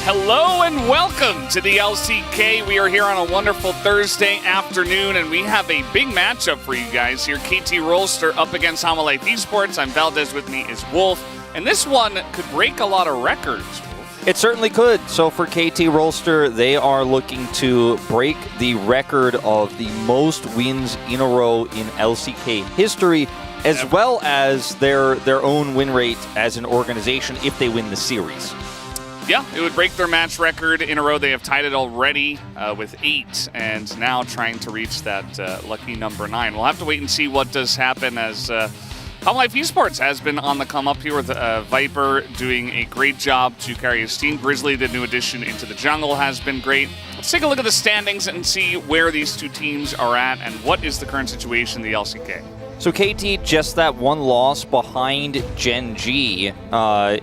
Hello and welcome to the LCK. We are here on a wonderful Thursday afternoon, and we have a big matchup for you guys here. KT Rolster up against Hanwha Life Esports. I'm Valdez, with me is Wolf, and this one could break a lot of records. It certainly could. So for KT Rolster, they are looking to break the record of the most wins in a row in LCK history, as well as their own win rate as an organization if they win the series. Yeah, it would break their match record in a row. They have tied it already with 8, and now trying to reach that lucky number 9. We'll have to wait and see what does happen, as Hanwha Life Esports has been on the come up here with Viper doing a great job to carry his team. Grizzly, the new addition into the jungle, has been great. Let's take a look at the standings and see where these two teams are at and what is the current situation in the LCK. So KT, just that one loss behind Gen G,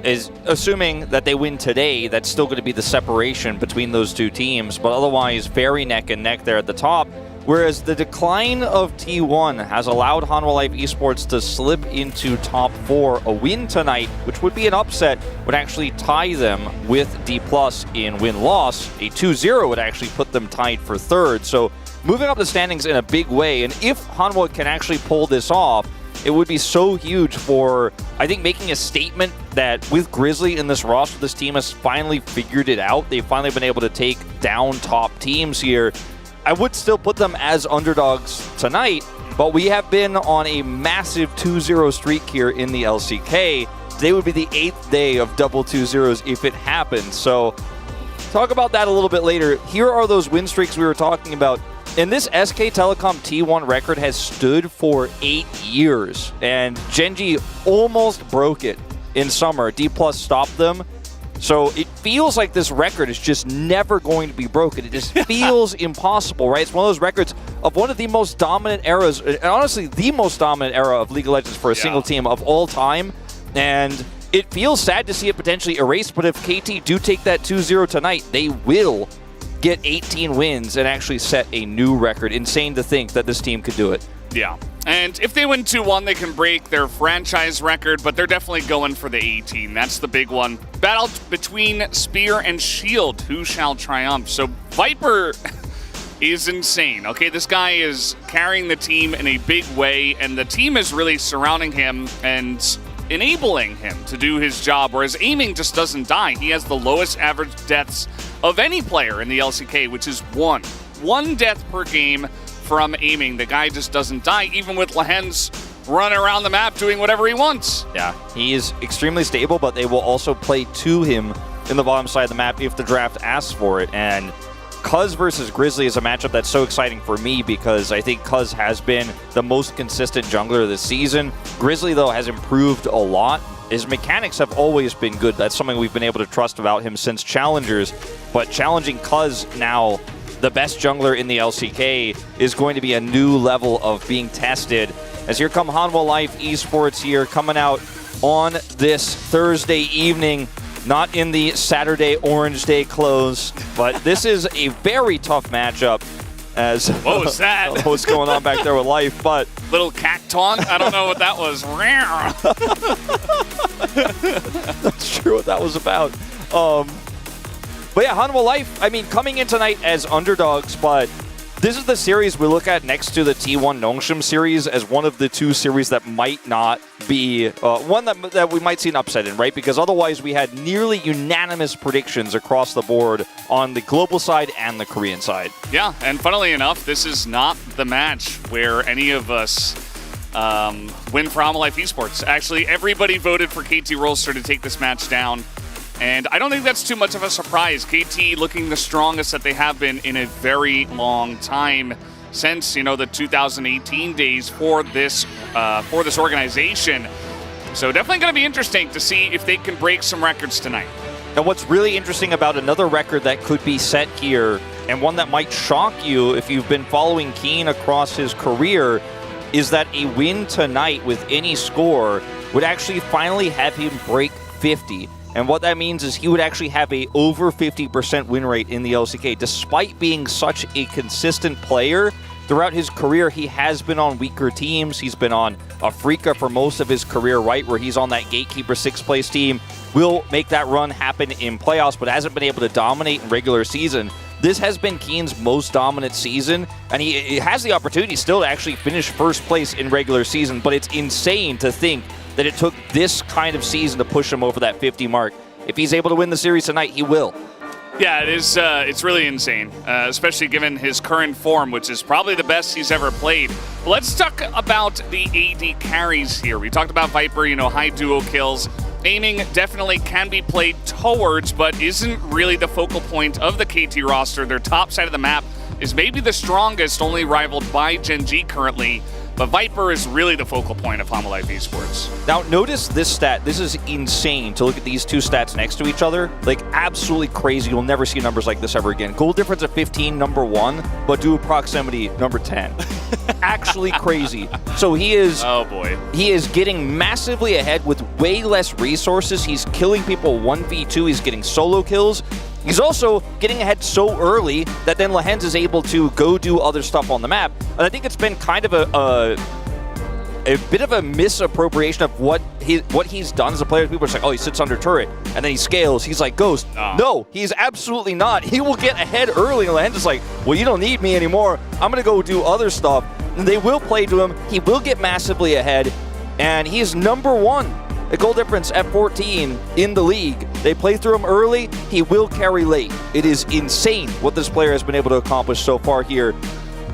is assuming that they win today. That's still going to be the separation between those two teams, but otherwise very neck and neck there at the top. Whereas the decline of T1 has allowed Hanwha Life Esports to slip into top 4. A win tonight, which would be an upset, would actually tie them with D+ in win-loss. A 2-0 would actually put them tied for 3rd. So moving up the standings in a big way, and if Hanwha can actually pull this off, it would be so huge for, I think, making a statement that with Grizzly in this roster, this team has finally figured it out. They've finally been able to take down top teams here. I would still put them as underdogs tonight, but we have been on a massive 2-0 streak here in the LCK. Today would be the 8th day of double 2-0s if it happens. So talk about that a little bit later. Here are those win streaks we were talking about. And this SK Telecom T1 record has stood for 8 years, and Gen G almost broke it in summer. D+ stopped them. So it feels like this record is just never going to be broken. It just feels impossible, right? It's one of those records of one of the most dominant eras, and honestly, the most dominant era of League of Legends for a single team of all time. And it feels sad to see it potentially erased, but if KT do take that 2-0 tonight, they will get 18 wins and actually set a new record. Insane to think that this team could do it. Yeah. And if they win 2-1, they can break their franchise record, but they're definitely going for the 18. That's the big one. Battle between Spear and Shield. Who shall triumph? So Viper is insane. Okay, this guy is carrying the team in a big way, and the team is really surrounding him and enabling him to do his job, whereas aiming just doesn't die. He has the lowest average deaths of any player in the LCK, which is 1. 1 death per game from aiming. The guy just doesn't die, even with Lehens running around the map doing whatever he wants. Yeah, he is extremely stable, but they will also play to him in the bottom side of the map if the draft asks for it. And Cuz versus Grizzly is a matchup that's so exciting for me because I think Cuz has been the most consistent jungler this season. Grizzly, though, has improved a lot. His mechanics have always been good. That's something we've been able to trust about him since Challengers. But challenging Cuz now, the best jungler in the LCK, is going to be a new level of being tested. As here come Hanwha Life Esports here, coming out on this Thursday evening, not in the Saturday Orange Day clothes, but this is a very tough matchup. As what was that? What's going on back there with Life, but little cat taunt? I don't know what that was. Not sure what that was about. But yeah, Hanwha Life, I mean, coming in tonight as underdogs, but this is the series we look at next to the T1 Nongshim series as one of the 2 series that might not be, one that we might see an upset in, right? Because otherwise we had nearly unanimous predictions across the board on the global side and the Korean side. Yeah, and funnily enough, this is not the match where any of us win for Hanwha Life Esports. Actually, everybody voted for KT Rolster to take this match down. And I don't think that's too much of a surprise. KT looking the strongest that they have been in a very long time since, you know, the 2018 days for this organization. So definitely going to be interesting to see if they can break some records tonight. And what's really interesting about another record that could be set here, and one that might shock you if you've been following Keen across his career, is that a win tonight with any score would actually finally have him break 50. And what that means is he would actually have a over 50% win rate in the LCK. Despite being such a consistent player throughout his career, he has been on weaker teams. He's been on Afrika for most of his career, right, where he's on that Gatekeeper 6th place team, will make that run happen in playoffs, but hasn't been able to dominate in regular season. This has been Keen's most dominant season, and he has the opportunity still to actually finish first place in regular season, but it's insane to think that it took this kind of season to push him over that 50 mark. If he's able to win the series tonight, he will. Yeah, it is. It's really insane, especially given his current form, which is probably the best he's ever played. But let's talk about the AD carries here. We talked about Viper, high duo kills. Aiming definitely can be played towards, but isn't really the focal point of the KT roster. Their top side of the map is maybe the strongest, only rivaled by Gen G currently. But Viper is really the focal point of Hanwha Life Esports. Now, notice this stat. This is insane to look at these two stats next to each other. Like, absolutely crazy. You'll never see numbers like this ever again. Goal difference of 15, number 1, but duo proximity, number 10. Actually crazy. So he is... Oh, boy. He is getting massively ahead with way less resources. He's killing people 1v2. He's getting solo kills. He's also getting ahead so early that then Lehens is able to go do other stuff on the map. And I think it's been kind of a bit of a misappropriation of what he's done as a player. People are saying, oh, he sits under turret, and then he scales. He's like Ghost. Oh. No, he's absolutely not. He will get ahead early, and Lehens is like, well, you don't need me anymore. I'm going to go do other stuff. And they will play to him. He will get massively ahead, and he is number 1. The goal difference at 14 in the league. They play through him early. He will carry late. It is insane what this player has been able to accomplish so far here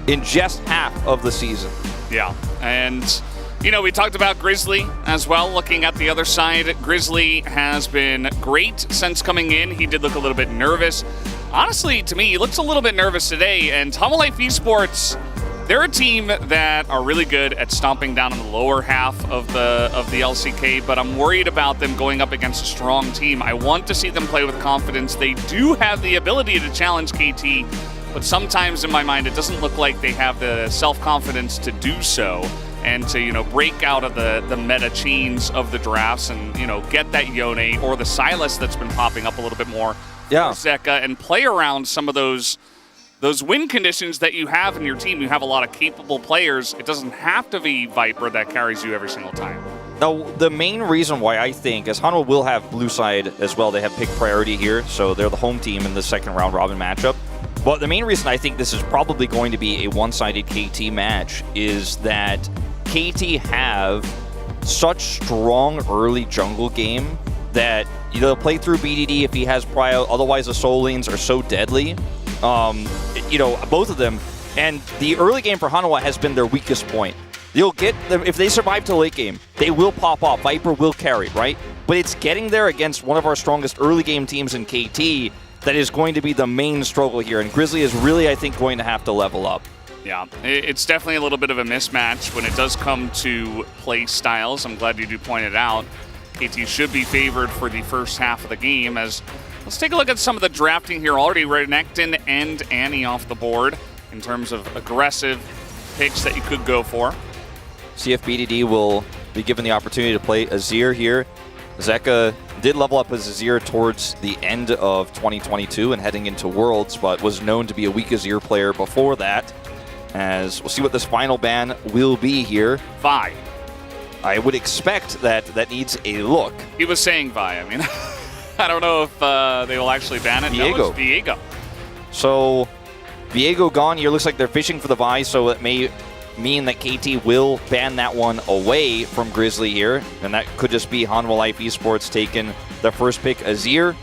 in just half of the season. Yeah, and we talked about Grizzly as well. Looking at the other side, Grizzly has been great since coming in. He did look a little bit nervous. Honestly, to me, he looks a little bit nervous today. And Hanwha Life Esports, they're a team that are really good at stomping down in the lower half of the LCK, but I'm worried about them going up against a strong team. I want to see them play with confidence. They do have the ability to challenge KT, but sometimes in my mind it doesn't look like they have the self-confidence to do so and to, break out of the meta chains of the drafts and, get that Yone or the Silas that's been popping up a little bit more for Zeka and play around some of those win conditions that you have in your team. You have a lot of capable players. It doesn't have to be Viper that carries you every single time. Now, the main reason why I think is Hanwha will have blue side as well. They have pick priority here, so they're the home team in the second round robin matchup. But the main reason I think this is probably going to be a one-sided KT match is that KT have such strong early jungle game that they'll play through BDD if he has prio. Otherwise, the soul lanes are so deadly. Both of them. And the early game for Hanwha has been their weakest point. You'll get them, if they survive to late game, they will pop off. Viper will carry, right? But it's getting there against one of our strongest early game teams in KT that is going to be the main struggle here. And Grizzly is really, I think, going to have to level up. Yeah, it's definitely a little bit of a mismatch when it does come to play styles. I'm glad you do point it out. KT should be favored for the first half of the game. As let's take a look at some of the drafting here already. Renekton and Annie off the board in terms of aggressive picks that you could go for. See if BDD will be given the opportunity to play Azir here. Zeka did level up as Azir towards the end of 2022 and heading into Worlds, but was known to be a weak Azir player before that. As we'll see what this final ban will be here. Vi. I would expect that needs a look. He was saying Vi. I mean, I don't know if they will actually ban it. Viego. No, it's Viego. So, Viego gone here. Looks like they're fishing for the Vi, so it may mean that KT will ban that one away from Grizzly here. And that could just be Hanwha Life Esports taking the first pick, Azir.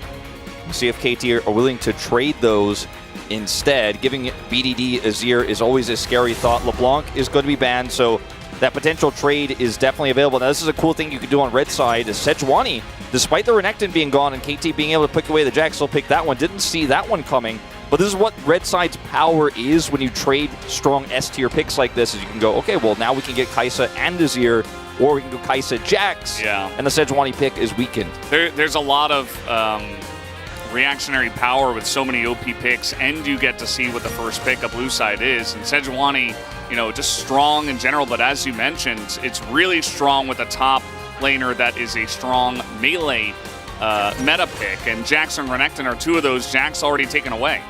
We'll see if KT are willing to trade those instead. Giving BDD Azir is always a scary thought. LeBlanc is going to be banned, so that potential trade is definitely available. Now, this is a cool thing you could do on red side. Sejuani, despite the Renekton being gone and KT being able to pick away the Jack, still pick that one. Didn't see that one coming. But this is what red side's power is when you trade strong S-tier picks like this, is you can go, okay, well, now we can get Kai'Sa and Azir, or we can go Kai'Sa Jax, and the Sejuani pick is weakened. There's a lot of reactionary power with so many OP picks, and you get to see what the first pick of blue side is. And Sejuani, just strong in general, but as you mentioned, it's really strong with a top laner that is a strong melee meta pick, and Jax and Renekton are two of those. Jax already taken away.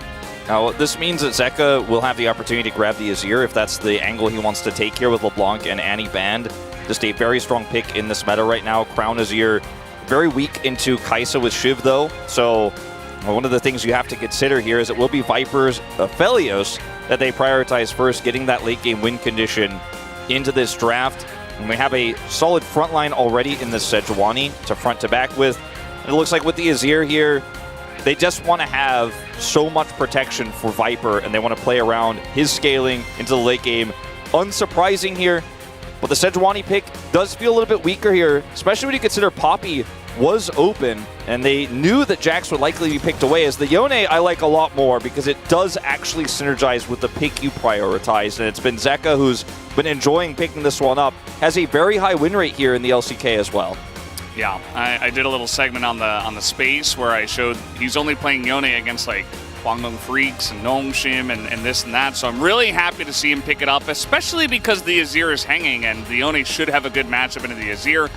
Now, this means that Zeka will have the opportunity to grab the Azir if that's the angle he wants to take here with LeBlanc and Annie banned. Just a very strong pick in this meta right now. Crown Azir very weak into Kai'Sa with Shiv, though. So one of the things you have to consider here is it will be Viper's Aphelios that they prioritize first, getting that late-game win condition into this draft. And we have a solid front line already in this Sejuani to front to back with. And it looks like with the Azir here, they just want to have so much protection for Viper, and they want to play around his scaling into the late game. Unsurprising here, but the Sejuani pick does feel a little bit weaker here, especially when you consider Poppy was open, and they knew that Jax would likely be picked away. As the Yone I like a lot more because it does actually synergize with the pick you prioritize, and it's been Zeka who's been enjoying picking this one up. Has a very high win rate here in the LCK as well. Yeah, I did a little segment on the space where I showed he's only playing Yone against like Guangdong Freaks and Nongshim and this and that, so I'm really happy to see him pick it up, especially because the Azir is hanging, and the Yone should have a good matchup into the Azir.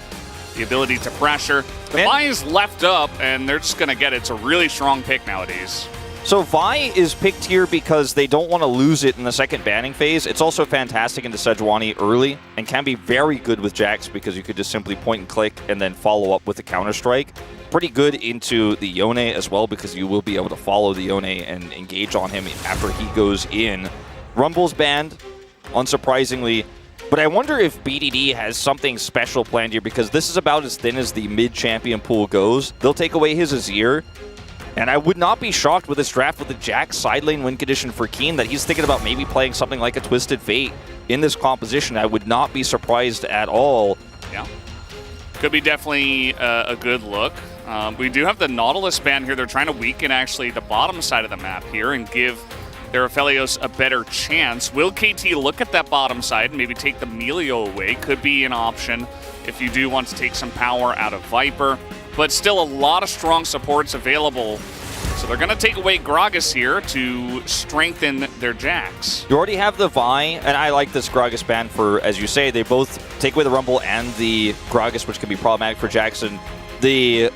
The ability to pressure. The Vi is left up, and they're just going to get it. It's a really strong pick nowadays. So Vi is picked here because they don't want to lose it in the second banning phase. It's also fantastic into Sejuani early and can be very good with Jax because you could just simply point and click and then follow up with a Counter-Strike. Pretty good into the Yone as well because you will be able to follow the Yone and engage on him after he goes in. Rumble's banned, unsurprisingly. But I wonder if BDD has something special planned here because this is about as thin as the mid-champion pool goes. They'll take away his Azir. And I would not be shocked with this draft with the Jax side lane win condition for Keen that he's thinking about maybe playing something like a Twisted Fate in this composition. I would not be surprised at all. Yeah. Could be definitely a good look. We do have the Nautilus ban here. They're trying to weaken actually the bottom side of the map here and give their Aphelios a better chance. Will KT look at that bottom side and maybe take the Melio away? Could be an option if you do want to take some power out of Viper. But still a lot of strong supports available. So they're going to take away Gragas here to strengthen their Jax. You already have the Vi, and I like this Gragas ban for, as you say, they both take away the Rumble and the Gragas, which can be problematic for Jackson. The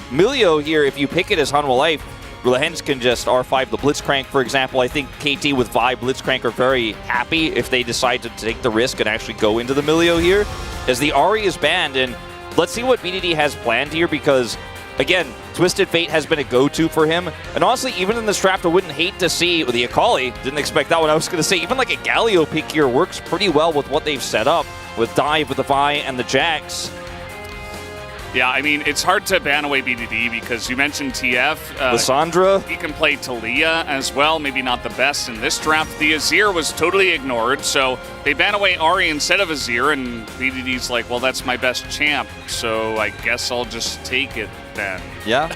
Melio here, if you pick it as Hanwha Life, Lehens can just R5 the Blitzcrank, for example. I think KT with Vi, Blitzcrank are very happy if they decide to take the risk and actually go into the Melio here, as the Ahri is banned. And let's see what BDD has planned here because, again, Twisted Fate has been a go-to for him. And honestly, even in this draft, I wouldn't hate to see the Akali. Didn't expect that one. I was going to say, even like a Galio pick here works pretty well with what they've set up with Dive, with the Vi, and the Jax. Yeah, I mean, it's hard to ban away BDD because you mentioned TF. Lissandra. He can play Talia as well, maybe not the best in this draft. The Azir was totally ignored, so they ban away Ahri instead of Azir, and BDD's like, well, that's my best champ, so I guess I'll just take it then. Yeah.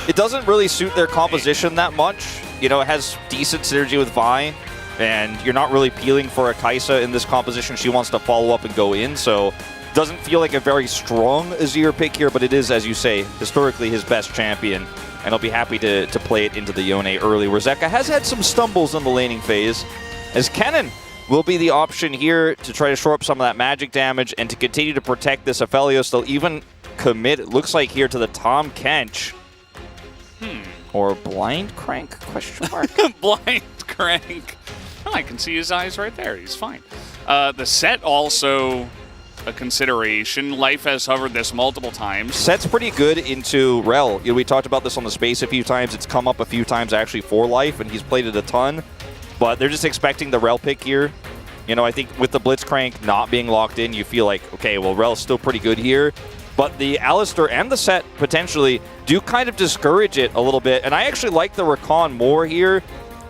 It doesn't really suit their composition that much. You know, it has decent synergy with Vi, and you're not really peeling for a Kai'Sa in this composition. She wants to follow up and go in, so doesn't feel like a very strong Azir pick here, but it is, as you say, historically his best champion, and I'll be happy to play it into the Yone early, where Zeka has had some stumbles in the laning phase, as Kennen will be the option here to try to shore up some of that magic damage and to continue to protect this Aphelios. They'll even commit, it looks like here, to the Tahm Kench. Or Blind Crank, question mark? Blind Crank. Oh, I can see his eyes right there. He's fine. The set also a consideration. Life has hovered this multiple times. Set's pretty good into Rel. You know, we talked about this on the space a few times. It's come up a few times actually for Life, and he's played it a ton. But they're just expecting the Rel pick here. You know, I think with the Blitzcrank not being locked in, you feel like, okay, well, Rel's still pretty good here. But the Alistar and the Set potentially do kind of discourage it a little bit. And I actually like the Rakan more here,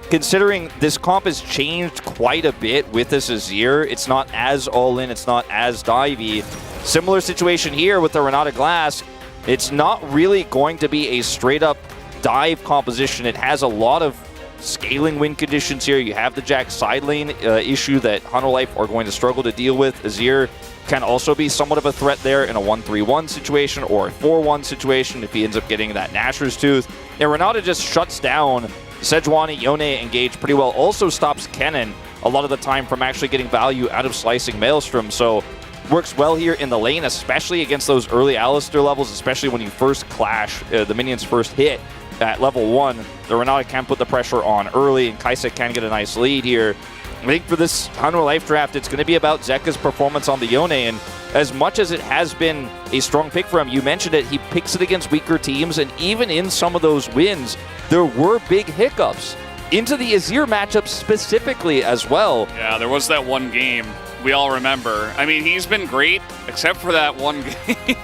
considering this comp has changed quite a bit with this Azir. It's not as all-in, it's not as divey. Similar situation here with the Renata Glass. It's not really going to be a straight-up dive composition. It has a lot of scaling win conditions here. You have the Jax side lane issue that Hanwha Life are going to struggle to deal with. Azir can also be somewhat of a threat there in a 1-3-1 situation or a 4-1 situation if he ends up getting that Nashor's Tooth. And Renata just shuts down Sejuani, Yone engaged pretty well. Also stops Kennen a lot of the time from actually getting value out of slicing Maelstrom. So works well here in the lane, especially against those early Alistar levels, especially when you first clash, the minions first hit. at level 1, the Renata can put the pressure on early, and Kaisa can get a nice lead here. I think for this Hanwha Life draft, it's going to be about Zeka's performance on the Yone, and as much as it has been a strong pick for him, you mentioned it, he picks it against weaker teams, and even in some of those wins, there were big hiccups. Into the Azir matchup specifically as well. Yeah, there was that one game we all remember. I mean, he's been great, except for that one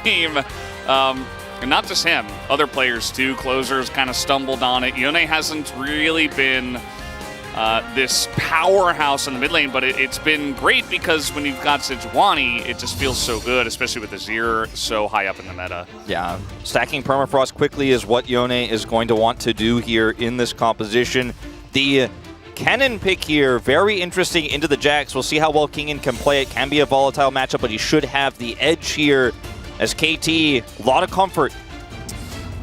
game. And not just him, other players too. Closers kind of stumbled on it. Yone hasn't really been this powerhouse in the mid lane, but it's been great because when you've got Sejuani, it just feels so good, especially with Azir so high up in the meta. Yeah, stacking Permafrost quickly is what Yone is going to want to do here in this composition. The Kennen pick here, very interesting into the Jax. We'll see how well Kingen can play it. Can be a volatile matchup, but he should have the edge here as KT, a lot of comfort.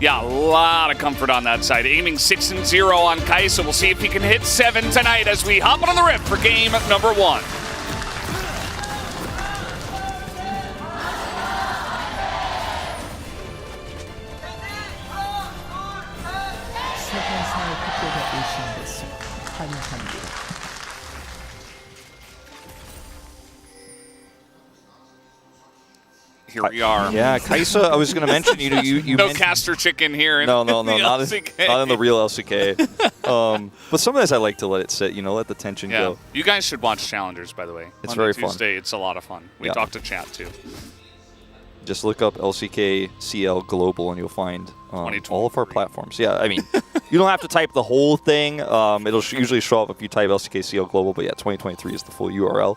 Yeah, a lot of comfort on that side. Aiming 6-0 on Kaisa. We'll see if he can hit 7 tonight as we hop on the rip for game number 1. Here we are. Yeah, Kaisa, I was going to mention, you no mentioned, caster chicken here. No, not in the real LCK. But sometimes I like to let it sit, let the tension go. You guys should watch Challengers, by the way. It's Monday, very fun. Tuesday, it's a lot of fun. We talk to chat, too. Just look up LCK CL Global and you'll find all of our platforms. Yeah, I mean, you don't have to type the whole thing. It'll usually show up if you type LCK CL Global, but yeah, 2023 is the full URL.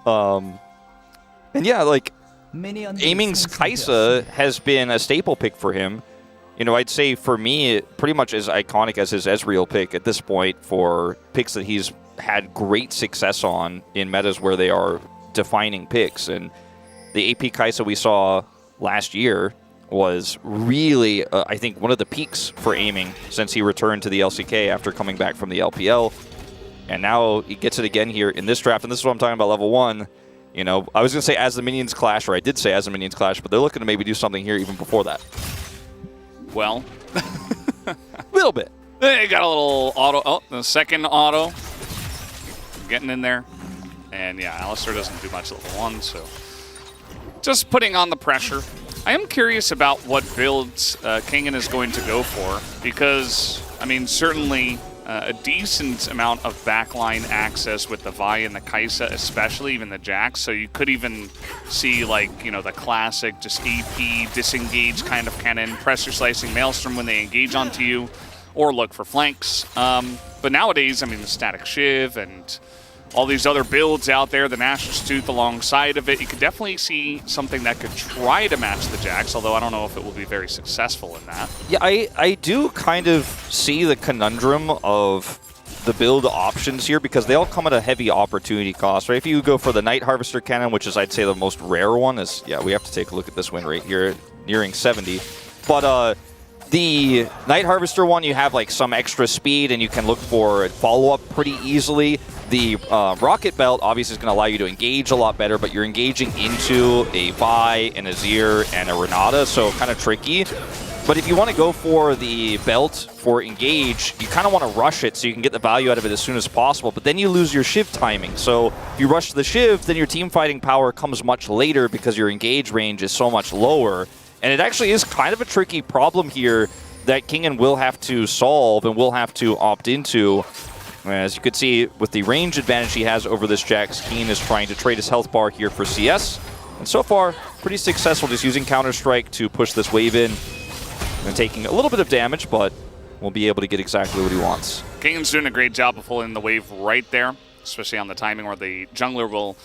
And yeah, like, Aiming's Kaisa has been a staple pick for him. I'd say for me, pretty much as iconic as his Ezreal pick at this point for picks that he's had great success on in metas where they are defining picks. And the AP Kaisa we saw last year was really, I think, one of the peaks for Aiming since he returned to the LCK after coming back from the LPL. And now he gets it again here in this draft. And this is what I'm talking about, level 1. I was going to say as the minions clash, or I did say as the minions clash, but they're looking to maybe do something here even before that. Well, a little bit. They got a little auto. Oh, the second auto. Getting in there. And yeah, Alistar doesn't do much level 1, so just putting on the pressure. I am curious about what builds Kingen is going to go for, because, I mean, certainly a decent amount of backline access with the Vi and the Kaisa, especially even the Jax. So you could even see, like, the classic just AP disengage kind of cannon, pressure slicing Maelstrom when they engage onto you, or look for flanks. But nowadays, I mean, the static Shiv and all these other builds out there, the Nashor's Tooth alongside of it, you could definitely see something that could try to match the Jax, although I don't know if it will be very successful in that. Yeah, I do kind of see the conundrum of the build options here because they all come at a heavy opportunity cost, right? If you go for the Night Harvester cannon, which is, I'd say, the most rare one, is, yeah, we have to take a look at this win rate here, nearing 70. But the Night Harvester one, you have like some extra speed and you can look for follow-up pretty easily. The Rocket Belt obviously is going to allow you to engage a lot better, but you're engaging into a Vi, an Azir, and a Renata, so kind of tricky. But if you want to go for the belt for engage, you kind of want to rush it so you can get the value out of it as soon as possible, but then you lose your Shiv timing. So if you rush the Shiv, then your team fighting power comes much later because your engage range is so much lower. And it actually is kind of a tricky problem here that Kingen will have to solve and will have to opt into. As you could see, with the range advantage he has over this Jax, Keen is trying to trade his health bar here for CS. And so far, pretty successful, just using Counter-Strike to push this wave in. And taking a little bit of damage, but will be able to get exactly what he wants. Kingen's doing a great job of pulling the wave right there, especially on the timing where the jungler will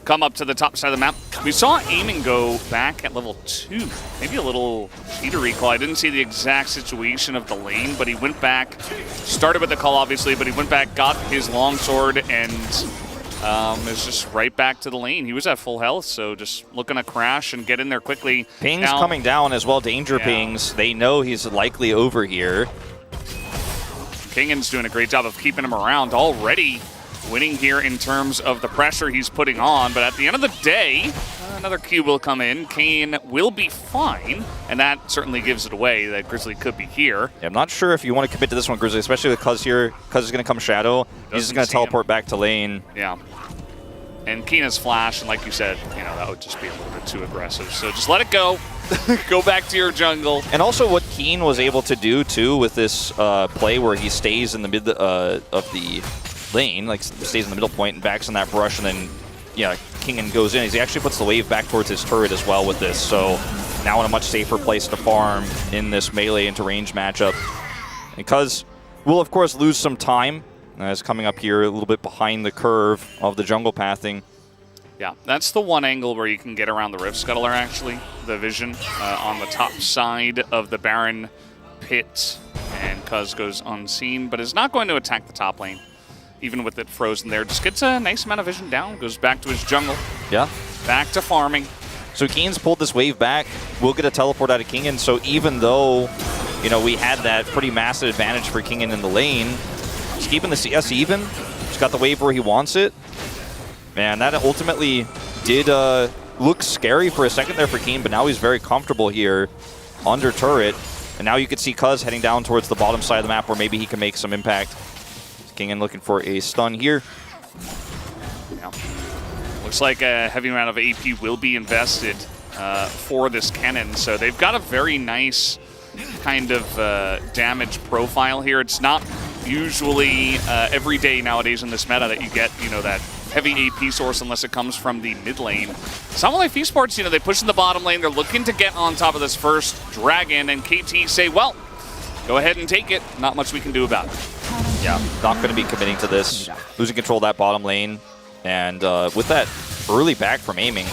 come up to the top side of the map. We saw Aiming go back at level 2. Maybe a little cheater recall. I didn't see the exact situation of the lane, but he went back, started with the call obviously, but he went back, got his longsword, and is just right back to the lane. He was at full health, so just looking to crash and get in there quickly. Pings now, coming down as well, danger pings. They know he's likely over here. Kingen's doing a great job of keeping him around already. Winning here in terms of the pressure he's putting on, but at the end of the day, another Q will come in. Kane will be fine, and that certainly gives it away that Grizzly could be here. Yeah, I'm not sure if you want to commit to this one, Grizzly, especially with Cuz here. Cuz is going to come Shadow. He's just going to teleport back to lane. Yeah. And Keen has flash, and like you said, that would just be a little bit too aggressive. So just let it go. Go back to your jungle. And also what Keen was able to do, too, with this play where he stays in the mid of the lane, like stays in the middle point and backs on that brush, and then, Kingen goes in. He actually puts the wave back towards his turret as well with this. So now in a much safer place to farm in this melee into range matchup. And Cuz will, of course, lose some time. As coming up here a little bit behind the curve of the jungle pathing. Yeah, that's the one angle where you can get around the Rift Scuttler, actually. The vision on the top side of the Baron pit. And Cuz goes unseen, but is not going to attack the top lane. Even with it frozen there. Just gets a nice amount of vision down, goes back to his jungle. Yeah. Back to farming. So Keen's pulled this wave back. We'll get a teleport out of Kingen. So even though, we had that pretty massive advantage for Kingen in the lane, he's keeping the CS even. He's got the wave where he wants it. Man, that ultimately did look scary for a second there for Keen, but now he's very comfortable here under turret. And now you can see Cuz heading down towards the bottom side of the map where maybe he can make some impact. Kingen looking for a stun here. Yeah. Looks like a heavy amount of AP will be invested for this cannon. So they've got a very nice kind of damage profile here. It's not usually every day nowadays in this meta that you get, that heavy AP source unless it comes from the mid lane. Summer Life Esports, they push in the bottom lane. They're looking to get on top of this first dragon, and KT say, well, go ahead and take it. Not much we can do about it. Yeah, not going to be committing to this. Losing control of that bottom lane. And with that early back from aiming,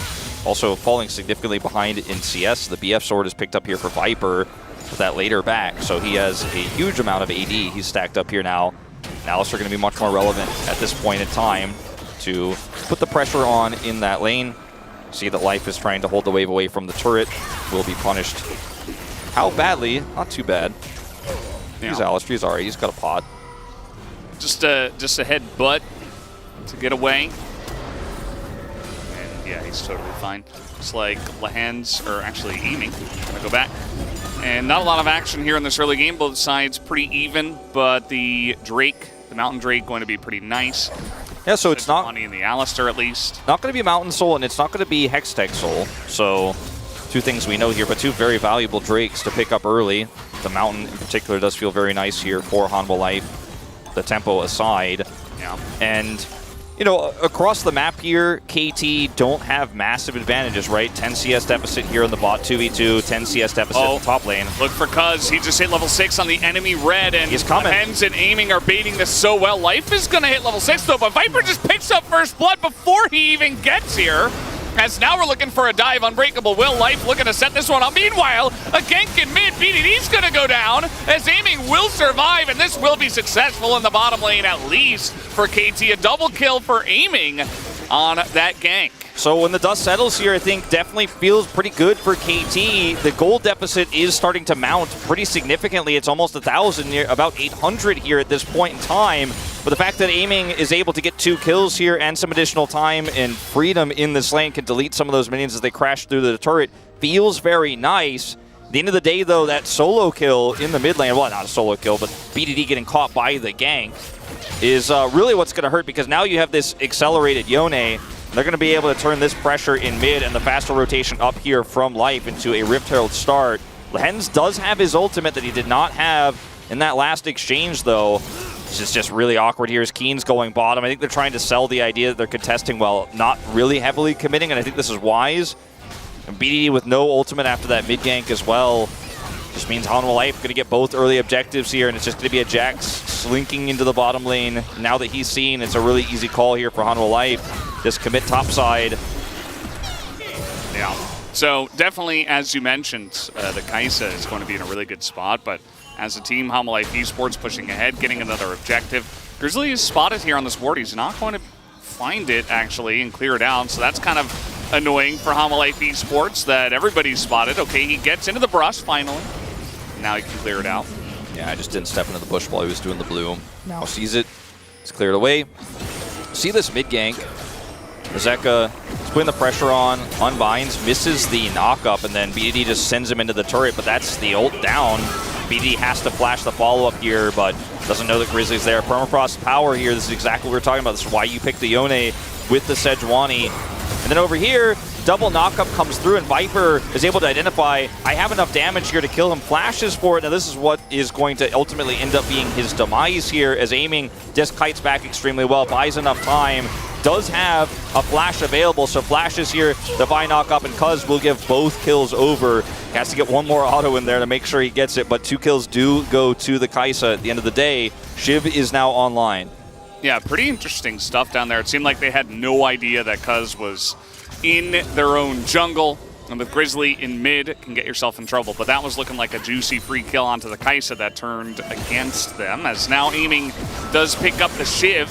also falling significantly behind in CS, the BF sword is picked up here for Viper with that later back. So he has a huge amount of AD he's stacked up here now. Alistar going to be much more relevant at this point in time to put the pressure on in that lane. See that Life is trying to hold the wave away from the turret. Will be punished. How badly? Not too bad. He's Alistar. He's alright. He's got a pod. Just a headbutt to get away. And yeah, he's totally fine. Looks like Lahan's, or actually aiming. Gonna go back. And not a lot of action here in this early game. Both sides pretty even, but the Drake, the Mountain Drake, going to be pretty nice. Yeah, so it's not money in the Alistar at least. Not going to be Mountain Soul, and it's not going to be Hextech Soul. So two things we know here, but two very valuable Drakes to pick up early. The Mountain in particular does feel very nice here for Hanwha Life. The tempo aside. Yeah. And, across the map here, KT don't have massive advantages, right? 10 CS deficit here in the bot 2v2, 10 CS deficit in the top lane. Look for Cuz. He just hit level 6 on the enemy red, and he's coming. Hens and aiming are baiting this so well. Life is going to hit level 6, though, but Viper just picks up first blood before he even gets here. As now we're looking for a dive. Unbreakable Will. Life looking to set this one up. Meanwhile, a gank in mid. BDD's going to go down as aiming will survive, and this will be successful in the bottom lane at least for KT. A double kill for aiming on that gank. So when the dust settles here, I think definitely feels pretty good for KT. The gold deficit is starting to mount pretty significantly. It's almost 1,000, about 800 here at this point in time. But the fact that aiming is able to get 2 kills here and some additional time and freedom in this lane, can delete some of those minions as they crash through the turret, feels very nice. At the end of the day, though, that solo kill in the mid lane, well, not a solo kill, but BDD getting caught by the gank is really what's going to hurt, because now you have this accelerated Yone. They're going to be able to turn this pressure in mid and the faster rotation up here from Life into a Rift Herald start. Lehens does have his ultimate that he did not have in that last exchange, though. This is just really awkward here as Keen's going bottom. I think they're trying to sell the idea that they're contesting while not really heavily committing, and I think this is wise. And BDD with no ultimate after that mid gank as well just means Hanwha Life going to get both early objectives here, and it's just going to be a Jax slinking into the bottom lane. Now that he's seen, it's a really easy call here for Hanwha Life. Just commit topside. Yeah. So definitely, as you mentioned, the Kaisa is going to be in a really good spot, but as a team, Hanwha Life Esports pushing ahead, getting another objective. Grizzly is spotted here on this ward. He's not going to find it, actually, and clear it out, so that's kind of annoying for Hanwha Life Esports that everybody's spotted. Okay, he gets into the brush finally. Now he can clear it out. Yeah, I just didn't step into the bush while he was doing the blue. Now sees it. It's cleared away. See this mid gank. Zeka is putting the pressure on, unbinds, misses the knock-up, and then BDD just sends him into the turret, but that's the ult down. BDD has to flash the follow-up here, but doesn't know that Grizzly's there. Permafrost power here, this is exactly what we're talking about. This is why you pick the Yone with the Sejuani. And then over here, double knockup comes through, and Viper is able to identify, I have enough damage here to kill him, flashes for it. Now this is what is going to ultimately end up being his demise here, as aiming just kites back extremely well, buys enough time, does have a flash available, so flashes here, the Vi knockup, and Cuz will give both kills over. He has to get one more auto in there to make sure he gets it, but 2 kills do go to the Kai'Sa at the end of the day. Shiv is now online. Yeah, pretty interesting stuff down there. It seemed like they had no idea that Cuz was in their own jungle. And with Grizzly in mid, can get yourself in trouble. But that was looking like a juicy free kill onto the Kai'Sa that turned against them. As now aiming does pick up the Shiv.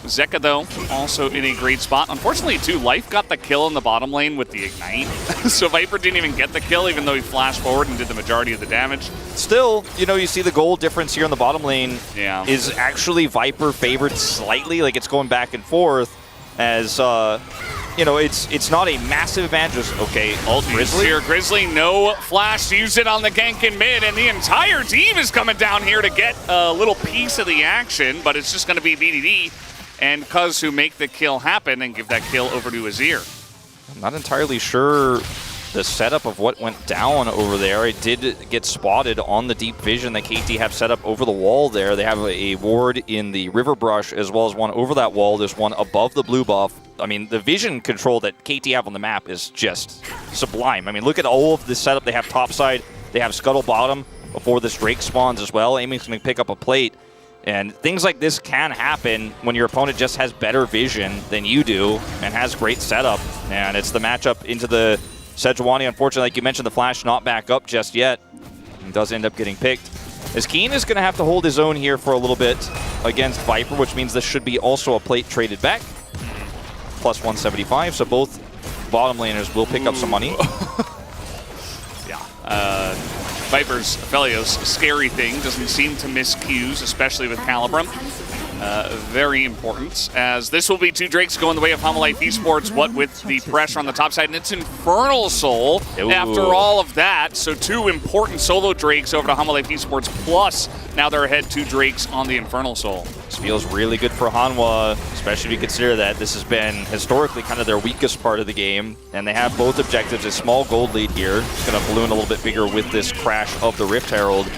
Zeka, though, also in a great spot. Unfortunately, too, Life got the kill in the bottom lane with the Ignite. So Viper didn't even get the kill, even though he flashed forward and did the majority of the damage. Still, you know, you see the gold difference here in the bottom lane is actually Viper favored slightly. Like, it's going back and forth as, you know, it's not a massive advantage. Okay, ult Grizzly. Here, Grizzly, no flash to use it on the gank in mid, and the entire team is coming down here to get a little piece of the action, but it's just going to be BDD and Cuz who make the kill happen and give that kill over to Azir. I'm not entirely sure the setup of what went down over there. It did get spotted on the deep vision that KT have set up over the wall there. They have a ward in the river brush as well as one over that wall. There's one above the blue buff. I mean, the vision control that KT have on the map is just sublime. I mean, look at all of the setup. They have topside, they have scuttle bottom before this Drake spawns as well. Aiming's going to pick up a plate. And things like this can happen when your opponent just has better vision than you do and has great setup. And it's the matchup into the Sejuani. Unfortunately, like you mentioned, the flash not back up just yet. He does end up getting picked. As Keen is going to have to hold his own here for a little bit against Viper, which means this should be also a plate traded back. Plus 175, so both bottom laners will pick up some money. Yeah. Viper's Aphelios, scary thing, doesn't seem to miss cues, especially with Calibrum. Very important, as this will be 2 Drakes going the way of Humble Life Esports, what with the pressure on the top side, and it's Infernal Soul after all of that, so 2 important solo Drakes over to Humble Life Esports, plus now they're ahead 2 Drakes on the Infernal Soul. This feels really good for Hanwha, especially if you consider that this has been historically kind of their weakest part of the game, and they have both objectives. A small gold lead here. It's going to balloon a little bit bigger with this crash of the Rift Herald.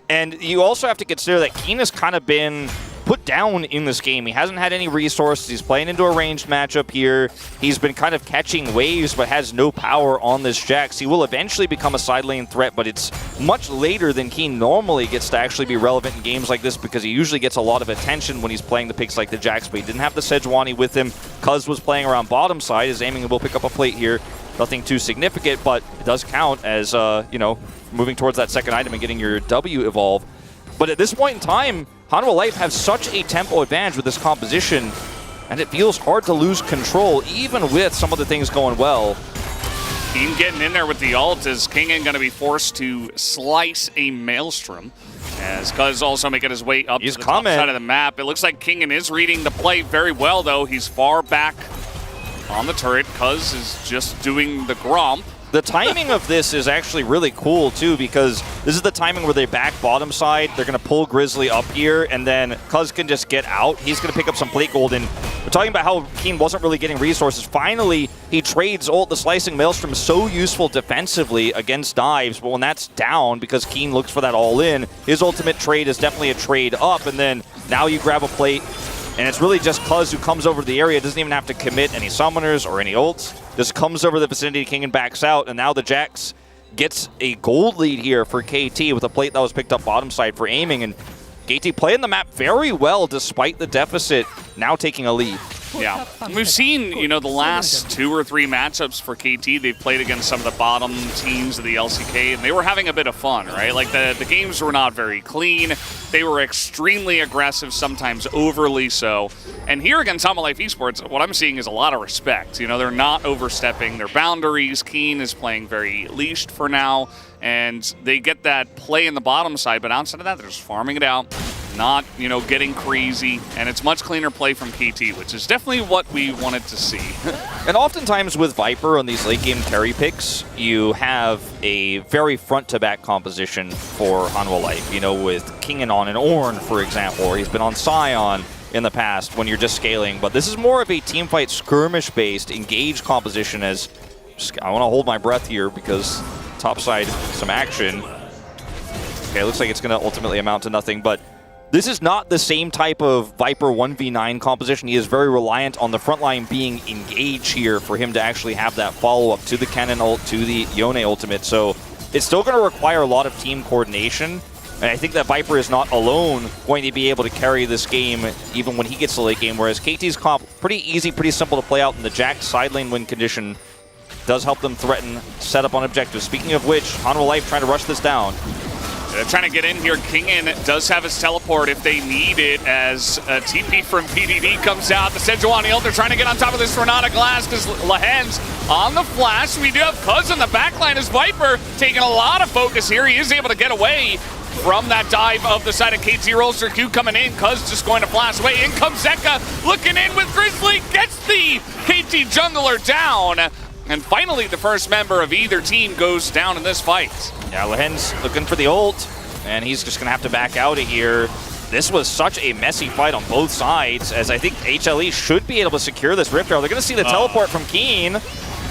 And you also have to consider that Keen has kind of been put down in this game. He hasn't had any resources. He's playing into a ranged matchup here. He's been kind of catching waves, but has no power on this Jax. He will eventually become a side lane threat, but it's much later than Keen normally gets to actually be relevant in games like this, because he usually gets a lot of attention when he's playing the picks like the Jax, but he didn't have the Sejuani with him. Cuz was playing around bottom side. His aiming will pick up a plate here. Nothing too significant, but it does count as, you know, moving towards that second item and getting your W evolve. But at this point in time, Hanwha Life have such a tempo advantage with this composition, and it feels hard to lose control, even with some of the things going well. Keen getting in there with the ult, as Kingen going to be forced to slice a Maelstrom, as Cuz also making his way up to the top side of the map. It looks like Kingen is reading the play very well, though. He's far back on the turret. Cuz is just doing the Gromp. The timing of this is actually really cool, too, because this is the timing where they back bottom side. They're going to pull Grizzly up here, and then Cuz can just get out. He's going to pick up some plate gold, and we're talking about how Keen wasn't really getting resources. Finally, he trades ult. The Slicing Maelstrom is so useful defensively against dives, but when that's down, because Keen looks for that all-in, his ultimate trade is definitely a trade up, and then now you grab a plate, and it's really just Cuz who comes over the area, doesn't even have to commit any summoners or any ults. Just comes over the vicinity, King and backs out, and now the Jax gets a gold lead here for KT with a plate that was picked up bottom side for aiming, and KT playing the map very well despite the deficit, now taking a lead. Yeah, we've seen, you know, the last 2 or 3 matchups for KT, they've played against some of the bottom teams of the LCK, and they were having a bit of fun, right? Like, the games were not very clean. They were extremely aggressive, sometimes overly so. And here against Humble Life Esports, what I'm seeing is a lot of respect. You know, they're not overstepping their boundaries. Keen is playing very leashed for now, and they get that play in the bottom side, but outside of that, they're just farming it out. not, you know, getting crazy, and it's much cleaner play from KT, which is definitely what we wanted to see. And oftentimes with Viper on these late game carry picks, you have a very front-to-back composition for Hanwha Life, you know, with Kingen on an Ornn, for example, or he's been on Scion in the past when you're just scaling. But this is more of a teamfight skirmish-based engage composition as I want to hold my breath here because topside some action. Okay, it looks like it's going to ultimately amount to nothing, but this is not the same type of Viper 1v9 composition. He is very reliant on the front line being engaged here for him to actually have that follow-up to the Cannon ult, to the Yone ultimate. So it's still going to require a lot of team coordination. And I think that Viper is not alone going to be able to carry this game even when he gets to late game, whereas KT's comp, pretty easy, pretty simple to play out, and the Jack side lane win condition does help them threaten, set up on objectives. Speaking of which, Hanwha Life trying to rush this down. They're trying to get in here. Kingen does have his teleport if they need it, as a TP from PDD comes out. The Sejuani ult, they're trying to get on top of this Renata Glass because Lahen's on the flash. We do have Cuz in the backline as Viper taking a lot of focus here. He is able to get away from that dive of the side of KT. Rolster Q coming in. Cuz just going to flash away. In comes Zeka looking in with Grizzly. Gets the KT jungler down. And finally, the first member of either team goes down in this fight. Yeah, Lahen's looking for the ult, and he's just going to have to back out of here. This was such a messy fight on both sides, as I think HLE should be able to secure this Rift Arrow. They're going to see the teleport from Keen.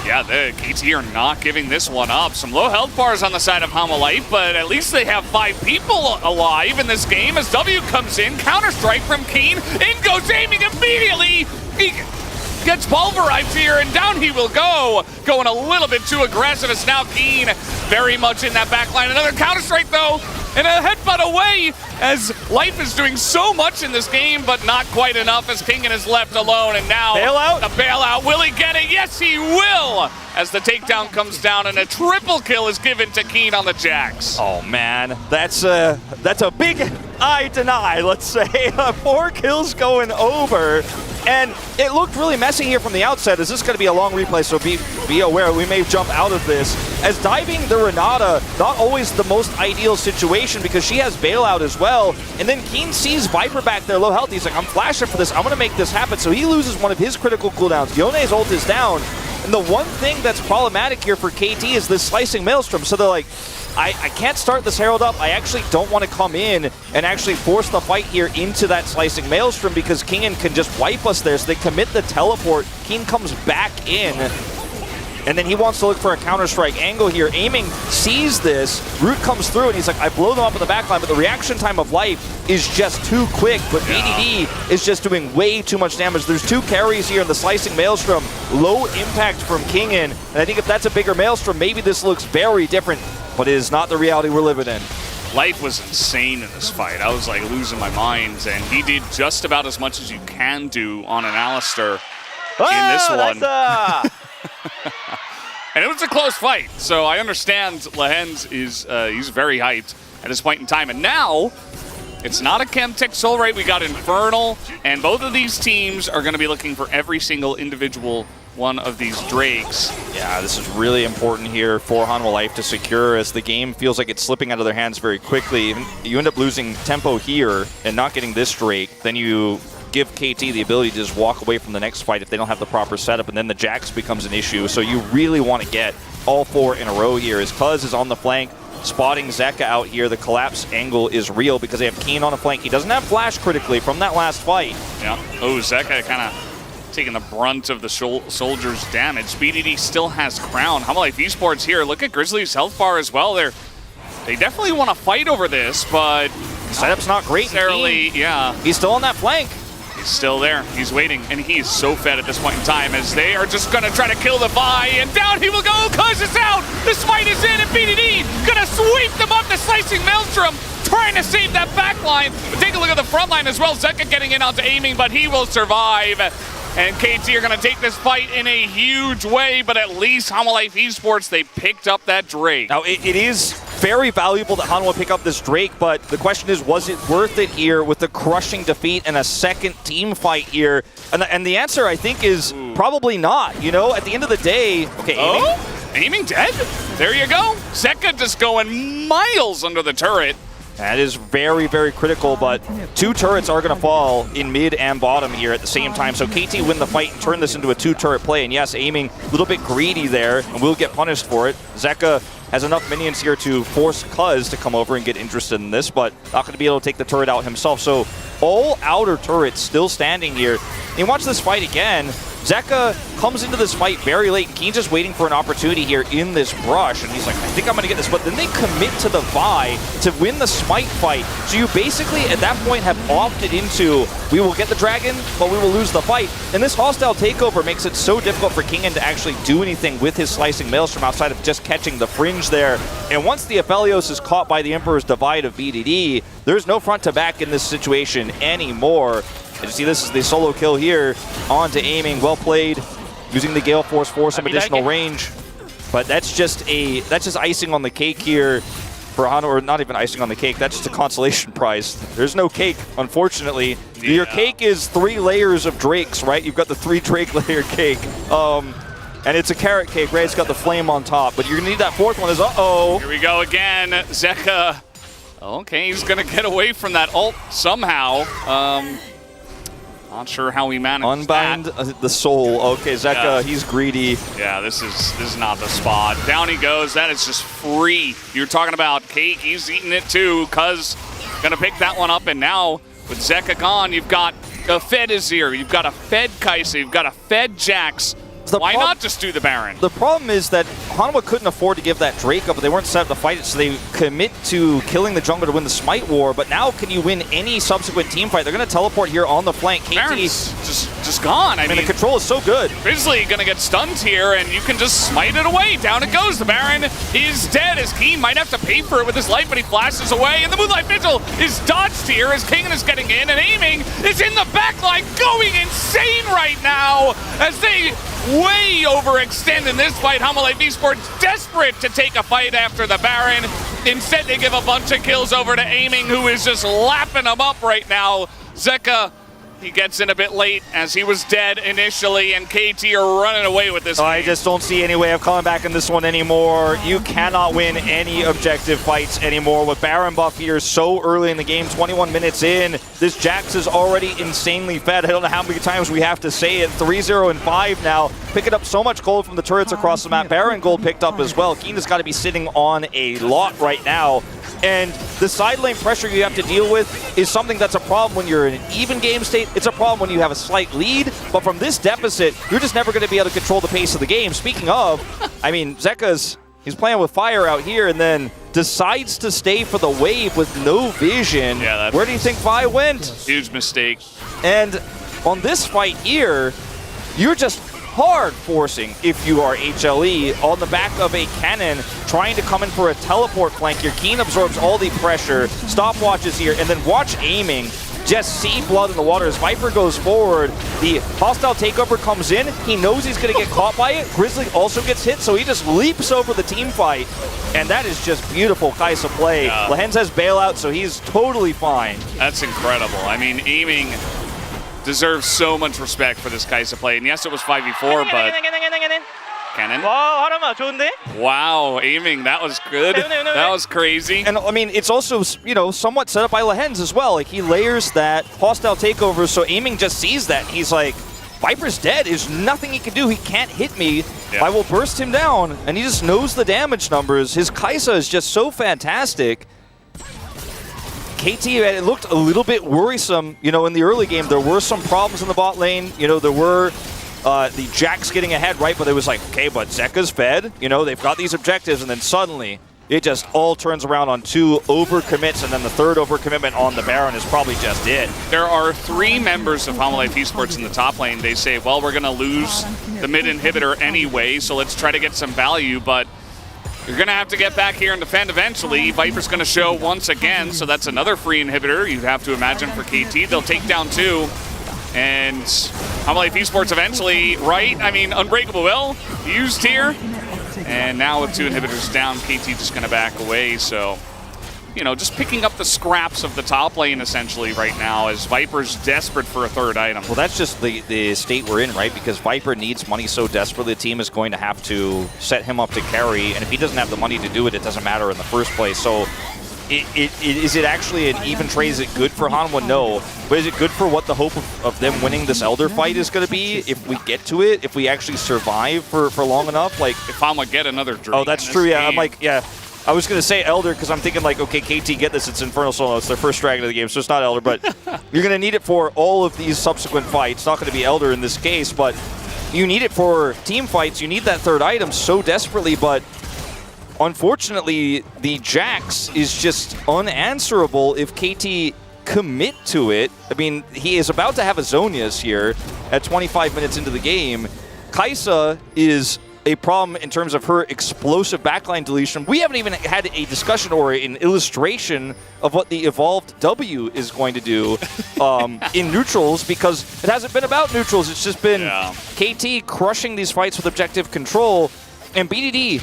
Yeah, the KT are not giving this one up. Some low health bars on the side of Hanwha Life, but at least they have 5 people alive in this game as W comes in. Counter-strike from Keen. In goes aiming immediately. He gets pulverized here, and down he will go. Going a little bit too aggressive as now Keen very much in that backline. Another counter-strike, though, and a headbutt away as Life is doing so much in this game, but not quite enough as Kingen is left alone. And now bailout? a bailout. Will he get it? Yes, he will, as the takedown comes down and a triple kill is given to Keen on the Jax. Oh, man. That's a big I deny, let's say. 4 kills going over. And it looked really messy here from the outset. Is this going to be a long replay? So be aware, we may jump out of this. As diving the Renata, not always the most ideal situation because she has bailout as well. And then Keen sees Viper back there low health. He's like, I'm flashing for this. I'm going to make this happen. So he loses one of his critical cooldowns. Yone's ult is down. And the one thing that's problematic here for KT is this slicing maelstrom. So they're like, I can't start this Herald up. I actually don't want to come in and actually force the fight here into that slicing maelstrom because Kingen can just wipe us there. So they commit the teleport. Keen comes back in. And then he wants to look for a counter-strike angle here. Aiming sees this. Root comes through and he's like, I blow them up in the backline, but the reaction time of Life is just too quick. But BDD is just doing way too much damage. There's 2 carries here in the slicing maelstrom. Low impact from Kingen. And I think if that's a bigger maelstrom, maybe this looks very different. But it is not the reality we're living in. Life was insane in this fight. I was like losing my mind, and he did just about as much as you can do on an Alistair in this one. And it was a close fight, so I understand Lahen's is he's very hyped at this point in time. And now, it's not a Chemtech Soul Rate. We got Infernal, and both of these teams are going to be looking for every single individual one of these Drakes. Yeah, this is really important here for Hanwha Life to secure as the game feels like it's slipping out of their hands very quickly. You end up losing tempo here and not getting this Drake, then you give KT the ability to just walk away from the next fight if they don't have the proper setup, and then the Jax becomes an issue. So you really want to get all 4 in a row here as Cuz is on the flank, spotting Zeka out here. The collapse angle is real because they have Keen on the flank. He doesn't have flash critically from that last fight. Yeah. Oh, Zeka kind of taking the brunt of the soldier's damage. BDD still has Crown. Hanwha Life Esports here. Look at Grizzly's health bar as well. They definitely want to fight over this, but setup's not great. Necessarily, yeah. He's still on that flank. He's still there. He's waiting, and he is so fed at this point in time as they are just going to try to kill the Vi, and down he will go. Cuz is out. The smite is in, and BDD going to sweep them up the slicing maelstrom, trying to save that back line. But take a look at the front line as well. Zeka getting in onto aiming, but he will survive. And KT are going to take this fight in a huge way, but at least Hanwha Life Esports, they picked up that Drake. Now, it is very valuable that Hanwha pick up this Drake, but the question is, was it worth it here with the crushing defeat and a second team fight here? And the answer, I think, is probably not. You know, at the end of the day, okay, aiming. Oh, aiming dead? There you go. Zeka just going miles under the turret. That is very, very critical, but 2 turrets are going to fall in mid and bottom here at the same time. So KT win the fight and turn this into a 2-turret play. And yes, aiming a little bit greedy there, and will get punished for it. Zeka has enough minions here to force Cuz to come over and get interested in this, but not going to be able to take the turret out himself. So all outer turrets still standing here. And you watch this fight again. Zeka comes into this fight very late, and Keen's just waiting for an opportunity here in this brush, and he's like, I think I'm going to get this, but then they commit to the Vi to win the smite fight. So you basically, at that point, have opted into, we will get the dragon, but we will lose the fight. And this hostile takeover makes it so difficult for Kingen to actually do anything with his slicing maelstrom outside of just catching the fringe there. And once the Aphelios is caught by the Emperor's Divide of BDD, there's no front to back in this situation anymore. And you see this is the solo kill here onto aiming. Well played, using the Gale Force for some additional range. But that's just icing on the cake here for Hana, or not even icing on the cake. That's just a consolation prize. There's no cake, unfortunately. Yeah. Your cake is 3 layers of drakes, right? You've got the 3 drake layer cake. And it's a carrot cake, right? It's got the flame on top. But you're going to need that 4th one. Uh-oh. Here we go again. Zeka. Okay, he's going to get away from that ult somehow. Not sure how he managed Unbind that. The soul. Okay, Zeka, he's greedy. Yeah, this is not the spot. Down he goes. That is just free. You're talking about cake. He's eating it too. Cuz gonna pick that one up, and now with Zeka gone, you've got a fed Azir, you've got a fed Kai'Sa, you've got a fed Jax. Why not just do the Baron? The problem is that Hanwha couldn't afford to give that Drake up, but they weren't set up to fight it, so they commit to killing the jungler to win the Smite War. But now, can you win any subsequent team fight? They're going to teleport here on the flank. KT Baron's just gone. I mean, the control is so good. Grizzly going to get stunned here, and you can just smite it away. Down it goes. The Baron is dead, as Keen might have to pay for it with his life, but he flashes away. And the Moonlight Vigil is dodged here as King is getting in, and aiming is in the backline, going insane right now as they way overextend in this fight. HLE Esports desperate to take a fight after the Baron. Instead, they give a bunch of kills over to aiming, who is just lapping them up right now. Zeka, he gets in a bit late as he was dead initially, and KT are running away with this. I just don't see any way of coming back in this one anymore. You cannot win any objective fights anymore with Baron buff here so early in the game, 21 minutes in. This Jax is already insanely fed. I don't know how many times we have to say it. 3-0 and 5 now, picking up so much gold from the turrets across the map. Baron gold picked up as well. Keen has got to be sitting on a lot right now. And the side lane pressure you have to deal with is something that's a problem when you're in an even game state. It's a problem when you have a slight lead. But from this deficit, you're just never going to be able to control the pace of the game. Speaking of, I mean, he's playing with fire out here and then decides to stay for the wave with no vision. Yeah, where do you think Vi went? Huge mistake. And on this fight here, you're just hard forcing if you are HLE on the back of a cannon trying to come in for a teleport flank here. Keen absorbs all the pressure, stopwatches here, and then watch aiming just see blood in the water as Viper goes forward. The hostile takeover comes in. He knows he's going to get caught by it. Grizzly also gets hit, so he just leaps over the team fight. And that is just beautiful Kai'Sa play. Yeah. Lehens has bailout, so he's totally fine. That's incredible. I mean, aiming deserves so much respect for this Kai'Sa play. And yes, it was 5v4, but... Cannon. Wow, aiming, that was good. That was crazy. And I mean, it's also, you know, somewhat set up by Lehens as well. Like, he layers that hostile takeover, so aiming just sees that. He's like, Viper's dead. There's nothing he can do. He can't hit me. Yeah. I will burst him down. And he just knows the damage numbers. His Kai'Sa is just so fantastic. KT, it looked a little bit worrisome, you know, in the early game. There were some problems in the bot lane. You know, there were the Jax getting ahead, right? But it was like, okay, but Zeka's fed. You know, they've got these objectives, and then suddenly it just all turns around on 2 overcommits, and then the 3rd overcommitment on the Baron is probably just it. There are 3 members of HLE Esports in the top lane. They say, well, we're going to lose the mid inhibitor anyway, so let's try to get some value, but you're going to have to get back here and defend eventually. Viper's going to show once again, so that's another free inhibitor, you'd have to imagine, for KT. They'll take down 2. And HLE Esports eventually, right? I mean, Unbreakable Will used here. And now with 2 inhibitors down, KT just going to back away. So, you know, just picking up the scraps of the top lane essentially right now as Viper's desperate for a 3rd item. Well, that's just the state we're in, right? Because Viper needs money so desperately, the team is going to have to set him up to carry. And if he doesn't have the money to do it, it doesn't matter in the first place. So is it actually an even trade? Is it good for Hanwha? No. But is it good for what the hope of them winning this Elder fight is going to be if we get to it, if we actually survive for long enough? Like, if Hanwha get another drink. Oh, that's true, yeah. I'm like, yeah. I was going to say Elder because I'm thinking like, okay, KT, get this. It's Infernal Solo. It's their first dragon of the game, so it's not Elder. But you're going to need it for all of these subsequent fights. It's not going to be Elder in this case, but you need it for team fights. You need that third item so desperately, but unfortunately, the Jax is just unanswerable if KT commit to it. I mean, he is about to have a Zhonya's here at 25 minutes into the game. Kai'Sa is a problem in terms of her explosive backline deletion. We haven't even had a discussion or an illustration of what the evolved W is going to do in neutrals, because it hasn't been about neutrals. It's just been KT crushing these fights with objective control. And BDD,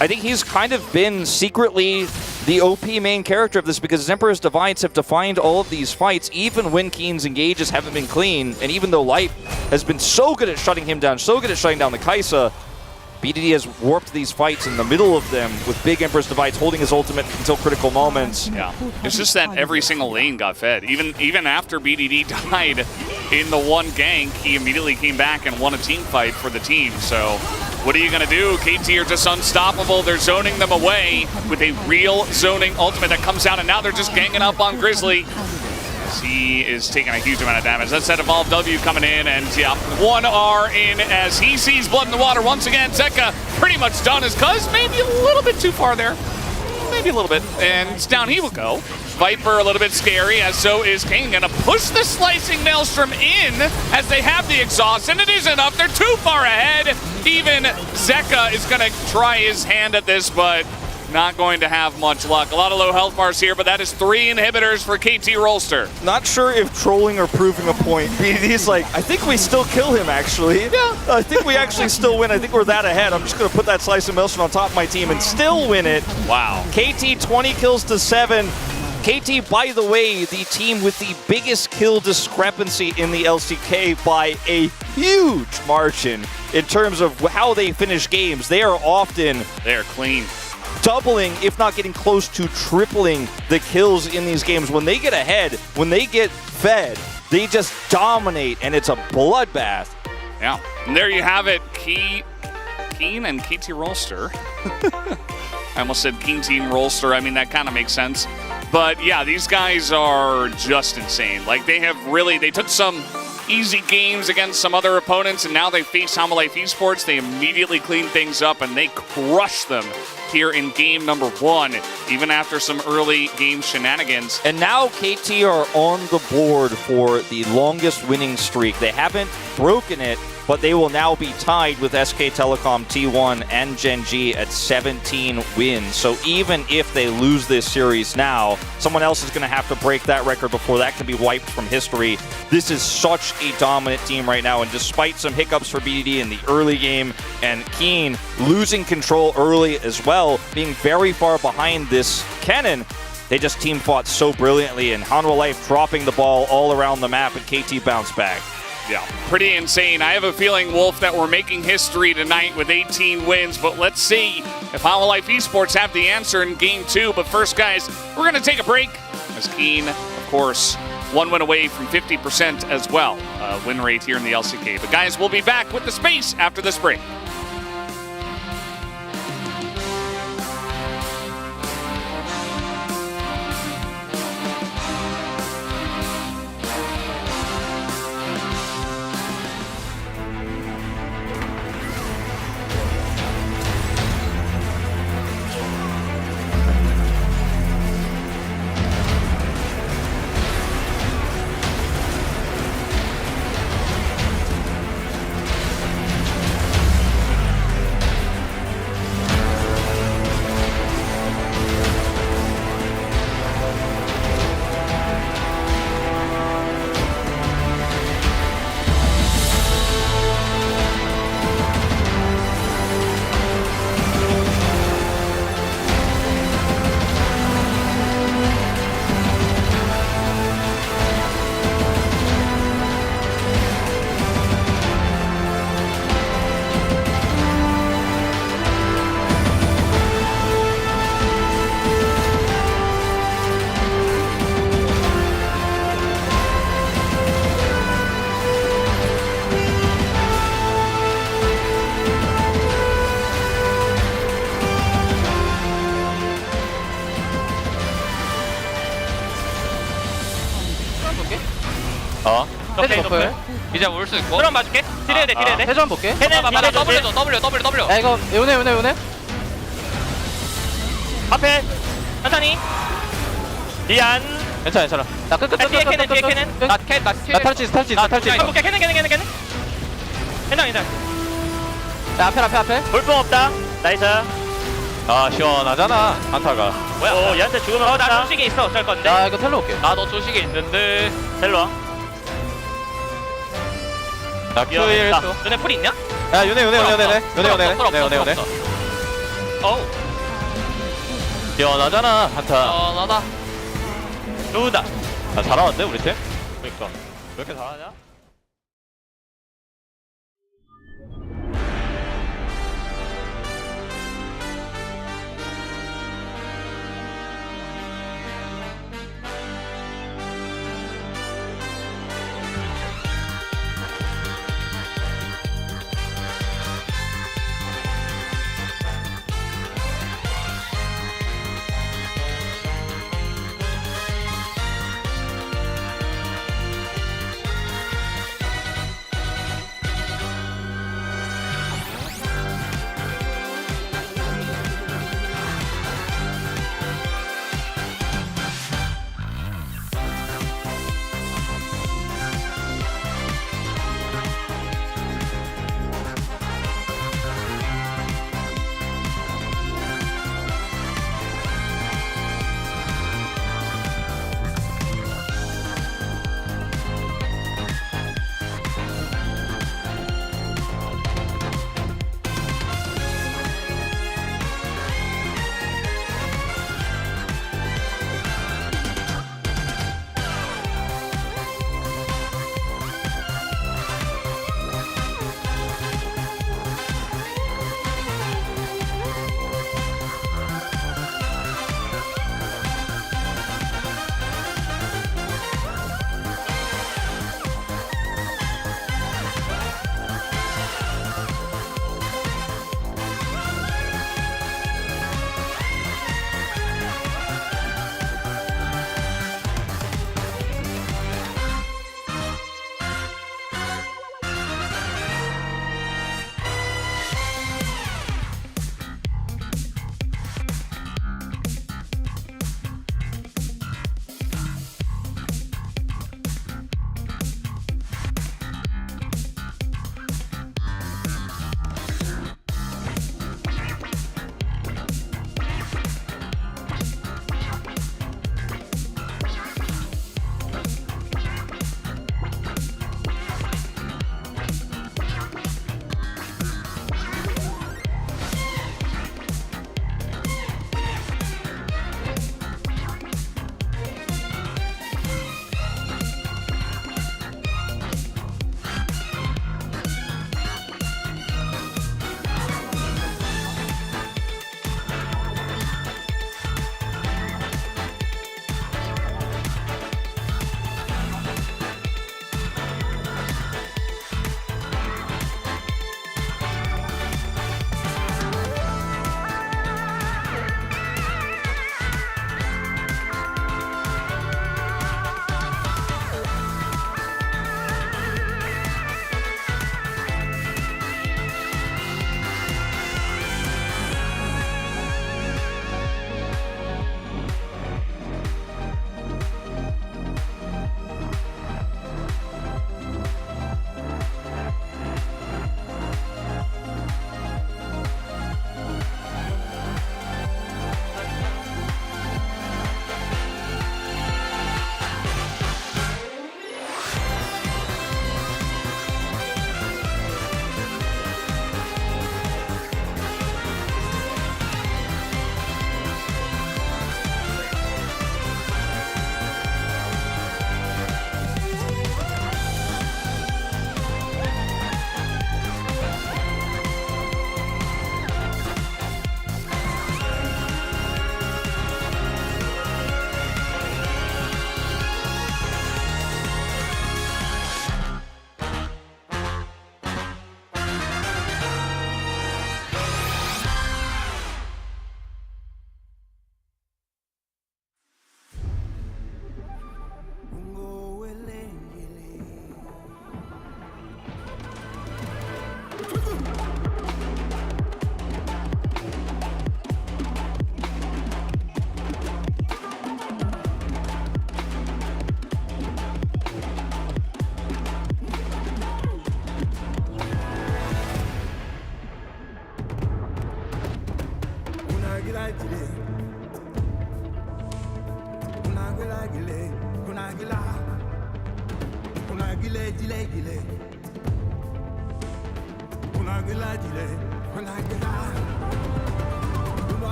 I think he's kind of been secretly the OP main character of this, because his Emperor's Divides have defined all of these fights, even when Keen's engages haven't been clean. And even though Light has been so good at shutting him down, so good at shutting down the Kai'Sa, BDD has warped these fights in the middle of them with big Emperor's Divides, holding his ultimate until critical moments. Yeah, it's just that every single lane got fed. Even after BDD died in the one gank, he immediately came back and won a team fight for the team. So what are you going to do? KT are just unstoppable. They're zoning them away with a real zoning ultimate that comes out, and now they're just ganging up on Grizzly. He is taking a huge amount of damage. That's that Evolved W coming in, and yeah, 1R in as he sees blood in the water once again. Zeka pretty much done. His Cuz maybe a little bit too far there. Maybe a little bit. And down he will go. Viper a little bit scary, as so is Kane. Gonna push the Slicing Maelstrom in as they have the exhaust, and it is enough. They're too far ahead. Even Zeka is gonna try his hand at this, but not going to have much luck. A lot of low health bars here, but that is 3 inhibitors for KT Rolster. Not sure if trolling or proving a point. BDD's like, I think we still kill him, actually. Yeah. I think we actually still win. I think we're that ahead. I'm just going to put that Slice and Maelstrom on top of my team and still win it. Wow. KT 20 kills to 7. KT, by the way, the team with the biggest kill discrepancy in the LCK by a huge margin in terms of how they finish games. They are often... They're clean. Doubling, if not getting close to tripling the kills in these games. When they get ahead, when they get fed, they just dominate, and it's a bloodbath. Yeah, and there you have it. Keen and KT Rolster. I almost said Keen Team Rolster. I mean, that kind of makes sense. But yeah, these guys are just insane. Like, they took some easy games against some other opponents, and now they face Hanwha Life Esports. They immediately clean things up, and they crush them here in game number 1, even after some early game shenanigans. And now KT are on the board for the longest winning streak. They haven't broken it, but they will now be tied with SK Telecom T1 and Gen G at 17 wins. So even if they lose this series now, someone else is going to have to break that record before that can be wiped from history. This is such a dominant team right now, and despite some hiccups for BDD in the early game, and Keen losing control early as well, being very far behind this Kennen, they just team fought so brilliantly, and Hanwha Life dropping the ball all around the map, and KT bounced back. Yeah, pretty insane. I have a feeling, Wolf, that we're making history tonight with 18 wins, but let's see if Hanwha Life Esports have the answer in Game 2. But first, guys, we're going to take a break, as Keen, of course, 1 win away from 50% as well, win rate here in the LCK. But guys, we'll be back with the space after this break. 볼게. 오케이 헤드 노플. 버프. 이제 올 수 있고. 그럼 봐줄게. 딜해야 돼 딜해야 돼. 헤드 한번 볼게. 헤드 봐봐 딜해야 돼. W 줘 W. 야 이거 요네. 앞에 천천히. 리안. 괜찮아. 나 끝. 뒤에 캐는. 나 스틸. 나 탈지 있어. 한복해 캐는. 괜찮아. 야 앞에. 볼뽕 없다. 나이스. 아 시원하잖아 안타가. 뭐야? 얘한테 죽으면 나 조식에 있어. 어쩔 건데. 나 이거 텔로 올게. 나너 조식에 있는데. 텔로 와. 나 Q1 야, 1초. 눈에 풀 있냐? 야 요네. 없어. 어우. 시원하잖아 안타. 나다. 좋다. 아 잘하는데 우리 팀? 그러니까. 왜 이렇게 잘하냐?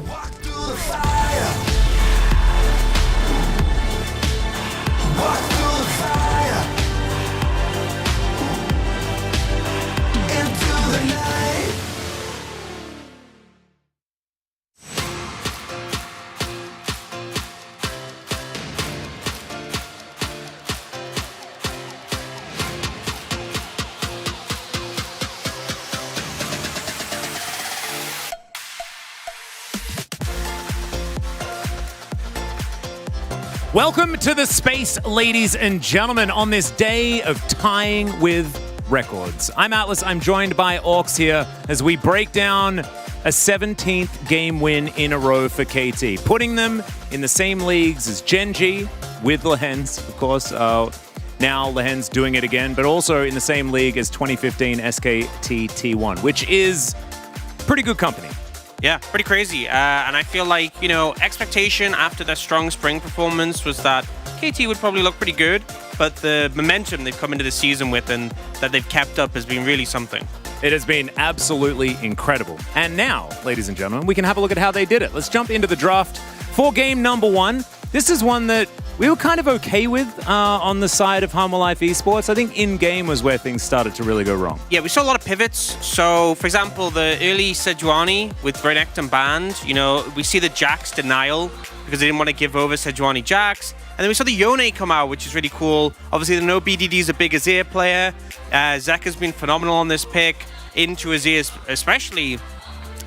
Walk through the fire. Walk through the fire. Into the night. Welcome to the space, ladies and gentlemen, on this day of tying with records. I'm Atlas. I'm joined by Orcs here as we break down a 17th game win in a row for KT, putting them in the same leagues as Gen G with Lehens, of course. Now Lehens doing it again, but also in the same league as 2015 SKT T1, which is pretty good company. Yeah, pretty crazy. And I feel like, you know, expectation after their strong spring performance was that KT would probably look pretty good, but the momentum they've come into the season with and that they've kept up has been really something. It has been absolutely incredible. And now, ladies and gentlemen, we can have a look at how they did it. Let's jump into the draft for game number 1. This is one that we were kind of okay with on the side of Humble Life Esports. I think in-game was where things started to really go wrong. Yeah, we saw a lot of pivots. So, for example, the early Sejuani with Renekton banned, you know, we see the Jax denial because they didn't want to give over Sejuani Jax. And then we saw the Yone come out, which is really cool. Obviously, the no BDD is a big Azir player. Zeka's been phenomenal on this pick, into Azir especially.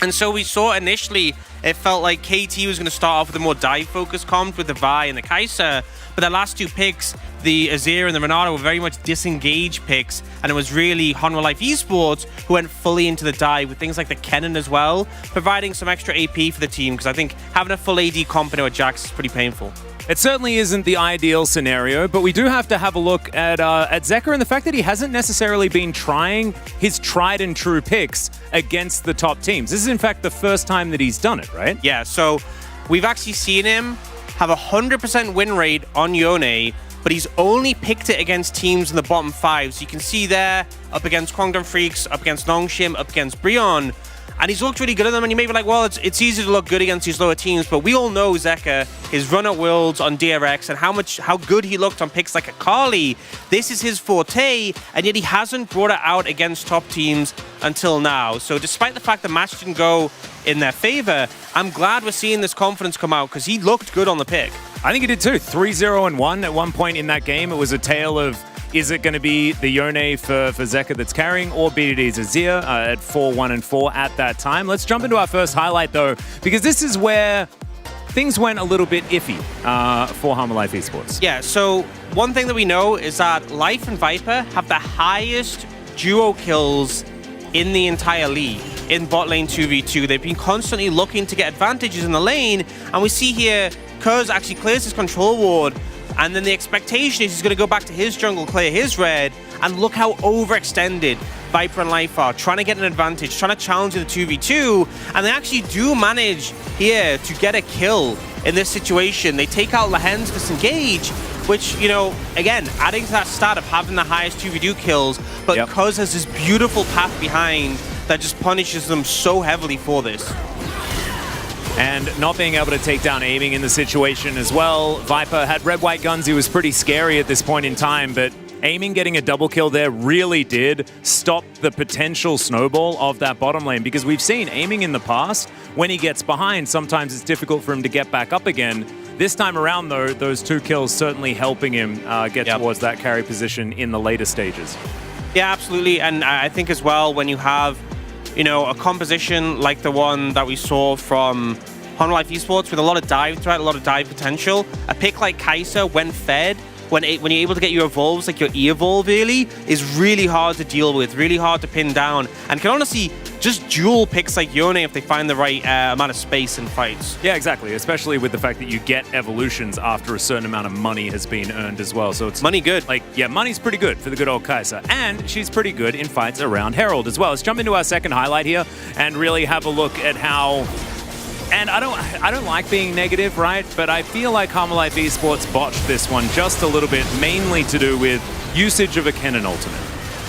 And so we saw initially, it felt like KT was going to start off with a more dive-focused comp with the Vi and the Kai'Sa, but the last two picks, the Azir and the Renata, were very much disengaged picks, and it was really Honor Life Esports who went fully into the dive with things like the Kennen as well, providing some extra AP for the team, because I think having a full AD comp into a Jax is pretty painful. It certainly isn't the ideal scenario, but we do have to have a look at Zeka and the fact that he hasn't necessarily been trying his tried and true picks against the top teams. This is in fact the first time that he's done it, right? Yeah, so we've actually seen him have a 100% win rate on Yone, but he's only picked it against teams in the bottom 5. So you can see there, up against Kwangdong Freaks, up against Nongshim, up against Brion. And he's looked really good at them, and you may be like, well, it's easy to look good against these lower teams, but we all know Zeka, his run at Worlds on DRX, and how good he looked on picks like Akali. This is his forte, and yet he hasn't brought it out against top teams until now. So despite the fact the match didn't go in their favor, I'm glad we're seeing this confidence come out, because he looked good on the pick. I think he did too. 3-0-1 at one point in that game. It was a tale of, is it going to be the Yone for Zeka that's carrying, or BDD's Azir at 4-1-4 at that time? Let's jump into our first highlight, though, because this is where things went a little bit iffy for Humble Life Esports. Yeah, so one thing that we know is that Life and Viper have the highest duo kills in the entire league in bot lane 2v2. They've been constantly looking to get advantages in the lane, and we see here Kurz actually clears his control ward, and then the expectation is he's going to go back to his jungle, clear his red, and look how overextended Viper and Life are, trying to get an advantage, trying to challenge the 2v2, and they actually do manage here to get a kill in this situation. They take out Lehen's disengage, which, you know, again, adding to that stat of having the highest 2v2 kills, but Kuz has this beautiful path behind that just punishes them so heavily for this. And not being able to take down aiming in the situation as well. Viper had red-white guns. He was pretty scary at this point in time, but aiming getting a double kill there really did stop the potential snowball of that bottom lane, because we've seen aiming in the past, when he gets behind, sometimes it's difficult for him to get back up again. This time around, though, those 2 kills certainly helping him get towards that carry position in the later stages. Yeah, absolutely. And I think as well, when you have, you know, a composition like the one that we saw from Honor Life Esports with a lot of dive threat, a lot of dive potential, a pick like Kai'Sa, when fed, when you're able to get your evolves, like your E-evolve early, is really hard to deal with, really hard to pin down, and can honestly just dual picks like Yone if they find the right amount of space in fights. Yeah, exactly. Especially with the fact that you get evolutions after a certain amount of money has been earned as well. So it's Money good. like, yeah, money's pretty good for the good old Kai'Sa. And she's pretty good in fights around Herald as well. Let's jump into our second highlight here and really have a look at how... And I don't like being negative, right? But I feel like Harmolife Esports botched this one just a little bit, mainly to do with usage of a Kennen ultimate.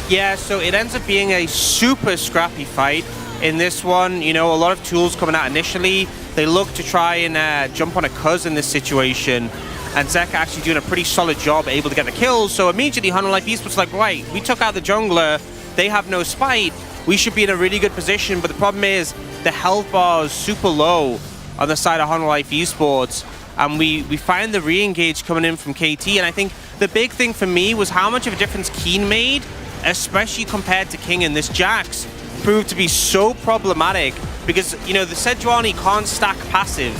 Yeah, so it ends up being a super scrappy fight. In this one, you know, a lot of tools coming out initially. They look to try and jump on a Cuz in this situation. And Zeka actually doing a pretty solid job, able to get the kills. So immediately, Harmolife Esports like, right, we took out the jungler. They have no spite. We should be in a really good position. But the problem is, the health bar is super low on the side of Harmolife Esports. And we find the re-engage coming in from KT. And I think the big thing for me was how much of a difference Keen made, especially compared to King. And this Jax proved to be so problematic because, you know, the Sejuani can't stack passive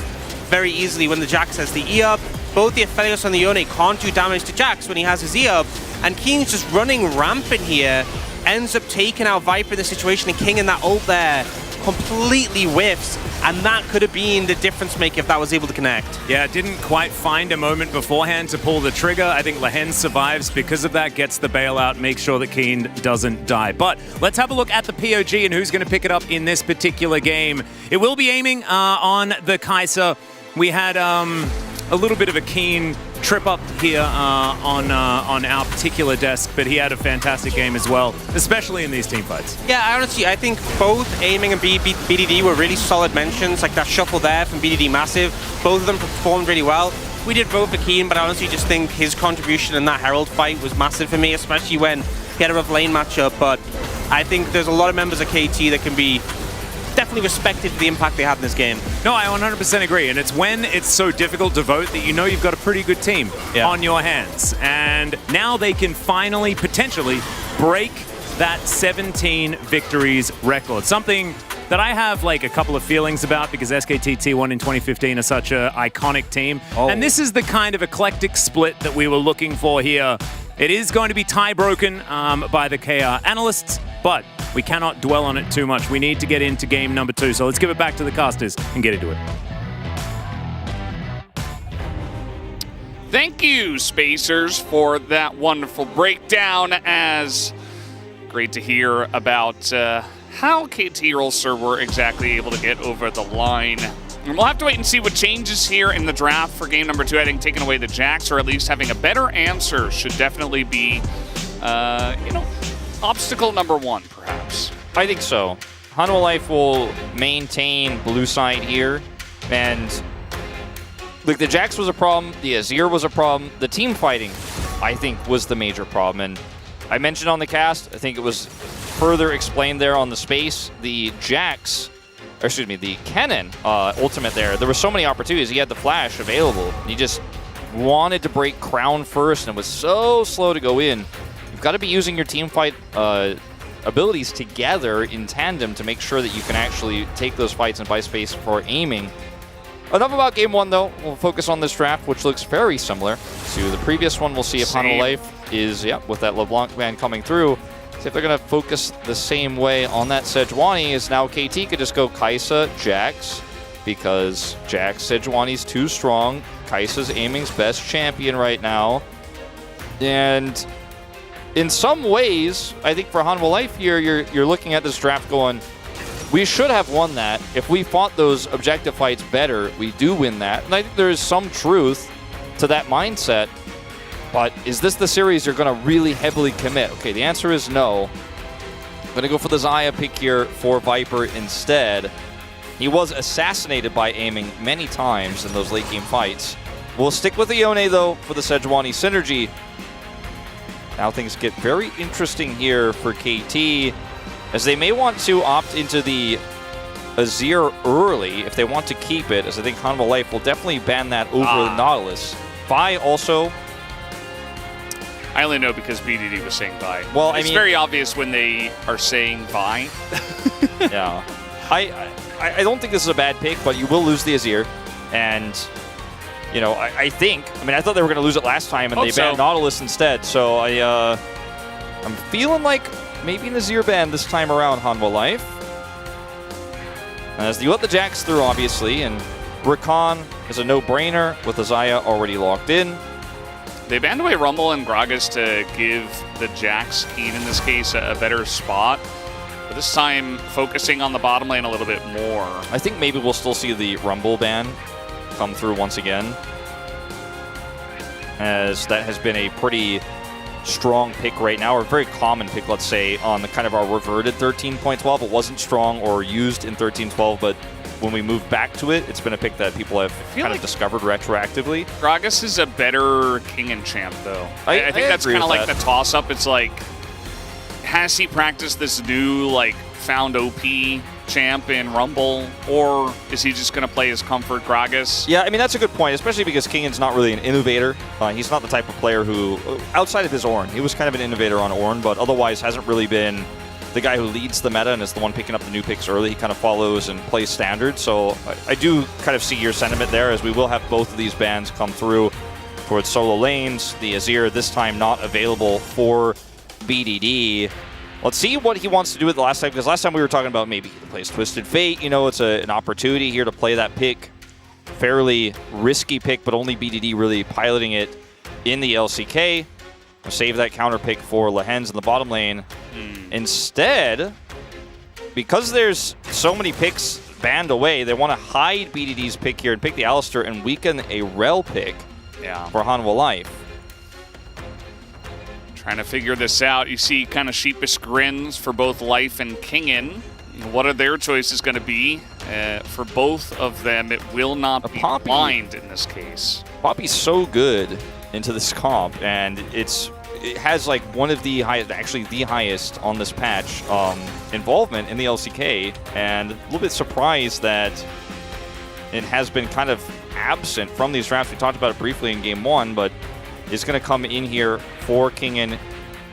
very easily when the Jax has the E up. Both the Aphelios and the Yone can't do damage to Jax when he has his E up. And King's just running rampant here, ends up taking out Viper in the situation, and King in that ult there completely whiffs, and that could have been the difference maker if that was able to connect. Yeah, didn't quite find a moment beforehand to pull the trigger. I think Lehen survives because of that, gets the bailout, makes sure that Keen doesn't die. But let's have a look at the POG and who's going to pick it up in this particular game. It will be aiming on the Kai'Sa. We had a little bit of a Keen trip up here on our particular desk, but he had a fantastic game as well, especially in these team fights. Yeah, honestly, I think both Aiming and BDD were really solid mentions, like that shuffle there from BDD Massive. Both of them performed really well. We did vote for Keen, but I honestly just think his contribution in that Herald fight was massive for me, especially when he had a rough lane matchup. But I think there's a lot of members of KT that can be definitely respected for the impact they had in this game. No, I 100% agree, and it's when it's so difficult to vote that you know you've got a pretty good team on your hands. And now they can finally, potentially, break that 17 victories record. Something that I have like a couple of feelings about because SKT T1 in 2015 are such an iconic team. And this is the kind of eclectic split that we were looking for here. It is going to be tie broken by the KR analysts, but we cannot dwell on it too much. We need to get into game number 2. So let's give it back to the casters and get into it. Thank you, Spacers, for that wonderful breakdown. As great to hear about how KT Rolster were exactly able to get over the line. And we'll have to wait and see what changes here in the draft for game number 2. I think taking away the Jax, or at least having a better answer, should definitely be, you know, obstacle number 1, perhaps. I think so. Harmolife will maintain blue side here, and look, the Jax was a problem, the Azir was a problem, the team fighting, I think, was the major problem. And I mentioned on the cast, I think it was further explained there on the space, the Jax, or excuse me, the Kennen ultimate there were so many opportunities. He had the flash available. He just wanted to break Crown first and was so slow to go in. You've got to be using your team fight abilities together in tandem to make sure that you can actually take those fights and buy space for aiming. Enough about game 1, though. We'll focus on this draft, which looks very similar to the previous one. We'll see if Harmolife is, with that LeBlanc man coming through, see if they're going to focus the same way on that Sejuani. Is now KT could just go Kai'Sa, Jax, because Jax, Sejuani's too strong. Kai'Sa's aiming's best champion right now. And in some ways, I think for Harmolife here, you're looking at this draft going, we should have won that. If we fought those objective fights better, we do win that. And I think there is some truth to that mindset. But is this the series you're going to really heavily commit? Okay, the answer is no. I'm going to go for the Xayah pick here for Viper instead. He was assassinated by aiming many times in those late game fights. We'll stick with the Yone, though, for the Sejuani synergy. Now things get very interesting here for KT, as they may want to opt into the Azir early if they want to keep it, as I think Harmolife will definitely ban that over the Nautilus. Vi also... I only know because BDD was saying bye. Well, it's very obvious when they are saying bye. Yeah. I don't think this is a bad pick, but you will lose the Azir. And you know, I think, I mean, I thought they were going to lose it last time, and Hope they banned so. Nautilus instead. So I'm feeling like maybe Nazir ban this time around, Hanwha Life. As you let the Jax through, obviously, and Rakan is a no-brainer with Azaya already locked in. They banned away Rumble and Gragas to give the Jax Keen in this case a better spot. But this time, focusing on the bottom lane a little bit more. I think maybe we'll still see the Rumble ban come through once again, as that has been a pretty strong pick right now, or a very common pick, let's say, on the kind of our reverted 13.12. It wasn't strong or used in 13.12, but when we moved back to it, it's been a pick that people have kind of discovered retroactively. Gragas is a better King and Champ, though. I think that's agree kind of with like that. the toss-up. It's like, has he practiced this new, like, found OP champ in Rumble, or is he just going to play his comfort Gragas? Yeah, I mean, that's a good point, especially because Kingan's not really an innovator. He's not the type of player who, outside of his Ornn, he was kind of an innovator on Ornn, but otherwise hasn't really been the guy who leads the meta and is the one picking up the new picks early. He kind of follows and plays standard. So I do kind of see your sentiment there, as we will have both of these bans come through towards solo lanes. The Azir this time not available for BDD. Let's see what he wants to do with the last time, because last time we were talking about maybe he plays Twisted Fate. You know, it's an opportunity here to play that pick. Fairly risky pick, but only BDD really piloting it in the LCK. We'll save that counter pick for Lehens in the bottom lane. Instead, because there's so many picks banned away, they want to hide BDD's pick here and pick the Alistar and weaken a Rel pick for Hanwha Life. Trying to figure this out. You see kind of sheepish grins for both Life and Kingin. What are their choices going to be? For both of them, it will not be Poppy. blind in this case. Poppy's so good into this comp, and it has like one of the highest, actually the highest on this patch, involvement in the LCK, and a little bit surprised that it has been kind of absent from these drafts. We talked about it briefly in game one, but it's going to come in here for Kingin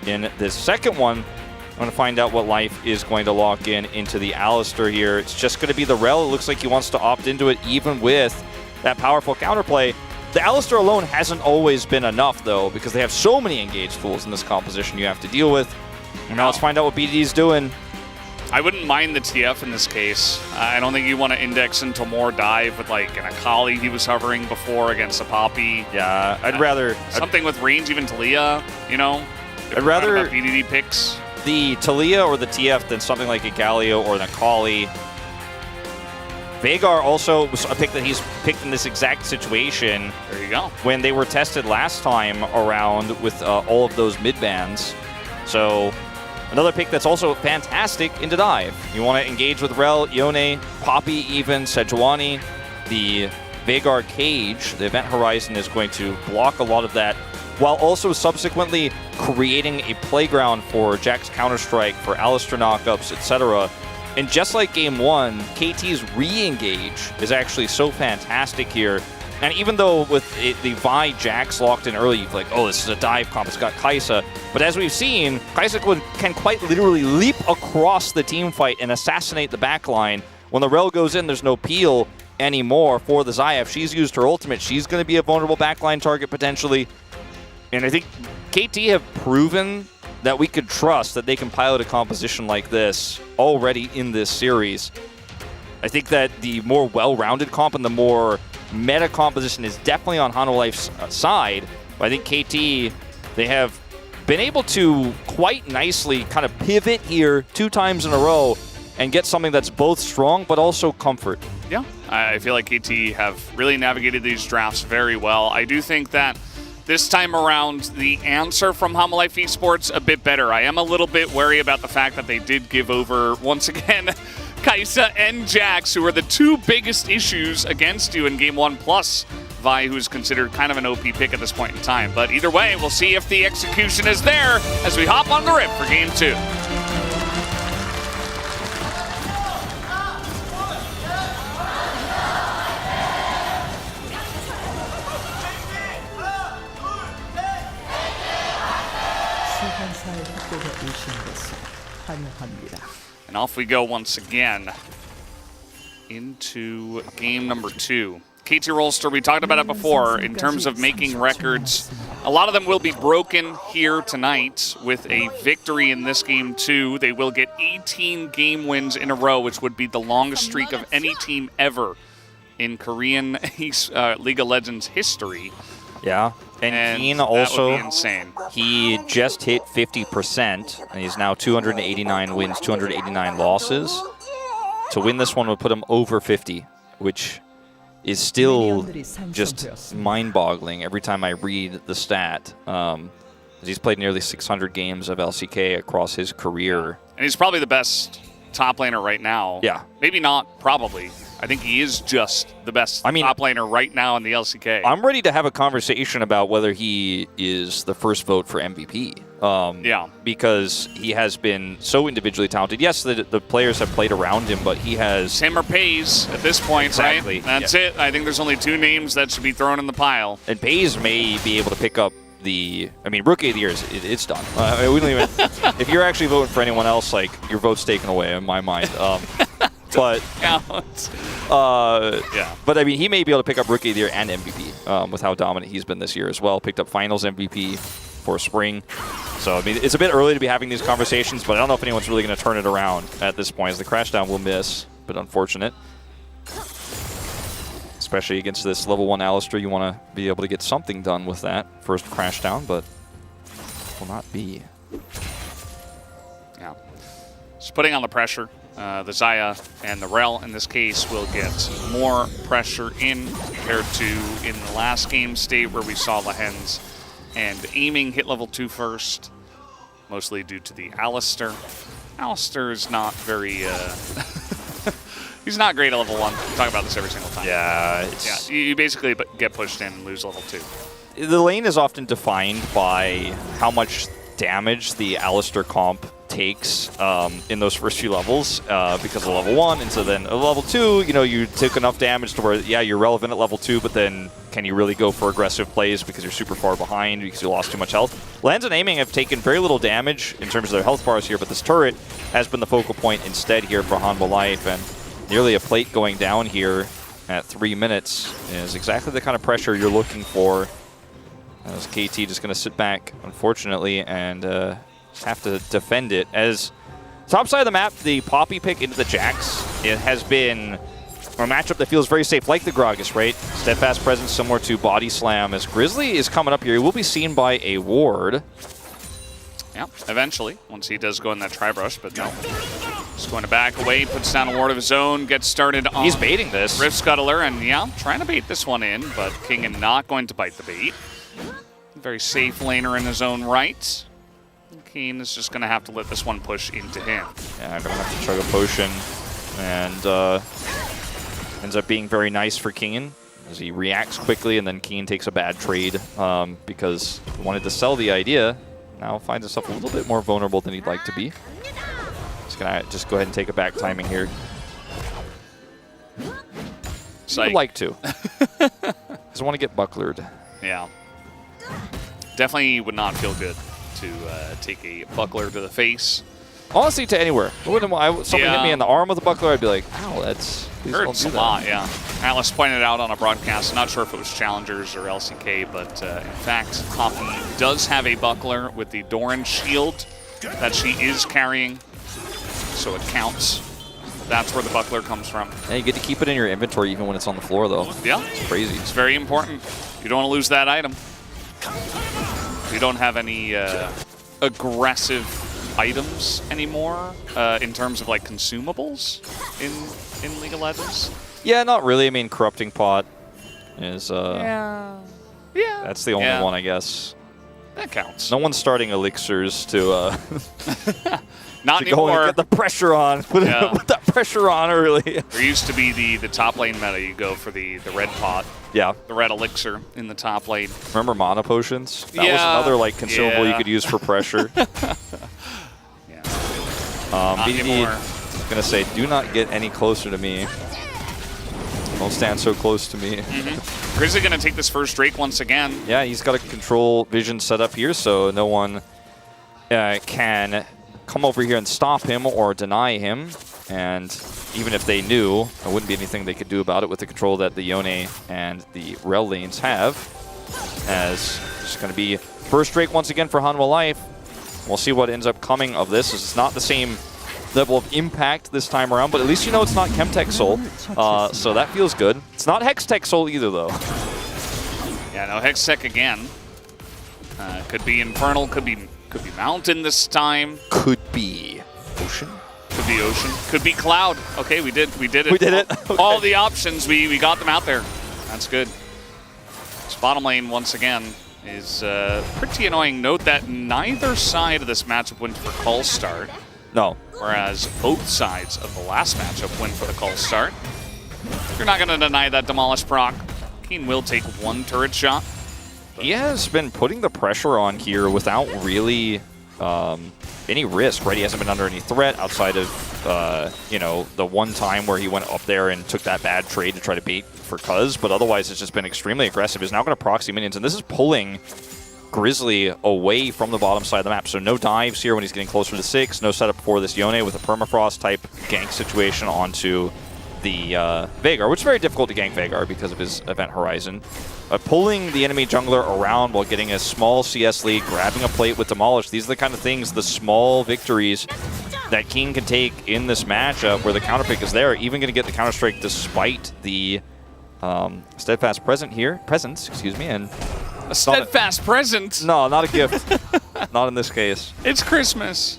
in this second one. I'm going to find out what Life is going to lock in into the Alistar here. It's just going to be the Rel. It looks like he wants to opt into it, even with that powerful counterplay. The Alistar alone hasn't always been enough, though, because they have so many engaged tools in this composition you have to deal with. And now let's find out what BDD's doing. I wouldn't mind the TF in this case. I don't think you want to index into more dive with like an Akali he was hovering before against a Poppy. Yeah, I'd rather... Something with range, even Talia, you know? I'd rather BDD picks. the Talia or the TF than something like a Galio or an Akali. Veigar also was a pick that he's picked in this exact situation. There you go. When they were tested last time around with all of those mid bans. So another pick that's also fantastic into dive. You want to engage with Rel, Yone, Poppy, even Sejuani. The Veigar Cage, the Event Horizon, is going to block a lot of that, while also subsequently creating a playground for Jack's Counter-Strike, for Alistar knockups, etc. And just like game one, KT's re-engage is actually so fantastic here. And even though with the Vi Jax locked in early, you're like, oh, this is a dive comp, it's got Kai'Sa. But as we've seen, Kai'Sa can quite literally leap across the team fight and assassinate the backline. When the Rel goes in, there's no peel anymore for the Xayah. If she's used her ultimate, she's going to be a vulnerable backline target potentially. And I think KT have proven that we could trust that they can pilot a composition like this already in this series. I think that the more well-rounded comp and the more meta composition is definitely on Hanwha Life's side. But I think KT, they have been able to quite nicely kind of pivot here 2 times in a row and get something that's both strong but also comfort. Yeah, I feel like KT have really navigated these drafts very well. I do think that this time around, the answer from Hanwha Life Esports a bit better. I am a little bit wary about the fact that they did give over, once again, Kai'Sa and Jax, who are the 2 biggest issues against you in game 1, plus Vi, who's considered kind of an OP pick at this point in time. But either way, we'll see if the execution is there as we hop on the rip for game 2. And off we go once again into game number 2. KT Rolster, we talked about it before, in terms of making records, a lot of them will be broken here tonight with a victory in this game too. They will get 18 game wins in a row, which would be the longest streak of any team ever in Korean League of Legends history. Yeah. And Keen that also, would be insane. he just hit 50%, and he's now 289 wins, 289 losses. To win this one would put him over 50, which is still just mind-boggling every time I read the stat. He's played nearly 600 games of LCK across his career. And he's probably the best top laner right now. Yeah. Maybe not, probably. I think he is just the best top laner right now in the LCK. I'm ready to have a conversation about whether he is the first vote for MVP. Yeah. Because he has been so individually talented. Yes, the players have played around him, but he has... Him or Pays at this point, Exactly. right? That's it. I think there's only two names that should be thrown in the pile. And Pays may be able to pick up the... I mean, Rookie of the Year, it's done. We don't even... If you're actually voting for anyone else, like, your vote's taken away in my mind. But yeah. But I mean, he may be able to pick up Rookie of the Year and MVP with how dominant he's been this year as well. Picked up Finals MVP for spring. So I mean, it's a bit early to be having these conversations, but I don't know if anyone's really going to turn it around at this point. As the Crashdown will miss, but unfortunate. Especially against this level 1 Alistar, you want to be able to get something done with that first Crashdown, but will not be. Yeah. Just putting on the pressure. The Xayah and the Rel, in this case, will get more pressure in compared to in the last game state where we saw the Hens and aiming hit level 2 first, mostly due to the Alistar. Alistar is not very... he's not great at level 1. We talk about this every single time. Yeah. You basically get pushed in and lose level 2. The lane is often defined by how much damage the Alistar comp takes in those first few levels because of level 1, and so then at level 2, you know, you took enough damage to where, yeah, you're relevant at level 2, but then can you really go for aggressive plays because you're super far behind because you lost too much health? Lands and aiming have taken very little damage in terms of their health bars here, but this turret has been the focal point instead here for Hanwha Life, and nearly a plate going down here at 3 minutes is exactly the kind of pressure you're looking for. As KT just going to sit back, unfortunately, and have to defend it. As top side of the map, the Poppy pick into the Jax, it has been a matchup that feels very safe, like the Gragas, right? Steadfast presence similar to Body Slam. As Grizzly is coming up here, he will be seen by a ward. Yeah, eventually, once he does go in that tri-brush, but no. Just going to back away, puts down a ward of his own, gets started on... He's baiting this. Rift Scuttler, and yeah, trying to bait this one in, but Kingen not going to bite the bait. Very safe laner in his own right. Keen is just going to have to let this one push into him. Yeah, I'm going to have to chug a potion, and ends up being very nice for Keen as he reacts quickly, and then Keen takes a bad trade because he wanted to sell the idea. Now finds himself a little bit more vulnerable than he'd like to be. He's going to just go ahead and take a back timing here. I'd like to. Doesn't want to get bucklered. Yeah. Definitely would not feel good to take a buckler to the face. Honestly, to anywhere. Somebody hit me in the arm with a buckler, I'd be like, ow, that's... Hurts a lot, yeah. Atlas pointed out on a broadcast, not sure if it was Challengers or LCK, but in fact, Poppy does have a buckler with the Doran shield that she is carrying, so it counts. That's where the buckler comes from. Yeah, you get to keep it in your inventory even when it's on the floor, though. Yeah. It's crazy. It's very important. You don't want to lose that item. You don't have any aggressive items anymore in terms of like consumables in League of Legends. Yeah, not really. I mean, Corrupting Pot is yeah. That's the only one, I guess. That counts. No one's starting elixirs to not to anymore. go and get the pressure on. Put that pressure on early. There used to be the top lane meta. You go for the red pot. Yeah. The red elixir in the top lane. Remember mana potions? That was another like consumable you could use for pressure. BDD gonna say, do not get any closer to me. Don't stand so close to me. Grizzly gonna take this first Drake once again. Yeah, he's got a control vision set up here, so no one can come over here and stop him or deny him. And even if they knew, there wouldn't be anything they could do about it with the control that the Yone and the Rel lanes have. As it's going to be first Drake once again for Hanwha Life. We'll see what ends up coming of this. It's not the same level of impact this time around, but at least you know it's not Chemtech Soul, so that feels good. It's not Hextech Soul either, though. Yeah, no, Hextech again. Could be Infernal, could be Mountain this time. Could be Ocean. Could be Ocean. Could be Cloud. Okay, we did it. We did it. Okay. All the options, we got them out there. That's good. This bottom lane, once again, is pretty annoying. Note that neither side of this matchup went for call start. No. Whereas both sides of the last matchup went for the call start. You're not going to deny that Demolish proc. Keen will take one turret shot. He has been putting the pressure on here without really any risk, right? He hasn't been under any threat outside of, you know, the one time where he went up there and took that bad trade to try to bait for Cuz, but otherwise it's just been extremely aggressive. He's now going to proxy minions, and this is pulling Grizzly away from the bottom side of the map. So no dives here when he's getting closer to 6, no setup for this Yone with a permafrost type gank situation onto the Veigar, which is very difficult to gank Veigar because of his event horizon. Pulling the enemy jungler around while getting a small CS lead, grabbing a plate with Demolish. These are the kind of things, the small victories that King can take in this matchup where the counterpick is there. Even going to get the counterstrike despite the steadfast presence, excuse me, and a steadfast present? No, not a gift. Not in this case. It's Christmas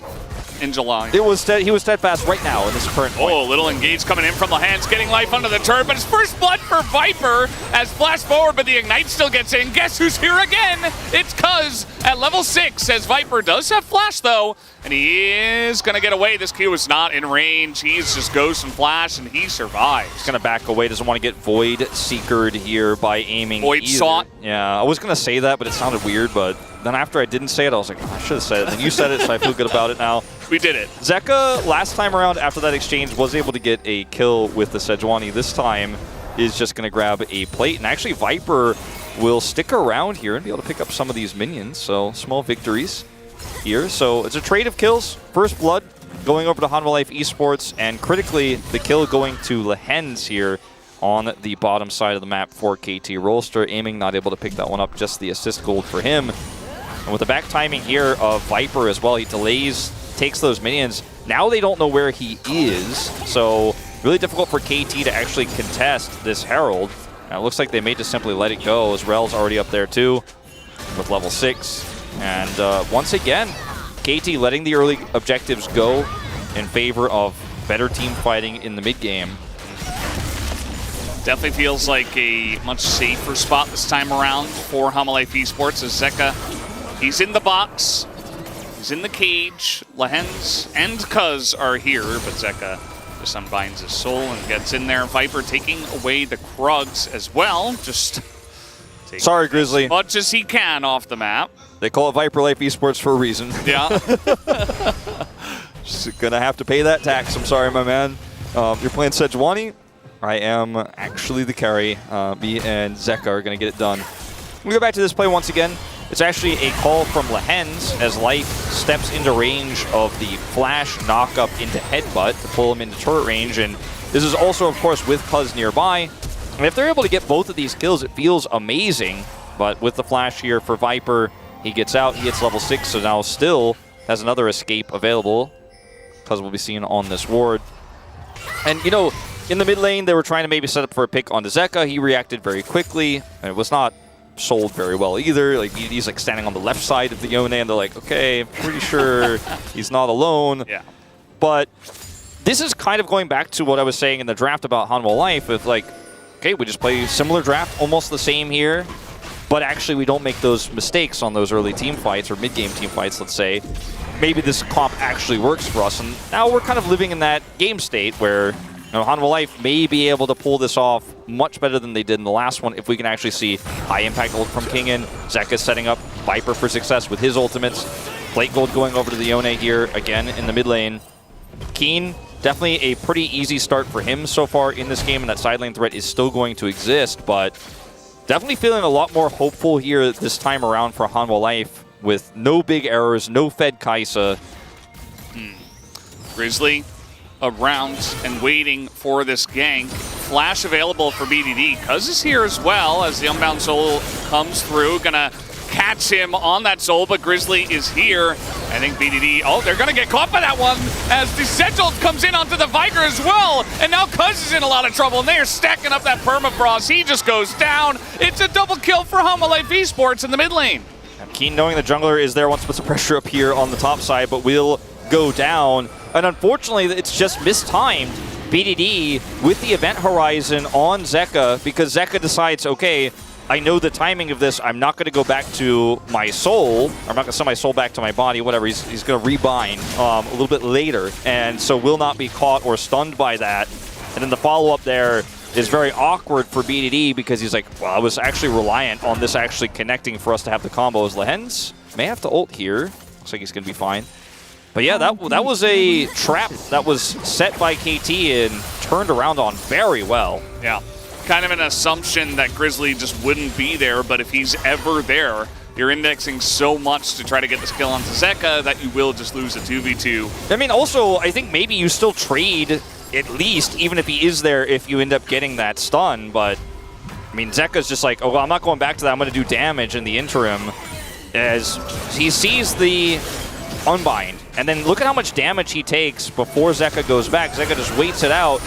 in July. He was steadfast right now in this current point. Oh, little engage coming in from the hands, getting life under the turret, but it's first blood for Viper as flash forward, but the Ignite still gets in. Guess who's here again? It's Cuz at level 6 as Viper does have flash though, and he is going to get away. This Q is not in range. He's just Ghost and Flash, and he survives. He's going to back away. Doesn't want to get Void Seekered here by aiming Void either. Sought. Yeah, I was going to say that, but it sounded weird, but then after I didn't say it, I was like, oh, I should have said it. And you said it, so I feel good about it now. We did it. Zeka, last time around after that exchange, was able to get a kill with the Sejuani. This time is just going to grab a plate. And actually, Viper will stick around here and be able to pick up some of these minions. So, small victories here. So, it's a trade of kills. First blood going over to Hanwha Life Esports. And critically, the kill going to Lehens here on the bottom side of the map for KT. Rolster aiming, not able to pick that one up. Just the assist gold for him. And with the back timing here of Viper as well, he delays, takes those minions. Now they don't know where he is, so really difficult for KT to actually contest this Herald. Now it looks like they may just simply let it go as Rel's already up there too with level 6. And once again, KT letting the early objectives go in favor of better team fighting in the mid game. Definitely feels like a much safer spot this time around for Hanwha Life Esports as Zeka, he's in the box, he's in the cage, Lehens and Cuz are here, but Zeka just unbinds his soul and gets in there. Viper taking away the Krugs as well, just sorry, Grizzly. as much as he can off the map. They call it Viper Life Esports for a reason. Yeah. Just gonna have to pay that tax. I'm sorry, my man. You're playing Sejuani. I am actually the carry. Me and Zeka are gonna get it done. We go back to this play once again. It's actually a call from Lehens as Life steps into range of the flash knock-up into Headbutt to pull him into turret range. And this is also, of course, with Cuz nearby. And if they're able to get both of these kills, it feels amazing. But with the flash here for Viper, he gets out, he hits level 6, so now still has another escape available. Cuz will be seen on this ward. And, you know, in the mid lane, they were trying to maybe set up for a pick onto Zeka. He reacted very quickly, and it was not sold very well either. Like he's like standing on the left side of the Yone, and they're like, okay, I'm pretty sure he's not alone. Yeah. But this is kind of going back to what I was saying in the draft about Hanwha Life. If like, okay, we just play similar draft, almost the same here, but actually we don't make those mistakes on those early team fights or mid-game team fights, let's say. Maybe this comp actually works for us, and now we're kind of living in that game state where Hanwha Life may be able to pull this off much better than they did in the last one if we can actually see high impact ult from Kingen. Zeka setting up Viper for success with his ultimates. Plate gold going over to the Yone here again in the mid lane. Keen, definitely a pretty easy start for him so far in this game, and that side lane threat is still going to exist, but definitely feeling a lot more hopeful here this time around for Hanwha Life with no big errors, no Fed Kai'Sa. Grizzly around and waiting for this gank. Flash available for BDD. Cuz is here as well as the Unbound Soul comes through. Gonna catch him on that Soul, but Grizzly is here. I think BDD, oh, they're gonna get caught by that one as the Sentinel comes in onto the Viker as well. And now Cuz is in a lot of trouble and they are stacking up that permafrost. He just goes down. It's a double kill for Hanwha Life Esports in the mid lane. Keen knowing the jungler is there, wants to put some pressure up here on the top side, but will go down. And unfortunately, it's just mistimed. BDD with the event horizon on Zeka because Zeka decides, okay, I know the timing of this. I'm not going to go back to my soul. I'm not going to send my soul back to my body, whatever. He's going to rebind a little bit later, and so will not be caught or stunned by that. And then the follow-up there is very awkward for BDD because he's like, well, I was actually reliant on this actually connecting for us to have the combos. Lehens may have to ult here. Looks like he's going to be fine. But yeah, that was a trap that was set by KT and turned around on very well. Yeah. Kind of an assumption that Grizzly just wouldn't be there, but if he's ever there, you're indexing so much to try to get this kill onto Zeka that you will just lose a 2v2. I mean, also, I think maybe you still trade at least, even if he is there, if you end up getting that stun, but I mean, Zeka's just like, oh, well, I'm not going back to that, I'm going to do damage in the interim, as he sees the unbind, and then look at how much damage he takes before Zeka goes back. Zeka just waits it out.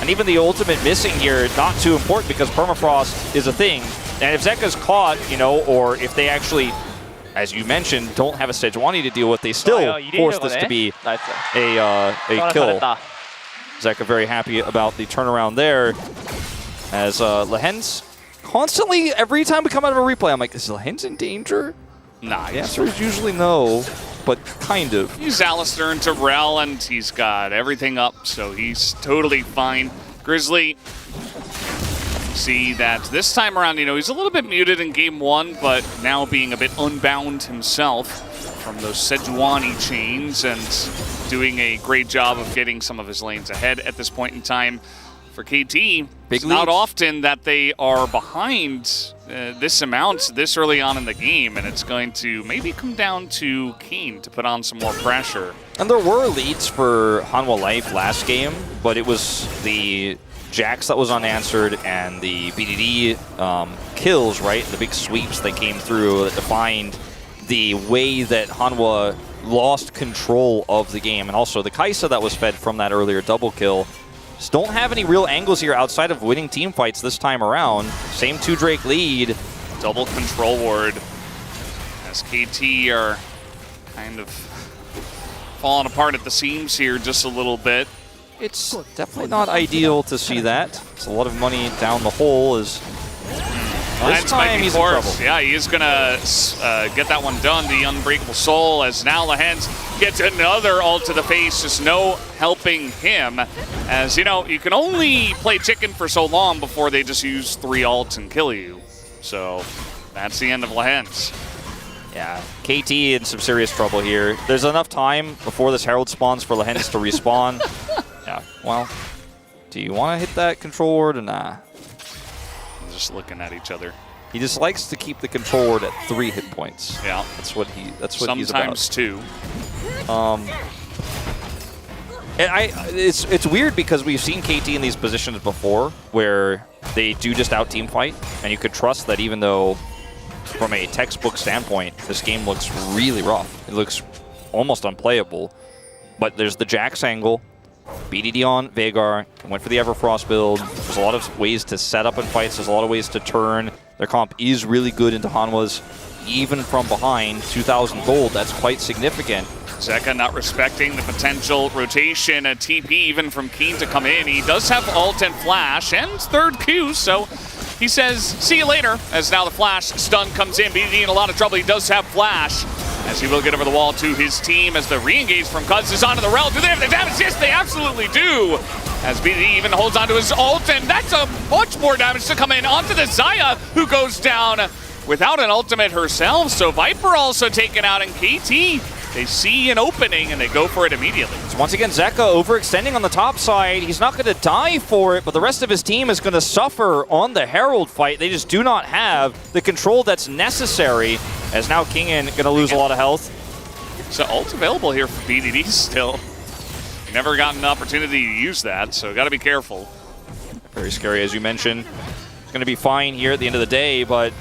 And even the ultimate missing here, not too important because permafrost is a thing. And if Zeka's caught, you know, or if they actually, as you mentioned, don't have a Sejuani to deal with, they still force this to be a kill. Zeka very happy about the turnaround there. As Lehens constantly, every time we come out of a replay, I'm like, is Lehens in danger? Nah, the answer is usually no. But kind of. He's Alistair into Rel, and he's got everything up, so he's totally fine. Grizzly, see that this time around, you know, he's a little bit muted in game one, but now being a bit unbound himself from those Sejuani chains and doing a great job of getting some of his lanes ahead at this point in time. For KT, it's not often that they are behind this amount this early on in the game, and it's going to maybe come down to Keen to put on some more pressure. And there were leads for Hanwha Life last game, but it was the Jax that was unanswered and the BDD kills, right? The big sweeps that came through that defined the way that Hanwha lost control of the game. And also the Kai'Sa that was fed from that earlier double kill. Just don't have any real angles here outside of winning team fights this time around. Same 2 Drake lead. Double control ward as KT are kind of falling apart at the seams here just a little bit. It's definitely not ideal to see that. It's a lot of money down the hole. This time he's in trouble. Yeah, he is going to get that one done. The Unbreakable Soul as now Lehens gets another ult to the face. Just no helping him. As, you know, you can only play chicken for so long before they just use 3 ults and kill you. So that's the end of Lehens. Yeah, KT in some serious trouble here. There's enough time before this Herald spawns for Lehens to respawn. Yeah, well, do you want to hit that control ward or nah? Just looking at each other. He just likes to keep the control ward at 3 hit points. Yeah, that's what he's about. Sometimes 2. And it's weird because we've seen KT in these positions before where they do just out team fight, and you could trust that even though from a textbook standpoint this game looks really rough, it looks almost unplayable, but there's the Jax angle. BDD on Veigar, went for the Everfrost build. There's a lot of ways to set up in fights. There's a lot of ways to turn. Their comp is really good into Hanwha's. Even from behind, 2,000 gold, that's quite significant. Zeka not respecting the potential rotation, a TP even from Keen to come in. He does have ult and flash and 3rd Q, so he says, see you later, as now the flash stun comes in. BDD in a lot of trouble. He does have flash, as he will get over the wall to his team as the re-engage from Cuz is onto the Rel. Do they have the damage? Yes, they absolutely do. As BDD even holds onto his ult, and that's a much more damage to come in onto the Xayah, who goes down without an ultimate herself. So Viper also taken out, and KT, they see an opening and they go for it immediately. So once again, Zeka overextending on the top side. He's not going to die for it, but the rest of his team is going to suffer on the Herald fight. They just do not have the control that's necessary, as now Kingen going to lose a lot of health. So ult available here for BDD still. You never got an opportunity to use that, so got to be careful. Very scary, as you mentioned. It's going to be fine here at the end of the day, but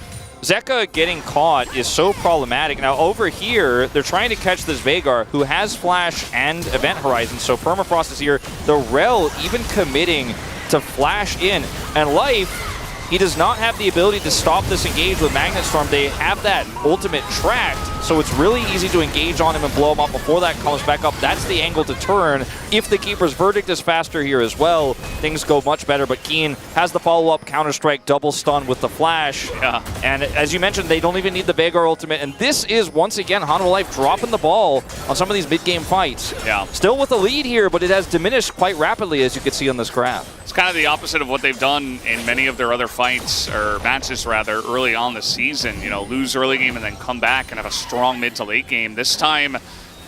Zeka getting caught is so problematic. Now over here, they're trying to catch this Veigar, who has Flash and Event Horizon, so Permafrost is here. The Rel even committing to flash in, and Life, he does not have the ability to stop this engage with Magnet Storm. They have that ultimate tracked, so it's really easy to engage on him and blow him up before that comes back up. That's the angle to turn. If the Keeper's Verdict is faster here as well, things go much better, but Keen has the follow-up Counter-Strike double stun with the Flash. Yeah. And as you mentioned, they don't even need the Veigar ultimate, and this is, once again, Hanwha Life dropping the ball on some of these mid-game fights. Yeah. Still with the lead here, but it has diminished quite rapidly, as you can see on this graph. It's kind of the opposite of what they've done in many of their other fights, or matches rather, early on this season. You know, lose early game and then come back and have a strong mid to late game. This time,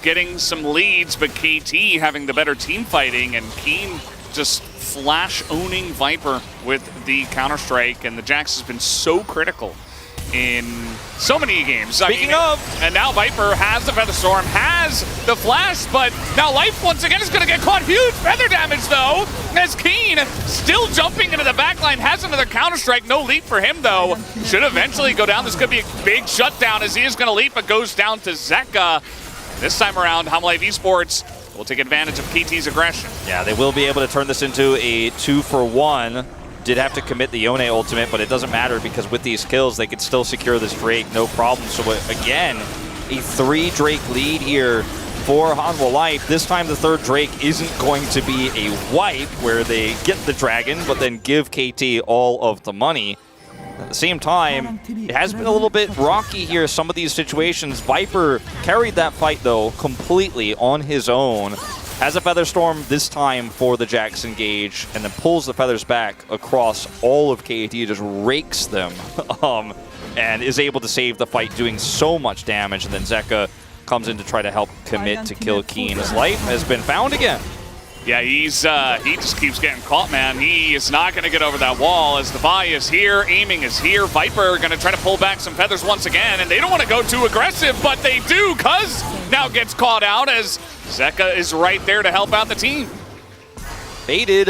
getting some leads, but KT having the better team fighting, and Keen just flash owning Viper with the Counter-Strike, and the Jax has been so critical in so many games. Speaking of, and now Viper has the Feather Storm, has the Flash, but now Life once again is going to get caught. Huge feather damage though, as Keen still jumping into the backline, has another Counter-Strike. No leap for him though. Should eventually go down. This could be a big shutdown as he is going to leap, but goes down to Zeka. This time around, Hanwha Life Esports will take advantage of KT's aggression. yeah, they will be able to turn this into a 2-for-1. Did have to commit the Yone ultimate, but it doesn't matter because with these kills, they could still secure this Drake, no problem. So again, a 3 Drake lead here for Hanwha Life. This time the third Drake isn't going to be a wipe where they get the dragon, but then give KT all of the money. At the same time, it has been a little bit rocky here, some of these situations. Viper carried that fight, though, completely on his own. Has a Feather Storm this time for the Jax engage, and then pulls the feathers back across all of KT, just rakes them, and is able to save the fight, doing so much damage. And then Zeka comes in to try to help commit to kill Keen. His life has been found again. Yeah, he just keeps getting caught, man. He is not going to get over that wall as the Vi is here, aiming is here. Viper going to try to pull back some feathers once again, and they don't want to go too aggressive, but they do. Cuz now gets caught out as Zeka is right there to help out the team. Baited.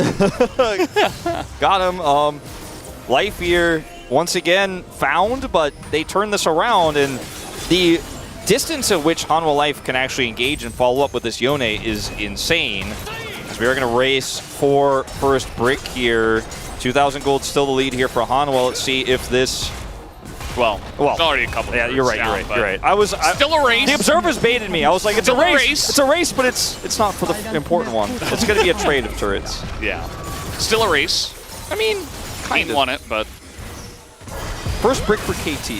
Got him. Life here, once again, found, but they turn this around, and the distance at which Hanwha Life can actually engage and follow up with this Yone is insane. As we are going to race for first brick here. 2,000 gold still the lead here for Hanwha. Let's see if this... Well, it's already a couple. Yeah, you're right. Down, You're right. I was still a race. The observers baited me. I was like, it's Still a a race. race. It's a race, but it's not for the important one. It's going to be a trade of turrets. Yeah, still a race. I mean, kind Keen of. won it, but First brick for KT.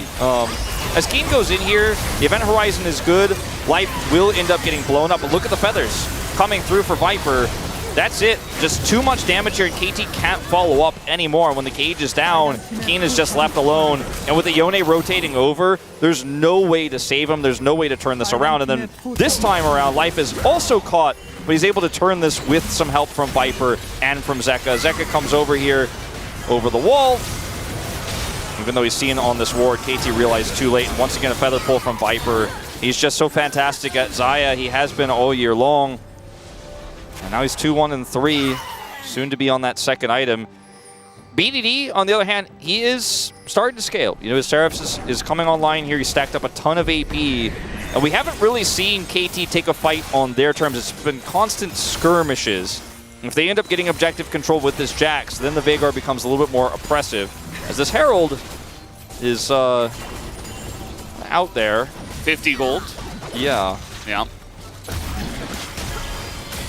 As Keen goes in here, the Event Horizon is good. Life will end up getting blown up, but look at the feathers coming through for Viper. That's it. Just too much damage here, and KT can't follow up anymore. When the cage is down, Keen is just left alone. And with the Yone rotating over, there's no way to save him. There's no way to turn this around. And then this time around, Life is also caught, but he's able to turn this with some help from Viper and from Zeka. Zeka comes over here, over the wall. Even though he's seen on this ward, KT realized too late. And once again, a feather pull from Viper. He's just so fantastic at Xayah. He has been all year long. And now he's 2-1-3, soon to be on that second item. BDD, on the other hand, he is starting to scale. You know, his Seraphs is coming online here. He stacked up a ton of AP. And we haven't really seen KT take a fight on their terms. It's been constant skirmishes. And if they end up getting objective control with this Jax, then the Veigar becomes a little bit more oppressive. As this Herald is out there. 50 gold. Yeah. Yeah.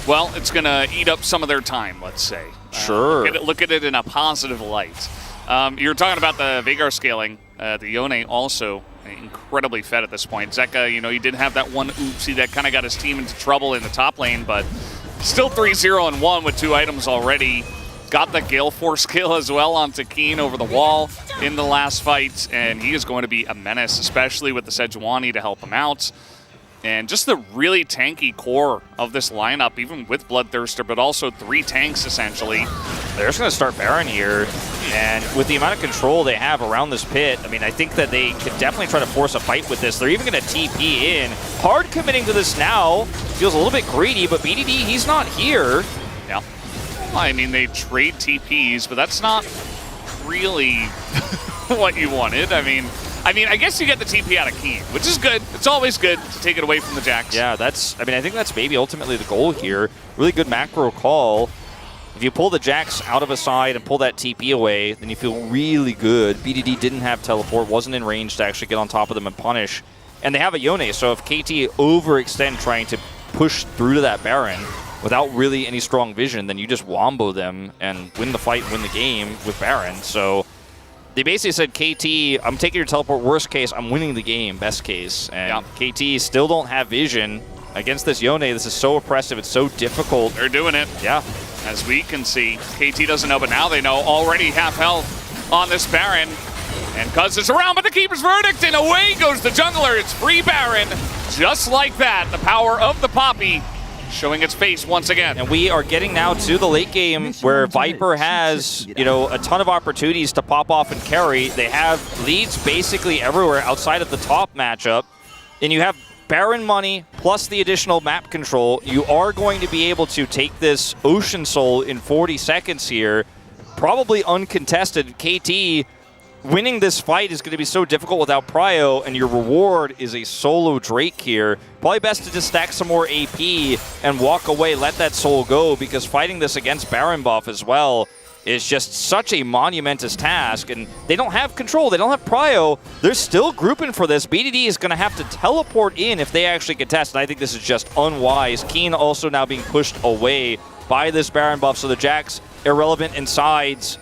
Well, it's going to eat up some of their time, let's say. Sure. Look at it in a positive light. You're talking about the Veigar scaling. The Yone also incredibly fed at this point. Zeka, you know, he did have that one oopsie that kind of got his team into trouble in the top lane, but still 3-0-1 with 2 items already. Got the Gale Force kill as well onto Keen over the wall in the last fight, and he is going to be a menace, especially with the Sejuani to help him out. And just the really tanky core of this lineup, even with Bloodthirster, but also 3 tanks essentially. They're just going to start Baron here. And with the amount of control they have around this pit, I mean, I think that they could definitely try to force a fight with this. They're even going to TP in. Hard committing to this now. Feels a little bit greedy, but BDD, he's not here. Yeah. Well, I mean, they trade TPs, but that's not really what you wanted. I mean, I guess you get the TP out of Keen, which is good. It's always good to take it away from the Jax. Yeah, I think that's maybe ultimately the goal here. Really good macro call. If you pull the Jax out of a side and pull that TP away, then you feel really good. BDD didn't have teleport, wasn't in range to actually get on top of them and punish. And they have a Yone, so if KT overextend trying to push through to that Baron without really any strong vision, then you just wombo them and win the fight, win the game with Baron. So they basically said, KT, I'm taking your teleport, worst case, I'm winning the game, best case. And KT still don't have vision against this Yone. This is so oppressive, it's so difficult. They're doing it. Yeah. As we can see, KT doesn't know, but now they know. Already half health on this Baron. And Cuz is around, but the Keeper's Verdict, and away goes the jungler. It's free Baron. Just like that, the power of the Poppy showing its face once again. And we are getting now to the late game where Viper has, a ton of opportunities to pop off and carry. They have leads basically everywhere outside of the top matchup. And you have Baron money plus the additional map control. You are going to be able to take this Ocean Soul in 40 seconds here. Probably uncontested. KT winning this fight is going to be so difficult without Prio, and your reward is a solo Drake here. Probably best to just stack some more AP and walk away, let that soul go, because fighting this against Baron buff as well is just such a monumentous task, and they don't have control. They don't have Prio. They're still grouping for this. BDD is going to have to teleport in if they actually contest, and I think this is just unwise. Keen also now being pushed away by this Baron buff, so the Jax irrelevant in sides,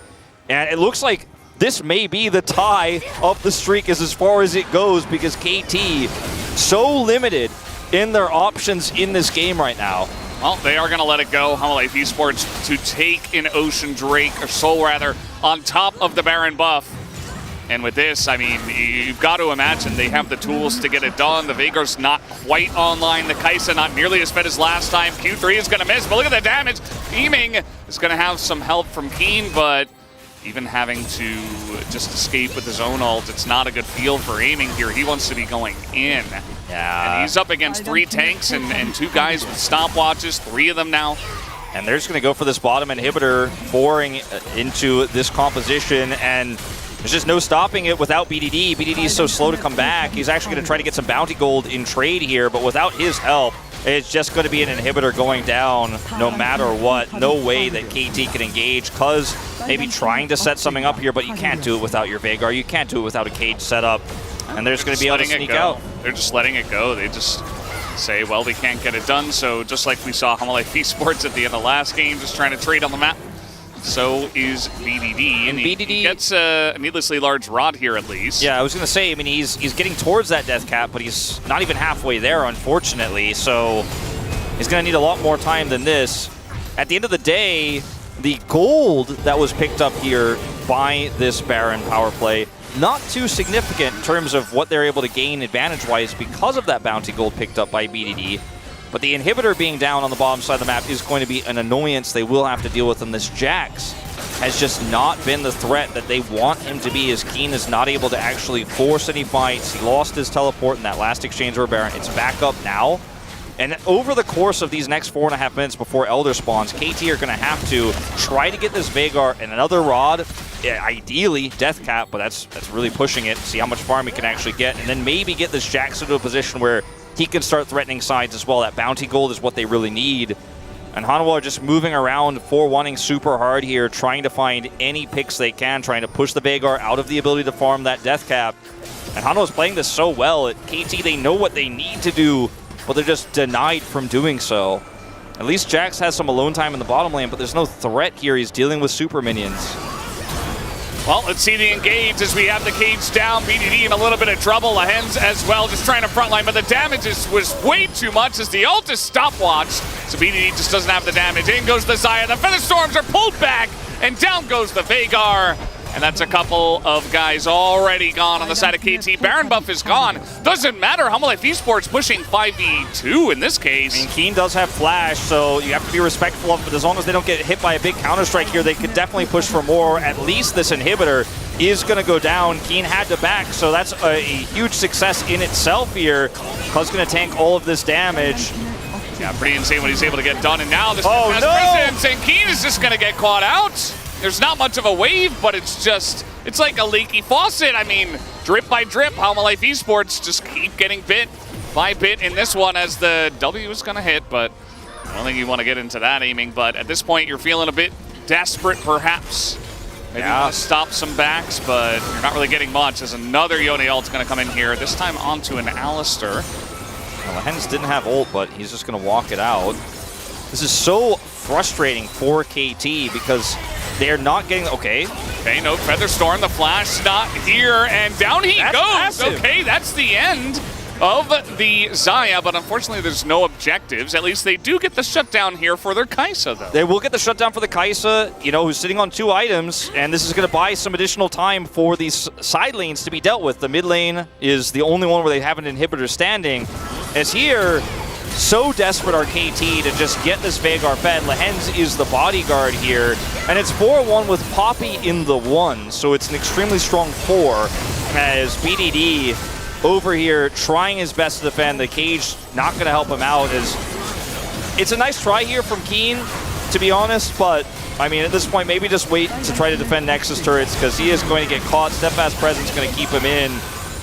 and it looks like this may be the tie of the streak as far as it goes, because KT so limited in their options in this game right now. Well, they are going to let it go. HLE Esports to take an Ocean Drake, or Soul rather, on top of the Baron buff. And with this, I mean, you've got to imagine they have the tools to get it done. The Veigar's not quite online. The Kai'Sa not nearly as fed as last time. Q3 is going to miss, but look at the damage. Aiming is going to have some help from Keen, but even having to just escape with his own ult, it's not a good feel for aiming here. He wants to be going in. Yeah. And he's up against 3 tanks and 2 guys with stopwatches, 3 of them now. And they're just going to go for this bottom inhibitor, boring into this composition, and there's just no stopping it without BDD. BDD is so slow to come back. He's actually going to try to get some bounty gold in trade here, but without his help, it's just going to be an inhibitor going down no matter what. No way that KT can engage. Cuz maybe trying to set something up here, but you can't do it without your Veigar. You can't do it without a cage setup. And they're just going to be able to sneak out. They're just letting it go. They just say, well, we can't get it done. So just like we saw HLE Esports at the end of the last game, just trying to trade on the map. So is BDD. And BDD he gets a needlessly large rod here at least. Yeah, I was going to say, I mean, he's getting towards that death cap, but he's not even halfway there, unfortunately. So he's going to need a lot more time than this. At the end of the day, the gold that was picked up here by this Baron power play, not too significant in terms of what they're able to gain advantage-wise because of that bounty gold picked up by BDD. But the inhibitor being down on the bottom side of the map is going to be an annoyance they will have to deal with, and this Jax has just not been the threat that they want him to be, as Keen is not able to actually force any fights. He lost his teleport in that last exchange for Baron. It's back up now. And over the course of these next 4.5 minutes before Elder spawns, KT are going to have to try to get this Veigar and another rod, ideally Death Cap, but that's really pushing it, see how much farm he can actually get, and then maybe get this Jax into a position where he can start threatening sides as well. That bounty gold is what they really need. And Hanwha are just moving around 4-1ing super hard here, trying to find any picks they can, trying to push the Veigar out of the ability to farm that Death Cap. And Hanwha is playing this so well. At KT, they know what they need to do, but they're just denied from doing so. At least Jax has some alone time in the bottom lane, but there's no threat here. He's dealing with super minions. Well, let's see the engage as we have the cage down. BDD in a little bit of trouble. Lahens as well, just trying to frontline, but the damage was way too much as the ult is stopwatch. So BDD just doesn't have the damage. In goes the Xayah. The Feather Storms are pulled back, and down goes the Veigar. And that's a couple of guys already gone on the side of KT. Baron buff is gone. Doesn't matter. Humble Life Esports pushing 5v2 in this case. I mean, Keen does have flash, so you have to be respectful of it. But as long as they don't get hit by a big counter-strike here, they could definitely push for more. At least this inhibitor is going to go down. Keen had to back, so that's a huge success in itself here. Cuz going to tank all of this damage. Yeah, pretty insane what he's able to get done. And now this Oh, has no! presence, and Keen is just going to get caught out. There's not much of a wave, but it's like a leaky faucet. I mean, drip by drip, Humble Life Esports just keep getting bit by bit in this one as the W is going to hit, but I don't think you want to get into that aiming. But at this point, you're feeling a bit desperate, perhaps. Maybe you want to stop some backs, but you're not really getting much as another Yone ult's going to come in here, this time onto an Alistair. Well, Hens didn't have ult, but he's just going to walk it out. This is so frustrating for KT because they're not getting... Okay, no, Featherstorm, the flash not here, and down he That's goes. massive. Okay, that's the end of the Xayah, but unfortunately there's no objectives. At least they do get the shutdown here for their Kai'Sa, though. they will get the shutdown for the Kai'Sa, you know, who's sitting on 2 items, and this is going to buy some additional time for these side lanes to be dealt with. The mid lane is the only one where they have an inhibitor standing. As here, so desperate are KT to just get this Veigar fed. Lehens is the bodyguard here, and it's 4-1 with Poppy in the 1, so it's an extremely strong 4 as BDD over here trying his best to defend. The cage not going to help him out. It's a nice try here from Keen, to be honest, but I mean, at this point, maybe just wait to try to defend Nexus turrets because he is going to get caught. Steadfast Presence going to keep him in.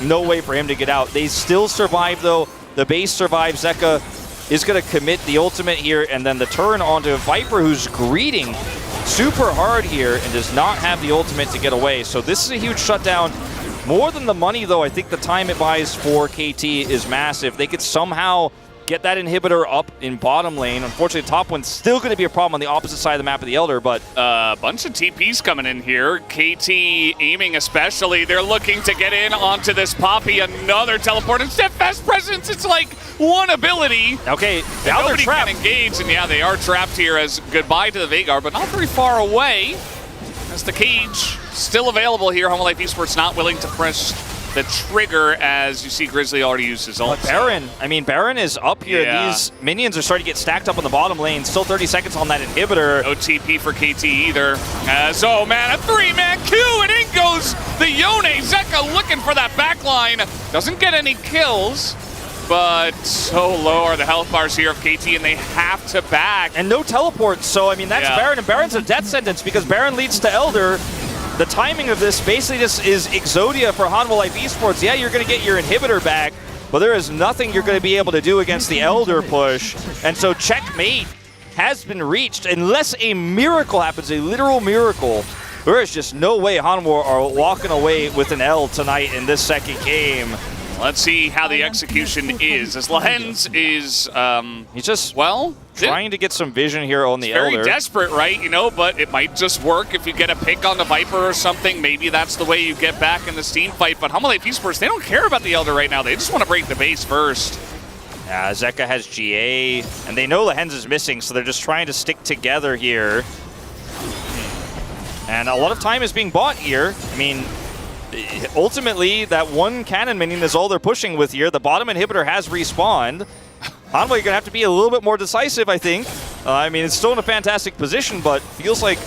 No way for him to get out. They still survive, though. The base survives. Zeka is going to commit the ultimate here, and then the turn onto Viper, who's greeting super hard here and does not have the ultimate to get away. So this is a huge shutdown. More than the money, though, I think the time it buys for KT is massive. They could somehow get that inhibitor up in bottom lane. Unfortunately, top one's still going to be a problem on the opposite side of the map of the Elder, but... A bunch of TPs coming in here. KT aiming especially. They're looking to get in onto this Poppy. Another teleport and Steadfast Presence. It's like one ability. Okay, And now they're nobody trapped. can engage, and yeah, they are trapped here as goodbye to the Veigar, but not very far away as the cage still available here. Humble Life Esports not willing to press the trigger as you see Grizzly already used his ult. But Baron, I mean, Baron is up here. Yeah. These minions are starting to get stacked up on the bottom lane. Still 30 seconds on that inhibitor. No TP for KT either. As, oh man, a 3-man Q, and in goes the Yone. Zeka looking for that backline. Doesn't get any kills, but so low are the health bars here of KT, and they have to back. And no teleports, so I mean, that's Yeah. Baron, and Baron's a death sentence because Baron leads to Elder. The timing of this basically just is Exodia for Humble Life Esports. Yeah, you're going to get your inhibitor back, but there is nothing you're going to be able to do against the Elder push. And so checkmate has been reached unless a miracle happens, a literal miracle. There is just no way Hanwha are walking away with an L tonight in this second game. Let's see how the execution is, as Lehens is, He's just well, trying to get some vision here on the very Elder. desperate, right? You know, but it might just work if you get a pick on the Viper or something. Maybe that's the way you get back in this team fight. But Humble Life Esports, they don't care about the Elder right now. They just want to break the base first. Yeah, Zeka has GA, and they know Lehens is missing, so they're just trying to stick together here. And a lot of time is being bought here. I mean, ultimately, that one cannon minion is all they're pushing with here. The bottom inhibitor has respawned. Hanwha, you're going to have to be a little bit more decisive, I think. I mean, it's still in a fantastic position, but feels like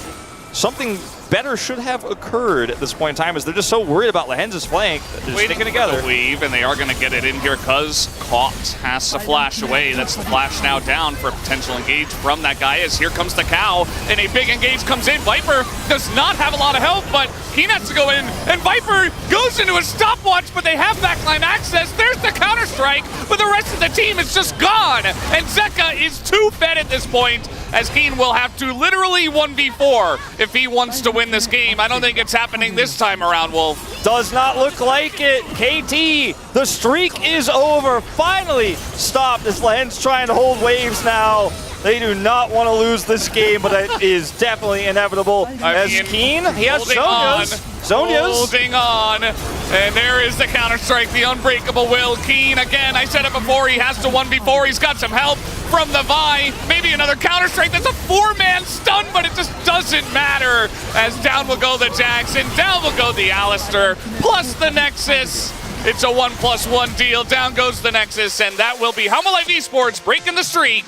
something better should have occurred at this point in time as they're just so worried about Lehens' flank that they're sticking together. The weave, and they are going to get it in here because Caught has to flash away. That's the flash now down for a potential engage from that guy as here comes the cow, and a big engage comes in. Viper does not have a lot of health, but he has to go in, and Viper goes into a stopwatch, but they have backline access. There's the counter-strike, but the rest of the team is just gone, and Zeka is too fed at this point, as Keen will have to literally 1v4 if he wants to win this game. I don't think it's happening this time around, Wolf. Does not look like it. KT, the streak is over. Finally stopped as Lehens trying to hold waves now. They do not want to lose this game, but it is definitely inevitable. As Keen, he has Zhonya's. Holding on. And there is the counter-strike, the unbreakable will. Keen, again, I said it before, he has to 1v4. He's got some help from the Vi. Maybe another counter-strike. That's a 4-man stun, but it just doesn't matter. As down will go the Jackson, down will go the Alistair, plus the Nexus. It's a 1+1 deal. Down goes the Nexus, and that will be Life Esports breaking the streak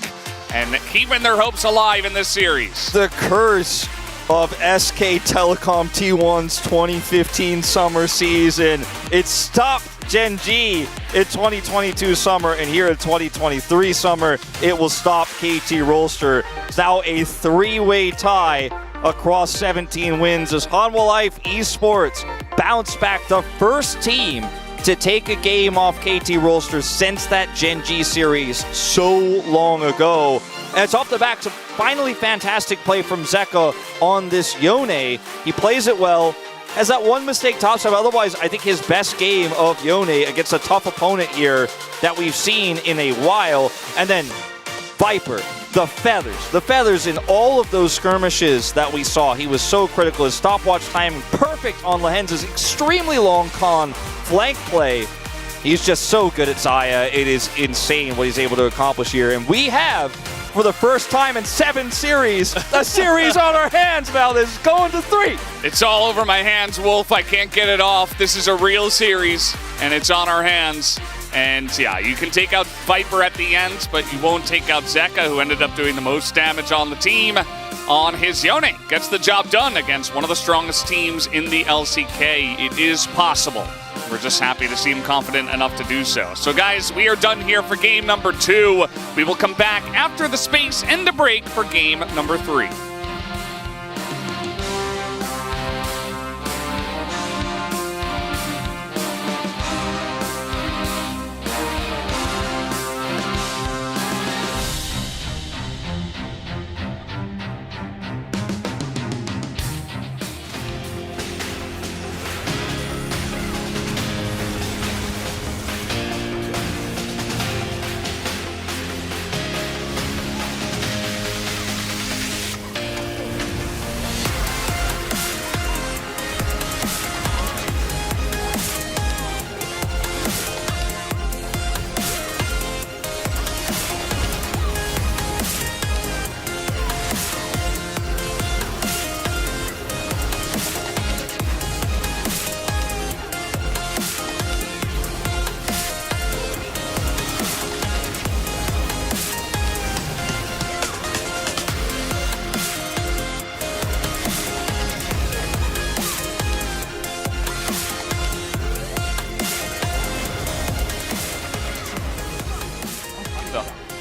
and keeping their hopes alive in this series. The curse of SK Telecom T1's 2015 summer season. It stopped Gen G in 2022 summer, and here in 2023 summer, it will stop KT Rolster. It's now a 3-way tie across 17 wins as Life Esports bounced back, the first team to take a game off KT Rolster since that Gen G series so long ago. And it's off the back of finally fantastic play from Zeka on this Yone. He plays it well, has that one mistake topside. Otherwise, I think his best game of Yone against a tough opponent here that we've seen in a while. And then Viper, the feathers in all of those skirmishes that we saw. He was so critical. His stopwatch timing perfect on Lehenz's extremely long con flank play. He's just so good at Xayah. It is insane what he's able to accomplish here. And we have, for the first time in 7 series, a series on our hands, Valdez, going to 3. It's all over my hands, Wolf. I can't get it off. This is a real series, and it's on our hands. And yeah, you can take out Viper at the end, but you won't take out Zeka, who ended up doing the most damage on the team on his Yone. Gets the job done against one of the strongest teams in the LCK. It is possible. We're just happy to see him confident enough to do so. So guys, we are done here for game number 2. We will come back after the space and the break for game number 3.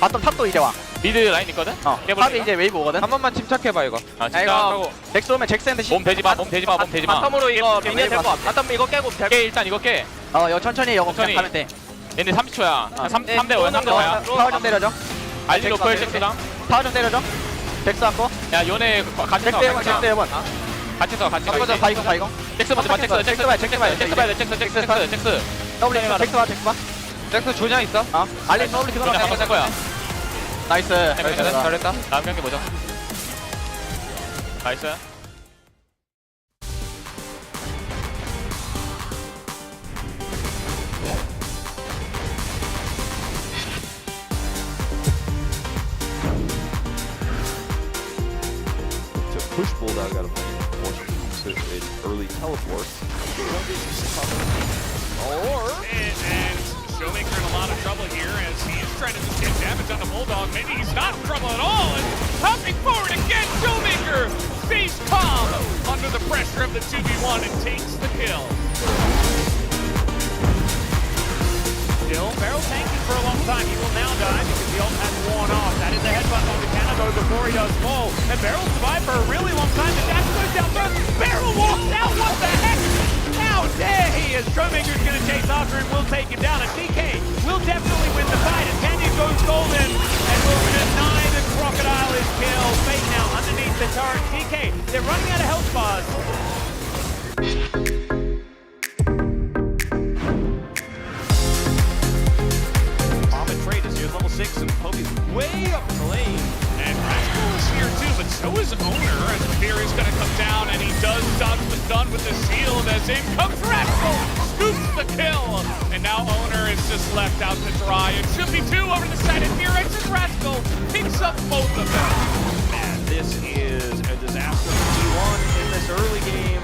바텀 탑도 이제 와. 미드 라인 있거든? 탑이 이제 웨이브 오거든? 한 번만 침착해봐 이거. 아 이거 잭스 오면 잭스한테 몸 대지 마, 몸 대지 마, 몸 대지 마. 바텀으로 이거 밀면 될 것 같아. 바텀 이거 깨고 깨 일단 이거 깨. 이거 천천히 이거 그냥 가면 돼. 얘네 30초야. 3대 5야, 3대 5야. 타워 좀 때려줘. 알리 로컬 잭스랑. 타워 좀 때려줘. 잭스 한거. 야 요네 같이 써. 잭스 1번. 같이 써, 같이 써. 바이공. 잭스 먼저 봐, 잭스 봐야 돼, 잭스. 더블 잭스 봐. 잭스 조냐 있어? 알리 더블 그거 한번 쓸 거야. 나이스. 잘했다. 다음 경기 보자. 나이스. Push bulldog out of lane, so it early teleports. And Showmaker in a lot of trouble here as he is trying to just get damage on the Bulldog. Maybe he's not in trouble at all. And hopping forward again, Showmaker stays calm under the pressure of the 2v1 and takes the kill. Still, Barrel tanking for a long time. He will now die because the ult has worn off. That is the headbutt on the Canado before he does fall. And Barrel survived for a really long time. The dash goes down first. Barrel walks out. What the heck? How dare he, as Showmaker's going to chase after him, will take him down. And TK will definitely win the fight. And Candy goes golden and will deny the Crocodile his kill. Fate now underneath the turret. TK, they're running out of health bars. Common trade is here, level 6, and Poby's way up in the lane. And Rascal is here too, but so is Owner, as Fear is going to come down, and he does dodge the stun with the shield, as in comes Rascal! scoops the kill. And now Owner is just left out to dry. It should be 2 over the side, and T-Rex and Rascal picks up both of them. Man, this is a disaster for T1 in this early game.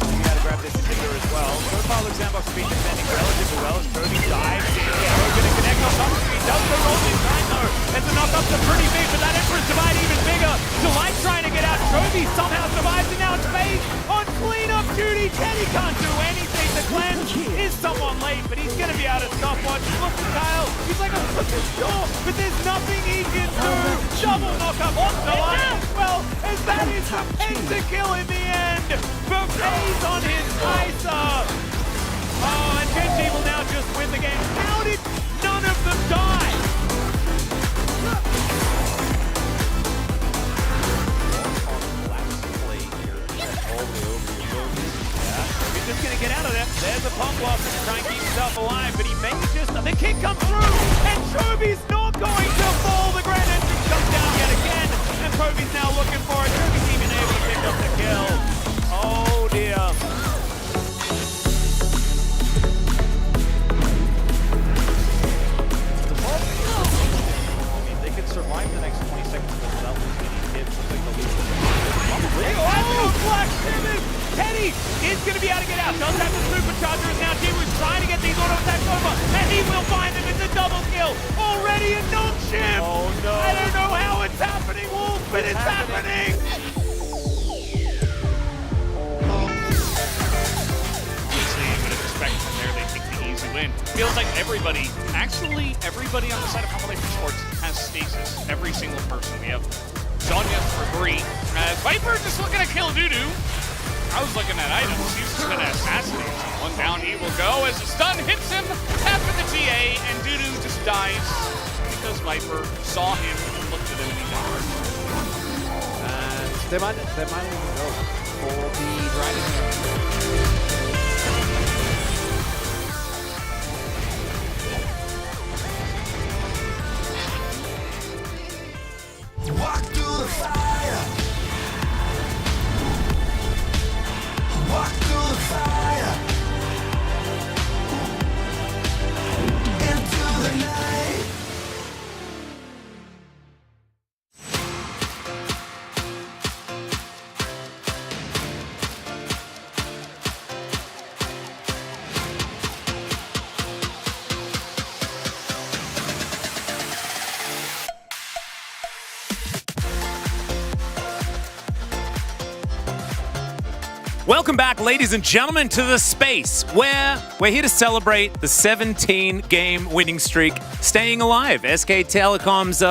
You gotta grab this inhibitor as well. Profile looks Zambok's been defending relatively well as Cody dives in. Yeah, we're gonna connect on top of speed. Does the roll in time though. And the knock-ups are pretty big, but that Emperor's divide even bigger. Delight trying to get out. Trophy somehow survives, and now it's phase on cleanup duty. Teddy can't do anything. The cleanse is somewhat late, but he's going to be able to stop watch. Look at Kyle. He's like a fucking door, but there's nothing he can do. Double knock-up on Delight as well, as that is the pentakill in the end. For phase on his Kaiser. Oh, and Genji will now just win the game. How did none of them die? He's just going to get out of there. There's a pump block to try and keep himself alive, but he may just... The kick comes through, and Chobi's not going to fall. The grand entrance comes down yet again, and Chobi's now looking for it. Chobi's even able to pick up the kill. Oh, dear. They could survive the next 20 seconds without losing any hits. Looks like they'll lose. Oh, Black Simmons! Teddy is going to be able to get out. Does have the superchargers now. T was trying to get these auto attacks over, and he will find them. It's a double kill. Already a knock shift. Oh, no. I don't know how it's happening, Wolf, but it's happening. Obviously, you would have expected from there they take the easy win. Feels like everybody on the side of Humble Sports has stasis. Every single person. We have Sonya for 3. Viper just looking to kill Dudu. I was looking at items. He's just going to assassinate someone. Down he will go as the stun hits him. After the TA, and Dudu just dies because Viper saw him and looked at him and he died. And they might even go for the Dragon. Walk through the fire. Walk through the fire. Into the night. Welcome back, ladies and gentlemen, to the space where we're here to celebrate the 17-game winning streak staying alive. SK Telecom's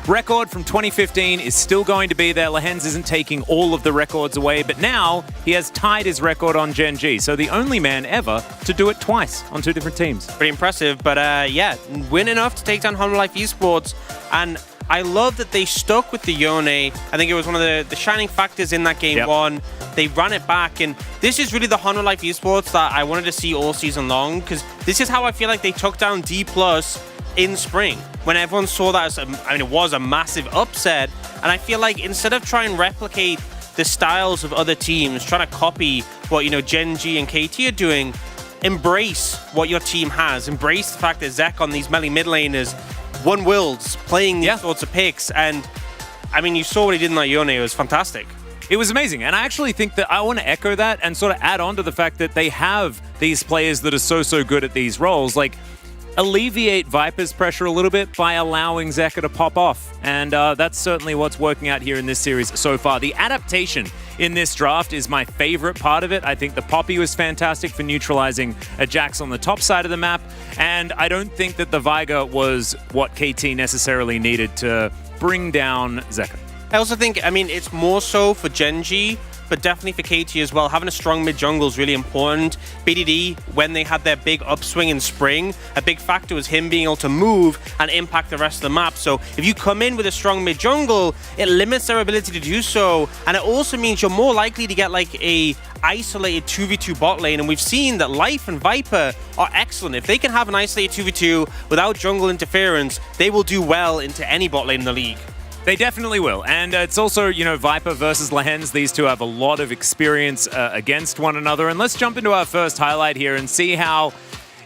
record from 2015 is still going to be there. Lehens isn't taking all of the records away, but now he has tied his record on Gen G. So the only man ever to do it twice on 2 different teams. Pretty impressive, but yeah, win enough to take down Honor Life Esports, and I love that they stuck with the Yone. I think it was one of the shining factors in that game one. They ran it back, and this is really the Honor Life Esports that I wanted to see all season long, because this is how I feel like they took down D+ in spring, when everyone saw that as it was a massive upset. And I feel like instead of trying to replicate the styles of other teams, trying to copy what Gen G and KT are doing, embrace what your team has. Embrace the fact that Zek on these melee mid laners won worlds playing these sorts of picks, and I mean, you saw what he did in that Yone. It was fantastic. It was amazing, and I actually think that I want to echo that and sort of add on to the fact that they have these players that are so good at these roles. Like, alleviate Viper's pressure a little bit by allowing Zeka to pop off, and that's certainly what's working out here in this series so far. The adaptation in this draft is my favorite part of it. I think the Poppy was fantastic for neutralizing a Jax on the top side of the map, and I don't think that the Veigar was what KT necessarily needed to bring down Zeka. I also think, I mean, it's more so for Gen G but definitely for KT as well, having a strong mid-jungle is really important. BDD, when they had their big upswing in spring, a big factor was him being able to move and impact the rest of the map. So if you come in with a strong mid-jungle, it limits their ability to do so, and it also means you're more likely to get like a isolated 2v2 bot lane, and we've seen that Life and Viper are excellent. If they can have an isolated 2v2 without jungle interference, they will do well into any bot lane in the league. They definitely will. And it's also, you know, Viper versus Lehens. These two have a lot of experience against one another. And let's jump into our first highlight here and see how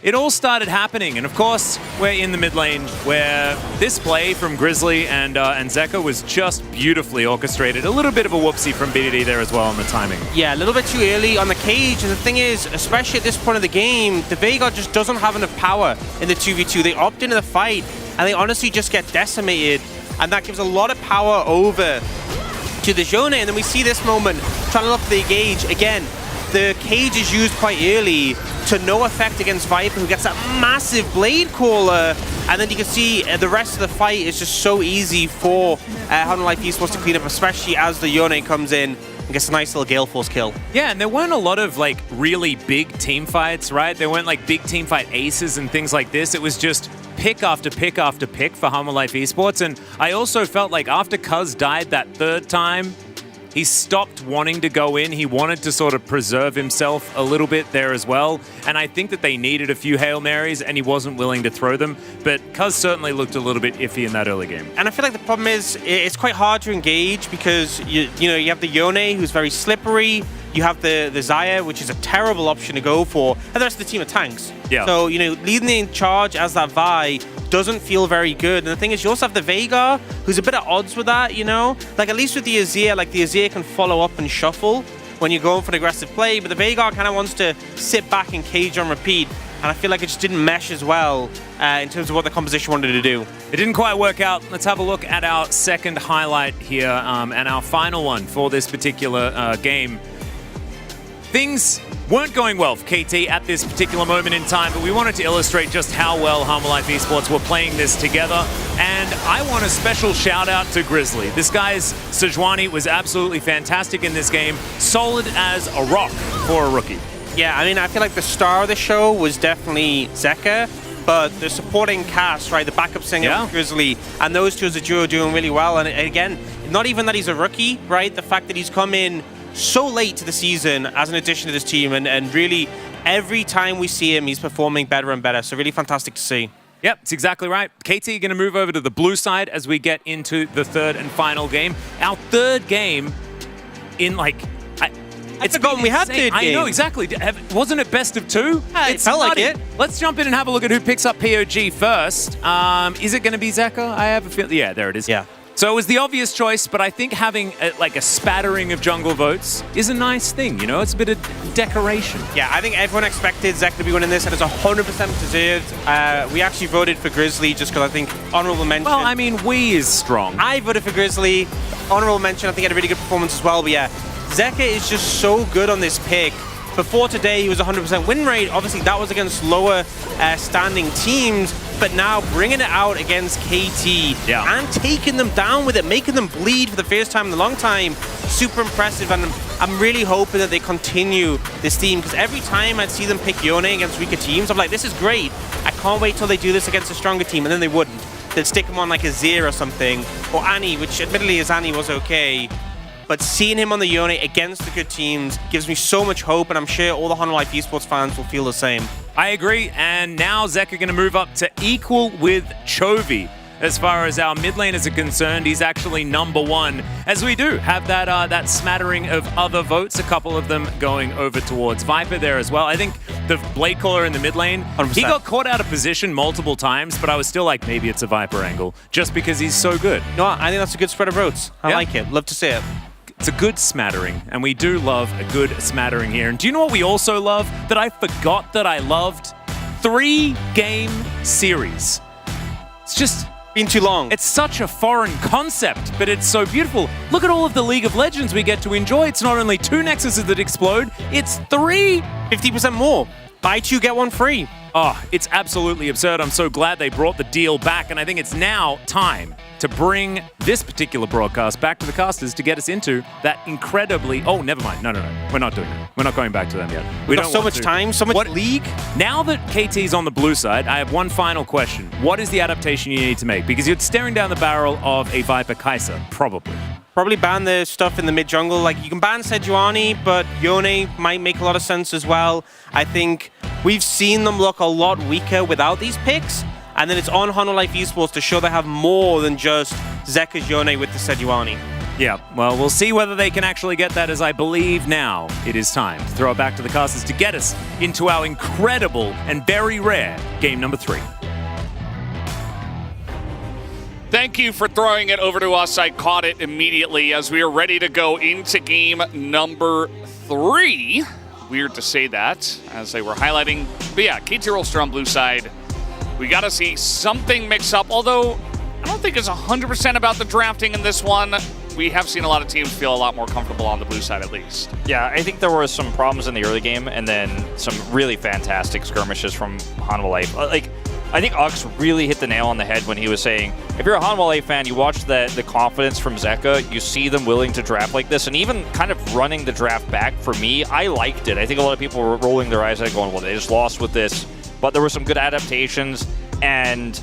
it all started happening. And of course, we're in the mid lane where this play from Grizzly and Zeka was just beautifully orchestrated. A little bit of a whoopsie from BDD there as well on the timing. Yeah, a little bit too early on the cage. And the thing is, especially at this point of the game, the Veigar just doesn't have enough power in the 2v2. They opt into the fight and they honestly just get decimated. And that gives a lot of power over to the Jone. And then we see this moment trying to look for the engage. Again, the cage is used quite early to no effect against Viper, who gets that massive blade caller. And then you can see the rest of the fight is just so easy for Hunter Life Esports to clean up, especially as the Yone comes in and gets a nice little Gale Force kill. Yeah, and there weren't a lot of like really big team fights, right? There weren't like big team fight aces and things like this. It was just pick after pick after pick for Hummer Life Esports. And I also felt like after Cuz died that third time, he stopped wanting to go in. He wanted to sort of preserve himself a little bit there as well. And I think that they needed a few Hail Marys and he wasn't willing to throw them. But Cuz certainly looked a little bit iffy in that early game. And I feel like the problem is it's quite hard to engage because you know you have the Yone, who's very slippery. You have the Xayah, which is a terrible option to go for, and the rest of the team are tanks. Yeah. So, you know, leading in charge as that Vi doesn't feel very good. And the thing is, you also have the Veigar, who's a bit at odds with that, you know? Like, at least with the Azir, like, the Azir can follow up and shuffle when you're going for an aggressive play, but the Veigar kind of wants to sit back and cage on repeat. And I feel like it just didn't mesh as well in terms of what the composition wanted to do. It didn't quite work out. Let's have a look at our second highlight here and our final one for this particular game. Things weren't going well for KT at this particular moment in time, but we wanted to illustrate just how well Hummer Life Esports were playing this together. And I want a special shout out to Grizzly. This guy's Sejuani was absolutely fantastic in this game. Solid as a rock for a rookie. Yeah, I mean, I feel like the star of the show was definitely Zeka, but the supporting cast, right, the backup singer, Grizzly, and those two as a duo doing really well. And again, not even that he's a rookie, right? The fact that he's come in so late to the season as an addition to this team, and really every time we see him, he's performing better and better. So really fantastic to see. Yep, it's exactly right. KT going to move over to the blue side as we get into the third and final game. Our third game in like... It's forgotten we had third game. I know, exactly. Wasn't it best of two? It felt like it. Let's jump in and have a look at who picks up POG first. Is it going to be Zeka? I have a feeling. Yeah, there it is. Yeah. So it was the obvious choice, but I think having like a spattering of jungle votes is a nice thing, you know? It's a bit of decoration. Yeah, I think everyone expected Zek to be winning this, and it's 100% deserved. We actually voted for Grizzly just because I think honorable mention. Well, I mean, we is strong. I voted for Grizzly. Honorable mention, I think he had a really good performance as well. But yeah, Zeka is just so good on this pick. Before today, he was 100% win rate. Obviously, that was against lower standing teams, but now bringing it out against KT and taking them down with it, making them bleed for the first time in a long time. Super impressive, and I'm really hoping that they continue this theme, because every time I'd see them pick Yone against weaker teams, I'm like, this is great. I can't wait till they do this against a stronger team, and then they wouldn't. They'd stick him on like a Azir or something, or Annie, which admittedly his Annie was okay. But seeing him on the Yone against the good teams gives me so much hope, and I'm sure all the Honor Life Esports fans will feel the same. I agree, and now Zeka going to move up to equal with Chovy. As far as our mid laners are concerned, he's actually #1, as we do have that smattering of other votes, a couple of them going over towards Viper there as well. I think the Blade Caller in the mid lane, 100%. He got caught out of position multiple times, but I was still like, maybe it's a Viper angle, just because he's so good. No, I think that's a good spread of votes. I like it. Love to see it. It's a good smattering, and we do love a good smattering here. And do you know what we also love that I forgot that I loved? 3-game series. It's just... been too long. It's such a foreign concept, but it's so beautiful. Look at all of the League of Legends we get to enjoy. It's not only 2 Nexuses that explode, it's 3. 50% more. Buy 2, get 1 free. Oh, it's absolutely absurd. I'm so glad they brought the deal back, and I think it's now time to bring this particular broadcast back to the casters to get us into that incredibly... Oh, never mind. No. We're not doing that. We're not going back to them yet. We We've got don't so want much to. time, so much league. Now that KT's on the blue side, I have one final question. What is the adaptation you need to make? Because you're staring down the barrel of a Viper Kai'Sa, probably. Probably ban the stuff in the mid jungle. Like, you can ban Sejuani, but Yone might make a lot of sense as well. I think we've seen them look a lot weaker without these picks. And then it's on Hanwha Life Esports to show they have more than just Zeka's Yone with the Sejuani. Yeah, well, we'll see whether they can actually get that, as I believe now it is time to throw it back to the casters to get us into our incredible and very rare game number 3. Thank you for throwing it over to us. I caught it immediately as we are ready to go into game number 3. Weird to say that, as they were highlighting. But yeah, KT Rolster on blue side. We got to see something mix up, although I don't think it's 100% about the drafting in this one. We have seen a lot of teams feel a lot more comfortable on the blue side, at least. Yeah, I think there were some problems in the early game, and then some really fantastic skirmishes from Hanwha Life. I think Ux really hit the nail on the head when he was saying, if you're a Hanwha Life fan, you watch the confidence from Zeka, you see them willing to draft like this, and even kind of running the draft back. For me, I liked it. I think a lot of people were rolling their eyes at it going, well, they just lost with this. But there were some good adaptations, and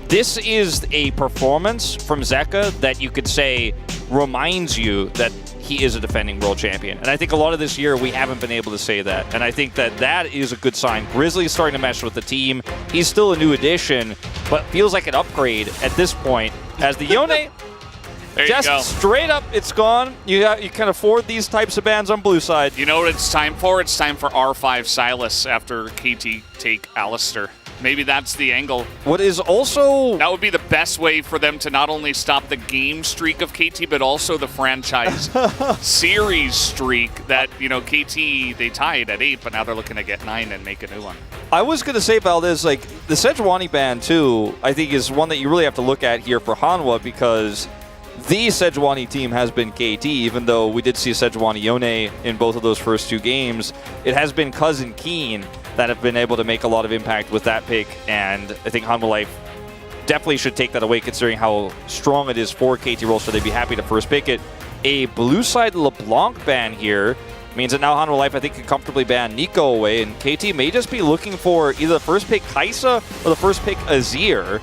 this is a performance from Zeka that you could say reminds you that he is a defending world champion. And I think a lot of this year we haven't been able to say that. And I think that that is a good sign. Grizzly's starting to mesh with the team. He's still a new addition, but feels like an upgrade at this point. As the Yone, just straight up, it's gone. You can afford these types of bans on blue side. You know what it's time for? It's time for R5 Silas after KT take Alistair. Maybe that's the angle. What is also... That would be the best way for them to not only stop the game streak of KT, but also the franchise series streak that, you know, KT, they tied at 8, but now they're looking to get 9 and make a new one. I was going to say, Valdez, like, the Sejuani ban, too, I think is one that you really have to look at here for Hanwha, because the Sejuani team has been KT, even though we did see Sejuani Yone in both of those first 2 games. It has been Cousin Keen that have been able to make a lot of impact with that pick, and I think Hanwha Life definitely should take that away considering how strong it is for KT Rolster. They'd be happy to first pick it. A blue side LeBlanc ban here means that now Hanwha Life, I think, can comfortably ban Nico away, and KT may just be looking for either the first pick Kai'Sa or the first pick Azir.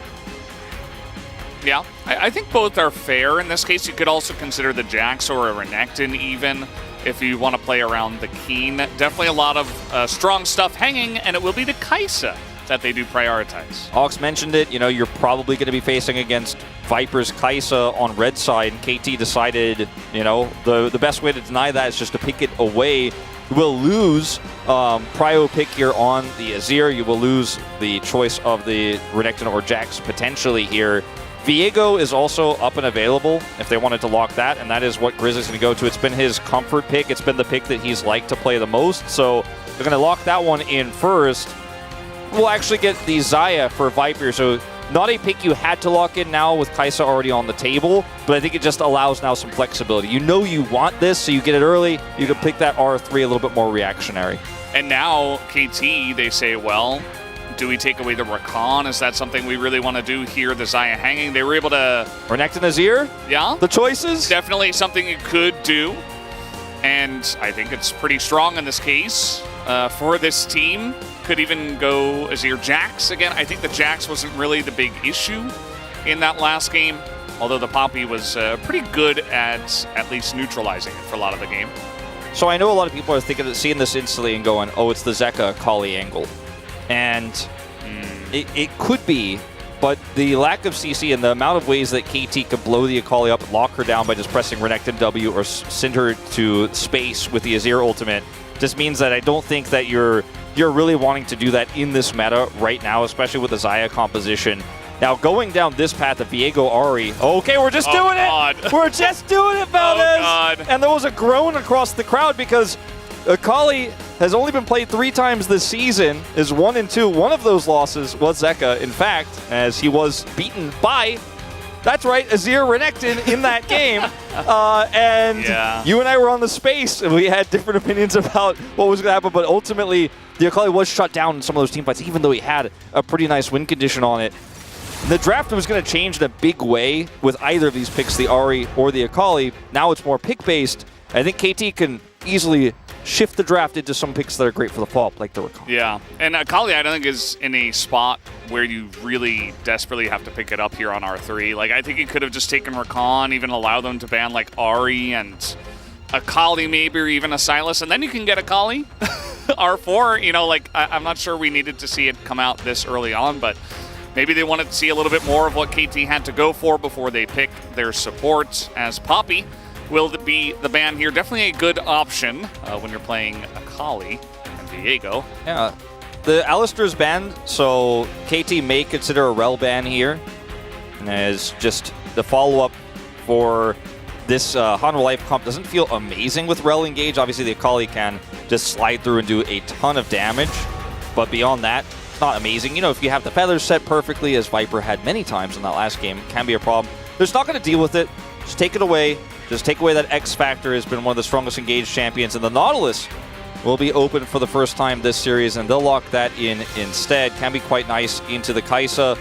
Yeah, I think both are fair. In this case, you could also consider the Jax or a Renekton even, if you want to play around the Keen. Definitely a lot of strong stuff hanging, and it will be the Kai'Sa that they do prioritize. Ox mentioned it, you know, you're probably going to be facing against Viper's Kai'Sa on red side, and KT decided, you know, the best way to deny that is just to pick it away. You will lose prio pick here on the Azir. You will lose the choice of the Renekton or Jax potentially here. Viego is also up and available if they wanted to lock that, and that is what Grizzly's going to go to. It's been his comfort pick. It's been the pick that he's liked to play the most, so they're going to lock that one in first. We'll actually get the Xayah for Viper, so not a pick you had to lock in now with Kai'Sa already on the table, but I think it just allows now some flexibility. You know you want this, so you get it early. You can pick that R3 a little bit more reactionary. And now KT, they say, well, do we take away the Rakan? Is that something we really want to do here? The Xayah hanging. They were able to... Renekton Azir? Yeah. The choices? Definitely something you could do. And I think it's pretty strong in this case for this team. Could even go Azir Jax again. I think the Jax wasn't really the big issue in that last game, although the Poppy was pretty good at least neutralizing it for a lot of the game. So I know a lot of people are thinking, seeing this instantly and going, oh, it's the Zeka Kali angle. And it could be, but the lack of CC and the amount of ways that KT could blow the Akali up and lock her down by just pressing Renekton W or send her to space with the Azir ultimate just means that I don't think that you're really wanting to do that in this meta right now, especially with the Xayah composition. Now, going down this path of Viego Ahri, okay, we're just doing it! We're just doing it, Valdez! Oh, God. And there was a groan across the crowd because Akali has only been played 3 times this season, is 1-2. One of those losses was Zeka, in fact, as he was beaten by That's right, Azir Renekton in that game. And you and I were on the space, and we had different opinions about what was going to happen, but ultimately, the Akali was shut down in some of those team fights, even though he had a pretty nice win condition on it. The draft was going to change in a big way with either of these picks, the Ahri or the Akali. Now it's more pick-based. I think KT can easily shift the draft into some picks that are great for the fall, like the Rakan. Yeah, and Akali I don't think is in a spot where you really desperately have to pick it up here on R3. Like, I think you could have just taken Rakan, even allow them to ban like Ahri and Akali maybe, or even a Sylas, and then you can get Akali. R4, you know, like, I'm not sure we needed to see it come out this early on, but maybe they wanted to see a little bit more of what KT had to go for before they pick their support, as Poppy will be the ban here. Definitely a good option when you're playing Akali and Viego. Yeah, the Alistar's banned, so KT may consider a Rel ban here as just the follow-up for this Hanwha Life comp. Doesn't feel amazing with Rel engaged. Obviously, the Akali can just slide through and do a ton of damage, but beyond that, not amazing. You know, if you have the feathers set perfectly, as Viper had many times in that last game, it can be a problem. They're just not going to deal with it. Just take it away. Just take away that X Factor. Has been one of the strongest engaged champions, and the Nautilus will be open for the first time this series, and they'll lock that in instead. Can be quite nice into the Kai'Sa,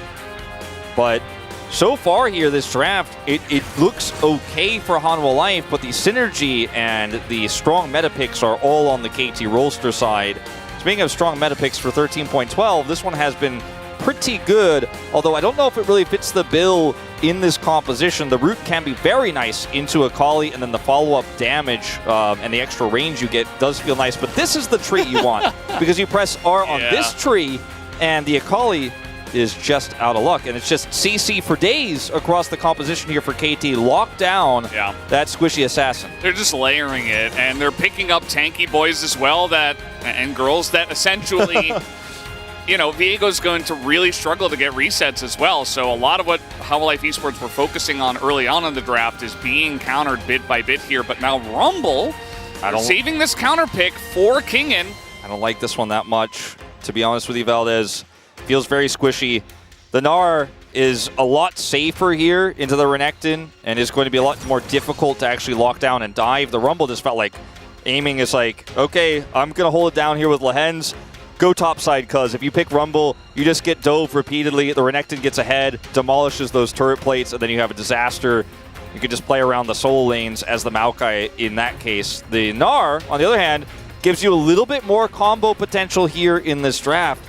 but so far here, this draft, it looks okay for Hanwha Life, but the synergy and the strong meta picks are all on the KT Rolster side. Speaking of strong meta picks for 13.12, this one has been pretty good, although I don't know if it really fits the bill in this composition. The root can be very nice into Akali, and then the follow-up damage and the extra range you get does feel nice, but this is the tree you want, because you press R on this tree, and the Akali is just out of luck, and it's just CC for days across the composition here for KT. Locked down that squishy assassin. They're just layering it, and they're picking up tanky boys as well and girls that essentially, you know, Viego's going to really struggle to get resets as well. So a lot of what Hanwha Life Esports were focusing on early on in the draft is being countered bit by bit here, but now Rumble saving this counter pick for Kingen. I don't like this one that much, to be honest with you, Valdez. Feels very squishy. The Gnar is a lot safer here into the Renekton and is going to be a lot more difficult to actually lock down and dive. The Rumble just felt like aiming is like, okay, I'm going to hold it down here with Lehens. Go topside, cuz if you pick Rumble, you just get dove repeatedly. The Renekton gets ahead, demolishes those turret plates, and then you have a disaster. You can just play around the solo lanes as the Maokai in that case. The Gnar, on the other hand, gives you a little bit more combo potential here in this draft.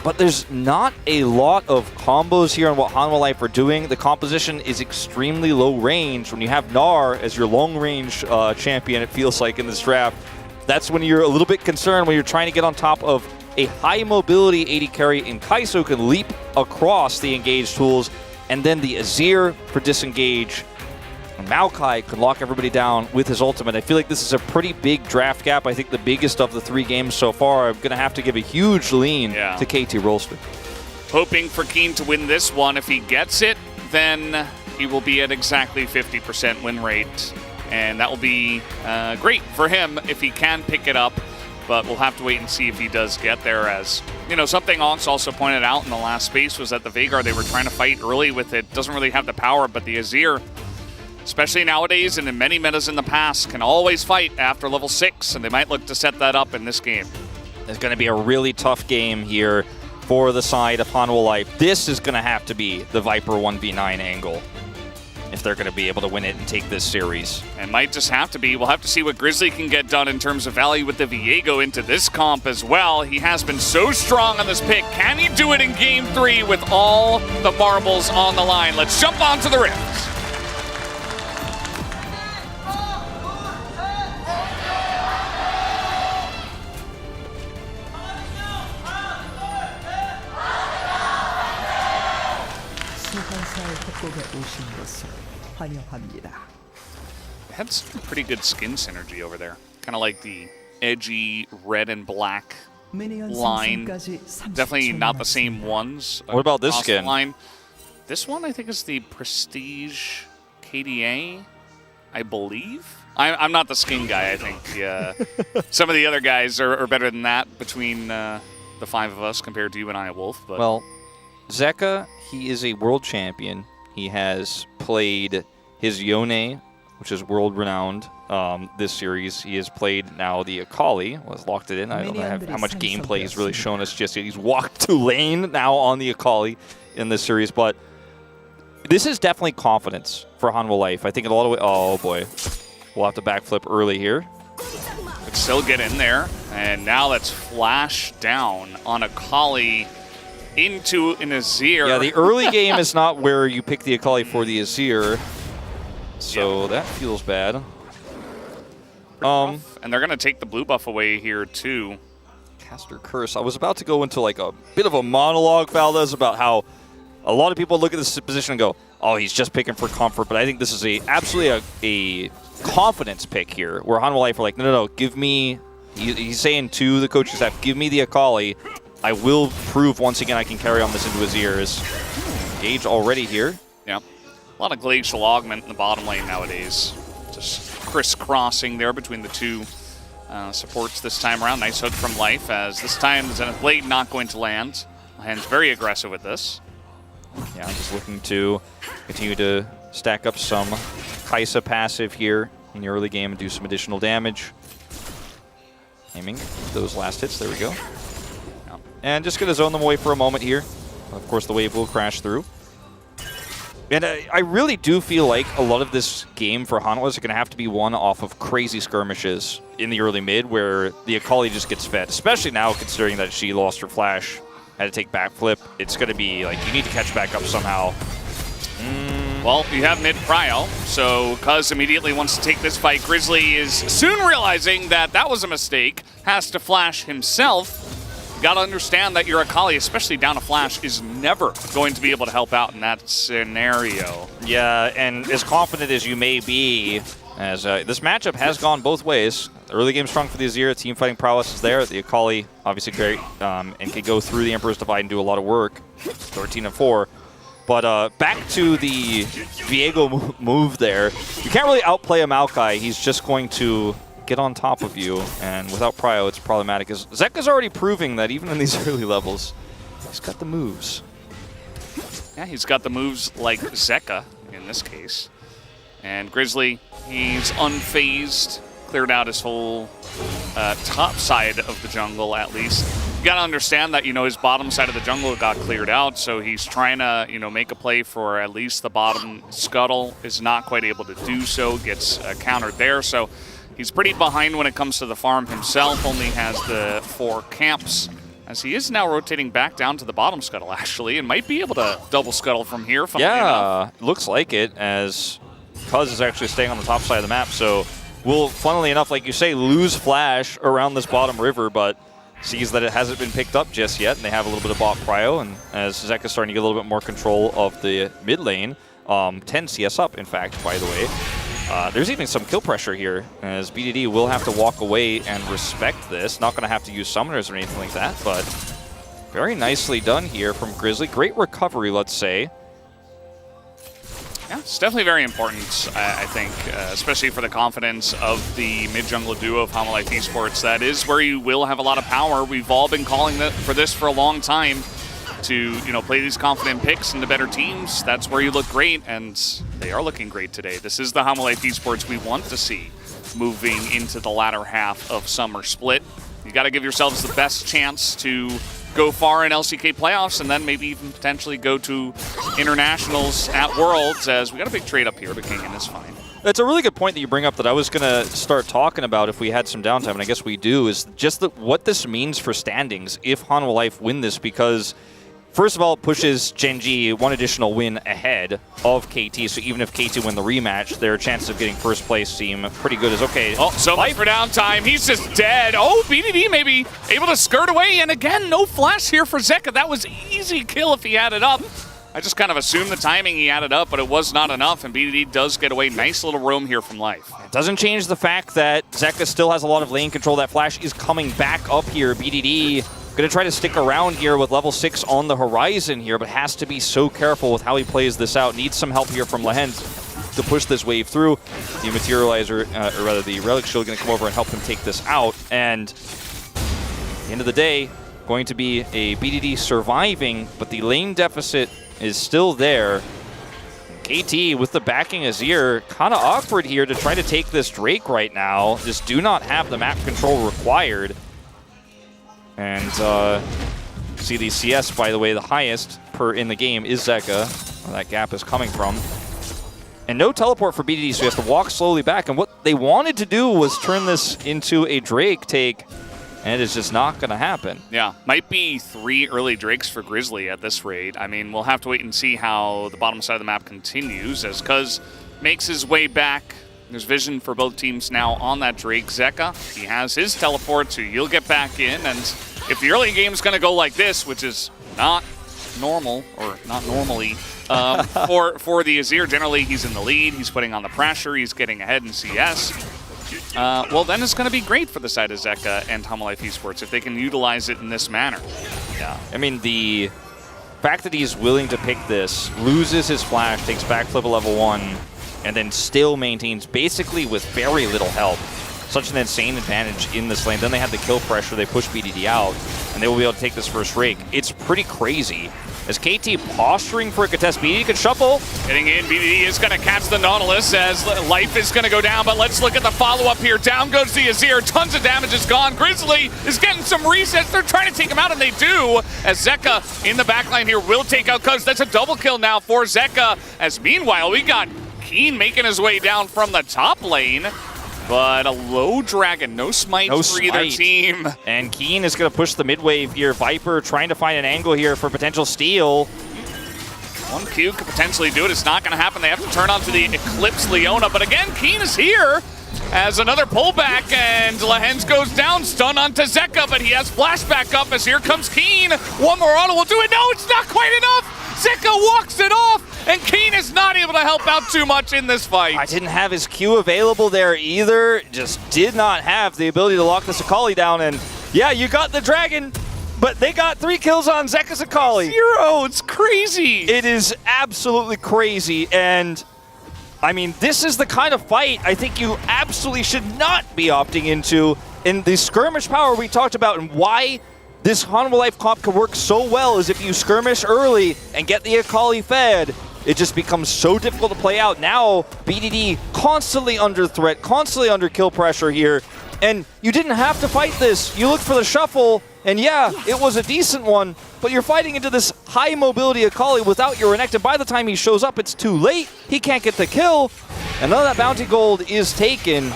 But there's not a lot of combos here on what Hanwha Life are doing. The composition is extremely low range. When you have Gnar as your long range champion, it feels like in this draft, that's when you're a little bit concerned when you're trying to get on top of a high mobility AD carry in Kai'Sa who can leap across the engaged tools, and then the Azir for disengage. And Maokai can lock everybody down with his ultimate. I feel like this is a pretty big draft gap. I think the biggest of the 3 games so far. I'm going to have to give a huge lean to KT Rolster. Hoping for Keen to win this one. If he gets it, then he will be at exactly 50% win rate. And that will be great for him if he can pick it up. But we'll have to wait and see if he does get there. As you know, something Ox also pointed out in the last space was that the Veigar they were trying to fight early with it doesn't really have the power, but the Azir, especially nowadays and in many metas in the past, can always fight after level 6, and they might look to set that up in this game. It's going to be a really tough game here for the side of Hanwha Life. This is going to have to be the Viper 1v9 angle if they're going to be able to win it and take this series. And might just have to be. We'll have to see what Grizzly can get done in terms of value with the Viego into this comp as well. He has been so strong on this pick. Can he do it in Game 3 with all the marbles on the line? Let's jump onto the Rift. Had some pretty good skin synergy over there. Kind of like the edgy red and black line. Definitely not the same ones. What about this skin? Line. This one, I think, is the Prestige KDA, I believe. I'm not the skin guy, I think. Yeah. Some of the other guys are better than that between the 5 of us compared to you and I, Wolf. But well, Zeka, he is a world champion He has played his Yone, which is world-renowned this series. He has played now the Akali, was locked it in. I don't know how much gameplay he's really shown us just yet. He's walked to lane now on the Akali in this series, but this is definitely confidence for Hanwha Life. I think in a lot of ways, oh boy, we'll have to backflip early here. Could still get in there, and now let's flash down on Akali into an Azir. Yeah, the early game is not where you pick the Akali for the Azir, so that feels bad. And they're going to take the blue buff away here, too. Caster Curse. I was about to go into like a bit of a monologue, Valdez, about how a lot of people look at this position and go, oh, he's just picking for comfort, but I think this is absolutely a confidence pick here, where Hanwha Life are like, no, give me, he's saying to the coaching staff, give me the Akali. I will prove once again I can carry on this into his ears. Gage already here. Yeah. A lot of glacial augment in the bottom lane nowadays. Just crisscrossing there between the two supports this time around. Nice hook from Life, as this time the Zenith Blade not going to land. Land's very aggressive with this. Yeah, just looking to continue to stack up some Kaisa passive here in the early game and do some additional damage. Aiming those last hits, there we go. Yeah. And just going to zone them away for a moment here. Of course, the wave will crash through. And I really do feel like a lot of this game for Hanwha is going to have to be won off of crazy skirmishes in the early mid, where the Akali just gets fed, especially now considering that she lost her flash, had to take backflip. It's going to be like you need to catch back up somehow. Well, you have mid prio, so Cuz immediately wants to take this fight. Grizzly is soon realizing that that was a mistake, has to flash himself. You gotta understand that your Akali, especially down a flash, is never going to be able to help out in that scenario. Yeah, and as confident as you may be, as this matchup has gone both ways. The early game strong for the Azir, team fighting prowess is there. The Akali, obviously great, and can go through the Emperor's Divide and do a lot of work. 13-4. But back to the Viego move there. You can't really outplay a Maokai. He's just going to get on top of you, and without prio, it's problematic. Because Zeka's already proving that even in these early levels, he's got the moves. Yeah, he's got the moves like Zeka in this case. And Grizzly, he's unfazed, cleared out his whole top side of the jungle at least. You gotta understand that, his bottom side of the jungle got cleared out, so he's trying to, make a play for at least the bottom scuttle. Is not quite able to do so, gets countered there, so he's pretty behind when it comes to the farm himself, only has the 4 camps, as he is now rotating back down to the bottom scuttle, actually, and might be able to double scuttle from here. Yeah, looks like it, as Cuz is actually staying on the top side of the map, so will, funnily enough, like you say, lose flash around this bottom river, but sees that it hasn't been picked up just yet, and they have a little bit of bot prio, and as Zeka's starting to get a little bit more control of the mid lane, 10 CS up, in fact, by the way. There's even some kill pressure here, as BDD will have to walk away and respect this. Not going to have to use summoners or anything like that, but very nicely done here from Grizzly. Great recovery, let's say. Yeah, it's definitely very important, I think, especially for the confidence of the mid-jungle duo of Hanwha Life Esports. That is where you will have a lot of power. We've all been calling for this for a long time, to play these confident picks into better teams. That's where you look great, and they are looking great today. This is the Hanwha Life Esports we want to see moving into the latter half of Summer Split. You got to give yourselves the best chance to go far in LCK playoffs, and then maybe even potentially go to internationals at Worlds, as we got a big trade up here, but Kingen is fine. That's a really good point that you bring up that I was going to start talking about if we had some downtime, and I guess we do, is just what this means for standings if Hanwha Life win this, because first of all, it pushes Gen.G 1 additional win ahead of KT, so even if KT win the rematch, their chances of getting first place seem pretty good. As okay. Oh, so much for downtime. He's just dead. Oh, BDD maybe able to skirt away, and again, no flash here for Zeka. That was easy kill if he had it up. I just kind of assumed the timing he had it up, but it was not enough, and BDD does get away. Nice little roam here from Life. It doesn't change the fact that Zeka still has a lot of lane control. That flash is coming back up here. BDD going to try to stick around here with level 6 on the horizon here, but has to be so careful with how he plays this out. Needs some help here from Lehend to push this wave through. The Materializer, or rather the Relic Shield, going to come over and help him take this out. And at the end of the day, going to be a BDD surviving, but the lane deficit is still there. KT with the backing Azir, kind of awkward here to try to take this Drake right now. Just do not have the map control required. And see the CS, by the way, the highest per in the game is Zeka, where that gap is coming from. And no teleport for BDD, so you have to walk slowly back. And what they wanted to do was turn this into a Drake take, and it is just not going to happen. Yeah, might be 3 early Drakes for Grizzly at this rate. I mean, we'll have to wait and see how the bottom side of the map continues as Cuz makes his way back. There's vision for both teams now on that Drake. Zeka, he has his teleport, so you'll get back in. And if the early game's going to go like this, which is not normal, or not normally, for the Azir, generally he's in the lead, he's putting on the pressure, he's getting ahead in CS. Well, then it's going to be great for the side of Zeka and Homolife Esports if they can utilize it in this manner. Yeah, I mean, the fact that he's willing to pick this, loses his flash, takes backflip at level 1, and then still maintains basically with very little help. Such an insane advantage in this lane. Then they had the kill pressure, they push BDD out, and they will be able to take this first rake. It's pretty crazy. As KT posturing for a contest, BDD can shuffle. Getting in, BDD is going to catch the Nautilus as life is going to go down, but let's look at the follow-up here. Down goes the Azir, tons of damage is gone. Grizzly is getting some resets. They're trying to take him out, and they do, as Zeka in the backline here will take out Cuz. That's a double kill now for Zeka, as meanwhile we got Keen making his way down from the top lane. But a low dragon, no smite for either team. And Keen is going to push the mid wave here. Viper trying to find an angle here for potential steal. 1Q could potentially do it. It's not going to happen. They have to turn onto the Eclipse Leona. But again, Keen is here as another pullback. And Lehens goes down, stun onto Zeka. But he has flashback up as here comes Keen. One more auto will do it. No, it's not quite enough. Zeka walks it off. And Keen is not able to help out too much in this fight. I didn't have his Q available there either. Just did not have the ability to lock the Sakali down. And yeah, you got the dragon, but they got 3 kills on Zeka Sakali. 0, it's crazy. It is absolutely crazy. And I mean, this is the kind of fight I think you absolutely should not be opting into. In the skirmish power we talked about and why this Homolife comp can work so well is if you skirmish early and get the Akali fed, it just becomes so difficult to play out. Now, BDD constantly under threat, constantly under kill pressure here, and you didn't have to fight this. You looked for the shuffle, and yeah, it was a decent one, but you're fighting into this high mobility Akali without your Renekton, and by the time he shows up, it's too late. He can't get the kill, and none of that bounty gold is taken.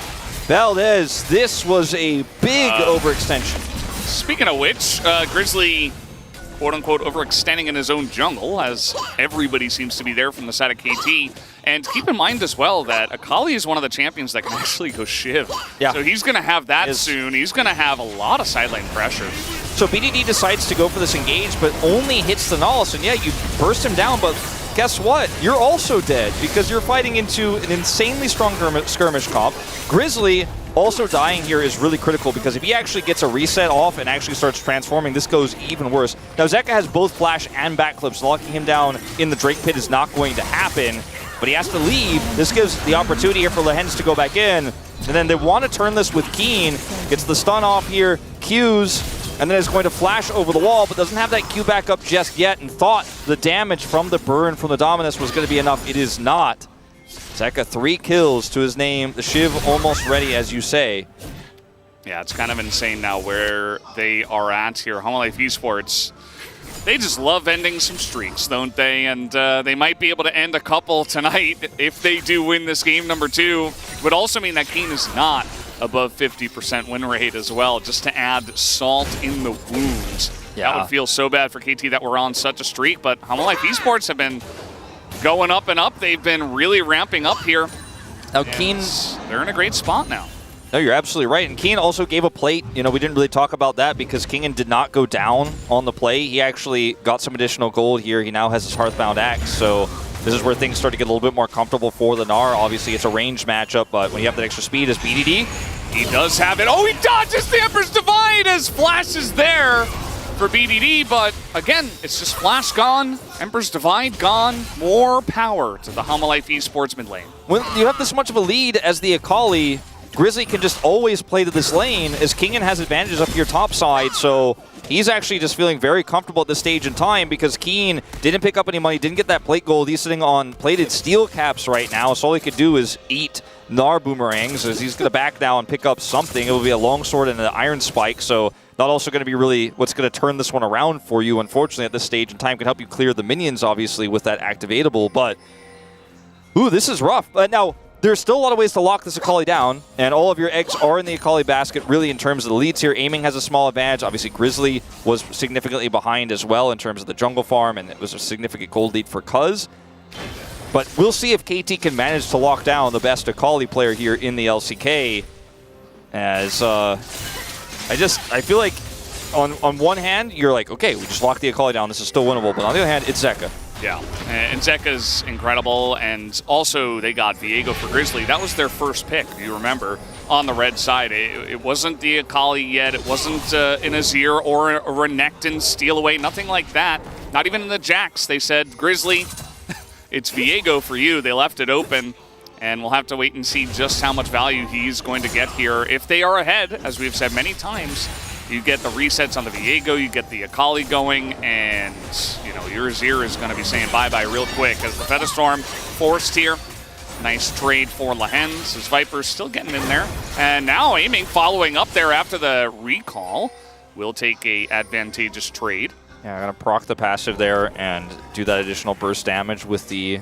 Valdez, this was a big overextension. Speaking of which, Grizzly, quote-unquote, overextending in his own jungle, as everybody seems to be there from the side of KT. And keep in mind as well that Akali is one of the champions that can actually go Shiv. Yeah. So he's going to have that soon. He's going to have a lot of side lane pressure. So BDD decides to go for this engage, but only hits the Nautilus. And yeah, you burst him down, but guess what? You're also dead because you're fighting into an insanely strong skirmish comp. Grizzly also dying here is really critical because if he actually gets a reset off and actually starts transforming, this goes even worse. Now, Zeka has both flash and backflips. Locking him down in the Drake pit is not going to happen, but he has to leave. This gives the opportunity here for Lehens to go back in. And then they want to turn this with Keen. Gets the stun off here, Qs, and then is going to flash over the wall, but doesn't have that Q back up just yet and thought the damage from the burn from the Dominus was going to be enough. It is not. Zeka 3 kills to his name. The Shiv almost ready, as you say. Yeah, it's kind of insane now where they are at here. Homolife Esports, they just love ending some streaks, don't they? And they might be able to end a couple tonight if they do win this game number 2. Would also mean that Keen is not above 50% win rate as well, just to add salt in the wounds. Yeah. That would feel so bad for KT that we're on such a streak, but Homolife Esports have been going up and up. They've been really ramping up here. Now, Keen, they're in a great spot now. No, you're absolutely right. And Keen also gave a plate. You know, we didn't really talk about that because Kingen did not go down on the play. He actually got some additional gold here. He now has his Hearthbound Axe. So this is where things start to get a little bit more comfortable for the Gnar. Obviously, it's a ranged matchup, but when you have that extra speed as BDD. He does have it. Oh, he dodges the Emperor's Divide as Flash is there for BDD, but again, it's just Flash gone, Emperor's Divide gone, more power to the Homolife Esports mid lane. When you have this much of a lead as the Akali, Grizzly can just always play to this lane as Kingen has advantages up your top side, so he's actually just feeling very comfortable at this stage in time because Keen didn't pick up any money, didn't get that plate gold. He's sitting on plated steel caps right now, so all he could do is eat Gnar boomerangs as he's going to back now and pick up something. It will be a longsword and an iron spike, so not also going to be really what's going to turn this one around for you, unfortunately, at this stage in time. Can help you clear the minions, obviously, with that activatable, but ooh, this is rough. Now, there's still a lot of ways to lock this Akali down, and all of your eggs are in the Akali basket, really, in terms of the leads here. Aiming has a small advantage. Obviously, Grizzly was significantly behind as well in terms of the jungle farm, and it was a significant gold lead for Cuz. But we'll see if KT can manage to lock down the best Akali player here in the LCK, as I feel like on one hand, you're like, okay, we just locked the Akali down, this is still winnable, but on the other hand, it's Zeka. Yeah, and Zeka's incredible, and also they got Viego for Grizzly. That was their first pick, you remember, on the red side. It wasn't the Akali yet, it wasn't an Azir or a Renekton steal away, nothing like that. Not even in the Jax. They said, Grizzly, it's Viego for you. They left it open, and we'll have to wait and see just how much value he's going to get here. If they are ahead, as we've said many times, you get the resets on the Viego, you get the Akali going, and you know your Azir is going to be saying bye-bye real quick as the Featherstorm forced here. Nice trade for Lehens as Viper's still getting in there. And now Aiming following up there after the recall will take a advantageous trade. Yeah, I'm going to proc the passive there and do that additional burst damage with the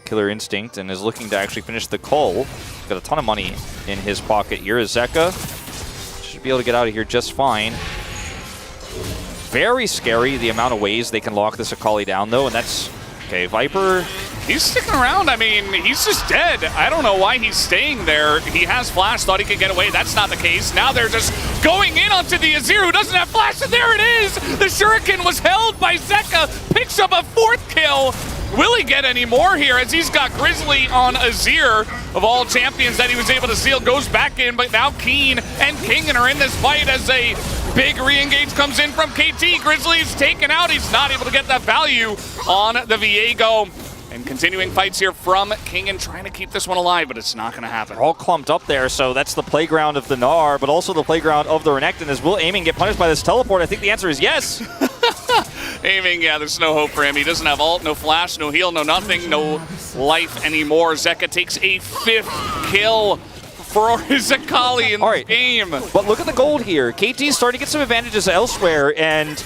Killer Instinct, and is looking to actually finish the cull. Got a ton of money in his pocket here as Zeka should be able to get out of here just fine. Very scary the amount of ways they can lock this Akali down, though, and that's... Okay, Viper... He's sticking around. I mean, he's just dead. I don't know why he's staying there. He has Flash, thought he could get away. That's not the case. Now they're just going in onto the Azir, who doesn't have Flash, and there it is! The Shuriken was held by Zeka, picks up a 4th kill. Will he get any more here as he's got Grizzly on Azir, of all champions that he was able to steal, goes back in, but now Keen and Kingen are in this fight as a big re-engage comes in from KT. Grizzly's taken out. He's not able to get that value on the Viego. And continuing fights here from Kingen, trying to keep this one alive, but it's not going to happen. They're all clumped up there, so that's the playground of the Gnar, but also the playground of the Renekton. As will Aiming get punished by this teleport? I think the answer is yes. Aiming, yeah, there's no hope for him. He doesn't have ult, no flash, no heal, no nothing, no life anymore. Zeka takes a 5th kill for his Akali in the game. But look at the gold here. KT's starting to get some advantages elsewhere, and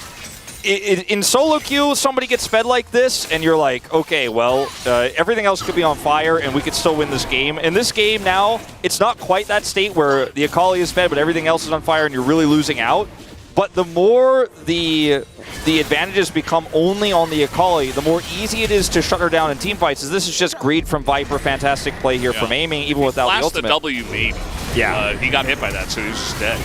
in solo queue, somebody gets fed like this, and you're like, okay, well, everything else could be on fire, and we could still win this game. In this game now, it's not quite that state where the Akali is fed, but everything else is on fire, and you're really losing out. But the more the advantages become only on the Akali, the more easy it is to shut her down in team fights. This is just greed from Viper. Fantastic play here from Aiming, even without the ultimate. The W maybe. Yeah. He got hit by that, so he's just dead.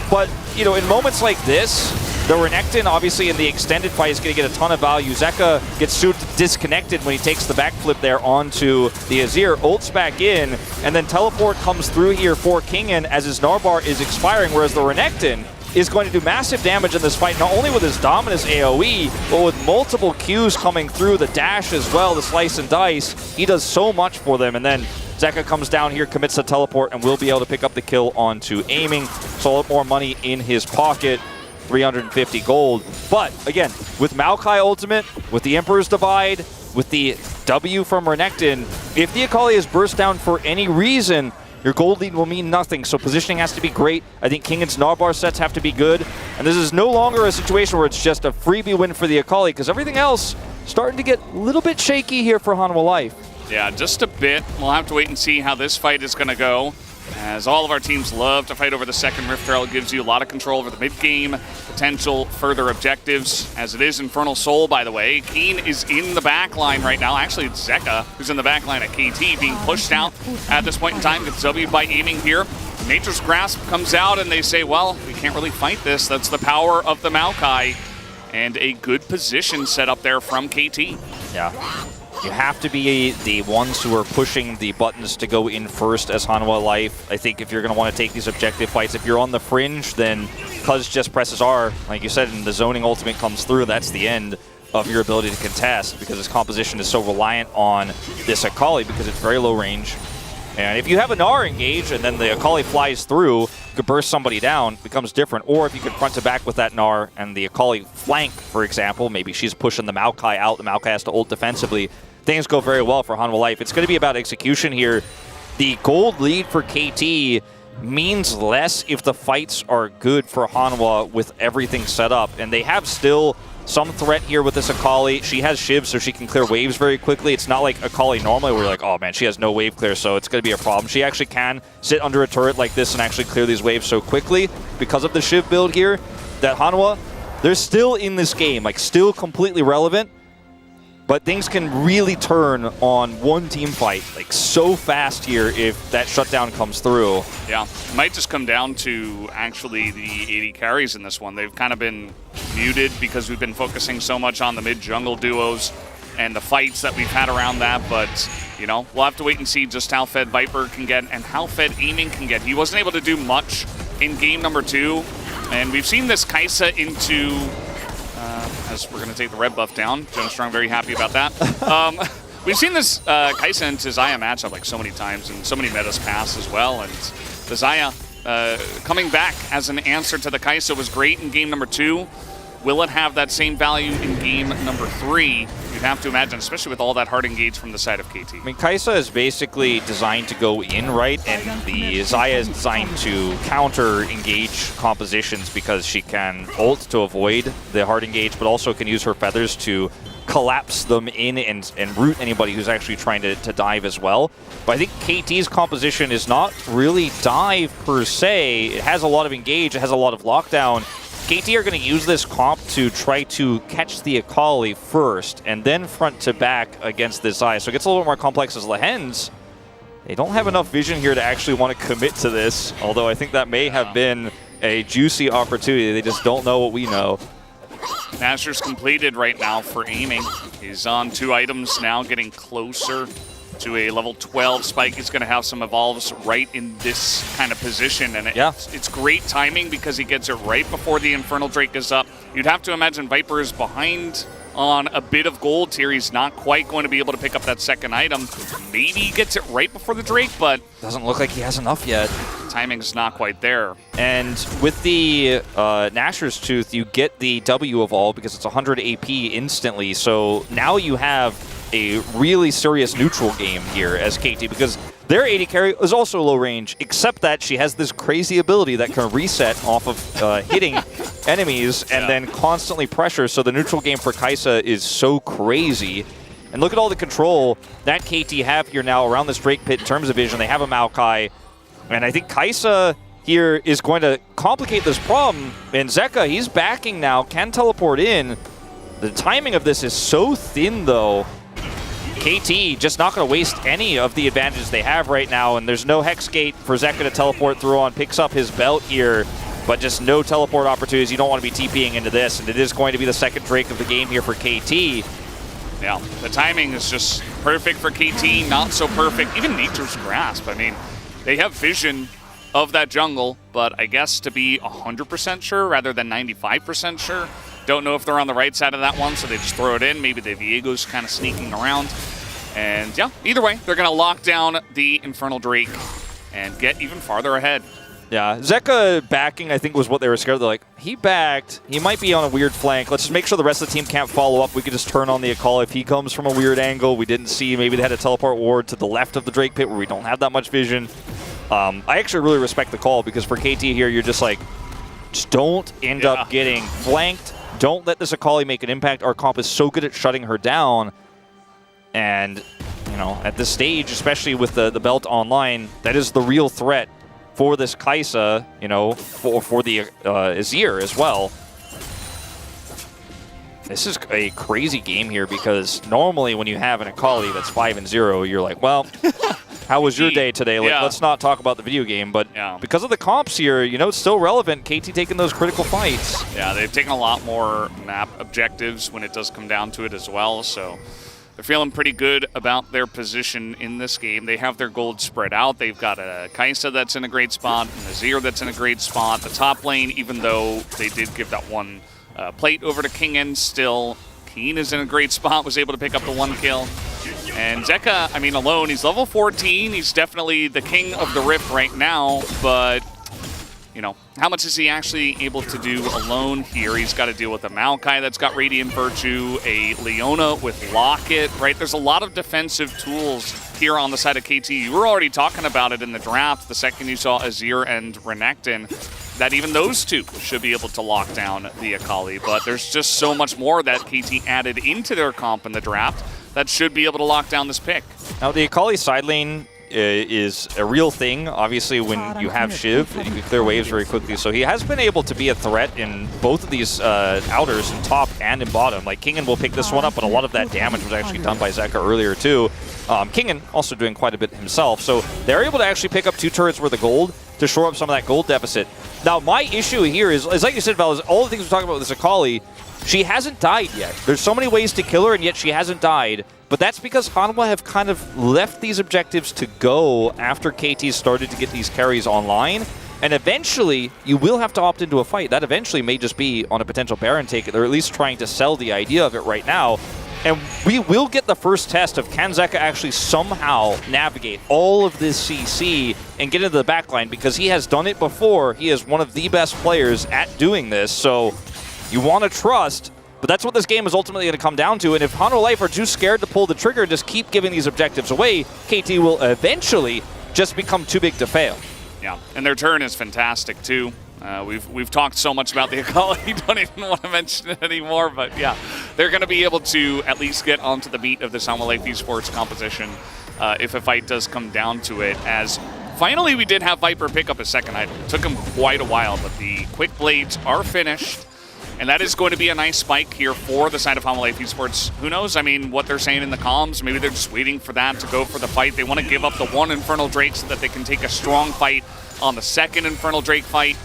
But, you know, in moments like this, the Renekton, obviously, in the extended fight is going to get a ton of value. Zeka gets disconnected when he takes the backflip there onto the Azir, ults back in, and then teleport comes through here for Kingen as his Narbar is expiring, whereas the Renekton is going to do massive damage in this fight, not only with his Dominus AoE, but with multiple Qs coming through, the dash as well, the slice and dice. He does so much for them, and then Zeka comes down here, commits the teleport, and will be able to pick up the kill onto Aiming. So a lot more money in his pocket, 350 gold. But, again, with Maokai Ultimate, with the Emperor's Divide, with the W from Renekton, if the Akali is burst down for any reason, your gold lead will mean nothing, so positioning has to be great. I think Kingen's Narbar sets have to be good. And this is no longer a situation where it's just a freebie win for the Akali, because everything else starting to get a little bit shaky here for Hanwha Life. Yeah, just a bit. We'll have to wait and see how this fight is going to go, as all of our teams love to fight over the second Rift Herald. It gives you a lot of control over the mid-game, potential further objectives, as it is Infernal Soul, by the way. Keen is in the back line right now. Actually, it's Zeka who's in the back line at KT, being pushed out at this point in time. Gets W'd by Aiming here. Nature's Grasp comes out, and they say, well, we can't really fight this. That's the power of the Maokai. And a good position set up there from KT. Yeah. You have to be the ones who are pushing the buttons to go in first as Hanwha Life. I think if you're going to want to take these objective fights, if you're on the fringe, then Cuz just presses R, like you said, and the zoning ultimate comes through, that's the end of your ability to contest, because his composition is so reliant on this Akali because it's very low range. And if you have a Gnar engaged and then the Akali flies through, you could burst somebody down, it becomes different. Or if you could front to back with that Gnar and the Akali flank, for example, maybe she's pushing the Maokai out, the Maokai has to ult defensively, things go very well for Hanwha Life. It's going to be about execution here. The gold lead for KT means less if the fights are good for Hanwha with everything set up. And they have still some threat here with this Akali. She has Shiv, so she can clear waves very quickly. It's not like Akali normally where you're like, oh man, she has no wave clear, so it's going to be a problem. She actually can sit under a turret like this and actually clear these waves so quickly because of the Shiv build here that Hanwha, they're still in this game, like still completely relevant. But things can really turn on one team fight like so fast here if that shutdown comes through. Yeah, it might just come down to actually the AD carries in this one. They've kind of been muted because we've been focusing so much on the mid-jungle duos and the fights that we've had around that. But, you know, we'll have to wait and see just how fed Viper can get and how fed Aiming can get. He wasn't able to do much in game number 2. And we've seen this Kai'Sa into... as we're going to take the red buff down. Jonas Strong very happy about that. We've seen this Kai'Sa into Xayah matchup like so many times and so many metas pass as well. And the Xayah coming back as an answer to the Kai'Sa was great in game number 2. Will it have that same value in game number 3? You'd have to imagine, especially with all that hard engage from the side of KT. I mean, Kai'Sa is basically designed to go in, right? And the Xayah is designed to counter engage compositions because she can ult to avoid the hard engage, but also can use her feathers to collapse them in and root anybody who's actually trying to dive as well. But I think KT's composition is not really dive per se. It has a lot of engage, it has a lot of lockdown. KT are going to use this comp to try to catch the Akali first and then front to back against this Xayah. So it gets a little bit more complex as Lehends. They don't have enough vision here to actually want to commit to this, although I think that may have been a juicy opportunity. They just don't know what we know. Nashor's completed right now for Aiming. He's on 2 items now, getting closer to a level 12 spike. He's going to have some evolves right in this kind of position, and it's great timing because he gets it right before the Infernal Drake is up. You'd have to imagine Viper is behind on a bit of gold here. He's not quite going to be able to pick up that second item. Maybe he gets it right before the Drake, but doesn't look like he has enough yet. Timing's not quite there. And with the Nashor's Tooth, you get the W evolve because it's 100 AP instantly. So now you have a really serious neutral game here as KT because their AD carry is also low range, except that she has this crazy ability that can reset off of hitting enemies and then constantly pressure. So the neutral game for Kai'Sa is so crazy. And look at all the control that KT have here now around this Drake pit in terms of vision. They have a Maokai. And I think Kai'Sa here is going to complicate this problem. And Zeka, he's backing now, can teleport in. The timing of this is so thin, though. KT just not going to waste any of the advantages they have right now, and there's no Hex Gate for Zeka to teleport through on. Picks up his belt here, but just no teleport opportunities. You don't want to be TPing into this, and it is going to be the second Drake of the game here for KT. Yeah, the timing is just perfect for KT, not so perfect. Even Nature's Grasp, I mean, they have vision of that jungle, but I guess to be 100% sure rather than 95% sure. Don't know if they're on the right side of that one, so they just throw it in. Maybe the Viego's kind of sneaking around. And yeah, either way, they're going to lock down the Infernal Drake and get even farther ahead. Yeah, Zeka backing, I think, was what they were scared. They're like, he backed. He might be on a weird flank. Let's just make sure the rest of the team can't follow up. We could just turn on the Akali if he comes from a weird angle. We didn't see. Maybe they had a teleport ward to the left of the Drake pit where we don't have that much vision. I actually really respect the call because for KT here, you're just like, just don't end up getting flanked. Don't let this Akali make an impact. Our comp is so good at shutting her down. And, you know, at this stage, especially with the belt online, that is the real threat for this Kai'Sa, you know, for the Azir as well. This is a crazy game here because normally when you have an Akali that's 5-0, you're like, well, how was your day today? Let's not talk about the video game. But because of the comps here, you know, it's still relevant. KT taking those critical fights. Yeah, they've taken a lot more map objectives when it does come down to it as well. So they're feeling pretty good about their position in this game. They have their gold spread out. They've got a Kai'Sa that's in a great spot, an Azir that's in a great spot. The top lane, even though they did give that one plate over to King N, still Keen is in a great spot, was able to pick up the 1 kill. And Zeka, I mean, alone, he's level 14. He's definitely the king of the Rift right now, but, you know, how much is he actually able to do alone here? He's got to deal with a Maokai that's got Radiant Virtue, a Leona with Locket, right? There's a lot of defensive tools here on the side of KT. You were already talking about it in the draft the second you saw Azir and Renekton, that even those two should be able to lock down the Akali. But there's just so much more that KT added into their comp in the draft that should be able to lock down this pick. Now, the Akali side lane is a real thing. Obviously, when you have Shiv, you can clear waves very quickly. So he has been able to be a threat in both of these outers, in top and in bottom. Like, Kingen will pick this one up, but a lot of that damage was actually done by Zeka earlier, too. Kingen also doing quite a bit himself. So they're able to actually pick up 2 turrets worth of gold to shore up some of that gold deficit. Now, my issue here is like you said, Val, is all the things we're talking about with this Akali, she hasn't died yet. There's so many ways to kill her, and yet she hasn't died. But that's because Hanwha have kind of left these objectives to go after KT started to get these carries online. And eventually, you will have to opt into a fight. That eventually may just be on a potential Baron take. They're at least trying to sell the idea of it right now. And we will get the first test of can Zeka actually somehow navigate all of this CC and get into the backline, because he has done it before. He is one of the best players at doing this. So you want to trust, but that's what this game is ultimately going to come down to. And if Hanwha Life are too scared to pull the trigger and just keep giving these objectives away, KT will eventually just become too big to fail. Yeah, and their turn is fantastic too. We've talked so much about the Akali, don't even want to mention it anymore, but yeah, they're going to be able to at least get onto the beat of the Hanwha Life Esports composition if a fight does come down to it, as finally we did have Viper pick up a second item. It took him quite a while, but the quick blades are finished, and that is going to be a nice spike here for the side of Hanwha Life Esports. Who knows, I mean, what they're saying in the comms, maybe they're just waiting for that to go for the fight. They want to give up the one Infernal Drake so that they can take a strong fight on the second Infernal Drake fight.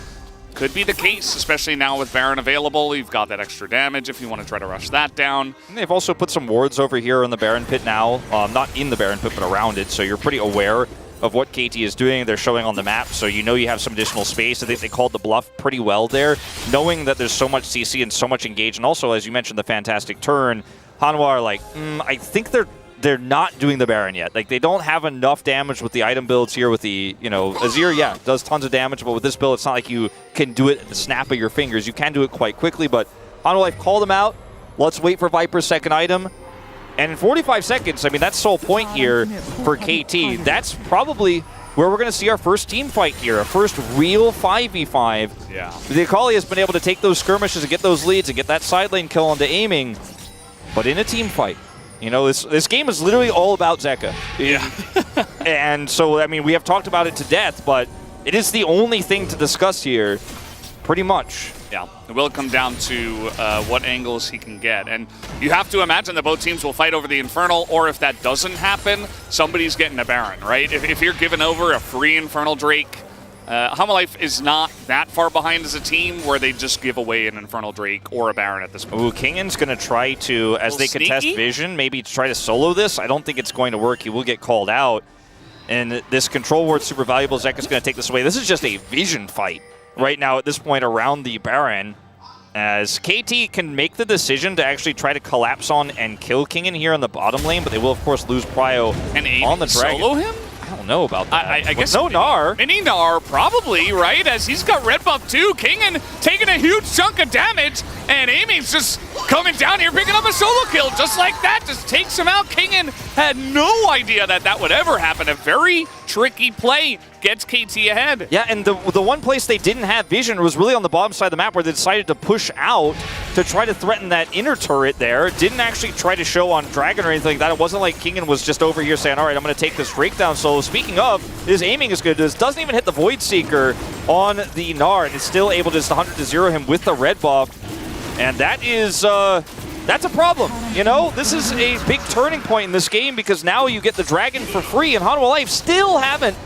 Could be the case, especially now with Baron available. You've got that extra damage if you want to try to rush that down. And they've also put some wards over here in the Baron pit now. Not in the Baron pit, but around it. So you're pretty aware of what KT is doing. They're showing on the map, so you know you have some additional space. I think they called the bluff pretty well there, knowing that there's so much CC and so much engage. And also, as you mentioned, the fantastic turn. Hanwha are like, I think they're not doing the Baron yet. Like, they don't have enough damage with the item builds here with the, you know, Azir, yeah, does tons of damage, but with this build, it's not like you can do it at the snap of your fingers. You can do it quite quickly, but Hanwha Life called them out. Let's wait for Viper's second item. And in 45 seconds, I mean, that's the whole point here for KT. That's probably where we're going to see our first team fight here, a first real 5v5. Yeah. The Akali has been able to take those skirmishes and get those leads and get that side lane kill onto aiming, but in a team fight. You know, this game is literally all about Zeka. Yeah. And so, I mean, we have talked about it to death, but it is the only thing to discuss here, pretty much. Yeah, it will come down to what angles he can get. And you have to imagine that both teams will fight over the Infernal, or if that doesn't happen, somebody's getting a Baron, right? If you're giving over a free Infernal Drake, Hanwha Life is not that far behind as a team where they just give away an Infernal Drake or a Baron at this point. Ooh, Kingen's going to try to, as they contest Vision, maybe try to solo this. I don't think it's going to work. He will get called out. And this control ward super valuable. Zeka's going to take this away. This is just a Vision fight right now at this point around the Baron, as KT can make the decision to actually try to collapse on and kill Kingen here in the bottom lane, but they will, of course, lose prio on the Dragon. Solo him? I don't know about that. I guess no Gnar. Mini Gnar, probably, right? As he's got red buff too. Kingen taking a huge chunk of damage, and Amy's just coming down here, picking up a solo kill just like that. Just takes him out. Kingen had no idea that that would ever happen. A very tricky play gets KT ahead. Yeah, and the one place they didn't have vision was really on the bottom side of the map, where they decided to push out to try to threaten that inner turret there. Didn't actually try to show on Dragon or anything like that. It wasn't like Kingen was just over here saying, all right, I'm going to take this breakdown solo. Speaking of, his aiming is good. This doesn't even hit the Void Seeker on the Gnar, and is still able to just 100-0 him with the red buff. And that is, that's a problem, you know? This is a big turning point in this game, because now you get the Dragon for free, and Hanwha Life still haven't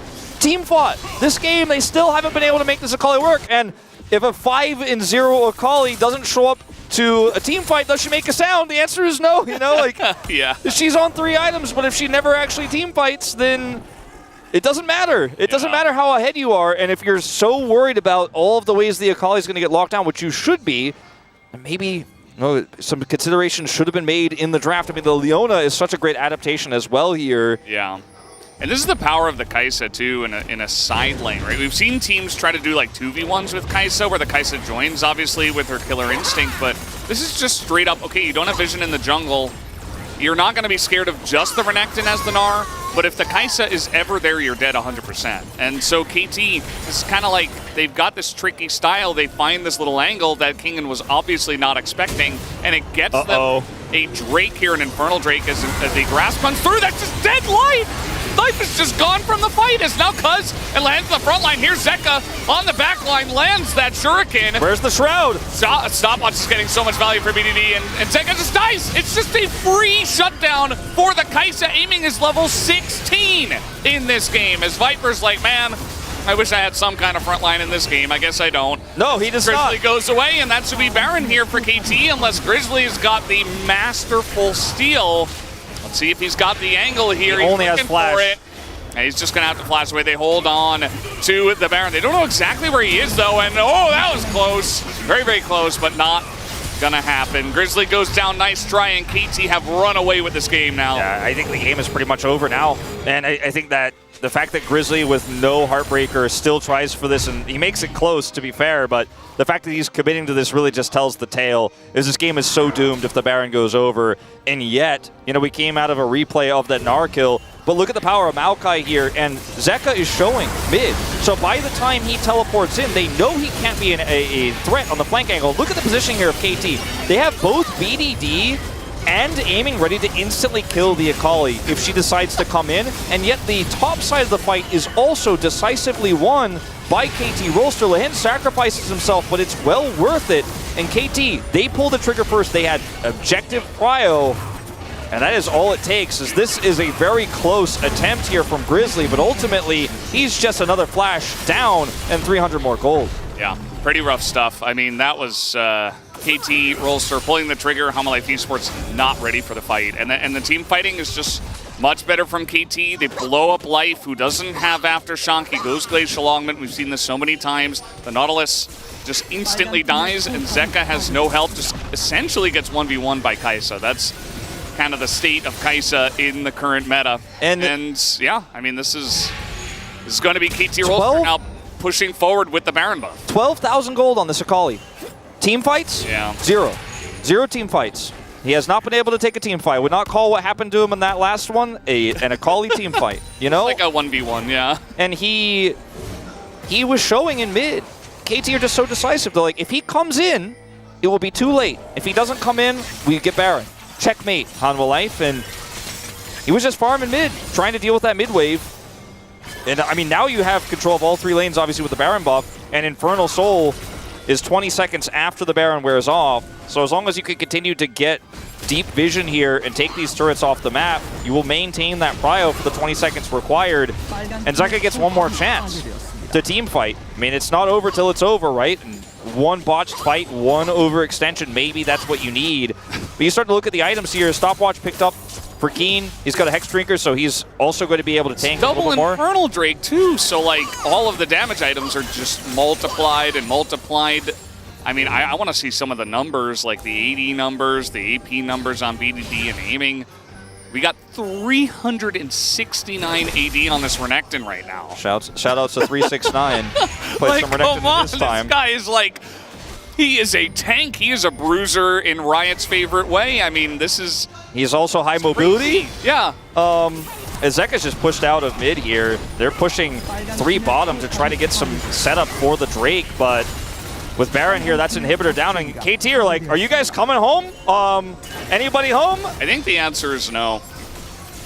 team fought. This game, they still haven't been able to make this Akali work, and if a 5-0 Akali doesn't show up to a team fight, does she make a sound? The answer is no, you know? Like, yeah. She's on 3 items, but if she never actually team fights, then it doesn't matter. It doesn't matter how ahead you are, and if you're so worried about all of the ways the Akali is going to get locked down, which you should be, maybe No, some consideration should have been made in the draft. I mean, the Leona is such a great adaptation as well here. Yeah. And this is the power of the Kai'Sa, too, in a side lane, right? We've seen teams try to do, like, 2v1s with Kai'Sa, where the Kai'Sa joins, obviously, with her killer instinct, but this is just straight up, okay, you don't have vision in the jungle. You're not going to be scared of just the Renekton as the Gnar, but if the Kai'Sa is ever there, you're dead 100%. And so KT is kind of like, they've got this tricky style. They find this little angle that Kingen was obviously not expecting, and it gets them a Drake here, an Infernal Drake, as the grass comes through. That's just dead life! Life is just gone from the fight as now Cuz and lands the front line. Here's Zeka on the back line, lands that Shuriken. Where's the Shroud? Stopwatch is getting so much value for BDD, and Zeka just dies. It's just a free shutdown for the Kai'Sa. Aiming is level 16 in this game, as Viper's like, man, I wish I had some kind of front line in this game. I guess I don't. No, he does Grizzly not. goes away, and that should be Baron here for KT, unless Grizzly's got the masterful steal. Let's see if he's got the angle here. He only has flash. For it. And he's just going to have to flash away. They hold on to the Baron. They don't know exactly where he is, though, and oh, that was close. Very, very close, but not going to happen. Grizzly goes down. Nice try, and KT have run away with this game now. Yeah, I think the game is pretty much over now, and I think that the fact that Grizzly with no Heartbreaker still tries for this, and he makes it close, to be fair, but the fact that he's committing to this really just tells the tale, is this game is so doomed if the Baron goes over. And yet, you know, we came out of a replay of that Gnar kill, but look at the power of Maokai here, and Zeka is showing mid. So by the time he teleports in, they know he can't be a threat on the flank angle. Look at the positioning here of KT. They have both BDD and aiming ready to instantly kill the Akali if she decides to come in, and yet the top side of the fight is also decisively won by KT. Rolster Lehen sacrifices himself, but it's well worth it. And KT, they pull the trigger first. They had objective prio, and that is all it takes. As this is a very close attempt here from Grizzly, but ultimately he's just another flash down and 300 more gold. Yeah, pretty rough stuff. I mean, that was KT, Rolster pulling the trigger. Hamalife Esports not ready for the fight. And the team fighting is just much better from KT. They blow up Life, who doesn't have Aftershock. He goes Glacial Augment. We've seen this so many times. The Nautilus just instantly dies, and Zeka has no help. Just essentially gets 1v1 by Kai'Sa. That's kind of the state of Kai'Sa in the current meta. And yeah, I mean, this is going to be KT Rolster now pushing forward with the Baron buff. 12,000 gold on this Akali. Team fights? Yeah. Zero team fights. He has not been able to take a team fight. I would not call what happened to him in that last one an Akali team fight, you know? Like a 1v1, yeah. And he was showing in mid. KT are just so decisive. They're like, if he comes in, it will be too late. If he doesn't come in, we get Baron. Checkmate, Hanwha Life, and he was just farming mid, trying to deal with that mid wave. And I mean, now you have control of all three lanes, obviously, with the Baron buff, and Infernal Soul is 20 seconds after the Baron wears off. So as long as you can continue to get deep vision here and take these turrets off the map, you will maintain that prio for the 20 seconds required. And Zeka gets one more chance to team fight. I mean, it's not over till it's over, right? And one botched fight, one overextension, maybe that's what you need. But you start to look at the items here. Stopwatch picked up for Keen. He's got a Hex Drinker, so he's also going to be able to tank a little bit more. Double Infernal Drake, too, so, like, all of the damage items are just multiplied and multiplied. I mean, I want to see some of the numbers, like the AD numbers, the AP numbers on BDD and aiming. We got 369 AD on this Renekton right now. Shout outs to 369. Play Like, some Renekton come on, this time. This guy is like, he is a tank. He is a bruiser in Riot's favorite way. I mean, this is... He's also high mobility. Crazy. Yeah. Zeka's just pushed out of mid here. They're pushing 3 bottom to try to get some setup for the Drake, but with Baron here, that's inhibitor down, and KT are like, are you guys coming home? Anybody home? I think the answer is no.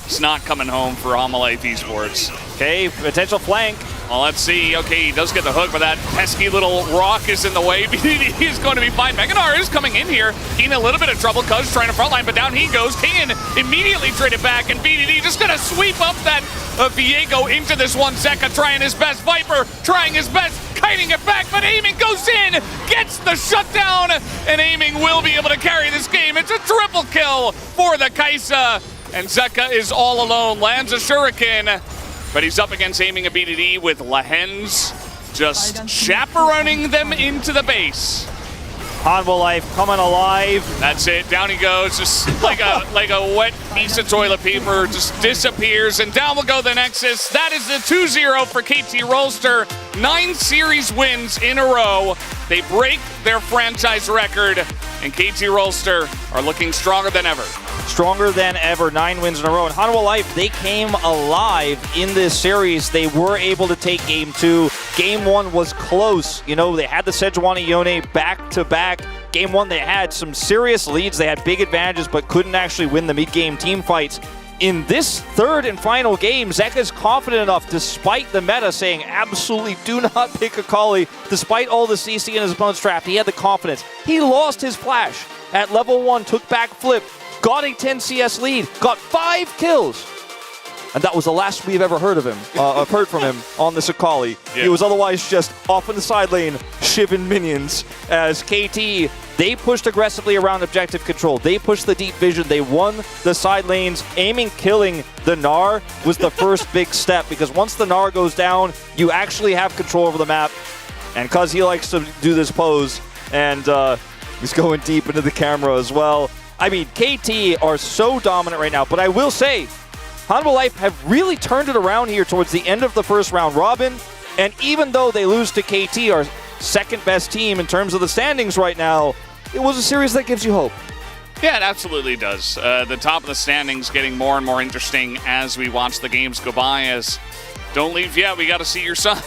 He's not coming home for Hamalife Esports. Okay, potential flank. Well, let's see. Okay, he does get the hook, but that pesky little rock is in the way. BDD is going to be fine. Mega Gnar is coming in here. Keen in a little bit of trouble. Cuz trying to frontline, but down he goes. Keen immediately traded back, and BDD just going to sweep up that Viego into this one. Zeka trying his best. Viper trying his best. Kiting it back, but Aiming goes in. Gets the shutdown, and Aiming will be able to carry this game. It's a triple kill for the Kai'Sa, and Zeka is all alone. Lands a Shuriken. But he's up against Aiming a BDD with Lehens just chaperoning them into the base. Hanwha Life coming alive. That's it. Down he goes, just like a wet piece of toilet paper, just disappears, and down will go the Nexus. That is the 2-0 for KT Rolster. 9 series wins in a row. They break their franchise record, and KT Rolster are looking stronger than ever. Stronger than ever, 9 wins in a row. And Hanwha Life, they came alive in this series. They were able to take Game 2. Game 1 was close. You know, they had the Sejuani Yone back-to-back. Game 1, they had some serious leads. They had big advantages, but couldn't actually win the mid-game team fights. In this third and final game, Zeka's confident enough, despite the meta saying absolutely do not pick Akali, despite all the CC in his opponent's draft, he had the confidence. He lost his flash at level 1, took back flip, got a 10 CS lead, got 5 kills. And that was the last we've ever heard of him, heard from him on this Akali. Yeah. He was otherwise just off in the side lane, shivving minions. As KT, they pushed aggressively around objective control. They pushed the deep vision. They won the side lanes. Aiming, killing the Gnar was the first big step, because once the Gnar goes down, you actually have control over the map. And because he likes to do this pose, and he's going deep into the camera as well. I mean, KT are so dominant right now, but I will say, Hanwha Life have really turned it around here towards the end of the first round robin, and even though they lose to KT, our second best team in terms of the standings right now, it was a series that gives you hope. Yeah, it absolutely does. The top of the standings getting more and more interesting as we watch the games go by, as don't leave yet, we got to see your side.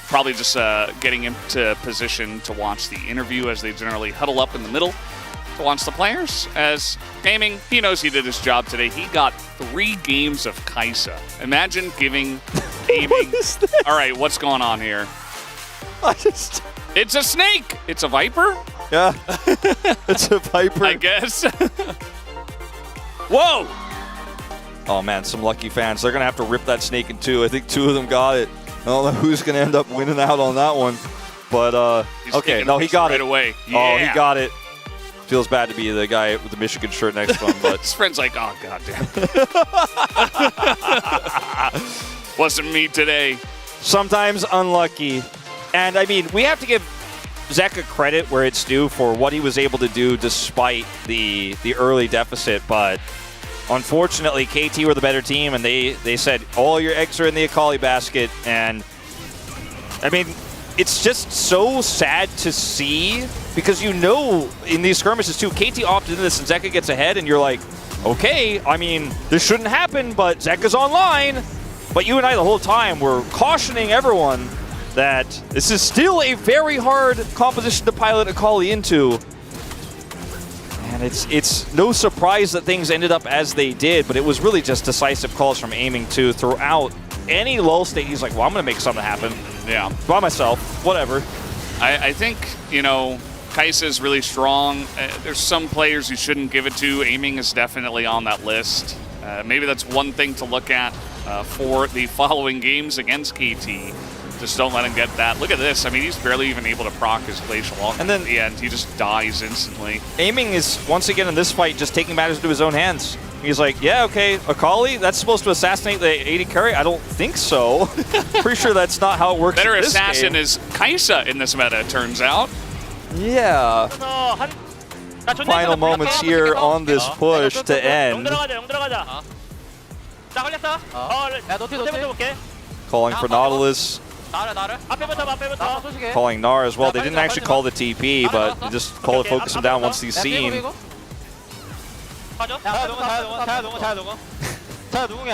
Probably just getting into position to watch the interview as they generally huddle up in the middle to watch the players. As Aiming, he knows he did his job today. He got 3 games of Kai'Sa. Imagine giving Aiming... All right, what's going on here? It's a snake! It's a viper? Yeah, it's a viper. I guess. Whoa! Oh man, some lucky fans. They're going to have to rip that snake in 2. I think 2 of them got it. I don't know who's going to end up winning out on that one. But, okay, no, he got it. Right away. Yeah. Oh, he got it. Feels bad to be the guy with the Michigan shirt next to him, but his friend's like, oh, goddamn. Wasn't me today. Sometimes unlucky. And, I mean, we have to give Zeka credit where it's due for what he was able to do despite the early deficit, but unfortunately, KT were the better team, and they said, all your eggs are in the Akali basket, and, I mean, it's just so sad to see, because you know in these skirmishes too, KT opted into this and Zeka gets ahead, and you're like, okay, I mean, this shouldn't happen, but Zeka's online. But you and I the whole time were cautioning everyone that this is still a very hard composition to pilot Akali into. And it's no surprise that things ended up as they did, but it was really just decisive calls from Aiming too throughout any lull state. He's like, well, I'm going to make something happen. Yeah. By myself. Whatever. I think, you know, Kai'Sa is really strong. There's some players you shouldn't give it to. Aiming is definitely on that list. Maybe that's one thing to look at for the following games against KT. Just don't let him get that. Look at this. I mean, he's barely even able to proc his Glacial Walk. And then at the end, he just dies instantly. Aiming is, once again in this fight, just taking matters into his own hands. He's like, yeah, okay, Akali, that's supposed to assassinate the AD carry? I don't think so. Pretty sure that's not how it works. Better in this assassin game. is Kai'Sa in this meta, it turns out. Yeah. Final moments here on this push to end. Calling for Nautilus. Calling Gnar as well. They didn't actually call the TP, but they just call to focus him down once he's seen.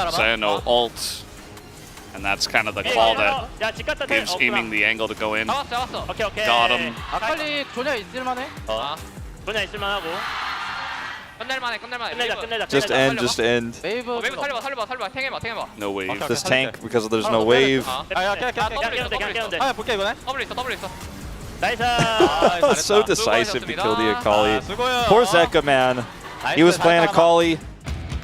Saya no ult. And that's kind of the call that gives Aiming the angle to go in. Got him. Just end, just end. No wave. This tank because there's no wave. So decisive to kill the Akali. Poor Zeka, man. He was playing Akali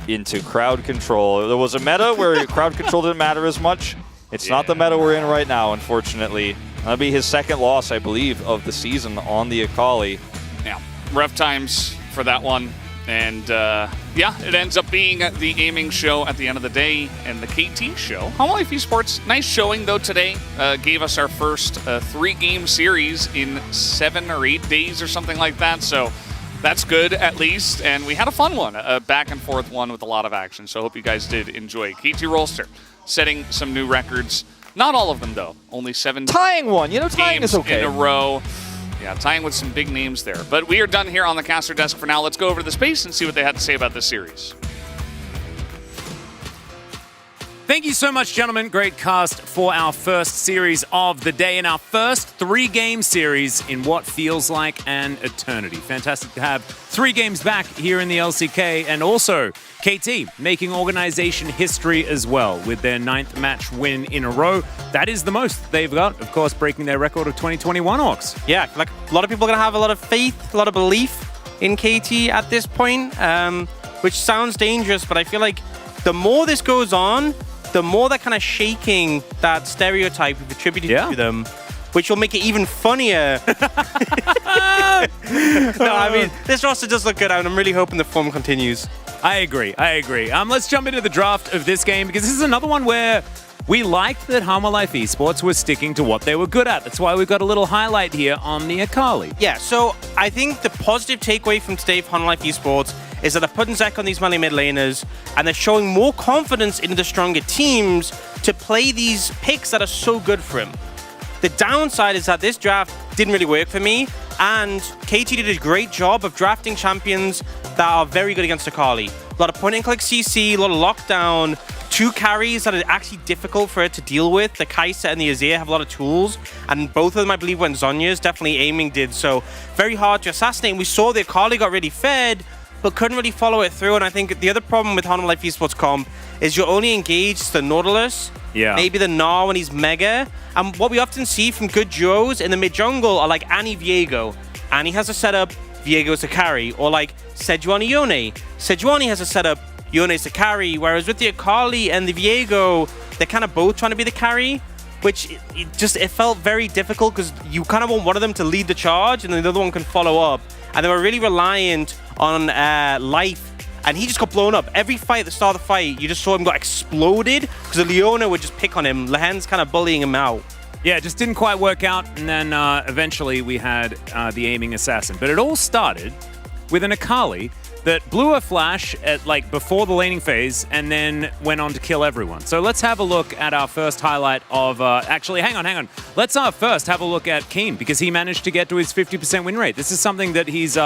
into crowd control. There was a meta where crowd control didn't matter as much. It's not the meta we're in right now, unfortunately. That'll be his second loss, I believe, of the season on the Akali. Yeah, rough times for that one And yeah, it ends up being the aiming show at the end of the day and the KT show. Home Life Esports, nice showing though today. Gave us our first 3-game series in 7 or 8 days or something like that. So that's good at least. And we had a fun one, a back and forth one with a lot of action. So I hope you guys did enjoy. KT Rolster setting some new records. Not all of them though, only 7 Tying one, you know, tying games is okay. in a row. Yeah, tying with some big names there. But we are done here on the caster desk for now. Let's go over to the space and see what they had to say about this series. Thank you so much, gentlemen. Great cast for our first series of the day and our first 3-game series in what feels like an eternity. Fantastic to have 3 games back here in the LCK, and also KT making organization history as well with their 9th match win in a row. That is the most they've got, of course, breaking their record of 2021 Orcs. Yeah, like a lot of people are going to have a lot of faith, a lot of belief in KT at this point, which sounds dangerous, but I feel like the more this goes on, the more they're kind of shaking that stereotype we've attributed to them, which will make it even funnier. No, I mean, this roster does look good, and I'm really hoping the form continues. I agree. Let's jump into the draft of this game, because this is another one where we liked that Hama Life Esports was sticking to what they were good at. That's why we've got a little highlight here on the Akali. Yeah, so I think the positive takeaway from today for Hama Life Esports is that they're putting Zek on these melee mid laners, and they're showing more confidence in the stronger teams to play these picks that are so good for him. The downside is that this draft didn't really work for me, and KT did a great job of drafting champions that are very good against Akali. A lot of point-and-click CC, a lot of lockdown, 2 carries that are actually difficult for it to deal with. The Kai'Sa and the Azir have a lot of tools, and both of them, I believe, went Zhonya's. Definitely aiming did, so very hard to assassinate. And we saw the Akali got really fed, but couldn't really follow it through. And I think the other problem with Hana Life Esports comp is you're only engaged the Nautilus, maybe the Gnar when he's mega. And what we often see from good duos in the mid-jungle are like Annie Viego. Annie has a setup, Viego's a carry. Or like Sejuani Yone. Sejuani has a setup, Yone's a carry. Whereas with the Akali and the Viego, they're kind of both trying to be the carry, which it felt very difficult because you kind of want one of them to lead the charge and then the other one can follow up. And they were really reliant on Life, and he just got blown up. Every fight at the start of the fight, you just saw him got exploded because the Leona would just pick on him. Lehen's kind of bullying him out. Yeah, it just didn't quite work out, and then eventually we had the aiming assassin. But it all started with an Akali that blew a flash at before the laning phase and then went on to kill everyone. So let's have a look at our first highlight of... actually, hang on. Let's first have a look at Keen, because he managed to get to his 50% win rate. This is something that he's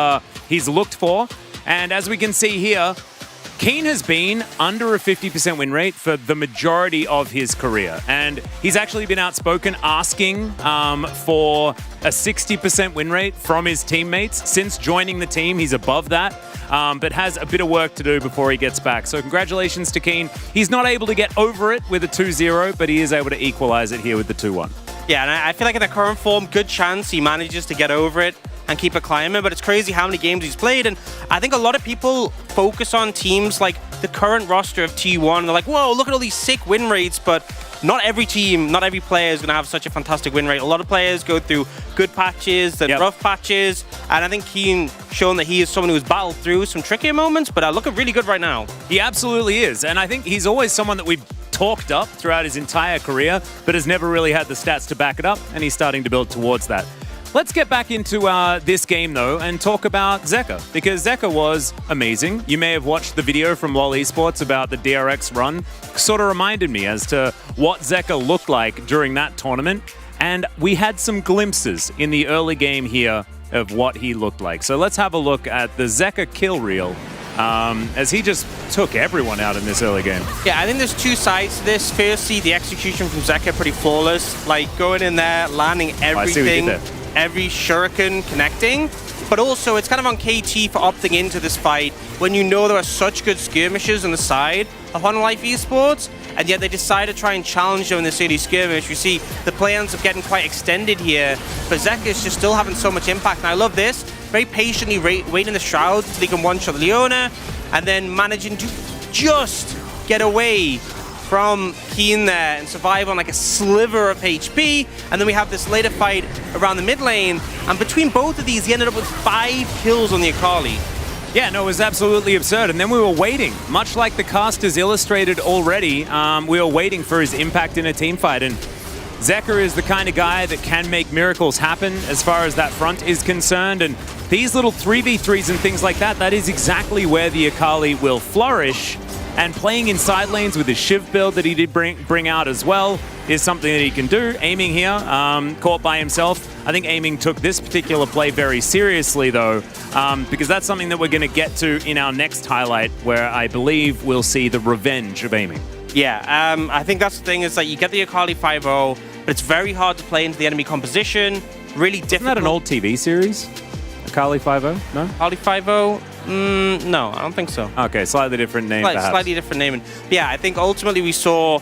looked for. And as we can see here, Keen has been under a 50% win rate for the majority of his career. And he's actually been outspoken asking for a 60% win rate from his teammates. Since joining the team, he's above that, but has a bit of work to do before he gets back. So congratulations to Keen. He's not able to get over it with a 2-0, but he is able to equalize it here with the 2-1. Yeah, and I feel like in the current form, good chance he manages to get over it and keep it climbing, but it's crazy how many games he's played. And I think a lot of people focus on teams like the current roster of T1, and they're like, whoa, look at all these sick win rates, but not every team, not every player is going to have such a fantastic win rate. A lot of players go through good patches, then rough patches, and I think Keen shown that he is someone who's battled through some trickier moments, but looking really good right now. He absolutely is, and I think he's always someone that we've talked up throughout his entire career, but has never really had the stats to back it up, and he's starting to build towards that. Let's get back into this game, though, and talk about Zeka, because Zeka was amazing. You may have watched the video from LoL Esports about the DRX run. Sort of reminded me as to what Zeka looked like during that tournament, and we had some glimpses in the early game here of what he looked like. So let's have a look at the Zeka kill reel as he just took everyone out in this early game. Yeah, I think there's 2 sides to this. Firstly, the execution from Zeka pretty flawless, like going in there, landing everything. Every shuriken connecting, but also it's kind of on KT for opting into this fight when you know there are such good skirmishes on the side of Hana Life Esports, and yet they decide to try and challenge them in this early skirmish. You see the play ends up getting quite extended here, but Zeka is just still having so much impact, and I love this. Very patiently waiting the Shroud so they can one-shot Leona, and then managing to just get away from Keen there and survive on like a sliver of HP. And then we have this later fight around the mid lane, and between both of these he ended up with 5 kills on the Akali. Yeah, no, it was absolutely absurd. And then we were waiting, much like the cast has illustrated already, we were waiting for his impact in a team fight. And Zeker is the kind of guy that can make miracles happen as far as that front is concerned. And these little 3v3s and things like that, that is exactly where the Akali will flourish. And playing in side lanes with his Shiv build that he did bring out as well is something that he can do. Aiming here, caught by himself. I think Aiming took this particular play very seriously, though, because that's something that we're going to get to in our next highlight, where I believe we'll see the revenge of Aiming. Yeah, I think that's the thing, is that you get the Akali 5-0, but it's very hard to play into the enemy composition. Really difficult. Isn't that an old TV series? Akali 5-0? No? Akali 5-0? No, I don't think so. Okay, slightly different name, perhaps. Slightly different naming. But yeah, I think ultimately we saw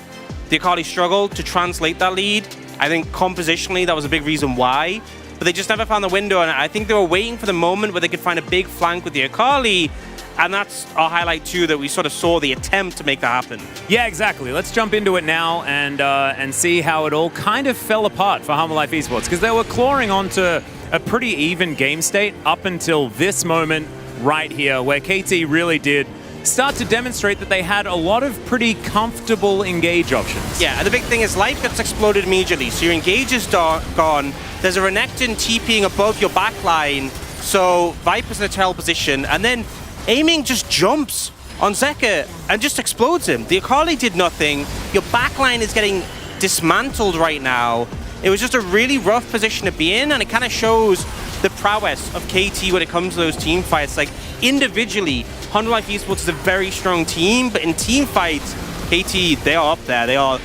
the Akali struggle to translate that lead. I think compositionally that was a big reason why, but they just never found the window, and I think they were waiting for the moment where they could find a big flank with the Akali, and that's our highlight too, that we sort of saw the attempt to make that happen. Yeah, exactly. Let's jump into it now and see how it all kind of fell apart for Humble Life Esports, because they were clawing onto a pretty even game state up until this moment right here, where KT really did start to demonstrate that they had a lot of pretty comfortable engage options. Yeah, and the big thing is life gets exploded immediately, so your engage is gone. There's a Renekton TPing above your backline, so Viper's in a terrible position, and then Aiming just jumps on Zeker and just explodes him. The Akali did nothing. Your backline is getting dismantled right now. It was just a really rough position to be in, and it kind of shows the prowess of KT when it comes to those team fights. Like, individually, Humble Life Esports is a very strong team, but in team fights, KT, they are up there. They are,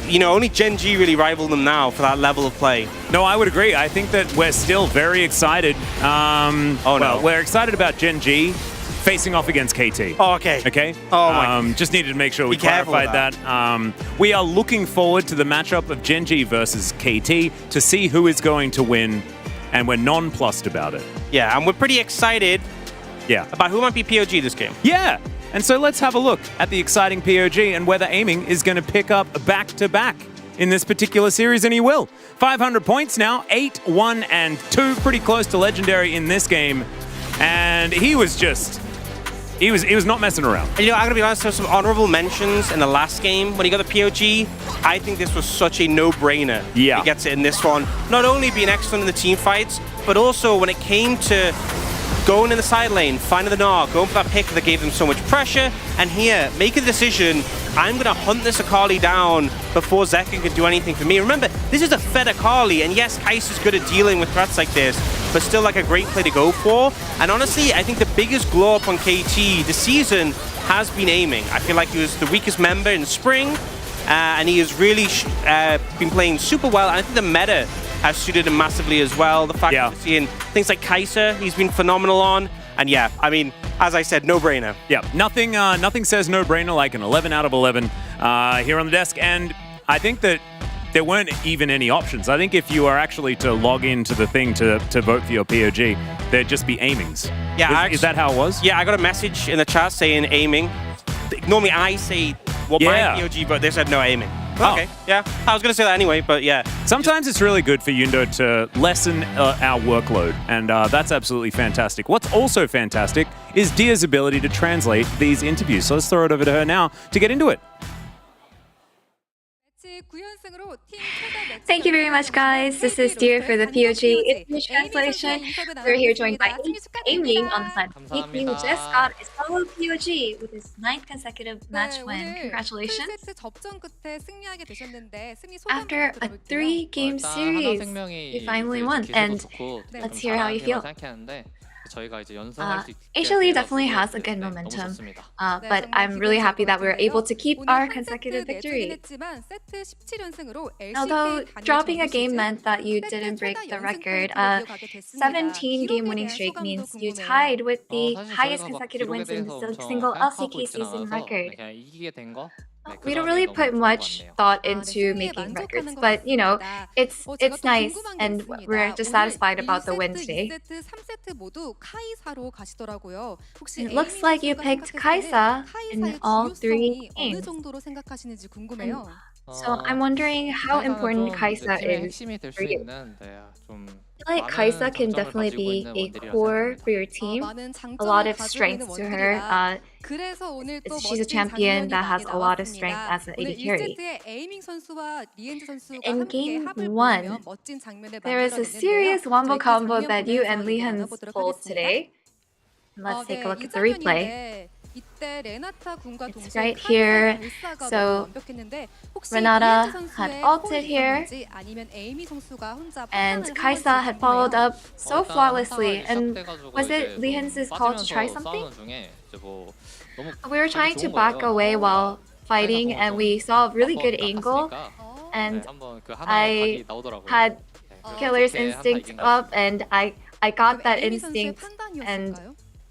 you know, only Gen G really rival them now for that level of play. No, I would agree. I think that we're still very excited. Well, we're excited about Gen G facing off against KT. Oh, okay. Okay? Oh, my. Just needed to make sure we clarified that. We are looking forward to the matchup of Gen G versus KT to see who is going to win, and we're nonplussed about it. Yeah, and we're pretty excited about who might be POG this game. Yeah, and so let's have a look at the exciting POG and whether Aiming is going to pick up back-to-back in this particular series, and he will. 500 points now, 8, 1, and 2, pretty close to Legendary in this game, and he was just... He was not messing around. And, you know, I'm going to be honest, there were some honorable mentions in the last game when he got the POG. I think this was such a no-brainer. Yeah. He gets it in this one. Not only being excellent in the team fights, but also when it came to going in the side lane, finding the Gnar, going for that pick that gave them so much pressure, and here, make a decision, I'm going to hunt this Akali down before Zeker can do anything for me. Remember, this is a fed Akali, and yes, Kai'Sa's good at dealing with threats like this, but still like a great play to go for. And honestly, I think the biggest glow up on KT this season has been Aiming. I feel like he was the weakest member in spring, and he has really been playing super well, and I think the meta has suited him massively as well. The fact that we're seeing things like Kai'Sa, he's been phenomenal on. And yeah, I mean, as I said, no-brainer. Yeah, nothing says no-brainer like an 11 out of 11 here on the desk. And I think that there weren't even any options. I think if you are actually to log into the thing to vote for your POG, there'd just be Aimings. Yeah, is that how it was? Yeah, I got a message in the chat saying Aiming. Normally I say what my POG, but they said no Aiming. Okay, yeah. I was going to say that anyway, but yeah. Sometimes it's really good for Yundo to lessen our workload, and that's absolutely fantastic. What's also fantastic is Dia's ability to translate these interviews. So let's throw it over to her now to get into it. Thank you very much, guys. This is Dear for the POG English translation. We're here joined by Aiming on the side of KT, who just got a solo POG with his 9th consecutive match win. Congratulations. After a 3-game series, you finally won, and let's hear how you feel. HLE definitely has a good momentum, but I'm really happy that we were able to keep our consecutive victory. Although dropping a game meant that you didn't break the record, 17-game winning streak means you tied with the highest consecutive wins in the single LCK season record. We don't really put much thought into making records, but you know, it's nice, and we're just satisfied about the win today. It looks like you picked Kai'Sa in all 3 games. And So I'm wondering how important Kaisa is for you. I feel like Kaisa can definitely be a core for your team. A lot of strengths to her. She's a champion that has a lot of strength as an AD carry. In game 1, there was a serious wombo combo that you and Leehan's pulled today. Let's take a look at the replay. It's right here. So Renata had ulted here, and Kaisa had followed up so flawlessly. And was it Leehan's call to try something? We were trying to back away while fighting, and we saw a really good angle. And I had killer's instinct up, and I got that instinct and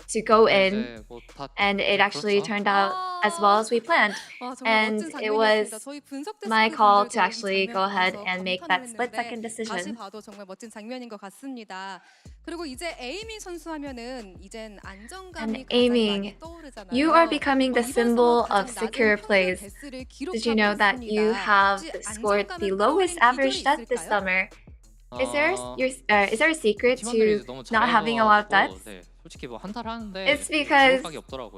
to go in, and it actually turned out as well as we planned. And it was my call to actually go ahead and make that split-second decision. And aiming, you are becoming the symbol of secure plays. Did you know that you have scored the lowest average death this summer? Is there a secret to not having a lot of deaths? It's because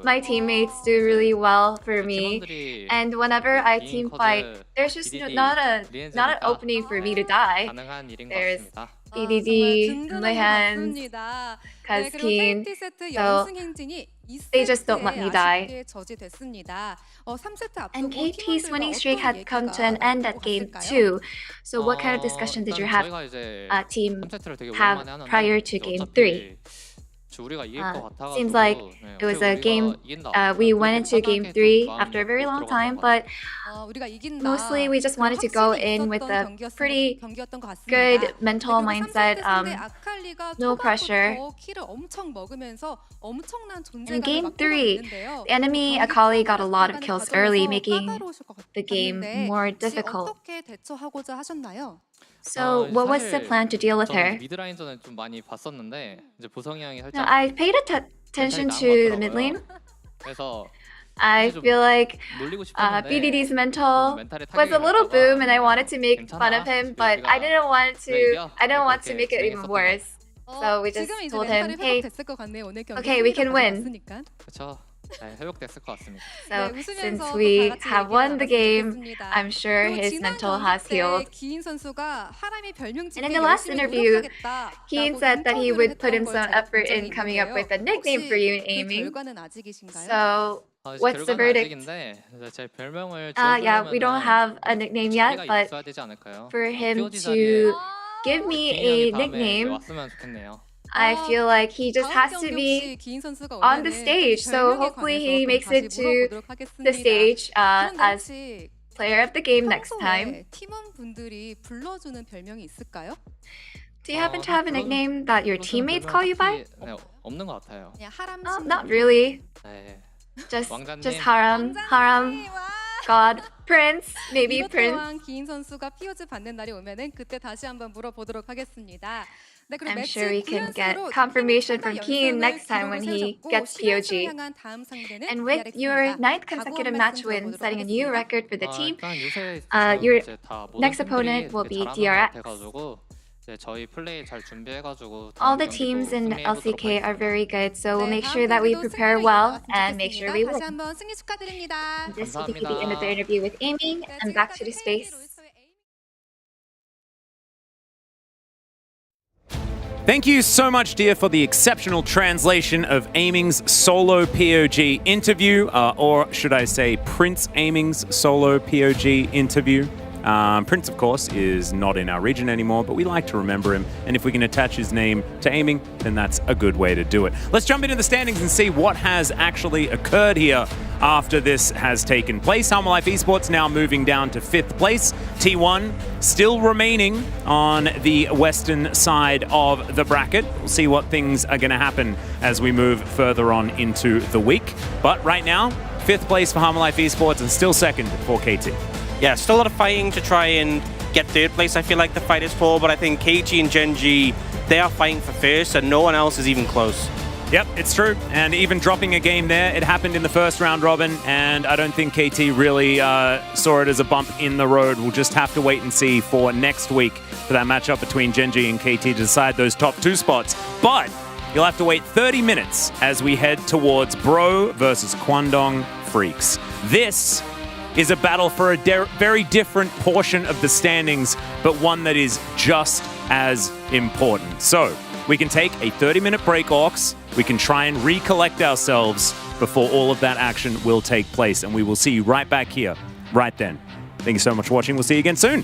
my teammates do really well for me, and whenever I team fight, there's just not an opening for me to die. There's EDD, Leehan, Kazkeen, so they just don't let me die. And KT's winning streak had come to an end at game 2. So what kind of discussion did your team have prior to game 3? Seems like it was a game, we went into game 3 after a very long time, but mostly we just wanted to go in with a pretty good mental mindset, no pressure. In game 3, the enemy Akali got a lot of kills early, making the game more difficult. So what was the plan to deal with her? No, I paid attention to the mid lane. I feel like BDD's mental was a little boom, and I wanted to make fun of him, but I didn't want to make it even worse. So we just told him, hey, okay, we can win. So since we have won the game, I'm sure his mental has healed. And in the last interview, Keen said that he would put in some effort in coming up with a nickname for you in aiming. So what's the verdict? Yeah, we don't have a nickname yet, but for him to give me a nickname, I feel like he just has to be on the stage. So hopefully he makes it to the stage as player of the game next time. Do you happen to have a nickname that your teammates call you by? Not really. Just Haram, God, Prince, maybe Prince. I'm sure we can get confirmation from Keen next time when he gets POG. And with your 9th consecutive match win, setting a new record for the team, your next opponent will be DRX. All the teams in LCK are very good, so we'll make sure that we prepare well and make sure we win. This will be the end of the interview with Aiming, and back to the space. Thank you so much, dear, for the exceptional translation of Aiming's solo POG interview, or should I say Prince Aiming's solo POG interview. Prince, of course, is not in our region anymore, but we like to remember him, and if we can attach his name to Aiming, then that's a good way to do it. Let's jump into the standings and see what has actually occurred here after this has taken place. Halma Life Esports now moving down to 5th place. T1 still remaining on the western side of the bracket. We'll see what things are going to happen as we move further on into the week. But right now, 5th place for Halma Life Esports and still 2nd for KT. Yeah, still a lot of fighting to try and get 3rd place, I feel like the fight is for, but I think KT and Gen G, they are fighting for 1st, and no one else is even close. Yep, it's true. And even dropping a game there, it happened in the first round robin, and I don't think KT really saw it as a bump in the road. We'll just have to wait and see for next week for that matchup between Gen.G and KT to decide those top 2 spots. But you'll have to wait 30 minutes as we head towards Bro versus Kwangdong Freaks. This is a battle for a very different portion of the standings, but one that is just as important. So we can take a 30-minute break, Orcs. We can try and recollect ourselves before all of that action will take place, and we will see you right back here, right then. Thank you so much for watching. We'll see you again soon.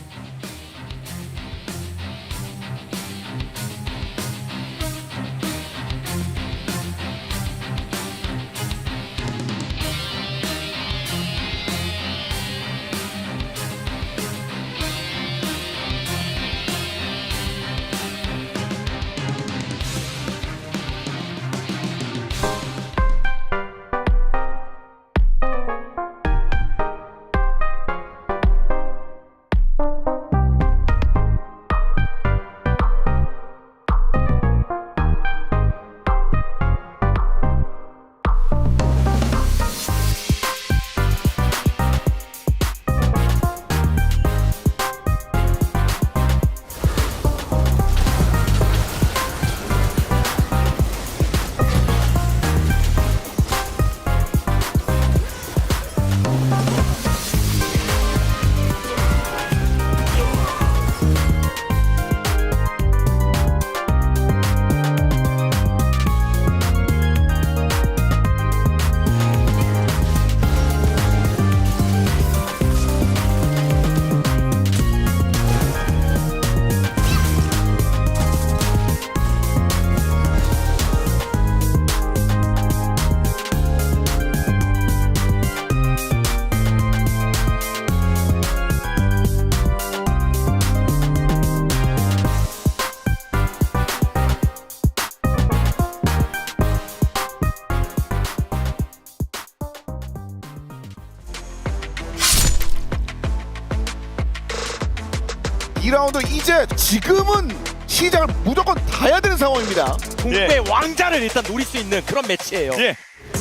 이제 지금은 시작을 무조건 다 해야 되는 상황입니다. 동부의 왕자를 일단 노릴 수 있는 그런 매치예요.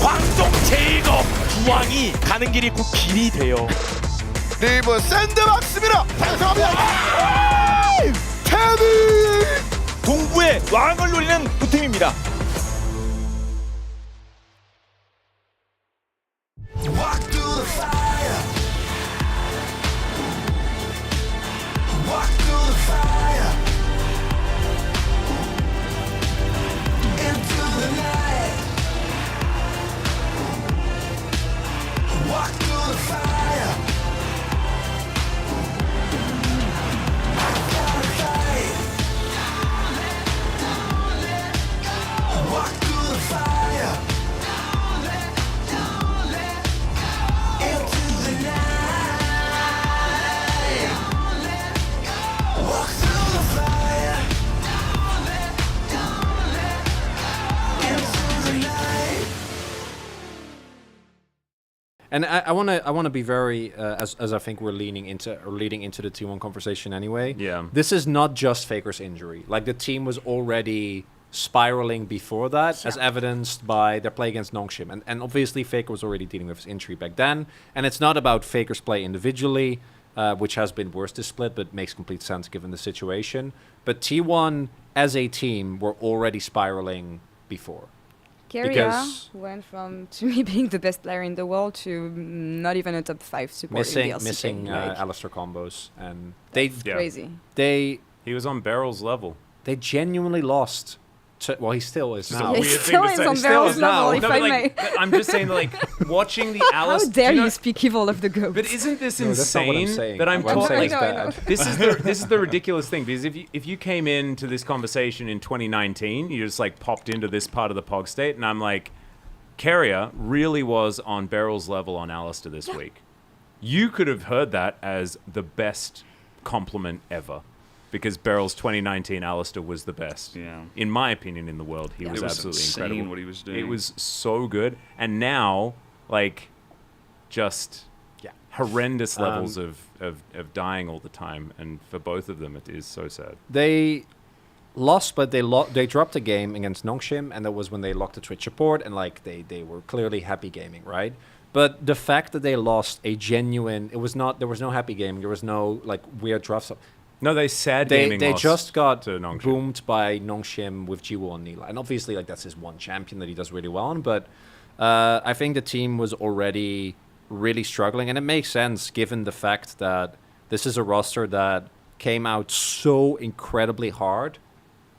광동 제1거 부왕이 가는 길이 곧 길이 돼요. 리브 샌드박스입니다. 달성합니다. 테디 동부의 왕을 노리는 두 팀입니다. Walk through the fire. Walk through the fire. Into the night. Walk through the fire. I gotta fight. Walk through the fire. Into the night. Walk through the fire. Into the night. And I want to be very as I think we're leading into the T1 conversation anyway. Yeah. This is not just Faker's injury. Like the team was already spiraling before that, as evidenced by their play against Nongshim. And obviously Faker was already dealing with his injury back then. And it's not about Faker's play individually, which has been worse this split, but makes complete sense given the situation. But T1 as a team were already spiraling before. KDF went from, to me, being the best player in the world to not even a top 5 support in the LCK. Missing like, Alistair combos. And they crazy. He was on Barrel's level. They genuinely lost. Well, he still is now. Yeah, he still is on Barrel's level, if I may. I'm just saying, like, watching the Alice. How dare you speak evil of the goat? But isn't this No, that's not what I'm insane saying. that I'm What I'm taught? saying Like, is bad. this is the ridiculous thing, because if you came into this conversation in 2019, you just like popped into this part of the Pog State, and I'm like, Carrier really was on Barrel's level on Alistair this week. You could have heard that as the best compliment ever. Because Barrel's 2019 Alistair was the best. Yeah. In my opinion, in the world, he was absolutely insane incredible. what he was doing. It was so good. And now, like, just horrendous levels of dying all the time. And for both of them, it is so sad. They lost, but they dropped a game against Nongshim, and that was when they locked the Twitch support, and like they were clearly happy gaming, right? But the fact that they lost a genuine, there was no happy gaming, there was no like weird drafts. No, they just got to Nongshim. boomed by Nongshim with Jiwoo and Nila, and obviously like that's his one champion that he does really well on. But I think the team was already really struggling, and it makes sense given the fact that this is a roster that came out so incredibly hard.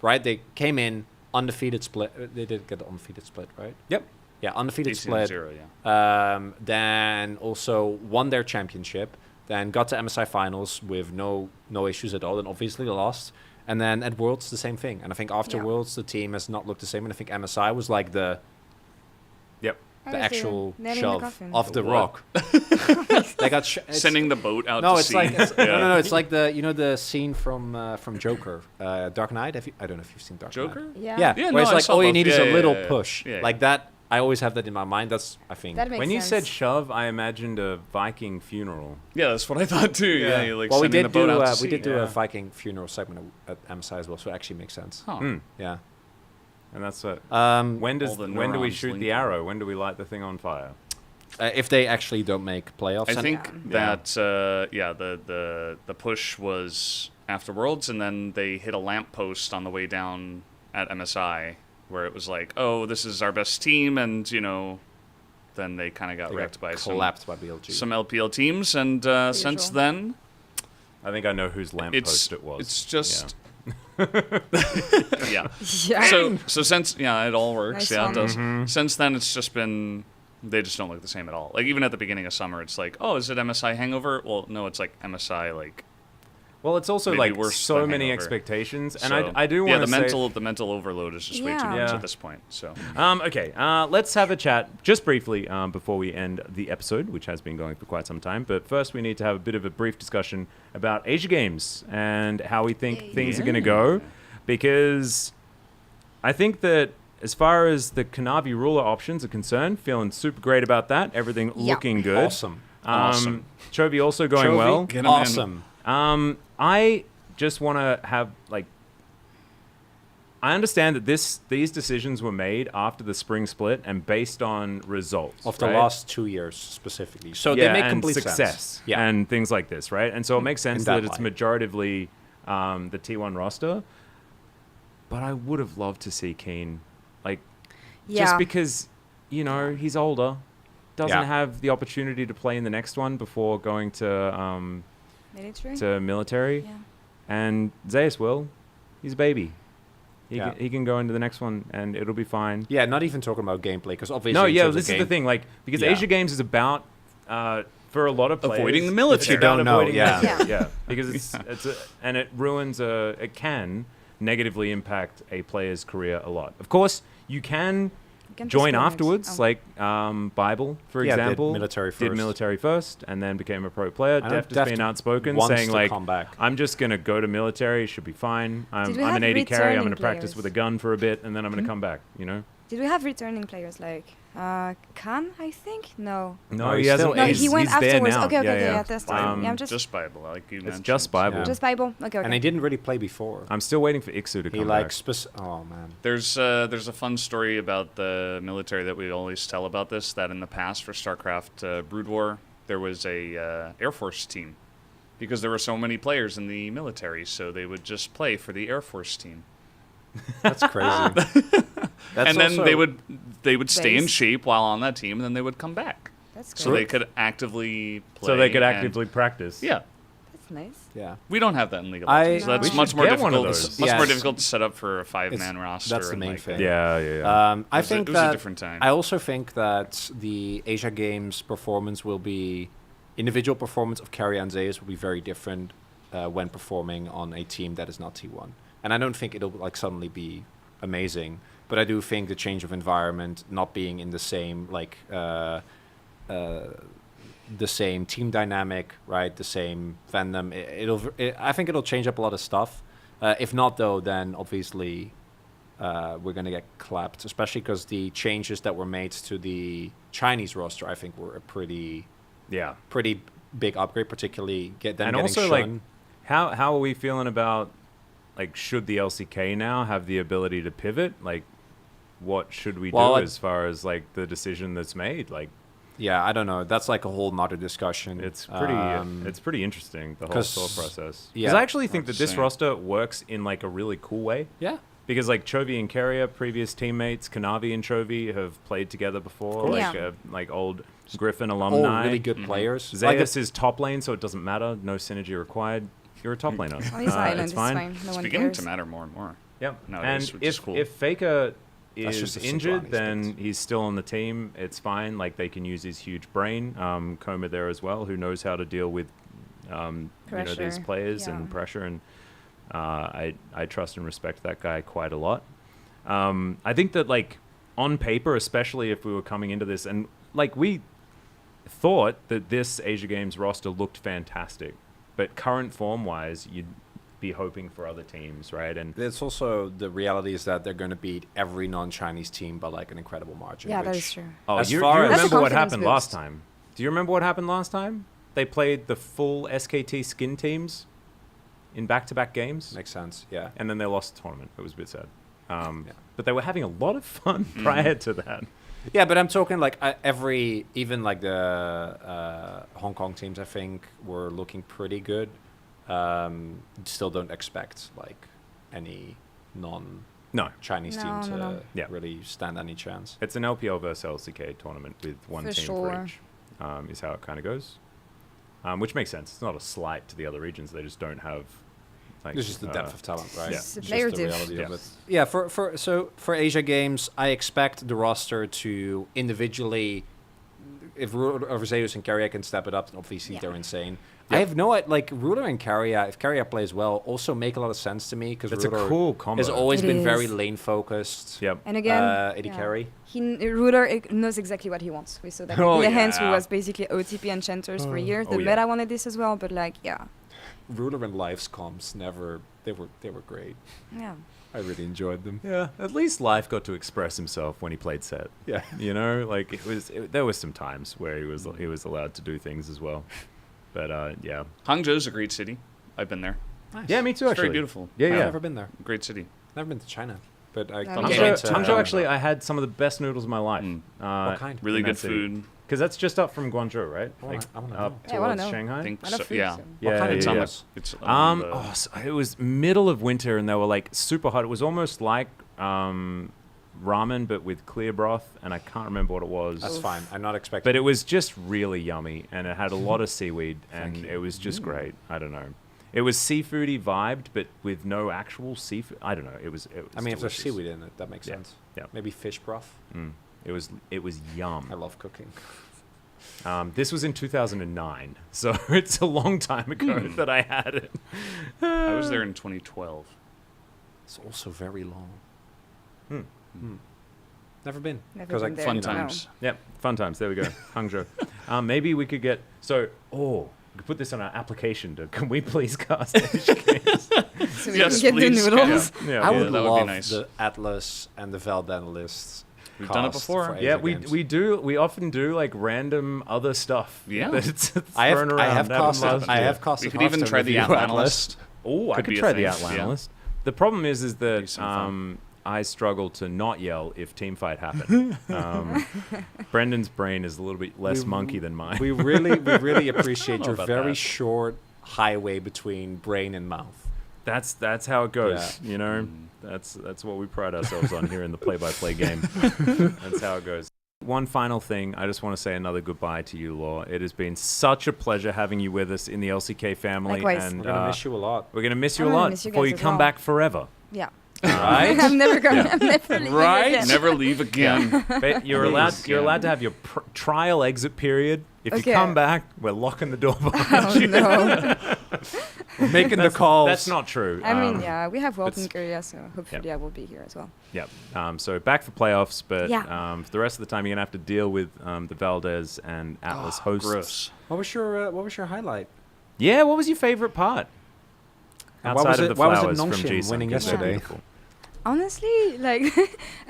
Right, they came in undefeated split. They did get the undefeated split, right? Yep. Yeah, undefeated 18-0, split. yeah. Then also won their championship. Then got to MSI finals with no issues at all. And obviously lost. And then at Worlds the same thing. And I think after Worlds the team has not looked the same. And I think MSI was like the actual shove off the rock. They got sending the boat out. No, to it's sea. like no. It's like the scene from Joker, Dark Knight. I don't know if you've seen Dark Knight. Joker? Yeah. Yeah, Where no, it's I like saw all you both. need is a Yeah, little yeah. push, Yeah. like that. I always have that in my mind. That's I think. That makes When you sense. said shove, I imagined a Viking funeral. Yeah, that's what I thought too. Yeah, you're like well, we sending did the boat do out to we sea. did do a Viking funeral segment at MSI as well, so it actually makes sense. Huh. Yeah. And that's it. When All the when do we neurons shoot the linking. arrow? When do we light the thing on fire? if they actually don't make playoffs, I think that the push was after Worlds, and then they hit a lamppost on the way down at MSI, where it was like, oh, this is our best team, and then they kind of got wrecked by some LPL teams, and since then, I think I know whose lamppost it was. It's just. Yeah. So since it all works. Nice it one. does. Mm-hmm. Since then, it's just been they just don't look the same at all. Like even at the beginning of summer, it's like, oh, is it MSI Hangover? Well, no, it's like MSI like. Well, it's also maybe like worse so than many Hangover. expectations, and So, I do want to say the mental overload is just way too much at this point. So okay, let's have a chat just briefly before we end the episode, which has been going for quite some time. But first, we need to have a bit of a brief discussion about Asia Games and how we think things are going to go, because I think that as far as the Kanavi ruler options are concerned, feeling super great about that. Everything looking good. Awesome. Chovy also going well. Awesome. I just want to have I understand that these decisions were made after the spring split and based on results Of the last 2 years specifically. So they make complete success sense. Yeah. and things like this, right? And so it makes sense In that that it's light. majoritively the T1 roster. But I would have loved to see Keen, just because, he's older, doesn't have the opportunity to play in the next one before going to military. Yeah. And Zeus will. He's a baby. He can go into the next one and it'll be fine. Yeah, not even talking about gameplay, because obviously... No, in yeah, terms of this is the game- thing. Because Asia Games is about, for a lot of players... Avoiding the military. If you don't know, yeah. yeah. Because and it ruins it can negatively impact a player's career a lot. Of course, you can join afterwards, like Bible, for example. Did military first, and then became a pro player. Deft has been outspoken, saying I'm just going to go to military, should be fine. I'm an 80 carry, I'm going to practice with a gun for a bit, and then I'm going to come back, Did we have returning players like Khan, I think? No. No, he hasn't. No, he went he's there afterwards. now. Okay, that's fine. I'm just Bible, like you mentioned. It's just Bible. Just Bible. Okay. And he didn't really play before. I'm still waiting for Ixu to come back. Oh, man. There's a fun story about the military that we always tell about this, that in the past for StarCraft Brood War, there was a Air Force team, because there were so many players in the military, so they would just play for the Air Force team. That's crazy. And then they would stay in shape while on that team, and then they would come back. That's so they could actively play. So they could actively practice. Yeah. That's nice. Yeah. We don't have that in League of Legends. So that's much more difficult. Much more difficult to set up for a 5-man roster. That's the main thing. Yeah. I think it was that a different time. I also think that the Asia Games performance will be individual performance of Carry and Zeus will be very different when performing on a team that is not T1. And I don't think it'll suddenly be amazing, but I do think the change of environment, not being in the same the same team dynamic, right? The same fandom. I think it'll change up a lot of stuff. If not, though, then obviously we're gonna get clapped, especially because the changes that were made to the Chinese roster, I think, were a pretty big upgrade, particularly getting also Shun. how are we feeling about like, should the LCK now have the ability to pivot? Like, what should we do as far as like the decision that's made? Like, yeah, I don't know. That's like a whole nother discussion. It's pretty interesting, the whole thought process. Yeah, because I actually think that this roster works in like a really cool way. Yeah. Because like Chovy and Carrier, previous teammates, Kanavi and Chovy have played together before, like old Griffin alumni. All really good players. Zeus is top lane, so it doesn't matter. No synergy required. You're a top laner. Oh, he's island. It's fine. No It's one beginning cares. to matter more and more. Yep. Nowadays, And which is cool. if Faker That's is just a injured, Sejuani then split. he's still on the team. It's fine. Like they can use his huge brain. Coma there as well, who knows how to deal with these players and pressure. And I trust and respect that guy quite a lot. I think that like on paper, especially if we were coming into this, and like we thought that this Asia Games roster looked fantastic, but current form wise, you'd be hoping for other teams, right? And it's also the reality is that they're going to beat every non-Chinese team by like an incredible margin. Yeah, that which, is true. oh, as you far as remember what confidence happened last boost. time? Do you remember what happened last time? They played the full SKT skin teams in back-to-back games, makes sense. Yeah. and then they lost the tournament. It was a bit sad. But they were having a lot of fun prior to that. Yeah, but I'm talking like even like the Hong Kong teams, I think, were looking pretty good. Still don't expect like any non-Chinese team to really stand any chance. It's an LPL versus LCK tournament with one team for each, is how it kind of goes. Which makes sense. It's not a slight to the other regions. They just don't have... Like, It's just the depth of talent, right? Yeah. It's the Just player the diff. reality of it. Yeah, for Asia Games, I expect the roster to individually, if Ruler, Zeus and Carrier can step it up, then obviously they're insane. I have like Ruler and Carrier, if Carrier plays well, also make a lot of sense to me because That's a Ruler cool combo. has always It been is. very lane focused. Yep. And again, AD carry. Ruler knows exactly what he wants. We saw that Oh, with Hands, who yeah. was basically OTP enchanters for years. The Oh, yeah. meta wanted this as well, but like, Ruler and Life's comps they were great. yeah. I really enjoyed them. Yeah, at least Life got to express himself when he played set. Yeah. You know, like there was some times where he was allowed to do things as well. But yeah. Hangzhou's a great city. I've been there. Nice. Yeah, me too, It's actually. very beautiful. Yeah, I've yeah. never been there. Great city. Never been to China, but I Yeah, came me into Hangzhou, actually, I had some of the best noodles of my life. What kind? Really in good that city. food. Because that's just up from Guangzhou, right? I wanna know. Up Yeah, I wanna towards know. Shanghai. I think I love so, food, yeah. so. What kind of It's on noodles? it's on the- So it was middle of winter, and they were like super hot. It was almost like ramen, but with clear broth, and I can't remember what it was. That's fine. I'm not expecting. But it was just really yummy, and it had a lot of seaweed, and Thank you. it was just great. I don't know. It was seafoody vibed, but with no actual seafood. I don't know. It was I mean, if there's delicious. seaweed in it, that makes Yeah. sense. Yeah. Maybe fish broth. It was yum. I love cooking. This was in 2009, so it's a long time ago that I had it. I was there in 2012. It's also very long. Hmm. Never been. Never 'Cause, been like, there. Fun No. times. Yep, fun times. There we go. Hangzhou. Maybe we could get we could put this on our application. Can we please cast Asia Games? So we Yes, can get please, the noodles. Yeah, I yeah, would that would be love nice. the Atlas and the Velden lists. We've done it cast before. for Yeah, Asia we Games. we do. We often do like random other stuff. Yeah. that's I have thrown around. I have Haven't casted. last I year. have casted. We could even Hearthstone try the review Atlantis. Oh, I Could could be a try the thing, yeah. Atlantis. The problem is Be that some fun. I struggle to not yell if team fight happened. Brendan's brain is a little bit less monkey than mine. We really appreciate know your about very that. short highway between brain and mouth. That's how it goes. Yeah. You know, that's what we pride ourselves on here in the play-by-play game. That's how it goes. One final thing, I just want to say another goodbye to you, Law. It has been such a pleasure having you with us in the LCK family. Likewise. And We're gonna miss you a lot. we're gonna miss you I'm a gonna lot miss you before guys you as come well. back forever. Yeah. Right? I'm never going. I'm never leaving Right? again. Never leave again. But you're allowed to have your trial exit period. If you Okay. come back, we're locking the door behind Oh you. no. We're making the calls. That's not true. I mean, yeah, we have World it's- in Korea, so hopefully I will be here as well. Yep. So back for playoffs, but Yeah. for the rest of the time, you're gonna have to deal with the Valdez and Atlas hosts. Gross. What was your highlight? Yeah. What was your favorite part? And why Outside was of it- the why was it flowers from Nongshim G-Sung, winning 'cause they're yesterday? beautiful. Honestly, like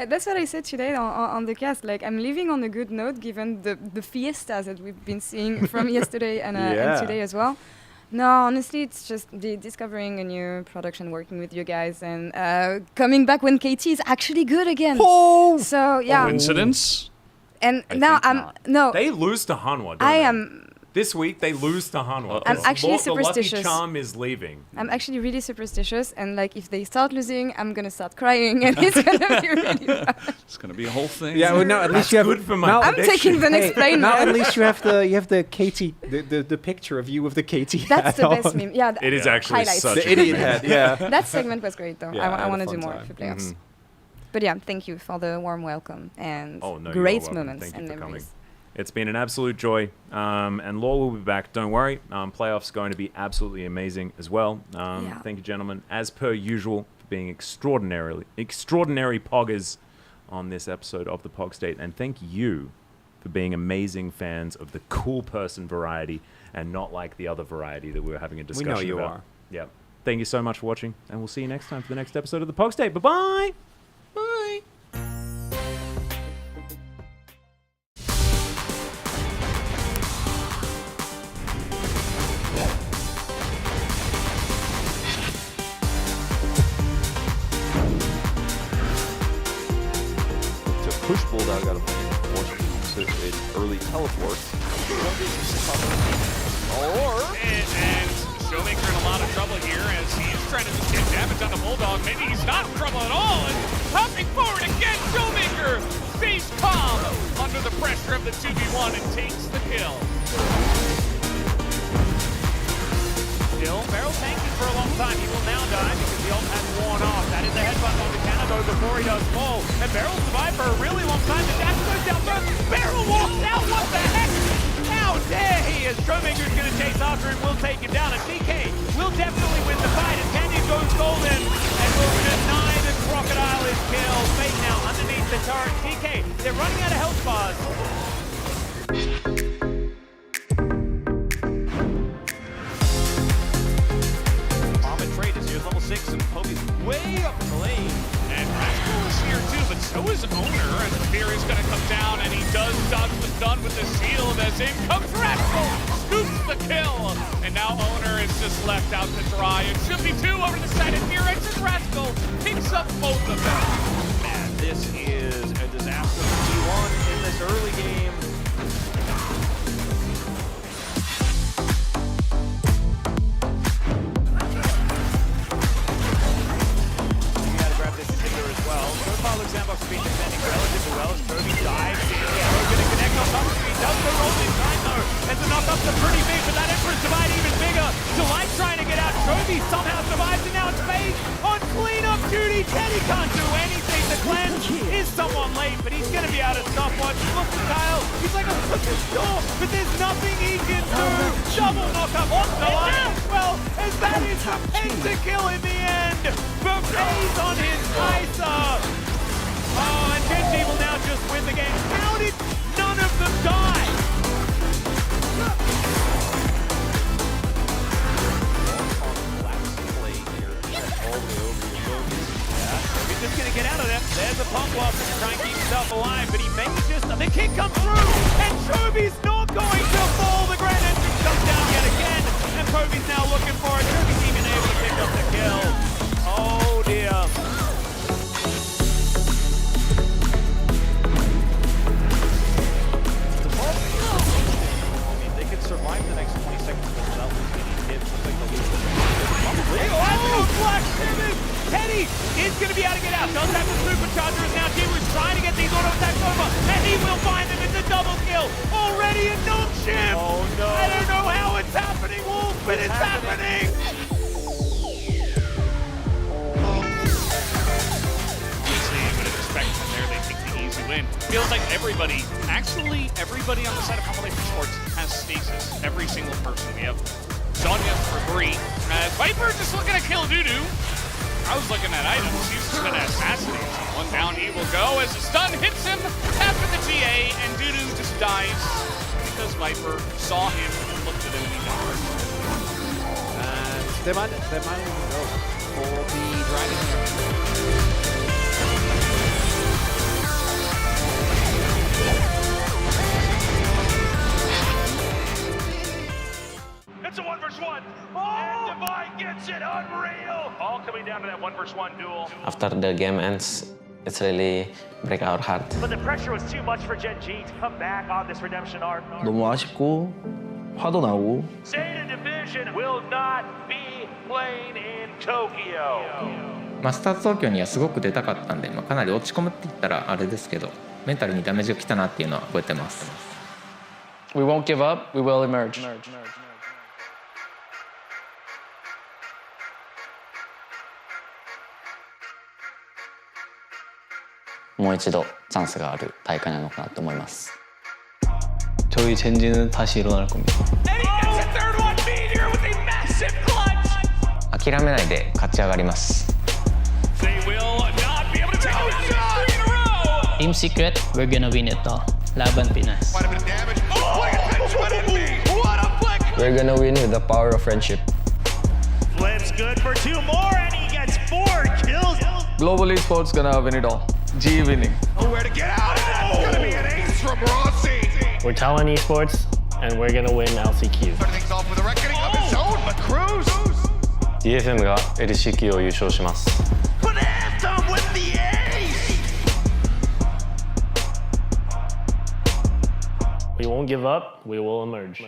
that's what I said today on the cast. Like I'm leaving on a good note, given the fiestas that we've been seeing from yesterday and Yeah. today as well. No, honestly, it's just discovering a new production, working with you guys, and coming back when KT is actually good again. Oh! So yeah. Coincidence? And now no. They lose to Hanwha. I am. This week they lose to Hanwha. I'm actually superstitious. The lucky charm is leaving. I'm actually really superstitious, and like if they start losing, I'm gonna start crying, and it's gonna be really bad. It's gonna be a whole thing. Yeah, well, no, at least you have. Good for my I'm taking the next plane. Now man. at least you have the KT the picture of you with the KT. That's the hat best on. meme. Yeah, It is actually highlights. such The a good idiot meme. head. Yeah. That segment was great, though. Yeah, I I had want a to do fun more time. for playoffs. Mhm. But yeah, thank you for the warm welcome and Oh, no, great you're welcome. moments Thank you and for memories. coming. It's been an absolute joy, and Law will be back. Don't worry, playoffs going to be absolutely amazing as well. Yeah. Thank you, gentlemen, as per usual, for being extraordinary poggers on this episode of the Pog State, and thank you for being amazing fans of the cool person variety and not like the other variety that we were having a discussion about. know you are. Yep. Thank you so much for watching, and we'll see you next time for the next episode of the Pog State. Bye-bye. Bye. Push Bulldog out of lane, so it's early teleport. And Showmaker in a lot of trouble here as he's trying to just get damage on the Bulldog. Maybe he's not in trouble at all. And hopping forward again, Showmaker stays calm under the pressure of the 2v1 and takes the kill. Still, Barrel tanking for a long time. He will now die because the ult has worn off. That is the headbutt on the Canado before he does fall. And Barrel survived for a really long time. The dash goes down first. Barrel walks out. What the heck? How dare he? As Showmaker's going to chase after him, will take him down. And TK will definitely win the fight. And Candy goes golden and will deny the Crocodile his kill. Fate now underneath the turret. TK, they're running out of health bars. Level 6 and Poby's way up in the lane. And Rascal is here too, but so is Owner. And the Fury's gonna come down, and he does dodge the stun with the shield as in comes Rascal, scoops the kill. And now Owner is just left out to dry. It should be 2 over the side, and here enters Rascal, picks up both of them. Man, this is a disaster for T1 in this early game. Example speed defending relatively well as Kirby dives in. Arrow gonna connect on top of speed. Does the roll in time though. And the knockup's are pretty big, but that Emperor's divide even bigger. Delight trying to get out. Kirby somehow survives, and now it's Phase on cleanup duty. Teddy can't do anything. The cleanse is somewhat late, but he's gonna be out of stopwatch. Look at Kyle. He's like a fucking door, but there's nothing he can do. Double knockup on the line as well, as that is the pentakill in the end. For Phase on his Kaiser. Oh, and Genji will now just win the game. How did none of them die? He's just going to get out of there. There's a pump block to try and keep himself alive, but he may just... The kick comes through, and Chobi's not going to fall. The Grand Entrance comes down yet again, and Chobi's now looking for it. Chobi's even able to pick up the kill. Oh, dear. Survive the next 20 seconds without losing any hits. Looks like they'll lose the Black Simmons! Teddy is going to be able to get out. Does have the supercharger as now T-Woo's trying to get these auto attacks over, and he will find them. It's a double kill already in non-ship. Oh no! I don't know how it's happening, Wolf, but it's happening. Obviously, you would expect from there they take the easy win. Feels like everybody on the side of Compilation Sports has stasis. Every single person. We have Sonya for 3. Viper just looking to kill Dudu. I was looking at items. He's just going to assassinate someone. Down he will go as the stun hits him after the GA, and Dudu just dies because Viper saw him and looked at him and he died. And they might even go for the Dragon. It's a 1v1. And Divine gets it. Unreal. All coming down to that 1v1 duel. After the game ends, it's really break our heart. But the pressure was too much for Gen G to come back on this redemption arc. 너무 아쉽고 화도 나고. Zeta Division will not be playing in Tokyo. スタート東京にはすごく出たかったんで、かなり落ち込むって言ったらあれですけど、メンタルにダメージが来たなっていうのは覚えてます。We won't give up, we will emerge. もう一度チャンスがある大会なのかなと思います。 저희 젠지는 다시 일어날 겁니다. 諦めないで勝ち上がります。 Team Secret, we're gonna win it all. Laban Pinas. We're gonna win with the power of friendship. Flips good for 2 more, and he gets 4 kills. Global Esports gonna win it all. G winning. Where to get out? It's gonna be an ace from Rossi. We're Talon Esports, and we're gonna win LCQ. Starting things off with a reckoning of his own, but Cruz. DFM が LCK を優勝します。 But Anthem with the ace. We won't give up, we will emerge.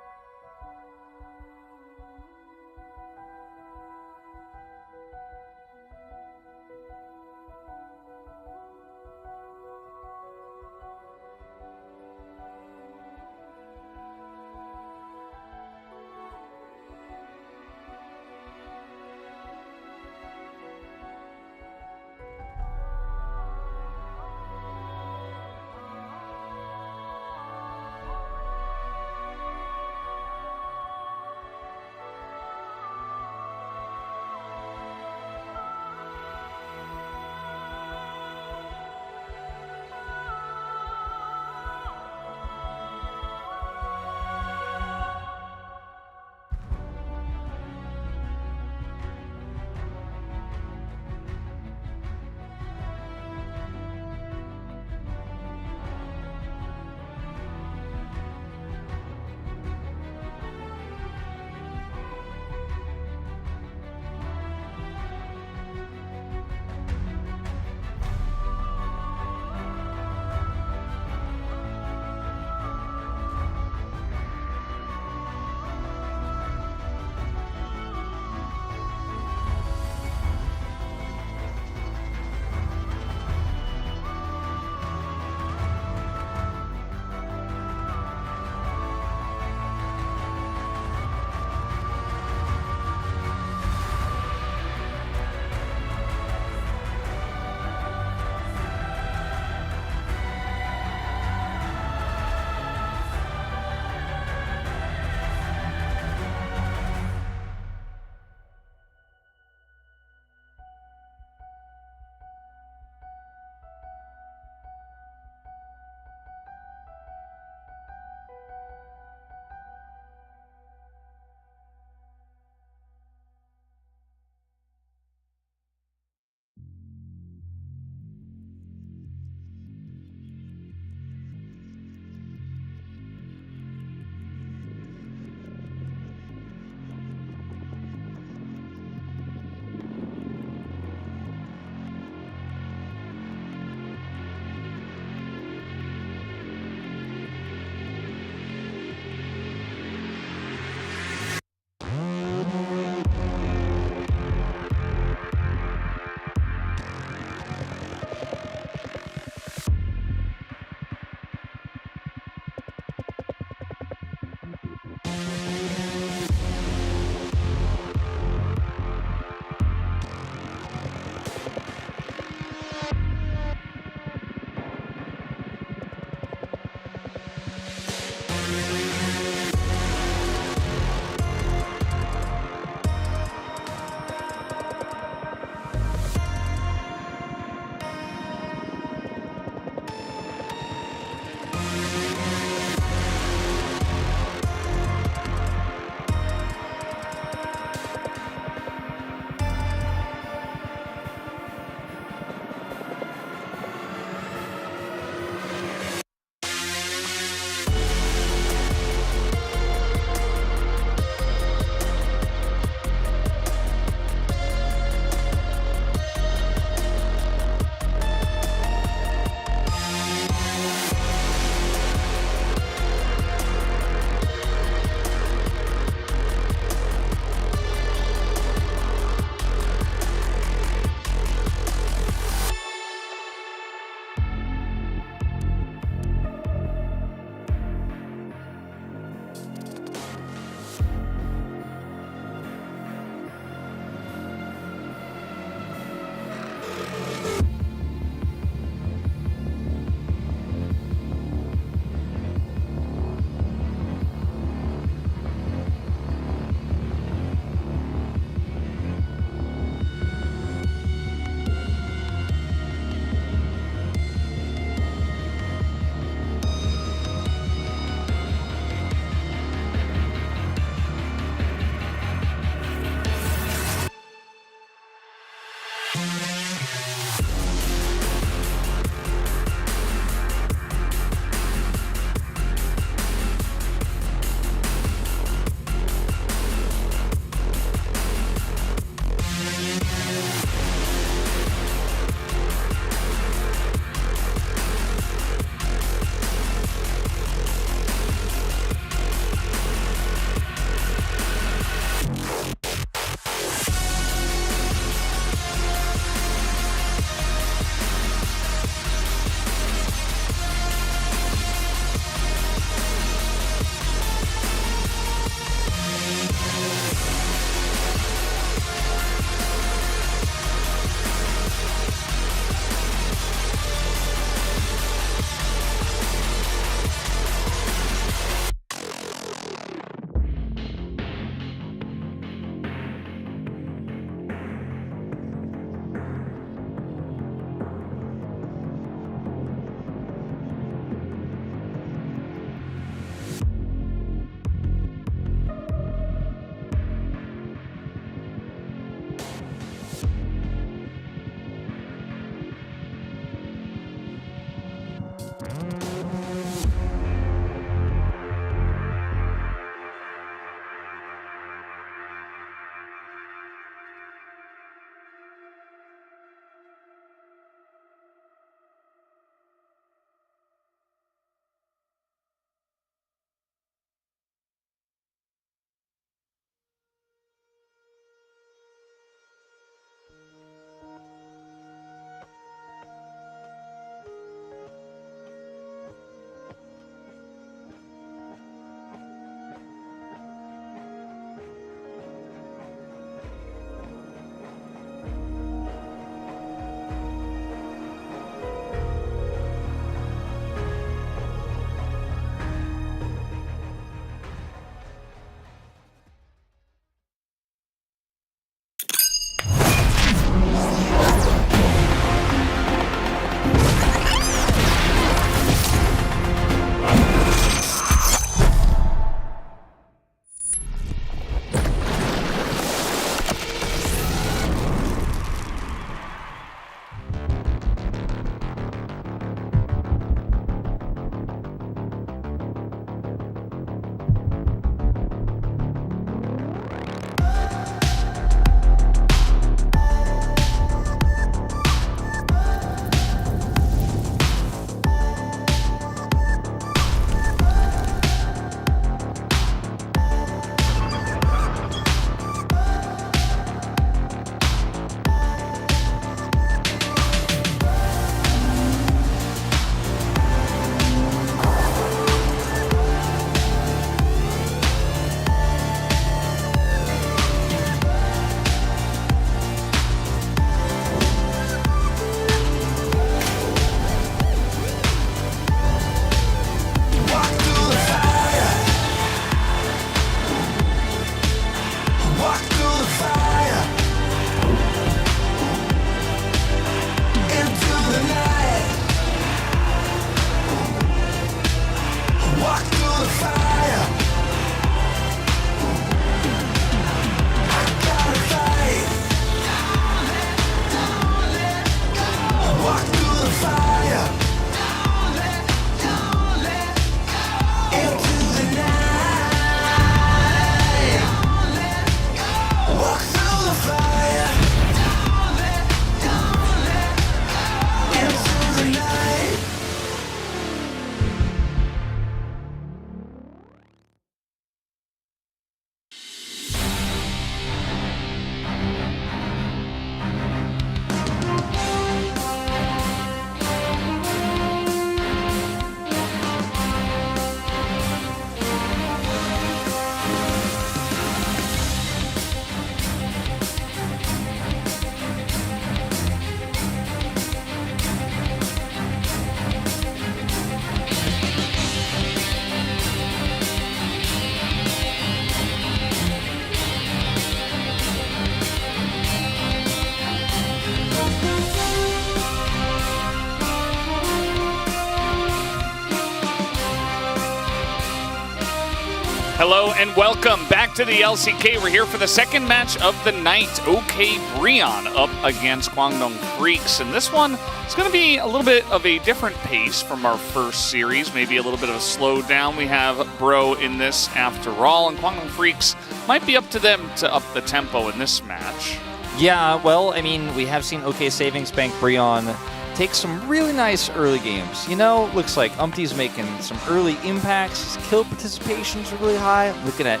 Hello and welcome back to the LCK. We're here for the second match of the night. OK Brion up against Kwangdong Freaks. And this one is going to be a little bit of a different pace from our first series. Maybe a little bit of a slowdown. We have Bro in this after all. And Kwangdong Freaks might be up to them to up the tempo in this match. Yeah, well, I mean, we have seen OK Savings Bank Brion take some really nice early games. You know, looks like Umpty's making some early impacts. His kill participation's really high. Looking at,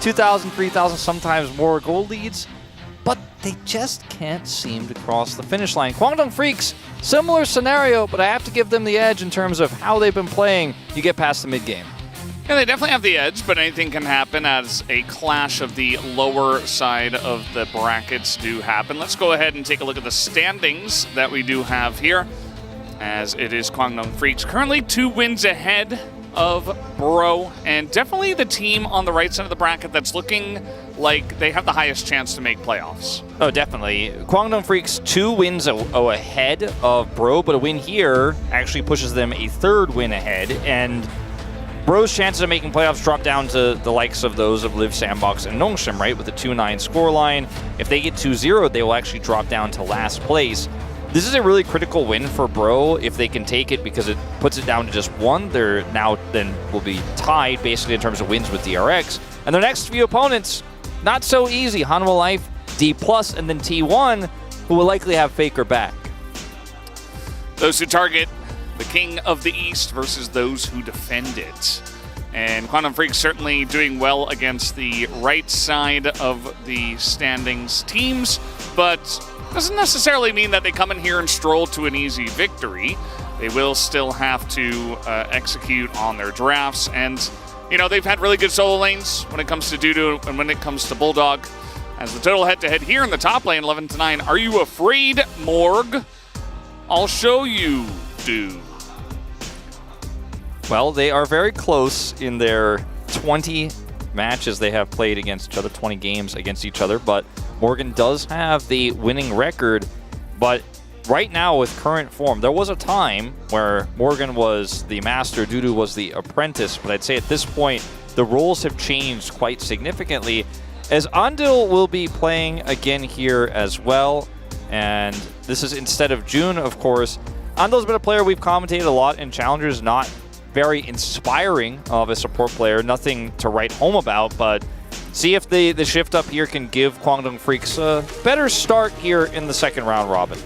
2,000, 3,000, sometimes more goal leads. But they just can't seem to cross the finish line. Kwangdong Freaks, similar scenario, but I have to give them the edge in terms of how they've been playing. You get past the mid-game. Yeah, they definitely have the edge, but anything can happen as a clash of the lower side of the brackets do happen. Let's go ahead and take a look at the standings that we do have here, as it is Kwangdong Freaks currently 2 wins ahead of Bro, and definitely the team on the right side of the bracket that's looking like they have the highest chance to make playoffs. Oh, definitely. Kwangdong Freaks 2 wins ahead of Bro, but a win here actually pushes them a 3rd win ahead, and Bro's chances of making playoffs drop down to the likes of those of Live Sandbox and Nongshim, right, with a 2-9 scoreline. If they get 2-0, they will actually drop down to last place. This is a really critical win for Bro if they can take it, because it puts it down to just 1. They're now then will be tied basically in terms of wins with DRX. And their next few opponents, not so easy. Hanwha Life, D+, and then T1, who will likely have Faker back. Those who target the King of the East versus those who defend it. And Kwangdong Freaks certainly doing well against the right side of the standings teams, but doesn't necessarily mean that they come in here and stroll to an easy victory. They will still have to execute on their drafts, and they've had really good solo lanes when it comes to Dudu and when it comes to Bulldog. As the total head-to-head here in the top lane, 11-9. Are you afraid, Morg? I'll show you, dude. Well, they are very close in their 20 matches they have played against each other, 20 games against each other, but Morgan does have the winning record. But right now, with current form, there was a time where Morgan was the master, Dudu was the apprentice, but I'd say at this point, the roles have changed quite significantly, as Andil will be playing again here as well, and this is instead of June, of course. Andil's been a player we've commentated a lot in Challengers, not very inspiring of a support player, nothing to write home about, but see if the shift up here can give Kwangdong Freaks a better start here in the second round robin.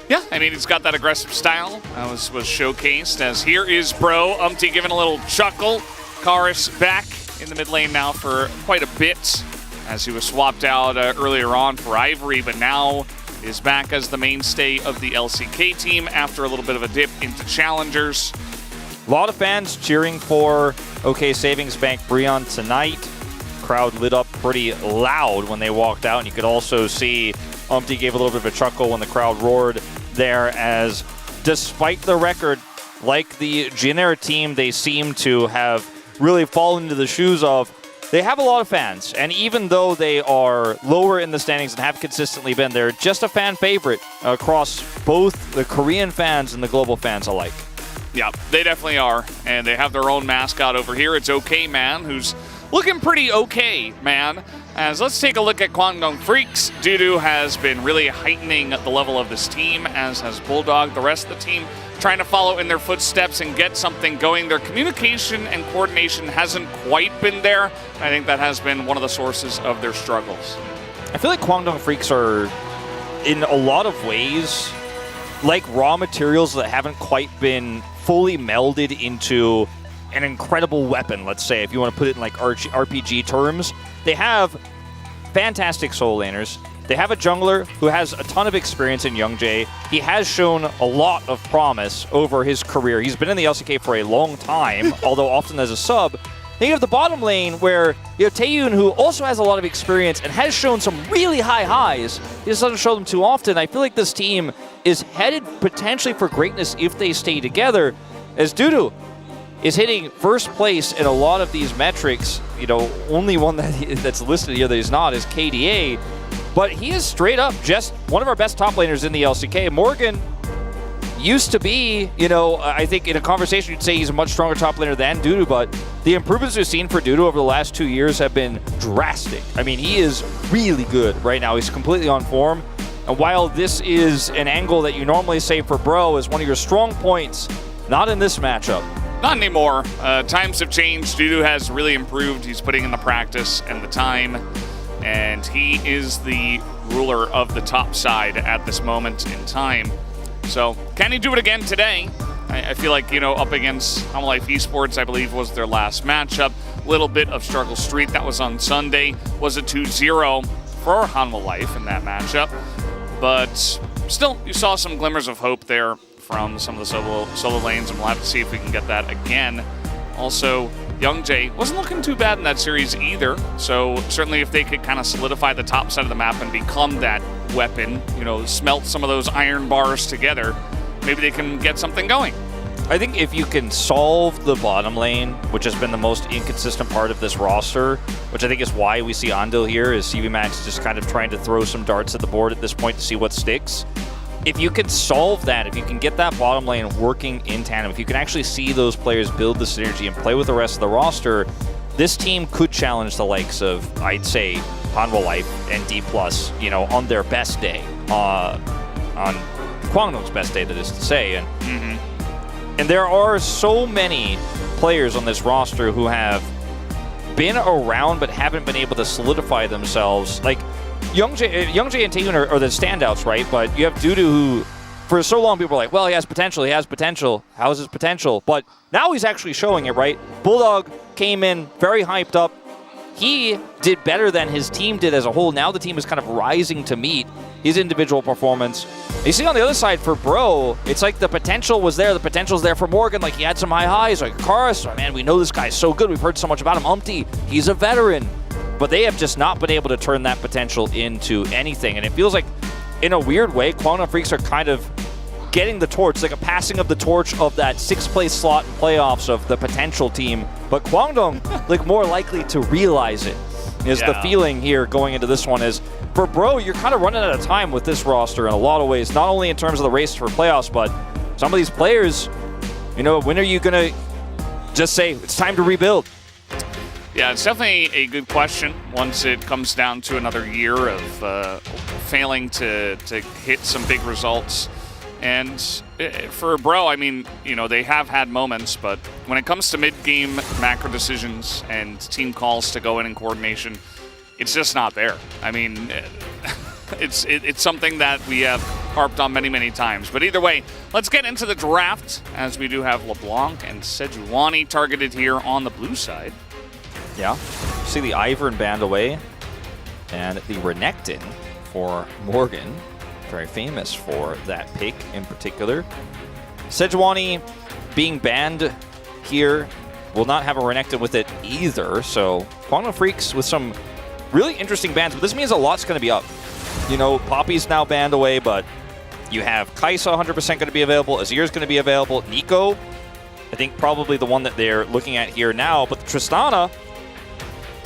Yeah, I mean, he's got that aggressive style that was showcased, as here is Bro. Umpty giving a little chuckle. Karis back in the mid lane now for quite a bit, as he was swapped out earlier on for Ivory, but now is back as the mainstay of the LCK team after a little bit of a dip into Challengers. A lot of fans cheering for OK Savings Bank Brion tonight. Crowd lit up pretty loud when they walked out, and you could also see Umpty gave a little bit of a chuckle when the crowd roared there, as despite the record, like the Jin-Air team they seem to have really fallen into the shoes of, they have a lot of fans, and even though they are lower in the standings and have consistently been, they're just a fan favorite across both the Korean fans and the global fans alike. Yeah, they definitely are, and they have their own mascot over here. It's OK Man, who's looking pretty okay, man. As let's take a look at Kwangdong Freaks. Dudu has been really heightening the level of this team, as has Bulldog. The rest of the team trying to follow in their footsteps and get something going. Their communication and coordination hasn't quite been there. I think that has been one of the sources of their struggles. I feel like Kwangdong Freaks are, in a lot of ways, like raw materials that haven't quite been fully melded into an incredible weapon, let's say, if you want to put it in like RPG terms. They have fantastic solo laners. They have a jungler who has a ton of experience in Youngjae. He has shown a lot of promise over his career. He's been in the LCK for a long time, although often as a sub. Then you have the bottom lane where you have Taeyun, who also has a lot of experience and has shown some really high highs. He just doesn't show them too often. I feel like this team is headed potentially for greatness if they stay together, as Dudu is hitting first place in a lot of these metrics. Only one that's listed here that he's not is KDA, but he is straight up just one of our best top laners in the LCK. Morgan used to be, I think in a conversation you'd say he's a much stronger top laner than Dudu, but the improvements we've seen for Dudu over the last 2 years have been drastic. I mean, he is really good right now. He's completely on form. And while this is an angle that you normally say for Bro is one of your strong points, not in this matchup. Not anymore. Times have changed. Dudu has really improved. He's putting in the practice and the time. And he is the ruler of the top side at this moment in time. So, can he do it again today? I feel like, you know, up against Hanwha Life Esports, I believe, was their last matchup. Little bit of struggle streak. That was on Sunday. Was a 2-0 for Hanwha Life in that matchup. But still, you saw some glimmers of hope there from some of the solo lanes, and we'll have to see if we can get that again. Also, Young Jae wasn't looking too bad in that series either. So certainly if they could kind of solidify the top side of the map and become that weapon, you know, smelt some of those iron bars together, maybe they can get something going. I think if you can solve the bottom lane, which has been the most inconsistent part of this roster, which I think is why we see Andil here, is CV Max just kind of trying to throw some darts at the board at this point to see what sticks. If you can solve that, if you can get that bottom lane working in tandem, if you can actually see those players build the synergy and play with the rest of the roster, this team could challenge the likes of, I'd say, Hanwha Life and D+, you know, on their best day, on Kwangdong's best day, that is to say. And there are so many players on this roster who have been around but haven't been able to solidify themselves. Like, Youngjae and Taehyun are the standouts, right? But you have Dudu, who, for so long, people are like, well, he has potential, he has potential. How is his potential? But now he's actually showing it, right? Bulldog came in very hyped up. He did better than his team did as a whole. Now the team is kind of rising to meet his individual performance. You see on the other side for Bro, it's like the potential was there. The potential's there for Morgan. Like, he had some high highs. Like, Karis, oh, man, we know this guy's so good. We've heard so much about him. Umpty, he's a veteran. But they have just not been able to turn that potential into anything. And it feels like, in a weird way, Kwangdong Freaks are kind of getting the torch, like a passing of the torch of that 6th place slot in playoffs of the potential team. But Kwangdong, like, more likely to realize it is the feeling here going into this one. Is for Bro, you're kind of running out of time with this roster in a lot of ways, not only in terms of the race for playoffs, but some of these players, you know, when are you going to just say, it's time to rebuild? Yeah, it's definitely a good question once it comes down to another year of failing to hit some big results. And for Bro, I mean, you know, they have had moments, but when it comes to mid-game macro decisions and team calls to go in and coordination, it's just not there. I mean, it's something that we have harped on many, many times. But either way, let's get into the draft, as we do have LeBlanc and Sejuani targeted here on the blue side. Yeah, see the Ivern banned away, and the Renekton for Morgan. Very famous for that pick in particular. Sejuani being banned here will not have a Renekton with it either, so Kwangdong Freaks with some really interesting bans, but this means a lot's going to be up. You know, Poppy's now banned away, but you have Kaisa 100% going to be available, Azir's going to be available, Nico, I think probably the one that they're looking at here now, but Tristana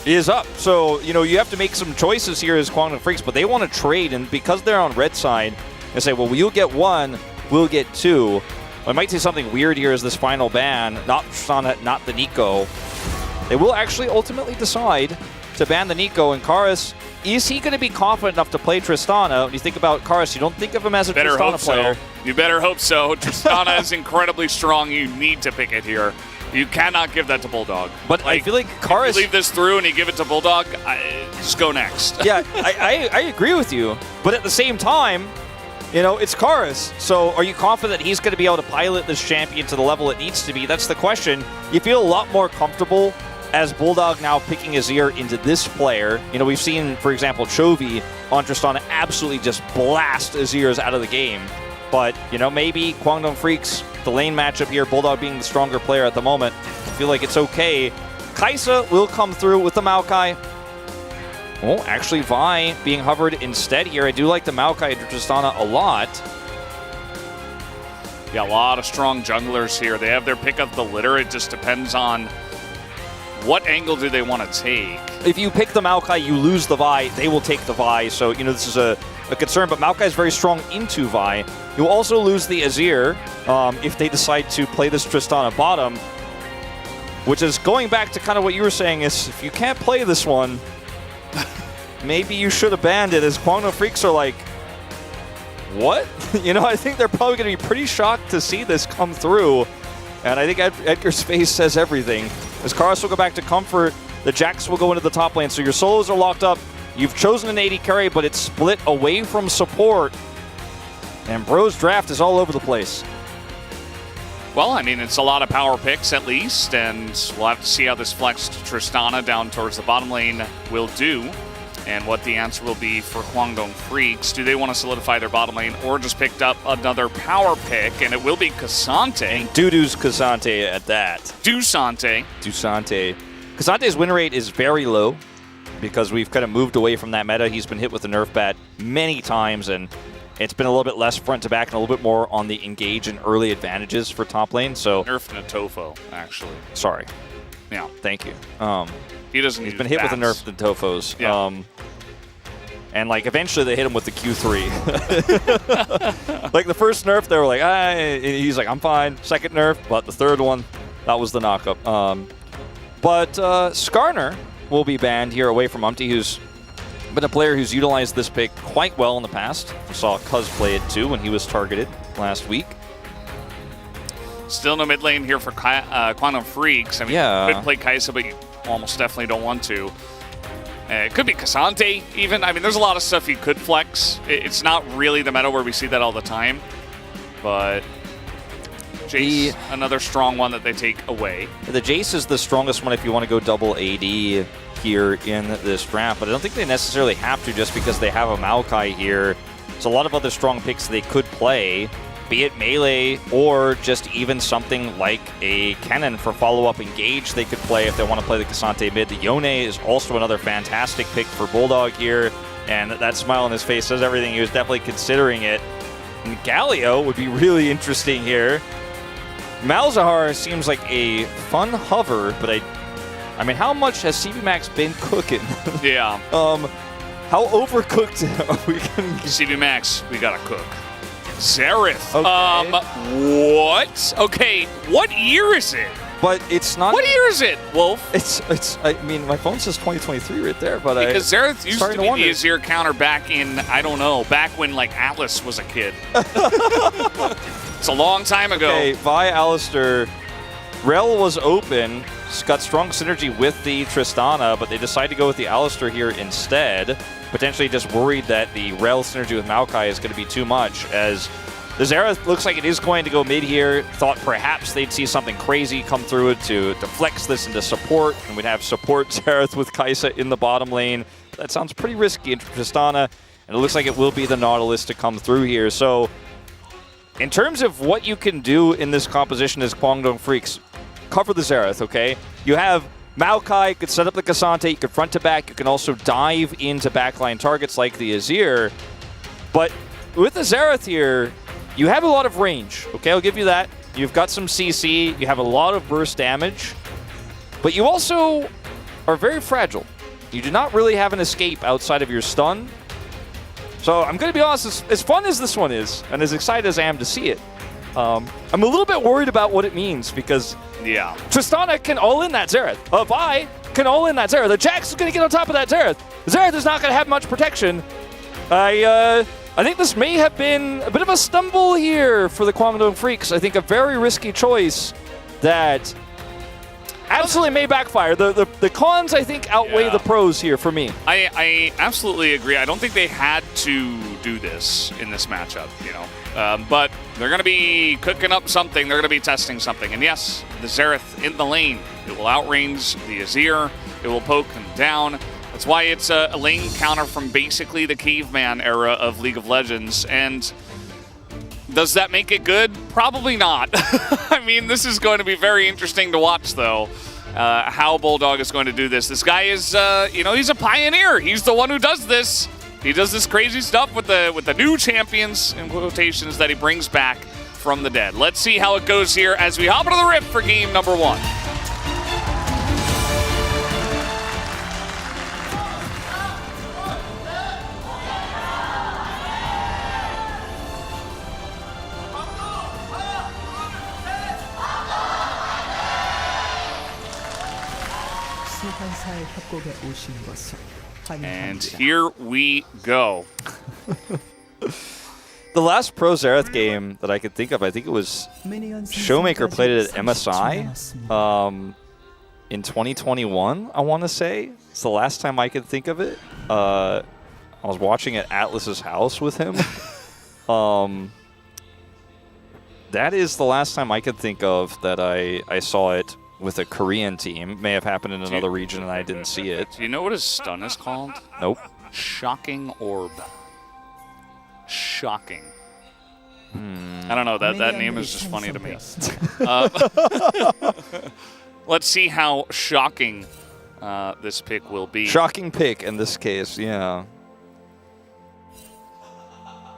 is up. So, you know, you have to make some choices here as Kwangdong Freaks, but they want to trade, and because they're on red side, they say, well, you'll get one, we'll get two. Well, I might say something weird here as this final ban, not Tristana, not the Nico. They will actually ultimately decide to ban the Nico, and Karis, is he going to be confident enough to play Tristana? When you think about Karis, you don't think of him as a Tristana player. You better hope so. Tristana is incredibly strong. You need to pick it here. You cannot give that to Bulldog. But like, I feel like Karis... If you leave this through and you give it to Bulldog, just go next. Yeah, I agree with you. But at the same time, you know, it's Karis. So are you confident he's going to be able to pilot this champion to the level it needs to be? That's the question. You feel a lot more comfortable as Bulldog now picking Azir into this player. You know, we've seen, for example, Chovy on Tristana absolutely just blast Azirs out of the game. But, you know, maybe Kwangdong Freaks, the lane matchup here, Bulldog being the stronger player at the moment, I feel like it's okay. Kaisa will come through with the Maokai. Oh, actually, Vi being hovered instead here. I do like the Maokai to Tristana a lot. Yeah, a lot of strong junglers here. They have their pick of the litter. It just depends on what angle do they want to take. If you pick the Maokai, you lose the Vi. They will take the Vi. So, you know, this is a concern, but Maokai is very strong into Vi. You'll also lose the Azir if they decide to play this Tristana bottom. which is going back to kind of what you were saying is if you can't play this one, maybe you should have banned it, as Kwangdong Freaks are like, what? You know, I think they're probably going to be pretty shocked to see this come through. And I think Edgar's face says everything. As Karas will go back to comfort, the Jacks will go into the top lane. So your solos are locked up. You've chosen an AD carry, but it's split away from support. And Bro's draft is all over the place. Well, I mean, it's a lot of power picks at least, and we'll have to see how this flexed Tristana down towards the bottom lane will do, and what the answer will be for Kwangdong Freaks. Do they want to solidify their bottom lane, or just picked up another power pick, and it will be K'Sante. Doo-doo's K'Sante at that. Dusante. K'Sante's win rate is very low because we've kind of moved away from that meta. He's been hit with the nerf bat many times, and it's been a little bit less front to back and a little bit more on the engage and early advantages for top lane. So nerf Natofo, actually. Sorry. Yeah. Thank you. He's been hit with the nerf Natofos. Yeah. And like eventually they hit him with the Q3. Like the first nerf, they were like, he's like, I'm fine. Second nerf, but the third one, that was the knockup. But Skarner will be banned here away from Umpty, who's been a player who's utilized this pick quite well in the past. We saw Cuz play it too when he was targeted last week. Still no mid lane here for Kwangdong Freaks. I mean, you could play Kai'Sa, but you almost definitely don't want to. It could be K'Sante even. I mean, there's a lot of stuff you could flex. It's not really the meta where we see that all the time. But Jace, another strong one that they take away. The Jace is the strongest one if you want to go double AD here in this draft, but I don't think they necessarily have to just because they have a Maokai here. There's a lot of other strong picks they could play, be it melee or just even something like a Kennen for follow-up engage they could play if they want to play the K'Sante mid. The Yone is also another fantastic pick for Bulldog here, and that smile on his face says everything. He was definitely considering it. And Galio would be really interesting here. Malzahar seems like a fun hover, but I mean, how much has CB Max been cooking? Yeah. How overcooked are we going to CB Max, we gotta cook. Xerath. Okay. What? Okay, what year is it? But it's not. What year is it, Wolf? It's. I mean, my phone says 2023 right there, but because Xerath used to be the Azir counter back in, I don't know, back when like Atlas was a kid. It's a long time ago. Okay, Vi Alistair. Rel was open. Got strong synergy with the Tristana, but they decided to go with the Alistair here instead. Potentially just worried that the Rel synergy with Maokai is going to be too much, as the Xerath looks like it is going to go mid here. Thought perhaps they'd see something crazy come through it to flex this into support, and we'd have support Xerath with Kai'Sa in the bottom lane. That sounds pretty risky into Tristana, and it looks like it will be the Nautilus to come through here. So in terms of what you can do in this composition as Kwangdong Freaks, cover the Xerath, okay? You have Maokai, you could set up the K'Sante, you could front to back, you can also dive into backline targets like the Azir. But with the Xerath here, you have a lot of range, okay? I'll give you that. You've got some CC, you have a lot of burst damage, but you also are very fragile. You do not really have an escape outside of your stun. So I'm going to be honest, as fun as this one is, and as excited as I am to see it, I'm a little bit worried about what it means because Tristana can all-in that Xerath. Vi can all-in that Xerath. The Jax is going to get on top of that Xerath. Xerath is not going to have much protection. I think this may have been a bit of a stumble here for the Kwangdong Freaks. I think a very risky choice that absolutely may backfire. The cons, I think, outweigh the pros here for me. I absolutely agree. I don't think they had to do this in this matchup, you know. But they're going to be cooking up something. They're going to be testing something. And yes, the Xerath in the lane. It will outrange the Azir. It will poke him down. That's why it's a lane counter from basically the caveman era of League of Legends. And does that make it good? Probably not. I mean, this is going to be very interesting to watch, though, how Bulldog is going to do this. This guy is, you know, he's a pioneer. He's the one who does this. He does this crazy stuff with the new champions, in quotations, that he brings back from the dead. Let's see how it goes here as we hop into the Rift for game number 1. And here we go. The last Pro Xerath game that I could think of, I think it was Showmaker played it at MSI in 2021, I want to say. It's the last time I could think of it. I was watching at Atlas's house with him. That is the last time I could think of that I saw it with a Korean team. May have happened in another region and I didn't see it. Do you know what his stun is called? Nope. Shocking Orb. Shocking. I don't know, that name is just funny to me. Let's see how shocking this pick will be. Shocking pick in this case, yeah.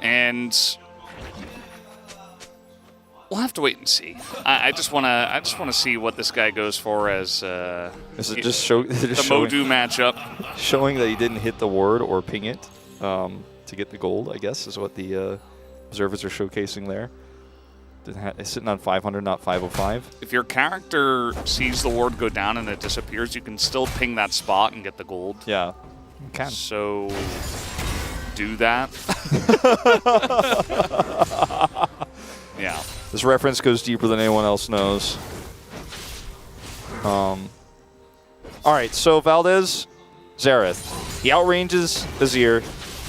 And we'll have to wait and see. I just wanna see what this guy goes for as Is it just the Modu matchup. Showing that he didn't hit the ward or ping it to get the gold, I guess, is what the observers are showcasing there. It's sitting on 500, not 505. If your character sees the ward go down and it disappears, you can still ping that spot and get the gold. Yeah, you can. So do that. Yeah. This reference goes deeper than anyone else knows. All right, so Valdez, Xerath. He outranges Azir,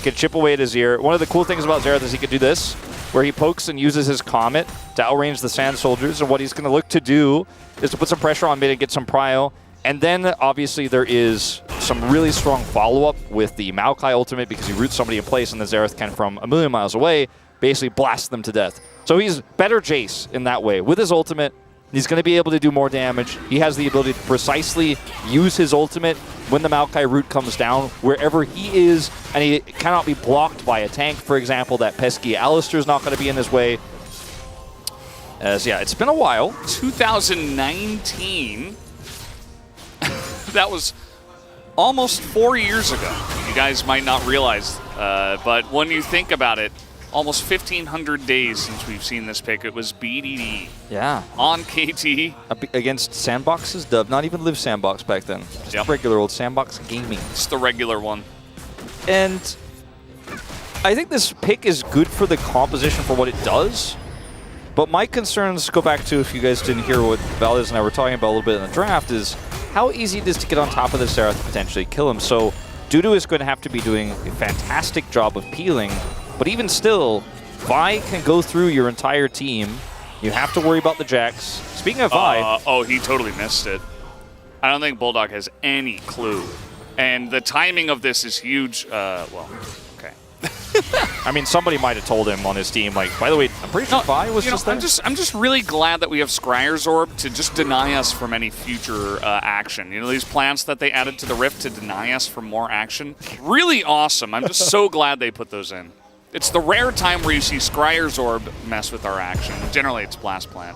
can chip away at Azir. One of the cool things about Xerath is he can do this, where he pokes and uses his Comet to outrange the Sand Soldiers, and what he's going to look to do is to put some pressure on mid and get some prio. And then, obviously, there is some really strong follow-up with the Maokai ultimate because he roots somebody in place, and the Xerath can, from a million miles away, basically blast them to death. So he's better Jace in that way. With his ultimate, he's going to be able to do more damage. He has the ability to precisely use his ultimate when the Maokai root comes down, wherever he is, and he cannot be blocked by a tank, for example. That pesky Alistair's not going to be in his way. As, yeah, it's been a while. 2019. That was almost 4 years ago. You guys might not realize, but when you think about it, almost 1,500 days since we've seen this pick. It was BDD. Yeah. On KT. Against Sandbox's dub. Not even Live Sandbox back then. Just regular old Sandbox Gaming. It's the regular one. And I think this pick is good for the composition for what it does. But my concerns go back to, if you guys didn't hear what Valdez and I were talking about a little bit in the draft, is how easy it is to get on top of the Xerath and potentially kill him. So Dudu is going to have to be doing a fantastic job of peeling. But even still, Vi can go through your entire team. You have to worry about the Jax. Speaking of Vi... oh, he totally missed it. I don't think Bulldog has any clue. And the timing of this is huge. Well, okay. I mean, somebody might have told him on his team, like, by the way, I'm pretty sure Vi was just there. I'm just really glad that we have Scryer's Orb to just deny us from any future action. You know, these plants that they added to the Rift to deny us from more action. Really awesome. I'm just so glad they put those in. It's the rare time where you see Scryer's Orb mess with our action. Generally, it's Blast Plant.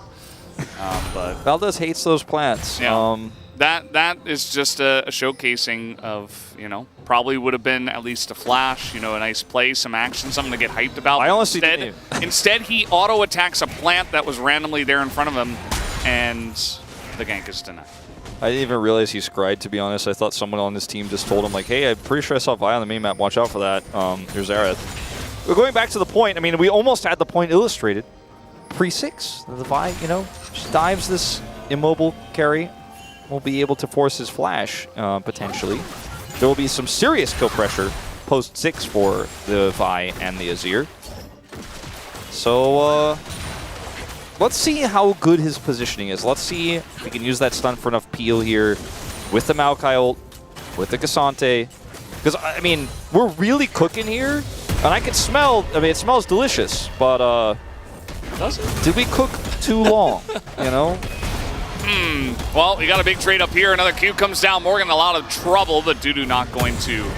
But Valdez hates those plants. Yeah. That is just a showcasing of, you know, probably would have been at least a flash, you know, a nice play, some action, something to get hyped about. I honestly didn't. Instead, he auto-attacks a plant that was randomly there in front of him, and the gank is denied. I didn't even realize he scryed, to be honest. I thought someone on his team just told him, like, hey, I'm pretty sure I saw Vi on the main map. Watch out for that. Here's Xerath. We're going back to the point. I mean, we almost had the point illustrated. Pre-6. The Vi, you know, just dives this immobile carry. Will be able to force his flash, potentially. There will be some serious kill pressure post-6 for the Vi and the Azir. So, let's see how good his positioning is. Let's see if he can use that stun for enough peel here with the Maokai ult, with the Cassante. Because, I mean, we're really cooking here. And I can smell, I mean, it smells delicious, but, does it? Did we cook too long, you know? Well, we got a big trade up here. Another Q comes down. Morgan in a lot of trouble, but Dudu not going to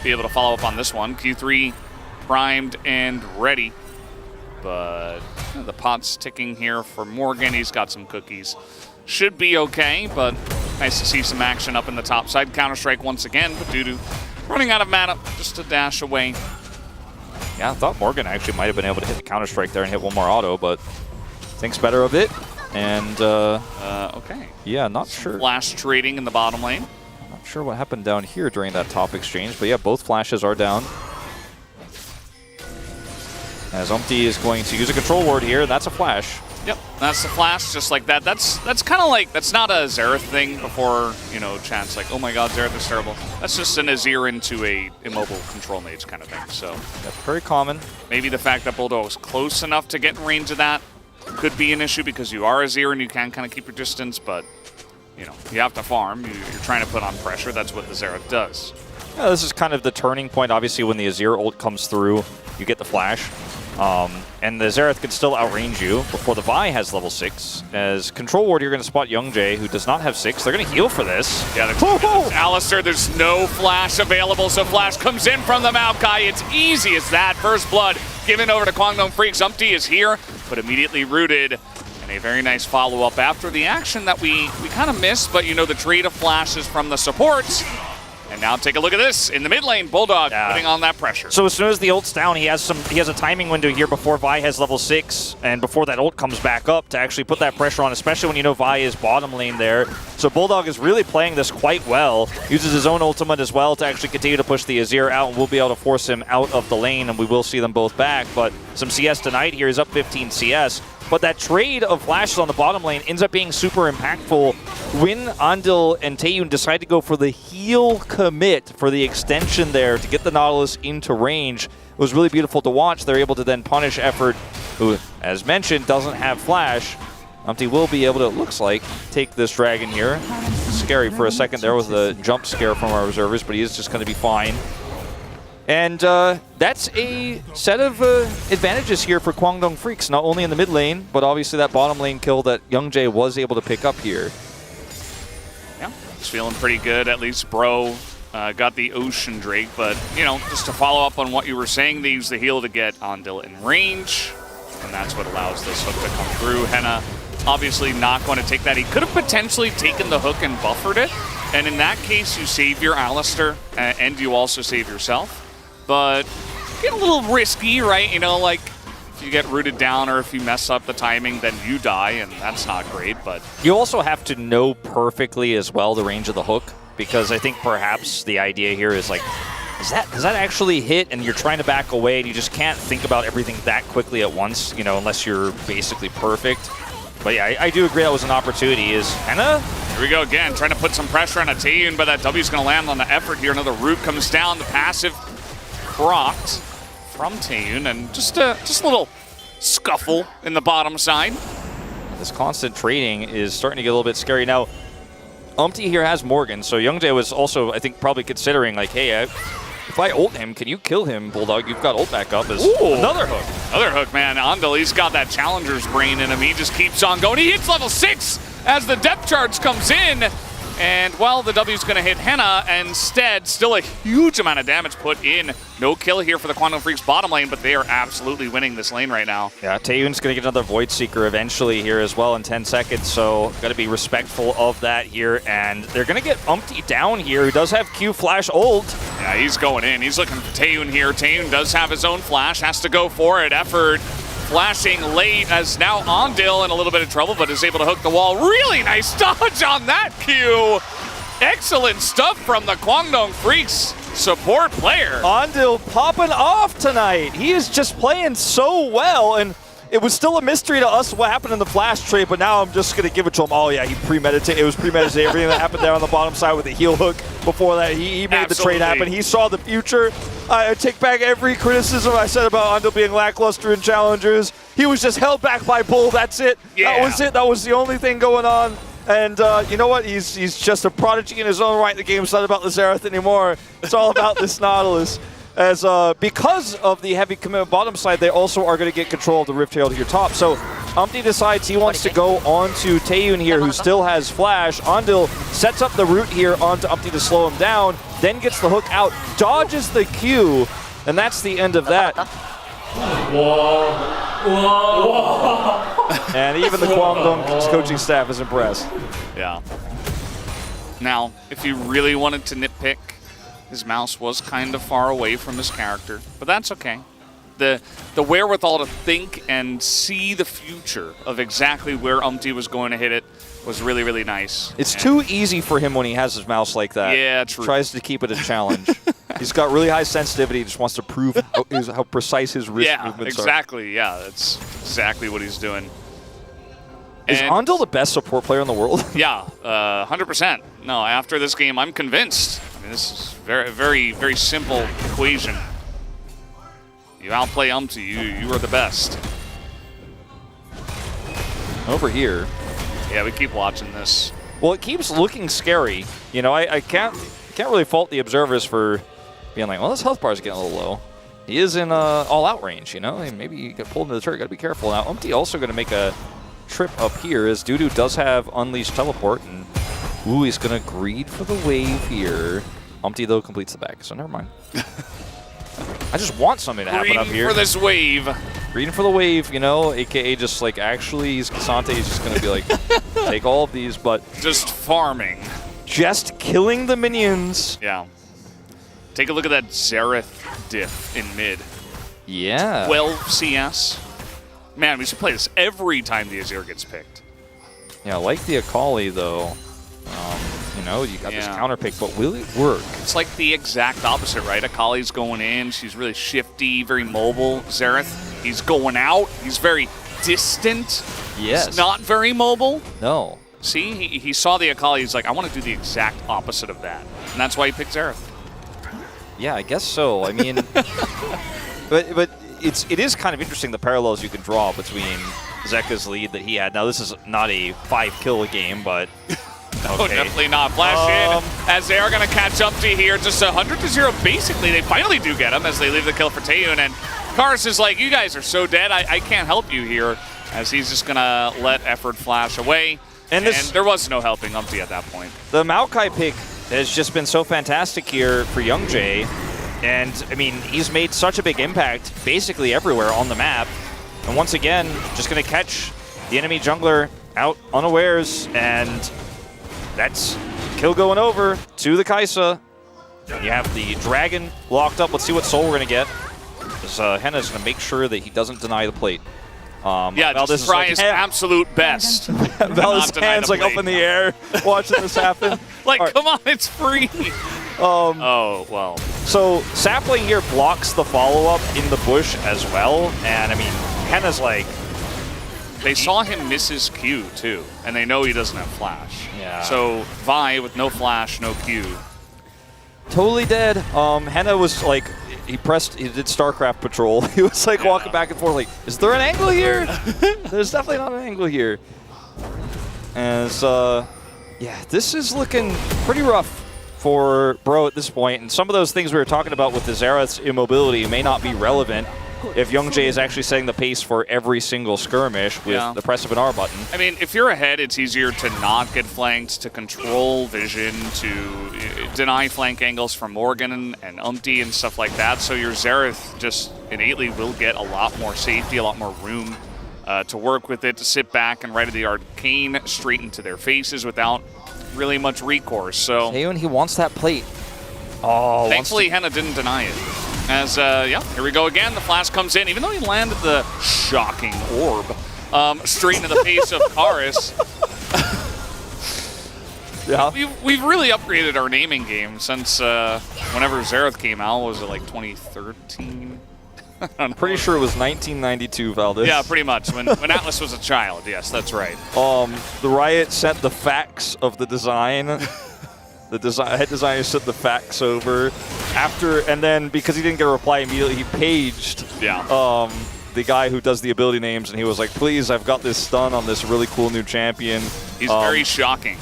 be able to follow up on this one. Q3 primed and ready. But the pot's ticking here for Morgan. He's got some cookies. Should be okay, but nice to see some action up in the top side. Counter-Strike once again, but Dudu running out of mana just to dash away. Yeah, I thought Morgan actually might have been able to hit the Counter-Strike there and hit one more auto, but thinks better of it. And, okay. Yeah, not sure. Flash trading in the bottom lane. Not sure what happened down here during that top exchange, but yeah, both flashes are down. As Umpty is going to use a control ward here, that's a flash. Yep, that's the flash, just like that. That's kind of like, that's not a Xerath thing before, you know, chat's like, oh my god, Xerath is terrible. That's just an Azir into a immobile control mage kind of thing, so. That's very common. Maybe the fact that Bulldog was close enough to get in range of that could be an issue because you are Azir and you can kind of keep your distance, but, you know, you have to farm. You're trying to put on pressure. That's what the Xerath does. Yeah, this is kind of the turning point. Obviously, when the Azir ult comes through, you get the flash. And the Xerath can still outrange you before the Vi has level 6. As Control Ward, you're going to spot Youngjae, who does not have 6. They're going to heal for this. Yeah, Alistair, there's no flash available, so flash comes in from the Maokai. It's easy as that. First blood given over to Kwangdong Freaks. Umpty is here, but immediately rooted. And a very nice follow-up after the action that we kind of missed, but you know, the trade of flashes from the supports. And now take a look at this. In the mid lane, Bulldog putting on that pressure. So as soon as the ult's down, he has a timing window here before Vi has level 6, and before that ult comes back up to actually put that pressure on, especially when you know Vi is bottom lane there. So Bulldog is really playing this quite well. Uses his own ultimate as well to actually continue to push the Azir out, and we'll be able to force him out of the lane, and we will see them both back. But some CS tonight here is up 15 CS. But that trade of flashes on the bottom lane ends up being super impactful when Andil and Taeyun decide to go for the heal commit for the extension there to get the Nautilus into range. It was really beautiful to watch. They're able to then punish Effort, who, as mentioned, doesn't have flash. Umpty will be able to, it looks like, take this dragon here. Scary for a second there with the jump scare from our observers, but he is just going to be fine. And that's a set of advantages here for Kwangdong Freaks, not only in the mid lane, but obviously that bottom lane kill that Youngjae was able to pick up here. Yeah, he's feeling pretty good. At least Bro got the Ocean Drake, but, you know, just to follow up on what you were saying, they use the heal to get Andil in range, and that's what allows this hook to come through. Henna obviously not going to take that. He could have potentially taken the hook and buffered it, and in that case, you save your Alistair, and you also save yourself. But get a little risky, right? You know, like if you get rooted down or if you mess up the timing, then you die, and that's not great. But you also have to know perfectly as well the range of the hook, because I think perhaps the idea here is like, does that actually hit? And you're trying to back away, and you just can't think about everything that quickly at once, you know, unless you're basically perfect. But yeah, I do agree that was an opportunity. Is Henna? Here we go again, trying to put some pressure on a Taeyun, but that W's going to land on the Effort here. Another root comes down, the passive procced from Taeyun, and just a little scuffle in the bottom side. This constant trading is starting to get a little bit scary. Now, Umpty here has Morgan, so Youngjae was also, I think, probably considering, like, hey, if I ult him, can you kill him, Bulldog? You've got ult back up. As another hook. Another hook, man. Andil, he's got that challenger's brain in him. He just keeps on going. He hits level 6 as the depth charge comes in. And, well, the W's going to hit Henna. Instead, still a huge amount of damage put in. No kill here for the Kwangdong Freaks bottom lane, but they are absolutely winning this lane right now. Yeah, Taeyun's going to get another Void Seeker eventually here as well in 10 seconds, so got to be respectful of that here. And they're going to get Umpty down here, who does have Q Flash ult. Yeah, he's going in. He's looking for Taeyun here. Taeyun does have his own flash, has to go for it. Effort flashing late as now Andil in a little bit of trouble, but is able to hook the wall. Really nice dodge on that Q. Excellent stuff from the Kwangdong Freaks support player. Andil popping off tonight. He is just playing so well, and it was still a mystery to us what happened in the flash trade, but now I'm just going to give it to him. Oh, yeah, he premeditated. It was premeditated. Everything that happened there on the bottom side with the heel hook before that, he made the trade happen. He saw the future. I take back every criticism I said about Andil being lackluster in challengers. He was just held back by Bull. That's it. Yeah. That was it. That was the only thing going on. And you know what? He's just a prodigy in his own right. The game's not about the Xerath anymore. It's all about this Nautilus. As because of the heavy commitment bottom side, they also are going to get control of the Rift Tail to your top. So Umpty decides he wants to go onto Taeyun here, who still has flash. Andil sets up the root here onto Umpty to slow him down, then gets the hook out, dodges the Q, and that's the end of that. Whoa. Whoa. And even the Kwangdong coaching staff is impressed. Yeah. Now, if you really wanted to nitpick, his mouse was kind of far away from his character, but that's okay. The wherewithal to think and see the future of exactly where Umpty was going to hit it was really, really nice. It's too easy for him when he has his mouse like that. Yeah, true. Tries to keep it a challenge. He's got really high sensitivity. He just wants to prove how precise his wrist movements are. Exactly. Yeah, that's exactly what he's doing. Is Andal the best support player in the world? Yeah, 100%. No, after this game, I'm convinced. I mean, this is very, very, very simple equation. You outplay Umpty, you are the best. Over here. Yeah, we keep watching this. Well, it keeps looking scary. You know, I can't really fault the observers for being like, well, this health bar is getting a little low. He is in all-out range, you know? And maybe you get pulled into the turret. Got to be careful. Now, Umpty also going to make a trip up here as Dudu does have Unleashed Teleport. And, ooh, he's going to greed for the wave here. Umpty, though, completes the back, so never mind. I just want something to happen up here. Greeding for this wave. Greeding for the wave, you know, a.k.a. just, like, actually, Kasante is just going to be like, take all of these, but... Just farming. Just killing the minions. Yeah. Take a look at that Xerath diff in mid. Yeah. 12 CS. Man, we should play this every time the Azir gets picked. Yeah, like the Akali, though. You know, you got this counter pick, but will it work? It's like the exact opposite, right? Akali's going in. She's really shifty, very mobile. Xerath, he's going out. He's very distant. Yes. He's not very mobile. No. See, he saw the Akali. He's like, I want to do the exact opposite of that. And that's why he picked Xerath. Yeah, I guess so. I mean, but it is kind of interesting the parallels you can draw between Zeka's lead that he had. Now, this is not a 5-kill game, but... Okay. Oh, definitely not. Flash in as they are going to catch up to here. Just 100-0 basically. They finally do get him as they leave the kill for Taeyun. And Karis is like, you guys are so dead. I can't help you here, as he's just going to let effort flash away. And there was no helping Umpty at that point. The Maokai pick has just been so fantastic here for Young Jae. And, I mean, he's made such a big impact basically everywhere on the map. And once again, just going to catch the enemy jungler out unawares. And that's kill going over to the Kai'Sa. You have the dragon locked up. Let's see what soul we're going to get. Henna's going to make sure that he doesn't deny the plate. Yeah, just try his absolute best. Valdez's hands like up in the air, watching this happen. Like, come on, it's free. Oh, well. So Sapling here blocks the follow-up in the bush as well. And, I mean, Henna's like... They saw him miss his Q, too. And they know he doesn't have flash. Yeah. So Vi with no flash, no Q. Totally dead. Henna was like... He did StarCraft Patrol. He was like walking back and forth like, is there an angle here? There's definitely not an angle here. As, yeah, this is looking pretty rough for Bro at this point. And some of those things we were talking about with the Xerath's immobility may not be relevant if Young Jae is actually setting the pace for every single skirmish with the press of an R button. I mean, if you're ahead, it's easier to not get flanked, to control vision, to deny flank angles from Morgan and Umpty and stuff like that. So your Xerath just innately will get a lot more safety, a lot more room to work with it, to sit back and right at the arcane straight into their faces without really much recourse. So Taeyun, he wants that plate. Oh, thankfully Henna didn't deny it. As, yeah, here we go again. The flash comes in. Even though he landed the shocking orb straight into the face of Karis. Yeah. We've really upgraded our naming game since whenever Xerath came out. Was it like 2013? I'm pretty sure it was 1992, Valdez. Yeah, pretty much. When Atlas was a child. Yes, that's right. The Riot sent the facts of the design. The head designer sent the facts over after, and then because he didn't get a reply immediately, he paged the guy who does the ability names, and he was like, "Please, I've got this stun on this really cool new champion." He's very shocking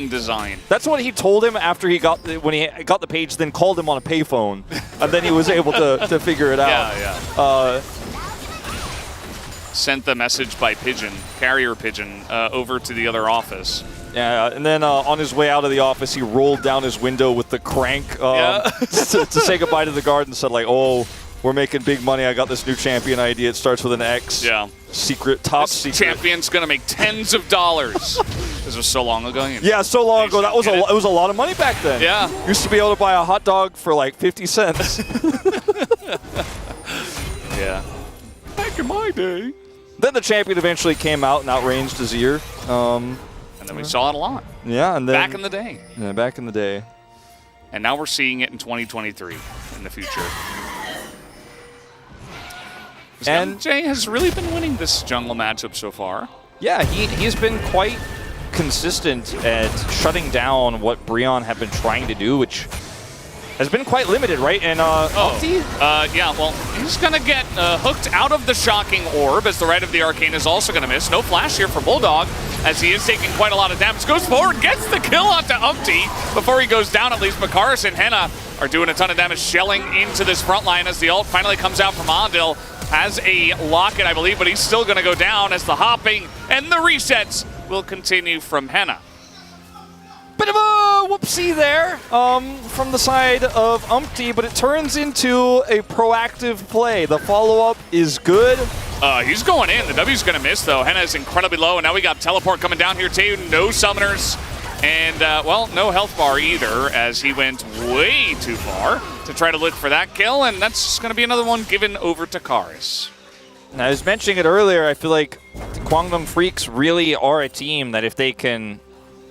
design. That's what he told him after he got when he got the page, then called him on a payphone, and then he was able to figure it out. Yeah. Sent the message by pigeon, carrier pigeon, over to the other office. Yeah, and then on his way out of the office, he rolled down his window with the crank to say goodbye to the guard and said, like, "Oh, we're making big money. I got this new champion idea. It starts with an X. Yeah. Top this secret. Champion's going to make tens of dollars." This was so long ago. Yeah, so long ago. That was it was a lot of money back then. Yeah. Used to be able to buy a hot dog for like 50 cents. Yeah. Back in my day. Then the champion eventually came out and outranged Azir. And then we saw it a lot. Yeah, and then back in the day. Yeah, back in the day. And now we're seeing it in 2023 in the future. And Jay has really been winning this jungle matchup so far. Yeah, he's been quite consistent at shutting down what Breon have been trying to do, which has been quite limited, right? And yeah, well, he's going to get hooked out of the Shocking Orb as the Right of the Arcane is also going to miss. No flash here for Bulldog as he is taking quite a lot of damage. Goes forward, gets the kill onto Umpty before he goes down at least. Makaris and Henna are doing a ton of damage, shelling into this front line as the ult finally comes out from Andil. Has a locket, I believe, but he's still going to go down as the hopping and the resets will continue from Henna. Bit of a whoopsie there from the side of Umpty, but it turns into a proactive play. The follow-up is good. He's going in. The W's going to miss, though. Henna is incredibly low, and now we got Teleport coming down here, too. No summoners, and, well, no health bar either, as he went way too far to try to look for that kill, and that's going to be another one given over to Karis. Now, I was mentioning it earlier, I feel like the Kwangdong Freaks really are a team that if they can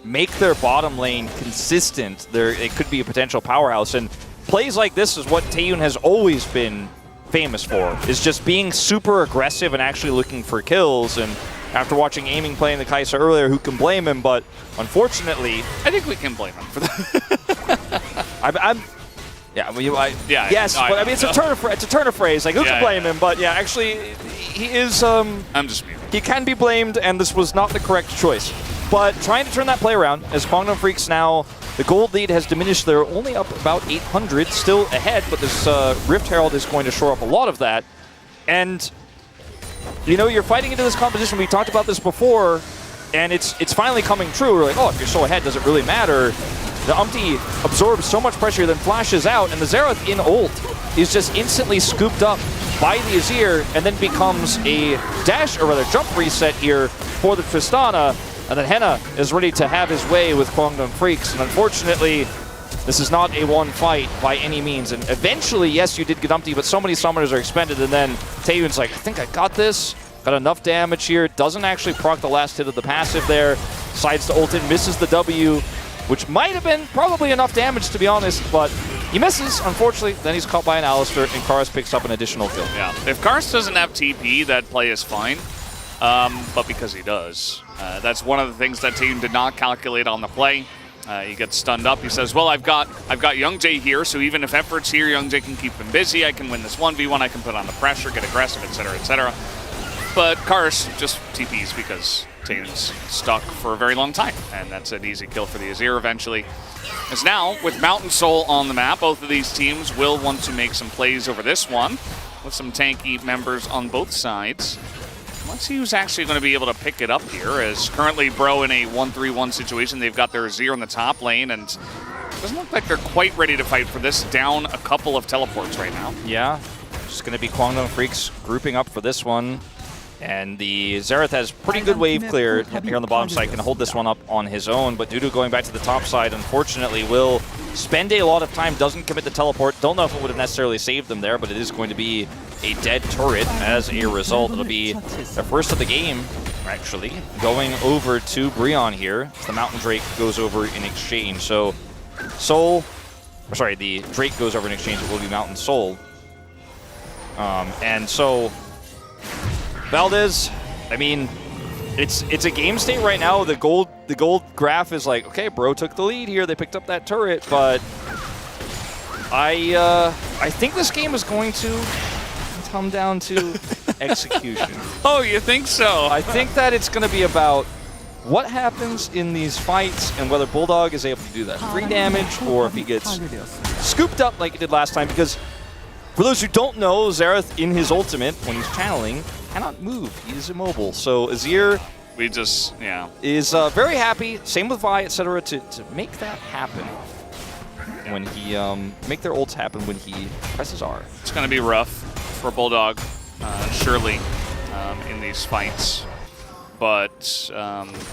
make their bottom lane consistent, it could be a potential powerhouse. And plays like this is what Taeyun has always been famous for, is just being super aggressive and actually looking for kills. And after watching Aiming playing the Kai'Sa earlier, who can blame him? But unfortunately, I think we can blame him for that. Yes, but I mean, it's a turn of phrase. Like, who can blame him? But yeah, actually, he is. I'm just muted. He can be blamed, and this was not the correct choice. But trying to turn that play around, as Kwangdong Freaks now, the gold lead has diminished. They're only up about 800, still ahead, but this Rift Herald is going to shore up a lot of that. And, you know, you're fighting into this competition. We talked about this before, and it's finally coming true. We're like, oh, if you're so ahead, does it really matter? The Umpty absorbs so much pressure, then flashes out, and the Xerath in ult is just instantly scooped up by the Azir, and then becomes a dash, or rather jump reset here for the Tristana. And then Henna is ready to have his way with Kwangdong Freaks. And unfortunately, this is not a one fight by any means. And eventually, yes, you did get Umpty, but so many summoners are expended. And then Taeyun's like, I think I got this. Got enough damage here. Doesn't actually proc the last hit of the passive there. Decides to ult in, misses the W, which might have been probably enough damage, to be honest. But he misses, unfortunately. Then he's caught by an Alistar, and Karis picks up an additional kill. Yeah, if Karis doesn't have TP, that play is fine. But because he does. That's one of the things that Taeyun did not calculate on the play. He gets stunned up. He says, well, I've got Young Jay here, so even if Effort's here, Young Jay can keep him busy. I can win this 1v1. I can put on the pressure, get aggressive, etc., etc. But Karis just TPs because Taeyun's stuck for a very long time, and that's an easy kill for the Azir eventually. As now, with Mountain Soul on the map, both of these teams will want to make some plays over this one, with some tanky members on both sides. Let's see who's actually going to be able to pick it up here, as currently Bro in a 1-3-1 situation. They've got their Azir in the top lane, and it doesn't look like they're quite ready to fight for this, down a couple of teleports right now. Yeah, just going to be Kwangdong Freaks grouping up for this one. And the Xerath has pretty good wave clear here on the bottom side, can hold this one up on his own. But Dudu going back to the top side, unfortunately, will spend a lot of time, doesn't commit the teleport. Don't know if it would have necessarily saved them there, but it is going to be a dead turret as a result. It'll be the first of the game, actually, going over to Breon here. The Mountain Drake goes over in exchange. So the Drake goes over in exchange. It will be Mountain Soul. And so Valdez, I mean, it's a game state right now. The gold graph is like, okay, Bro took the lead here. They picked up that turret, but I think this game is going to come down to execution. Oh, you think so? I think that it's going to be about what happens in these fights and whether Bulldog is able to do that 3 damage or if he gets scooped up like he did last time. Because for those who don't know, Xerath in his ultimate, when he's channeling, cannot move. He's immobile. So Azir is very happy, same with Vi, etc., to make that happen. When he make their ults happen when he presses R. It's going to be rough for Bulldog, surely, in these fights. But,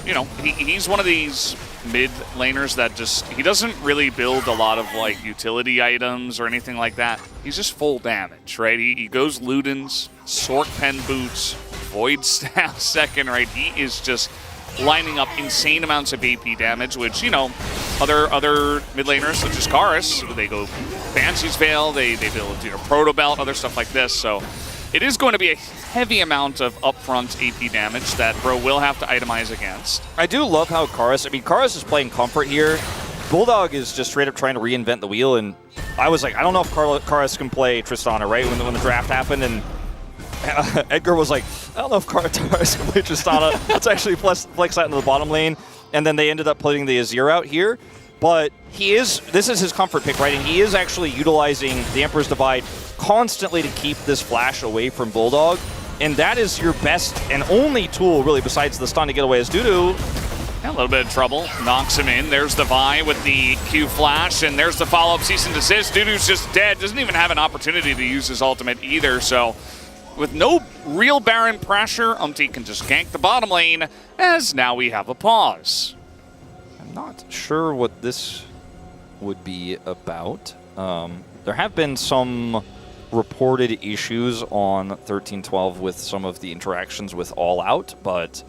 you know, he's one of these mid laners that he doesn't really build a lot of, like, utility items or anything like that. He's just full damage, right? He goes Ludens, Sork Pen Boots, Void Staff second, right? He is just lining up insane amounts of AP damage, which, you know, other mid laners such as Karus, they go Banshee's Veil, they build, you know, Proto Belt, other stuff like this. So it is going to be a heavy amount of upfront AP damage that Bro will have to itemize against. I do love how Karus, I mean, Karus is playing comfort here. Bulldog is just straight up trying to reinvent the wheel, and I was like, I don't know if Karus can play Tristana, right? When the draft happened, and Edgar was like, I don't know if Karus can play Tristana. Let's actually flex out into the bottom lane. And then they ended up putting the Azir out here. But this is his comfort pick, right? And he is actually utilizing the Emperor's Divide constantly to keep this flash away from Bulldog. And that is your best and only tool, really, besides the stun to get away as Dudu. Yeah, a little bit of trouble. Knocks him in. There's the Vi with the Q flash, and there's the follow-up cease and desist. Dudu's just dead. Doesn't even have an opportunity to use his ultimate either, so with no real Baron pressure, Umti can just gank the bottom lane, as now we have a pause. I'm not sure what this would be about. There have been some reported issues on 13-12 with some of the interactions with All Out, but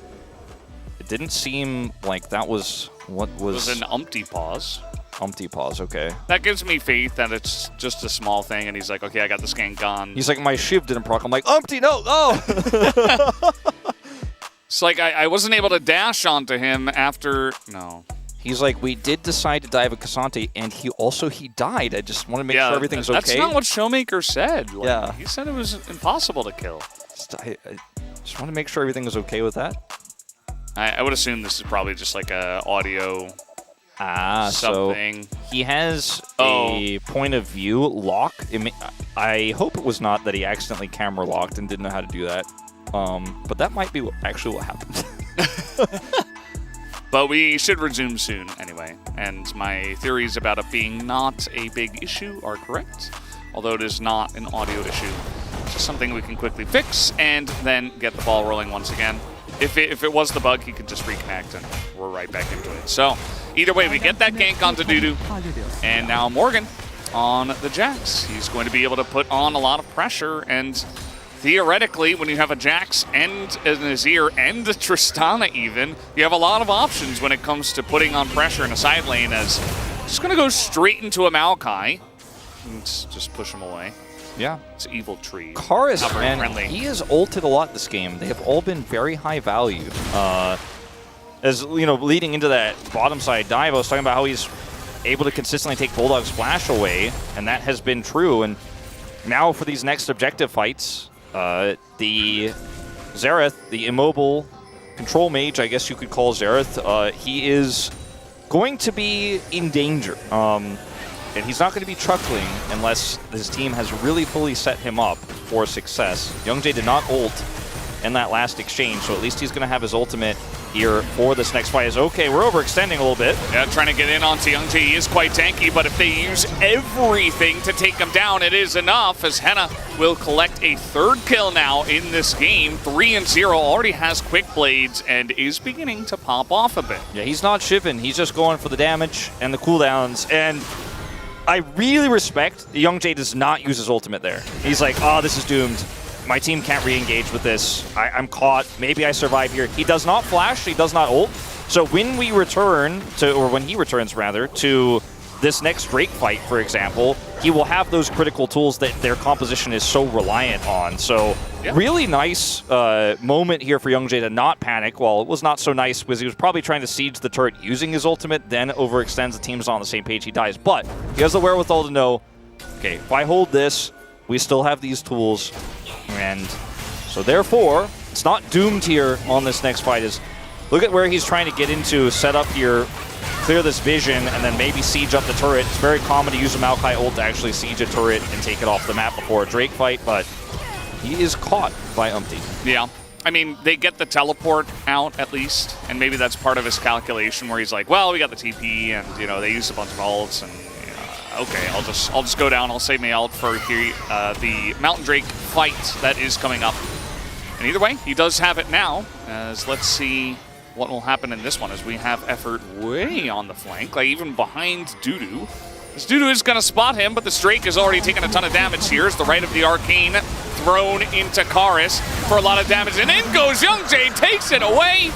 it didn't seem like that was what was... It was an Umti pause. Umti pause, okay. That gives me faith that it's just a small thing, and he's like, okay, I got this gank gone. He's like, my Shiv didn't proc. I'm like, Umti, no, no! It's like, I wasn't able to dash onto him after... No. He's like, we did decide to dive a Cassante, and he died. I just want to make sure everything's okay. That's not what Showmaker said. Like, yeah. He said it was impossible to kill. I just want to make sure everything is okay with that. I would assume this is probably just like a audio something. So he has a point of view lock. I hope it was not that he accidentally camera locked and didn't know how to do that. But that might be actually what happened. But we should resume soon anyway. And my theories about it being not a big issue are correct. Although it is not an audio issue. It's just something we can quickly fix and then get the ball rolling once again. If it was the bug, he could just reconnect and we're right back into it. So either way, we get that gank onto Dudu. And now Morgan on the Jax. He's going to be able to put on a lot of pressure, and theoretically, when you have a Jax and an Azir and a Tristana even, you have a lot of options when it comes to putting on pressure in a side lane, as just going to go straight into a Maokai and just push him away. Yeah. It's evil tree. Karus, man, he has ulted a lot this game. They have all been very high value. As, you know, leading into that bottom side dive, I was talking about how he's able to consistently take Bulldog's flash away, and that has been true. And now for these next objective fights, the Xerath, the immobile control mage, I guess you could call Xerath, he is going to be in danger. And he's not going to be truckling unless his team has really fully set him up for success. Youngjae did not ult in that last exchange, so at least he's going to have his ultimate here for this next fight. Is okay, we're overextending a little bit. Yeah, trying to get in onto Youngjae. He is quite tanky, but if they use everything to take him down, it is enough, as Henna will collect a third kill now in this game. 3-0, already has quick blades and is beginning to pop off a bit. Yeah, he's not shipping. He's just going for the damage and the cooldowns, and I really respect the Youngjae does not use his ultimate there. He's like, oh, this is doomed. My team can't re-engage with this. I'm caught. Maybe I survive here. He does not flash. He does not ult. So when we return to, or when he returns rather, to this next Drake fight, for example, he will have those critical tools that their composition is so reliant on. So really nice moment here for Youngjae to not panic. Well, it was not so nice because he was probably trying to siege the turret using his ultimate, then overextends. The team's on the same page. He dies. But he has the wherewithal to know, okay, if I hold this, we still have these tools. And so therefore, it's not doomed here on this next fight. Is look at where he's trying to get into, set up here, clear this vision, and then maybe siege up the turret. It's very common to use a Maokai ult to actually siege a turret and take it off the map before a Drake fight, but he is caught by Umti. Yeah. I mean, they get the teleport out at least, and maybe that's part of his calculation where he's like, well, we got the TP, and, you know, they used a bunch of ults, and okay, I'll just go down. I'll save my ult for the Mountain Drake fight that is coming up. And either way, he does have it now. As let's see what will happen in this one, as we have effort way on the flank, like even behind Dudu. This Dudu is going to spot him, but the Drake has already taken a ton of damage here. As the right of the Arcane thrown into Karus for a lot of damage, and in goes Youngjae, takes it away.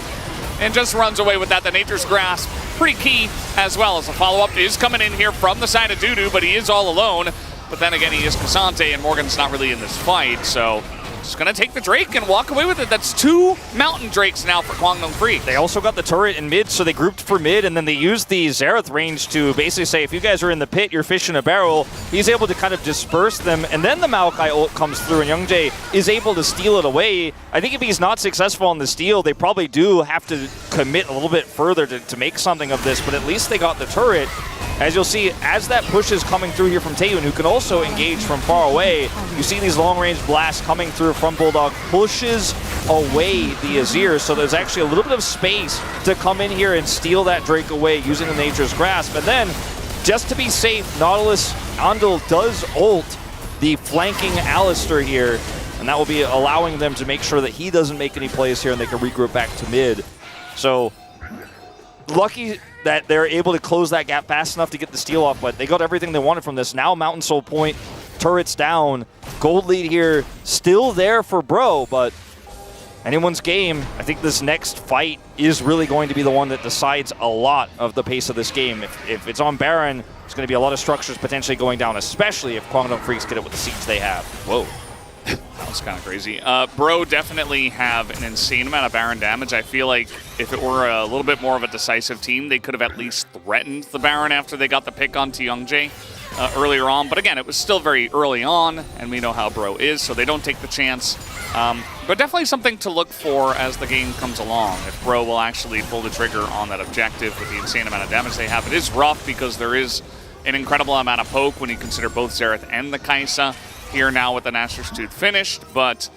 and just runs away with that. The Nature's Grasp, pretty key as well, as a follow-up is coming in here from the side of Dudu, but he is all alone. But then again, he is Cassante, and Morgan's not really in this fight, so just gonna take the Drake and walk away with it. That's 2 Mountain Drakes now for Kwangdong Freaks. They also got the turret in mid, so they grouped for mid, and then they used the Xerath range to basically say, if you guys are in the pit, you're fish in a barrel. He's able to kind of disperse them, and then the Maokai ult comes through, and Youngjae is able to steal it away. I think if he's not successful on the steal, they probably do have to commit a little bit further to make something of this, but at least they got the turret. As you'll see, as that push is coming through here from Taeyun, who can also engage from far away, you see these long-range blasts coming through from Bulldog, pushes away the Azir, so there's actually a little bit of space to come in here and steal that Drake away using the Nature's Grasp. And then, just to be safe, Nautilus Andal does ult the flanking Alistar here, and that will be allowing them to make sure that he doesn't make any plays here and they can regroup back to mid. So, lucky that they're able to close that gap fast enough to get the steal off, but they got everything they wanted from this. Now Mountain Soul Point, turrets down, gold lead here, still there for Bro, but anyone's game. I think this next fight is really going to be the one that decides a lot of the pace of this game. If it's on Baron, it's going to be a lot of structures potentially going down, especially if Kwangdong Freaks get it with the siege they have. Whoa. That was kind of crazy. Bro definitely have an insane amount of Baron damage. I feel like if it were a little bit more of a decisive team, they could have at least threatened the Baron after they got the pick onto Youngjae earlier on. But again, it was still very early on, and we know how Bro is, so they don't take the chance. But definitely something to look for as the game comes along. If Bro will actually pull the trigger on that objective with the insane amount of damage they have. It is rough because there is an incredible amount of poke when you consider both Xerath and the Kai'Sa here now with the Nashor's Tooth finished, but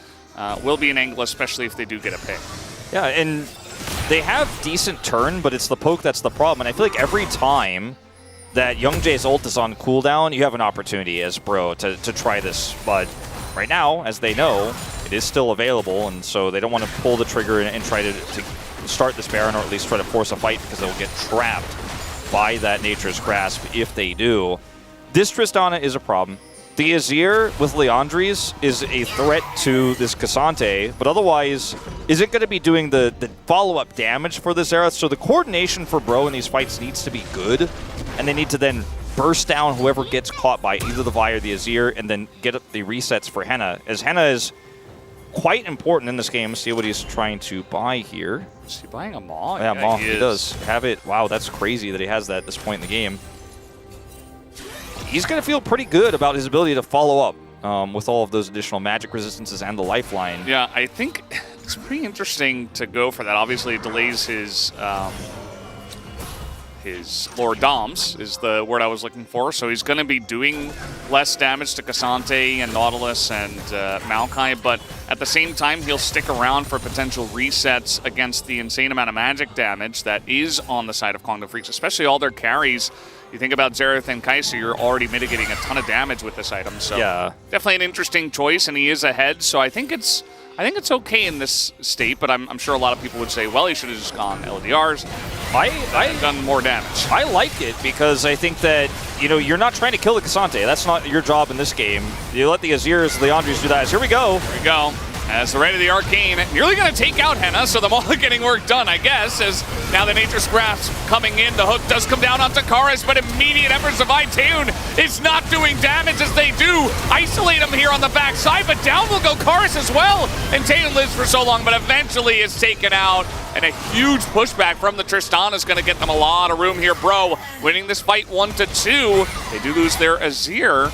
will be an angle, especially if they do get a pick. Yeah, and they have decent turn, but it's the poke that's the problem. And I feel like every time that Youngjae's ult is on cooldown, you have an opportunity as Bro to try this. But right now, as they know, it is still available, and so they don't want to pull the trigger and try to start this Baron, or at least try to force a fight, because they'll get trapped by that Nature's Grasp if they do. This Tristana is a problem. The Azir with Leandries is a threat to this Cassante, but otherwise isn't going to be doing the follow-up damage for the Xerath, so the coordination for Bro in these fights needs to be good, and they need to then burst down whoever gets caught by either the Vi or the Azir, and then get up the resets for Henna, as Henna is quite important in this game. See what he's trying to buy here. Is he buying a Maw? Yeah, Maw, he does have it. Wow, that's crazy that he has that at this point in the game. He's going to feel pretty good about his ability to follow up with all of those additional magic resistances and the lifeline. Yeah, I think it's pretty interesting to go for that. Obviously, it delays his Lord Doms is the word I was looking for. So he's going to be doing less damage to Cassante and Nautilus and Maokai, but at the same time, he'll stick around for potential resets against the insane amount of magic damage that is on the side of Kwangdong Freaks, especially all their carries. You think about Xerath and Kai'Sa, you're already mitigating a ton of damage with this item. So yeah, definitely an interesting choice, and he is ahead. So I think it's okay in this state, but I'm sure a lot of people would say, well, he should have just gone LDRs. I've done more damage. I like it because I think that, you know, you're not trying to kill the Cassante. That's not your job in this game. You let the Azirs, Leandries do that. Here we go. Here we go. As the Red of the Arcane nearly going to take out Henna, so the Maul getting work done, I guess, as now the Nature's Grasp coming in. The hook does come down onto Karis, but immediate Embers of Taeyun is not doing damage as they do isolate him here on the backside, but down will go Karis as well. And Taeyun lives for so long, but eventually is taken out. And a huge pushback from the Tristana is going to get them a lot of room here. Bro winning this fight 1-2. They do lose their Azir,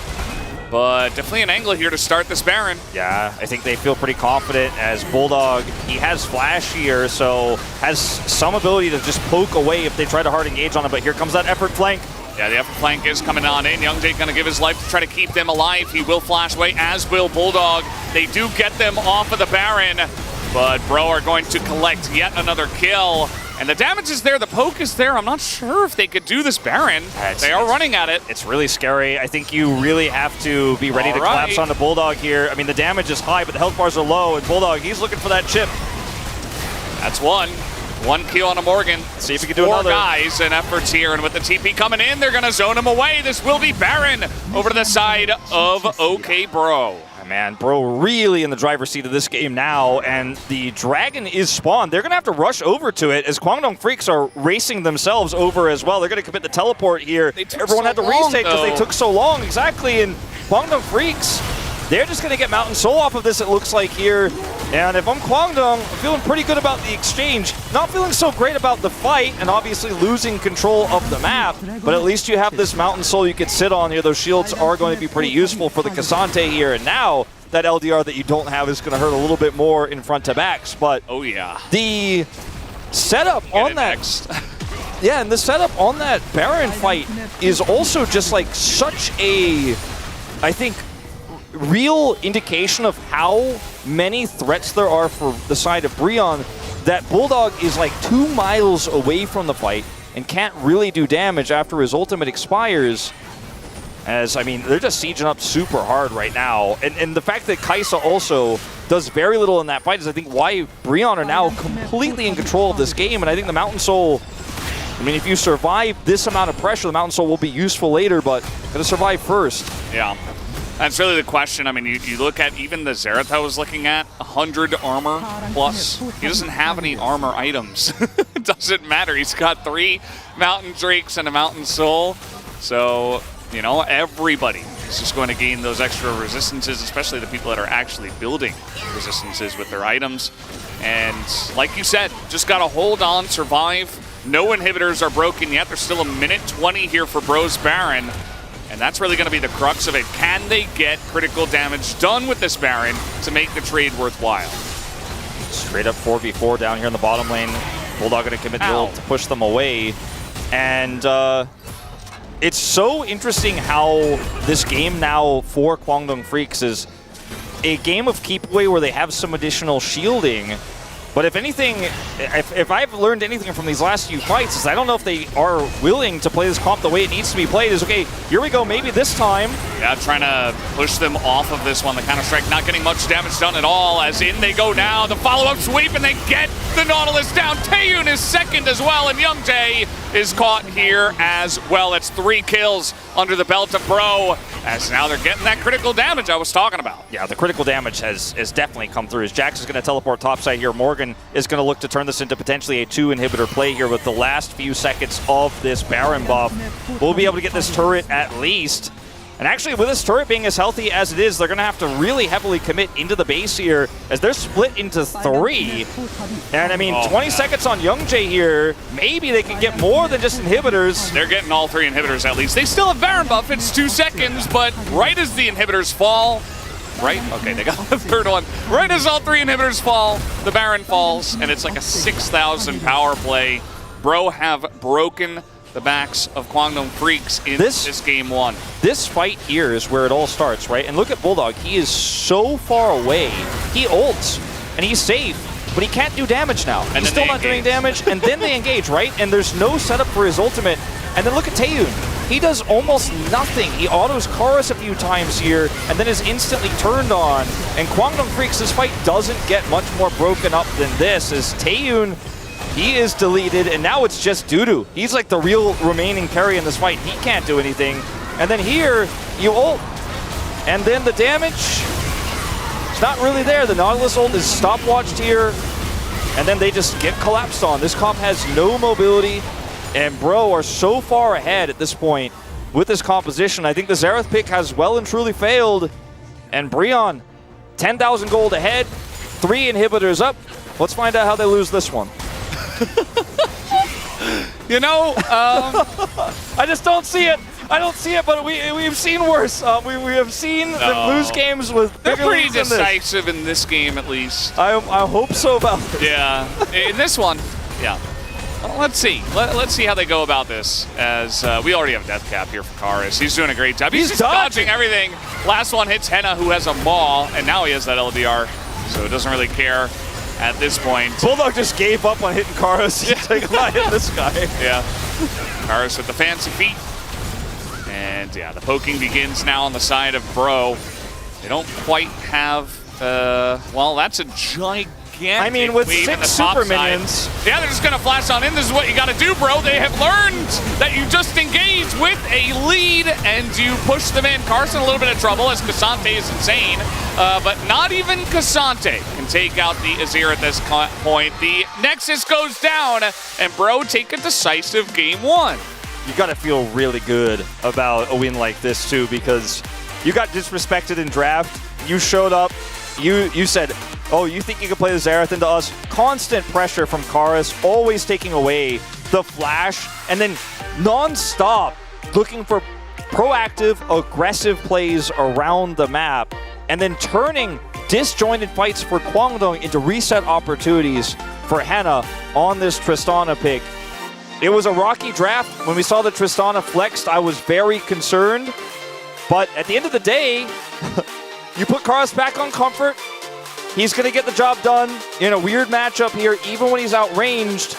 but definitely an angle here to start this Baron. Yeah, I think they feel pretty confident as Bulldog, he has Flash here, so has some ability to just poke away if they try to hard engage on him, but here comes that effort flank. Yeah, the effort flank is coming on in. Youngjae going to give his life to try to keep them alive. He will flash away, as will Bulldog. They do get them off of the Baron, but Bro are going to collect yet another kill. And the damage is there, the poke is there. I'm not sure if they could do this Baron. They are running at it. It's really scary. I think you really have to be ready to collapse on the Bulldog here. I mean, the damage is high, but the health bars are low, and Bulldog, he's looking for that chip. That's one. One kill on a Morgan. See if we can do Four another. guys and efforts here, and with the TP coming in, they're gonna zone him away. This will be Baron over to the side of OK Bro. Man, Bro really in the driver's seat of this game now, and the Dragon is spawned. They're going to have to rush over to it as Kwangdong Freaks are racing themselves over as well. They're going to commit the teleport here. Everyone had to retake because they took so long. Exactly, and Kwangdong Freaks, they're just going to get Mountain Soul off of this, it looks like here. And if I'm Kwangdong, I'm feeling pretty good about the exchange. Not feeling so great about the fight, and obviously losing control of the map. But at least you have this Mountain Soul you can sit on here. Those shields are going to be pretty useful for the Cassante here. And now, that LDR that you don't have is going to hurt a little bit more in front to backs. But oh yeah, the setup on that... Yeah, and the setup on that Baron fight is also just like such a, I think, real indication of how many threats there are for the side of Breon, that Bulldog is like 2 miles away from the fight and can't really do damage after his ultimate expires. As, I mean, they're just sieging up super hard right now. And the fact that Kai'Sa also does very little in that fight is, I think, why Breon are now completely in control of this game. And I think the Mountain Soul, I mean, if you survive this amount of pressure, the Mountain Soul will be useful later, but gotta survive first. Yeah. That's really the question. I mean, you look at even the Xerath I was looking at, 100 armor plus. He doesn't have any armor items. It doesn't matter. He's got 3 Mountain Drakes and a Mountain Soul. So, you know, everybody is just going to gain those extra resistances, especially the people that are actually building resistances with their items. And like you said, just got to hold on, survive. No inhibitors are broken yet. There's still a minute 20 here for Bro's Baron. And that's really going to be the crux of it. Can they get critical damage done with this Baron to make the trade worthwhile? Straight up 4v4 down here in the bottom lane. Bulldog going to commit the ult to push them away. And it's so interesting how this game now for Kwangdong Freaks is a game of keep away where they have some additional shielding. But if anything, if I've learned anything from these last few fights, is I don't know if they are willing to play this comp the way it needs to be played. Is okay, here we go, maybe this time. Yeah, trying to push them off of this one. The counter-strike not getting much damage done at all, as in they go now. The follow-up sweep, and they get the Nautilus down. Taeyun is second as well, and Youngjae is caught here as well. It's 3 kills under the belt of Bro, as now they're getting that critical damage I was talking about. Yeah, the critical damage has definitely come through. As Jax is going to teleport topside here, Morgan is going to look to turn this into potentially a 2 inhibitor play here with the last few seconds of this Baron buff. We'll be able to get this turret at least. And actually, with this turret being as healthy as it is, they're going to have to really heavily commit into the base here, as they're split into 3. And I mean, 20 seconds on Youngjae here. Maybe they can get more than just inhibitors. They're getting all 3 inhibitors at least. They still have Baron buff. It's 2 seconds, but right as the inhibitors fall, right? Okay, they got the 3rd one. Right as all 3 inhibitors fall, the Baron falls, and it's like a 6,000 power play. Bro have broken the backs of Kwangdong Freaks in this game 1. This fight here is where it all starts, right? And look at Bulldog. He is so far away. He ults, and he's safe, but he can't do damage now. And he's still not doing damage, and then they engage, right? And there's no setup for his ultimate. And then look at Taeyun. He does almost nothing. He autos Chorus a few times here, and then is instantly turned on. And Kwangdong Freaks, this fight doesn't get much more broken up than this, as Taeyun, he is deleted, and now it's just Dudu. He's like the real remaining carry in this fight. He can't do anything. And then here, you ult. And then the damage, it's not really there. The Nautilus ult is stopwatched here. And then they just get collapsed on. This comp has no mobility. And Bro are so far ahead at this point with this composition. I think the Xerath pick has well and truly failed. And Breon, 10,000 gold ahead, 3 inhibitors up. Let's find out how they lose this one. You know, I just don't see it. I don't see it, but we've seen worse. We have seen them lose games with bigger they're pretty leads than this. decisive in this game, at least. I hope so about this. Yeah, in this one, yeah. Well, let's see. Let's see how they go about this, as we already have Death Cap here for Karis. He's doing a great job. He's just dodging everything. Last one hits Henna, who has a maul, and now he has that LDR, so it doesn't really care at this point. Bulldog just gave up on hitting Karis. He's like, I'm not hitting this guy. Yeah. Karis with the fancy feet. And yeah, the poking begins now on the side of Bro. They don't quite have, well, that's a gigantic gigantic I mean, with wave in 6 the top super side. minions. Yeah, they're just going to flash on in. This is what you got to do, bro. They have learned that you just engage with a lead and you push them in. Carson a little bit of trouble as Cassante is insane, but not even Cassante can take out the Azir at this point. The Nexus goes down, and bro take a decisive game 1. You got to feel really good about a win like this too, because you got disrespected in draft. You showed up. You said, oh, you think you can play the Xerath into us? Constant pressure from Karis, always taking away the flash, and then non-stop looking for proactive, aggressive plays around the map, and then turning disjointed fights for Kwangdong into reset opportunities for Henna on this Tristana pick. It was a rocky draft. When we saw the Tristana flexed, I was very concerned. But at the end of the day, you put Karis back on comfort. He's going to get the job done in a weird matchup here, even when he's outranged.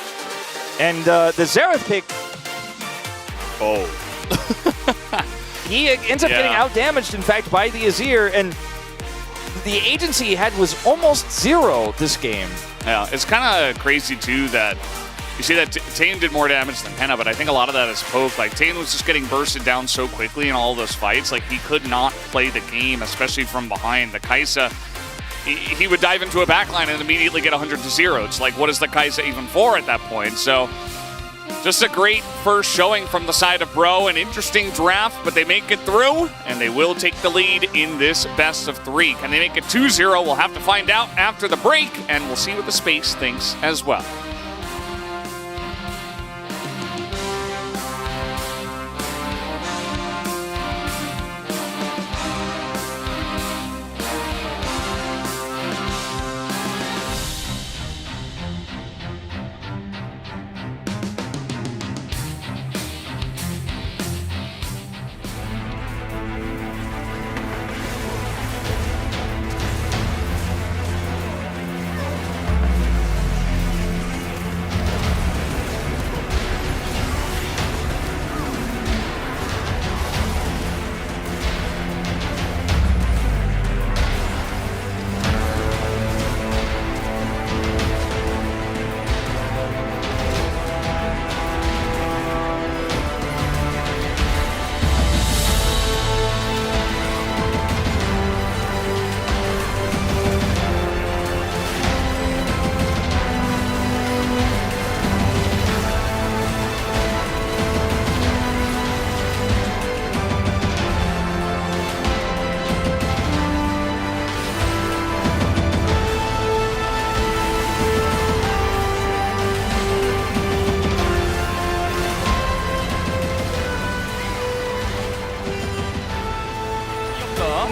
And the Xerath pick... Oh. He ends up getting outdamaged, in fact, by the Azir. And the agency he had was almost 0 this game. Yeah, it's kind of crazy, too, that... You see that Tane did more damage than Henna, but I think a lot of that is poke. Like, Tane was just getting bursted down so quickly in all those fights. Like, he could not play the game, especially from behind. The Kai'Sa, he would dive into a backline and immediately get 100-0. It's like, what is the Kai'Sa even for at that point? So, just a great first showing from the side of Bro. An interesting draft, but they make it through, and they will take the lead in this best of 3. Can they make it 2-0? We'll have to find out after the break, and we'll see what the space thinks as well.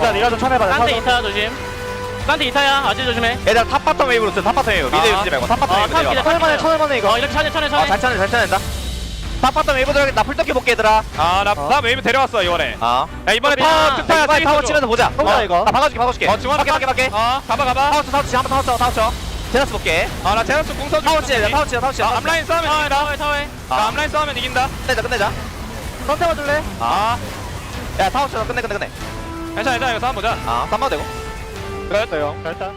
니가 좀 쳐내봐. 딴데 이타 조심. 딴데 이타야. 아직 조심해. 얘들아 탑 바텀 웨이브로 써. 탑 바텀 웨이브. 미드 유지 말고 탑 바텀 웨이브 내려와. 쳐내만해 이거. 이렇게 쳐내. 잘 쳐낸다. 탑 바텀 웨이브 들어가게. 나 풀떡기 볼게 얘들아. 나 웨이브 데려왔어 이번에. 야 이번에 타워 특파야. 이번에 타워 치면서 보자. 보자 이거. 나 박아줄게. 중앙 밖에. 가봐. 타워 쳐. 제나스 볼게. 나 제나스 궁 써줄게. 타워 치자. 앞라인 싸우면 타워해. 앞라인 싸우면 이긴다. 끝내자. 선택 봐줄래? 야 타워 쳐. 끝내. 괜찮아 이거 싸움 보자. 쌈마도 되고. 잘했다.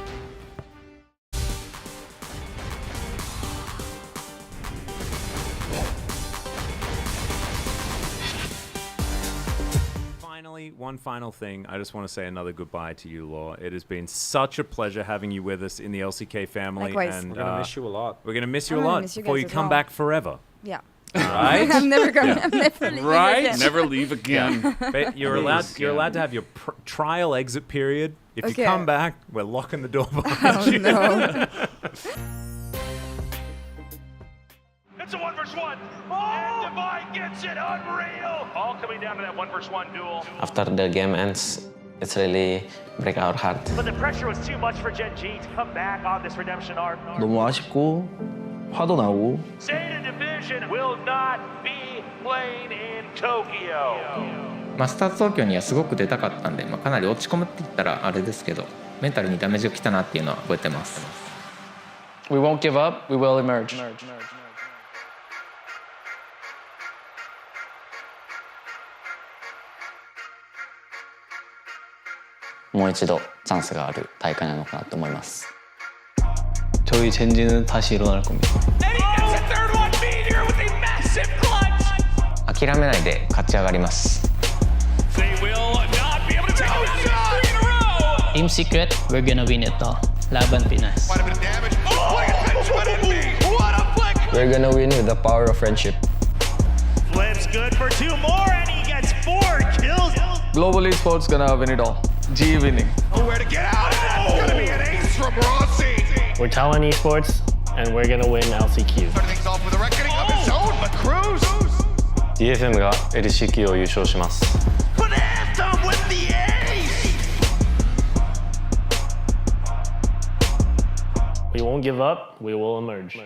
Finally, one final thing. I just want to say another goodbye to you, Law. It has been such a pleasure having you with us in the LCK family. Likewise. And We're going to miss you a lot. We're going to miss you a I'm gonna lot miss you before guys you as come well. back forever. Yeah. Right? I'm never going. I'm never leaving again. Never leave again. But you're allowed to have your trial exit period. If you Okay. come back, we're locking the door behind you. No. It's a 1v1. And Divine gets it. Unreal. All coming down to that 1v1 duel. After the game ends, it's really break our heart. But the pressure was too much for Gen G to come back on this redemption arc. 너무 아쉽고 화도 나고 Zeta Division will not be playing in Tokyo. スタート東京にはすごく出たかったんで、かなり落ち込むって言ったらあれですけど、メンタルにダメージが来たなっていうのは覚えてます。We won't give up, we will emerge. もう一度チャンスがある大会なのかなと思います。 저희 젠지는 다시 일어날 겁니다.諦めないで勝ち上がります Team Secret, we're gonna win it all. Laban Pinas. We're gonna win with the power of friendship Flips good for 2 more, and he gets 4 kills. Global Esports gonna win it all. G winning. Nowhere to get out, and that's gonna be an ace from Rossi. We're Talon Esports, and we're gonna win LCQ. Starting things off with a reckoning of his own, but Cruz. DFM が LCK を優勝します。 But Anthem with the ace. We won't give up, we will emerge.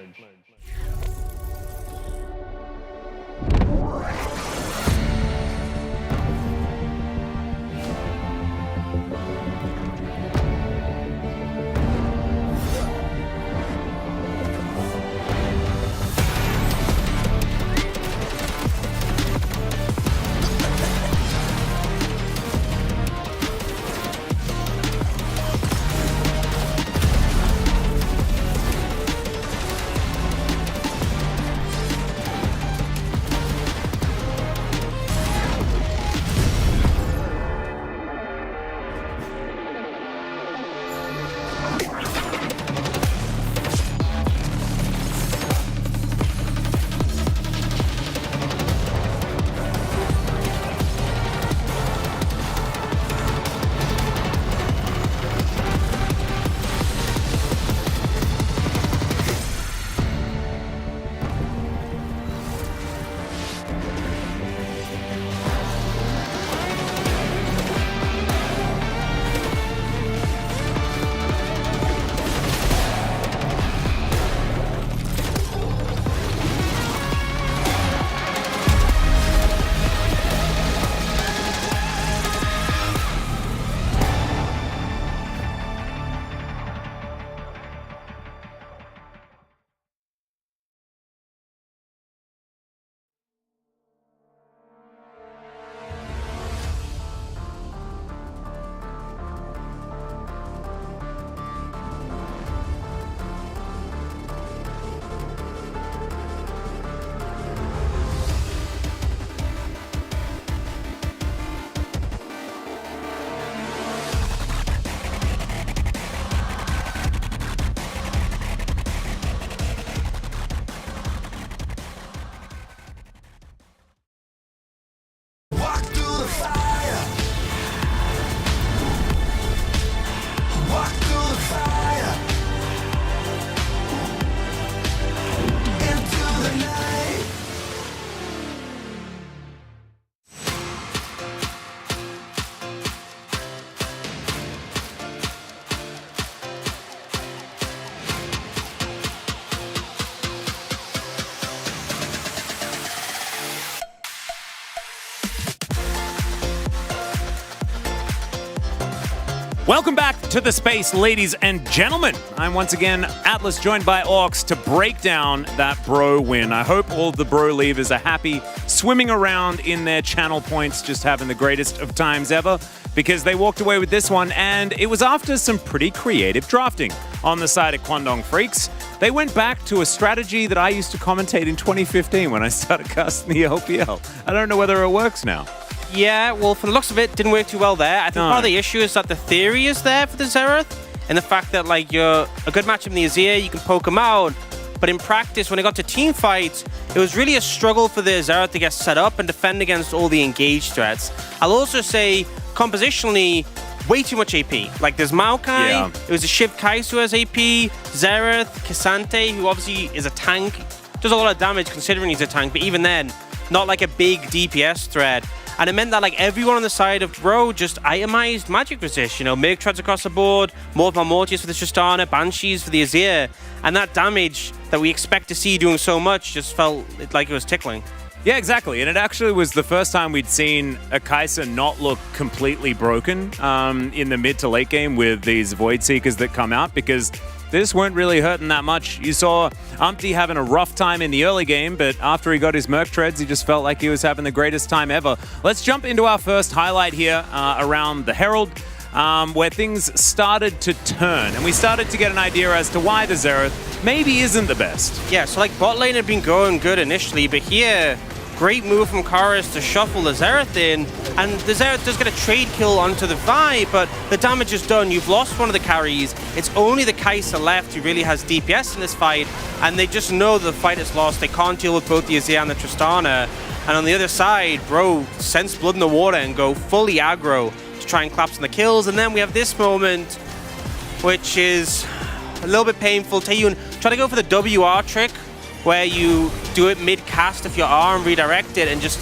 Welcome back to the space, ladies and gentlemen. I'm once again Atlas, joined by Orcs, to break down that bro win. I hope all the bro leavers are happy, swimming around in their channel points, just having the greatest of times ever, because they walked away with this one, and it was after some pretty creative drafting on the side of Kwangdong Freaks. They went back to a strategy that I used to commentate in 2015 when I started casting the LPL. I don't know whether it works now. Yeah, well, from the looks of it, didn't work too well there. I think part of the issue is that the theory is there for the Xerath, and the fact that, like, you're a good matchup in the Azir, you can poke them out, but in practice, when it got to team fights, it was really a struggle for the Xerath to get set up and defend against all the engaged threats. I'll also say, compositionally, way too much AP. Like, there's Maokai, it was a Shiv Kai'Su who has AP, Xerath, K'Sante, who obviously is a tank, does a lot of damage considering he's a tank, but even then, not like a big DPS threat. And it meant that, like, everyone on the side of Bro just itemized magic resist. You know, Mig treads across the board, Mortius for the Tristana, Banshees for the Azir. And that damage that we expect to see doing so much just felt like it was tickling. Yeah, exactly. And it actually was the first time we'd seen a Kai'Sa not look completely broken in the mid to late game with these Void Seekers that come out, because this weren't really hurting that much. You saw Umpty having a rough time in the early game, but after he got his Merc Treads, he just felt like he was having the greatest time ever. Let's jump into our first highlight here around the Herald. where things started to turn, and we started to get an idea as to why the Xerath maybe isn't the best. Yeah, so like bot lane had been going good initially, but here, great move from Karis to shuffle the Xerath in, and the Xerath does get a trade kill onto the Vi, but the damage is done. You've lost one of the carries. It's only the Kai'Sa left who really has DPS in this fight, and they just know that the fight is lost. They can't deal with both the Azir and the Tristana. And on the other side, bro, sense blood in the water and go fully aggro to try and collapse on the kills. And then we have this moment, which is a little bit painful. Taeyun try to go for the WR trick, where you do it mid-cast if your arm redirect it and just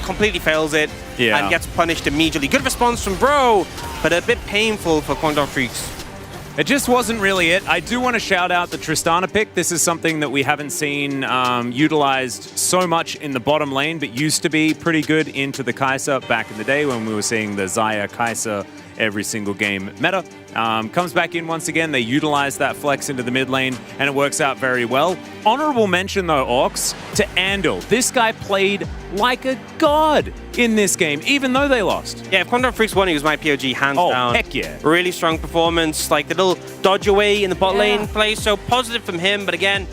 completely fails it and gets punished immediately. Good response from Bro, but a bit painful for Kwangdong Freaks. It just wasn't really it. I do want to shout out the Tristana pick. This is something that we haven't seen utilized so much in the bottom lane, but used to be pretty good into the Kai'Sa back in the day when we were seeing the Xayah Kai'Sa every single game meta. Comes back in once again. They utilize that flex into the mid lane, and it works out very well. Honorable mention, though, Orcs, to Andal. This guy played like a god in this game, even though they lost. Yeah, if Kwangdong Freaks won, he was my POG, hands down. Oh, heck yeah. Really strong performance, like the little dodge away in the bot lane play, so positive from him. But again,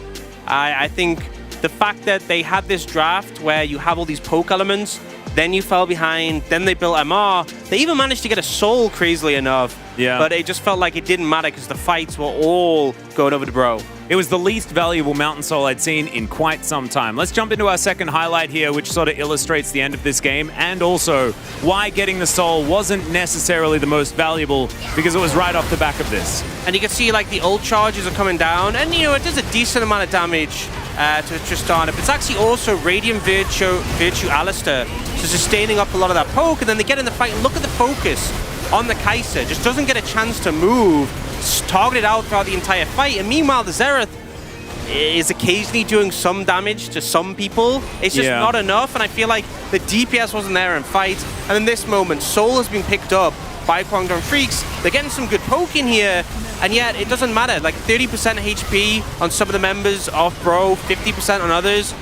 I think the fact that they had this draft where you have all these poke elements, then you fell behind, then they built MR. They even managed to get a soul, crazily enough. Yeah. But it just felt like it didn't matter because the fights were all going over to Bro. It was the least valuable Mountain Soul I'd seen in quite some time. Let's jump into our second highlight here, which sort of illustrates the end of this game, and also why getting the Soul wasn't necessarily the most valuable, because it was right off the back of this. And you can see like the ult charges are coming down, and you know, it does a decent amount of damage to Tristana, but it's actually also Radiant Virtue Alistair, so sustaining up a lot of that poke, and then they get in the fight, and look at the focus on the Kai'Sa, just doesn't get a chance to move, targeted out throughout the entire fight, and meanwhile the Xerath is occasionally doing some damage to some people. It's just not enough, and I feel like the DPS wasn't there in fight, and in this moment, Soul has been picked up by Kwangdong Freaks. They're getting some good poke in here, and yet it doesn't matter. Like 30% HP on some of the members of Bro, 50% on others.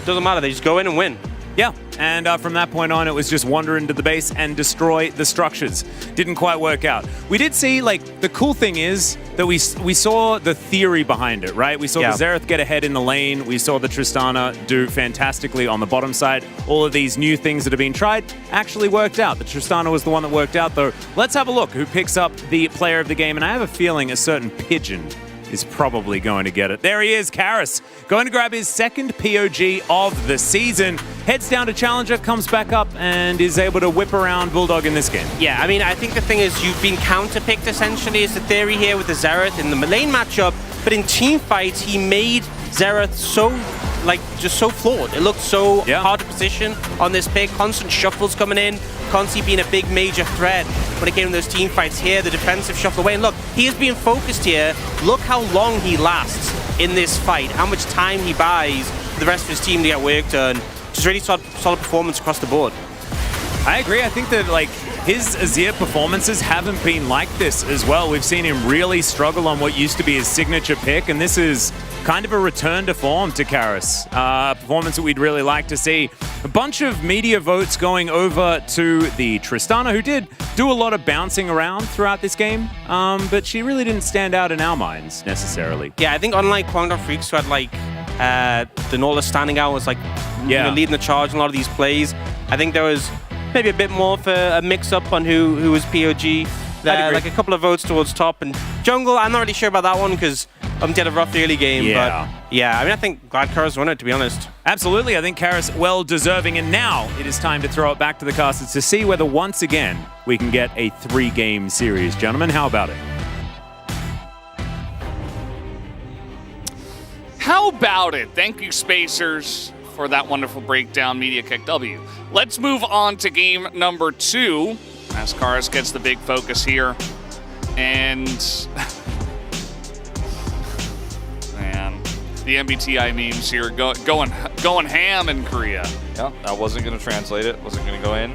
Doesn't matter, they just go in and win. Yeah, and from that point on, it was just wander into the base and destroy the structures. Didn't quite work out. We did see, like, the cool thing is that we saw the theory behind it, right? We saw the Xerath get ahead in the lane. We saw the Tristana do fantastically on the bottom side. All of these new things that have been tried actually worked out. The Tristana was the one that worked out, though. Let's have a look who picks up the player of the game, and I have a feeling a certain Pigeon is probably going to get it. There he is, Karis, going to grab his second POG of the season. Heads down to Challenger, comes back up, and is able to whip around Bulldog in this game. Yeah, I mean, I think the thing is you've been counterpicked, essentially, is the theory here with the Xerath in the lane matchup, but in team fights, he made Xerath so, like, just so flawed. It looked so hard to position on this pick. Constant shuffles coming in, constantly being a big major threat when it came to those team fights here, the defensive shuffle away. And look, he is being focused here. Look how long he lasts in this fight, how much time he buys for the rest of his team to get work done. Just really solid performance across the board. I agree. I think that, like, his Azir performances haven't been like this as well. We've seen him really struggle on what used to be his signature pick, and this is kind of a return to form to Karis. A performance that we'd really like to see. A bunch of media votes going over to the Tristana, who did do a lot of bouncing around throughout this game, but she really didn't stand out in our minds necessarily. Yeah, I think unlike Kwangdong Freaks, who had like the Nola standing out, was like you know, leading the charge in a lot of these plays, I think there was maybe a bit more of a mix-up on who was POG. Like a couple of votes towards top, and jungle, I'm not really sure about that one because they had a rough early game. But yeah, I mean, I think glad Karis won it, to be honest. Absolutely, I think Karis well deserving, and now it is time to throw it back to the casters to see whether once again we can get a 3-game series. Gentlemen, how about it? How about it? Thank you, Spacers, for that wonderful breakdown, Media Kick W. Let's move on to game number 2, as Karis gets the big focus here. And man, the MBTI memes here going ham in Korea. Yeah, I wasn't going to translate it. Wasn't going to go in.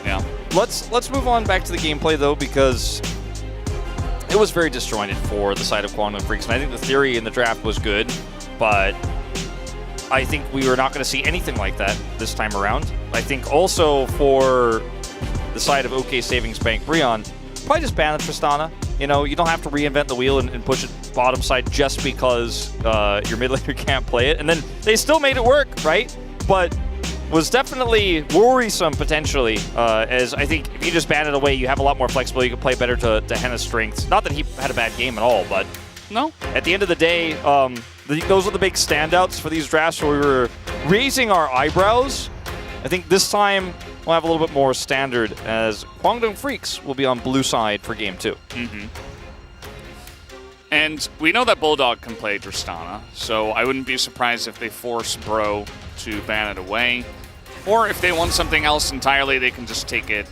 Yeah. Let's move on back to the gameplay though, because it was very disjointed for the side of Kwangdong Freaks, and I think the theory in the draft was good, but I think we were not going to see anything like that this time around. I think also for the side of OK Savings Bank Breon, probably just ban the Tristana. You know, you don't have to reinvent the wheel and push it bottom side just because your mid laner can't play it. And then they still made it work, right? But was definitely worrisome potentially, as I think if you just ban it away, you have a lot more flexibility. You can play better to Henna's strengths. Not that he had a bad game at all, but no. At the end of the day, those are the big standouts for these drafts where we were raising our eyebrows. I think this time we'll have a little bit more standard, as Guangdong Freaks will be on blue side for game 2. Mm-hmm. And we know that Bulldog can play Tristana, so I wouldn't be surprised if they force Bro to ban it away. Or if they want something else entirely, they can just take it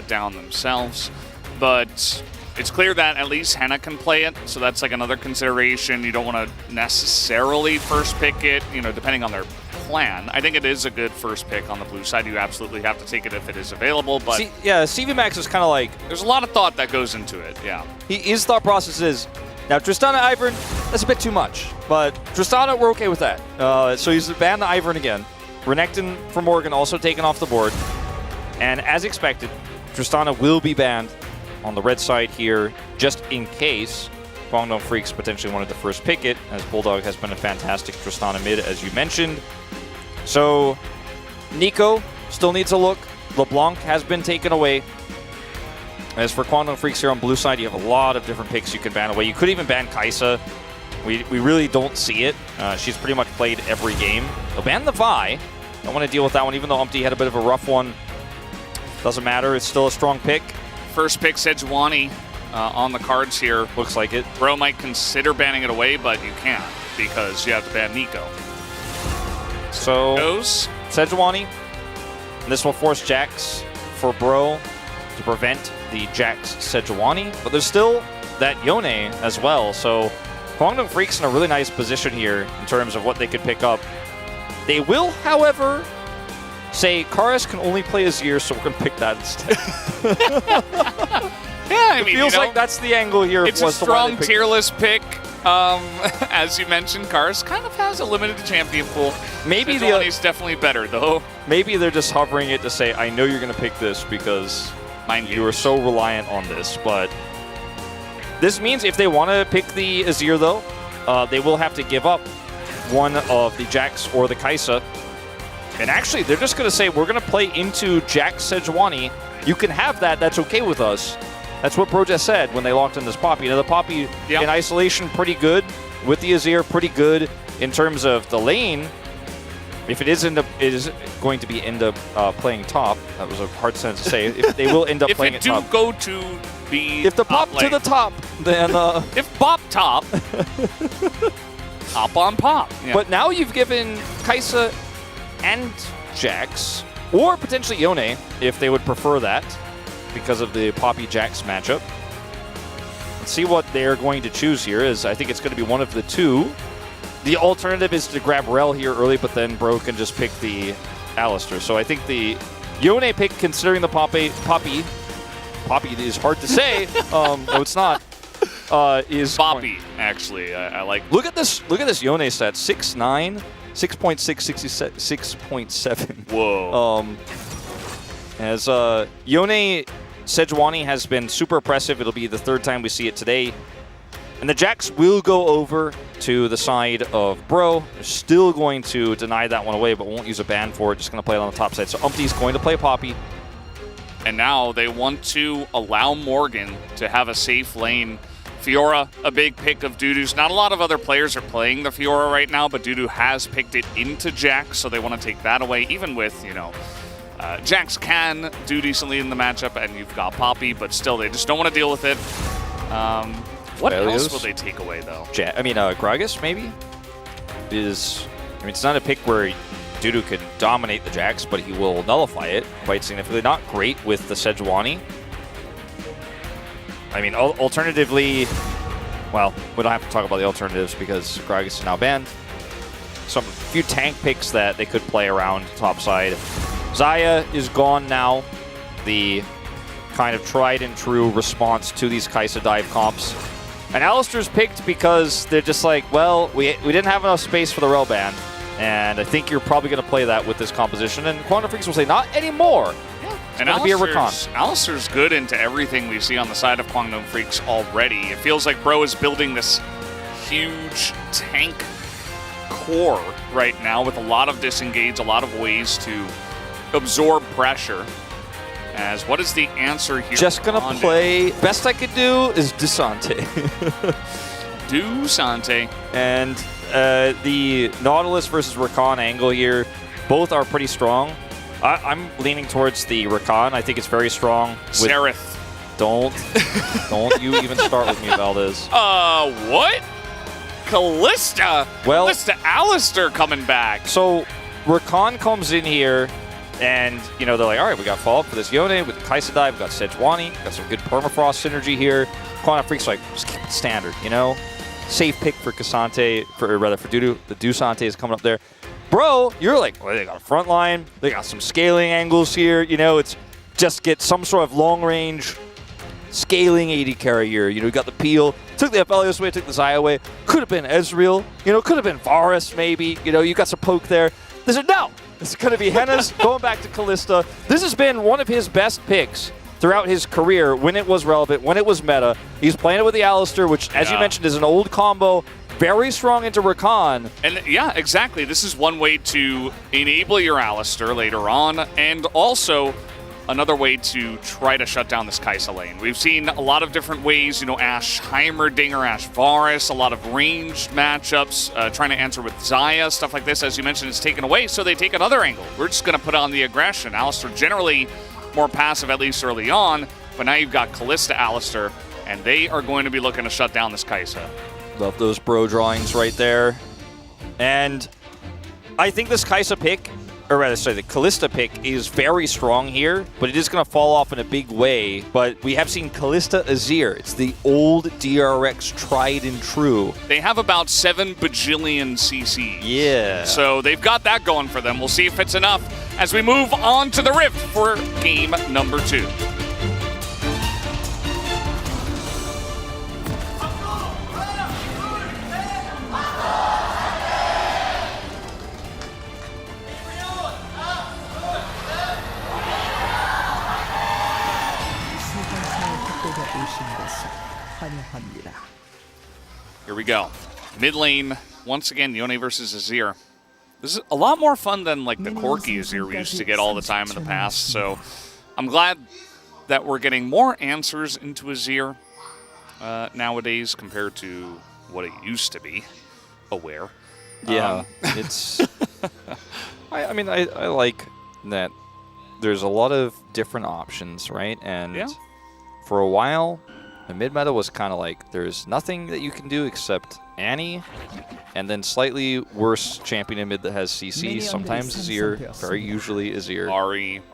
down themselves. But it's clear that at least Henna can play it, so that's like another consideration. You don't want to necessarily first pick it, you know, depending on their plan. I think it is a good first pick on the blue side. You absolutely have to take it if it is available, but CV Max is kind of like, there's a lot of thought that goes into it. Yeah, his thought process is, now Tristana Ivern, that's a bit too much, but Tristana, we're okay with that. So he's banned the Ivern again. Renekton for Morgan also taken off the board, and as expected, Tristana will be banned on the red side here, just in case Guangdong Freaks potentially wanted to first pick it, as Bulldog has been a fantastic Tristana mid, as you mentioned. So, Nico still needs a look. LeBlanc has been taken away. As for Guangdong Freaks here on blue side, you have a lot of different picks you can ban away. You could even ban Kai'Sa. We really don't see it. She's pretty much played every game. They'll ban the Vi. Don't want to deal with that one, even though Umpty had a bit of a rough one. Doesn't matter, it's still a strong pick. First pick, Sejuani on the cards here. Looks like it. Bro might consider banning it away, but you can't because you have to ban Nico. So, goes Sejuani. And this will force Jax for Bro to prevent the Jax Sejuani. But there's still that Yone as well. So, Guangdong Freaks in a really nice position here in terms of what they could pick up. They will, however, say Karis can only play Azir, so we're going to pick that instead. Yeah, I mean, feels like that's the angle here. It's a strong tier list pick. As you mentioned, Karis kind of has a limited champion pool. Maybe Sejuani's definitely better, though. Maybe they're just hovering it to say, I know you're going to pick this because you are so reliant on this. But this means if they want to pick the Azir, though, they will have to give up one of the Jax or the Kai'Sa. And actually, they're just going to say, we're going to play into Jax Sejuani. You can have that. That's okay with us. That's what Bro just said when they locked in this Poppy. Now, the Poppy in isolation, pretty good. With the Azir, pretty good in terms of the lane. If it is going to end up playing top, that was a hard sentence to say. If they will end up playing it top. If it do go to the If the pop to the top, then... if Bop top, hop on Pop. Yeah. But now you've given Kai'Sa and Jax, or potentially Yone, if they would prefer that, because of the Poppy Jax matchup. Let's see what they're going to choose here. I think it's going to be one of the two. The alternative is to grab Rel here early, but then Bro can just pick the Alistar. So I think the Yone pick, considering the Poppy is hard to say. No, it's not. Is Poppy, actually. I like. Look at this Yone stat. 6'9", 6.6, 6.7. Whoa. As Yone Sejuani has been super impressive. It'll be the third time we see it today. And the Jax will go over to the side of Bro. They're still going to deny that one away, but won't use a ban for it. Just going to play it on the top side. So Umpty's going to play Poppy. And now they want to allow Morgan to have a safe lane. Fiora, a big pick of Dudu's. Not a lot of other players are playing the Fiora right now, but Dudu has picked it into Jax, so they want to take that away, even with, you know, Jax can do decently in the matchup, and you've got Poppy, but still, they just don't want to deal with it. What else will they take away, though? Gragas, maybe? It's not a pick where Dudu could dominate the Jax, but he will nullify it quite significantly. Not great with the Sejuani. I mean, alternatively, well, we don't have to talk about the alternatives because Gragas is now banned. A few tank picks that they could play around top side. Xayah is gone now. The kind of tried and true response to these Kai'Sa dive comps. And Alistar's picked because they're just like, well, we didn't have enough space for the Rel ban, and I think you're probably going to play that with this composition. And Guangdong Freaks will say, not anymore. And going to be a Rakan. Alistair's good into everything we see on the side of Kwangdong Freaks already. It feels like Bro is building this huge tank core right now with a lot of disengage, a lot of ways to absorb pressure. As what is the answer here? Just going to play, best I could do is Dusante. Dusante. And the Nautilus versus Rakan angle here, both are pretty strong. I'm leaning towards the Rakan. I think it's very strong. Seraph. Don't you even start with me, Valdez. What? Callista? Well, Callista Alistair coming back. So Rakan comes in here, and they're like, all right, we got follow-up for this Yone with Kaisa Dive, we got Sejuani, got some good permafrost synergy here. Kwangdong Freaks like, just keep it standard, Safe pick for Cassante, for Dudu. The Dusante is coming up there. Bro, you're like, well, they got a front line, they got some scaling angles here, it's just get some sort of long-range scaling AD carry here. We got the Peel, took the Aphelios away, took the Xayah away. Could have been Ezreal, could have been Varus maybe. You got some poke there. They said, no, it's going to be Henna's going back to Callista. This has been one of his best picks throughout his career when it was relevant, when it was meta. He's playing it with the Alistair, which, as you mentioned, is an old combo. Very strong into Rakan. And yeah, exactly. This is one way to enable your Alistair later on, and also another way to try to shut down this Kaisa lane. We've seen a lot of different ways, Ashe Heimerdinger, Ashe Varus, a lot of ranged matchups, trying to answer with Xayah, stuff like this, as you mentioned, is taken away, so they take another angle. We're just going to put on the aggression. Alistair generally more passive, at least early on, but now you've got Callista Alistair, and they are going to be looking to shut down this Kaisa. Love those bro drawings right there. And I think this Kaisa pick, or rather, sorry, the Callista pick is very strong here, but it is going to fall off in a big way. But we have seen Callista Azir. It's the old DRX tried and true. They have about 7 bajillion CC. Yeah. So they've got that going for them. We'll see if it's enough as we move on to the Rift for game number 2. Here we go. Mid lane, once again, Yone versus Azir. This is a lot more fun than like the quirky Azir we used to get all the time in the past, so I'm glad that we're getting more answers into Azir nowadays compared to what it used to be. Aware. Yeah, it's... I mean, I like that there's a lot of different options, right? And for a while, the mid-meta was kind of like, there's nothing that you can do except Annie, and then slightly worse champion in mid that has CC, sometimes Azir, very usually Azir.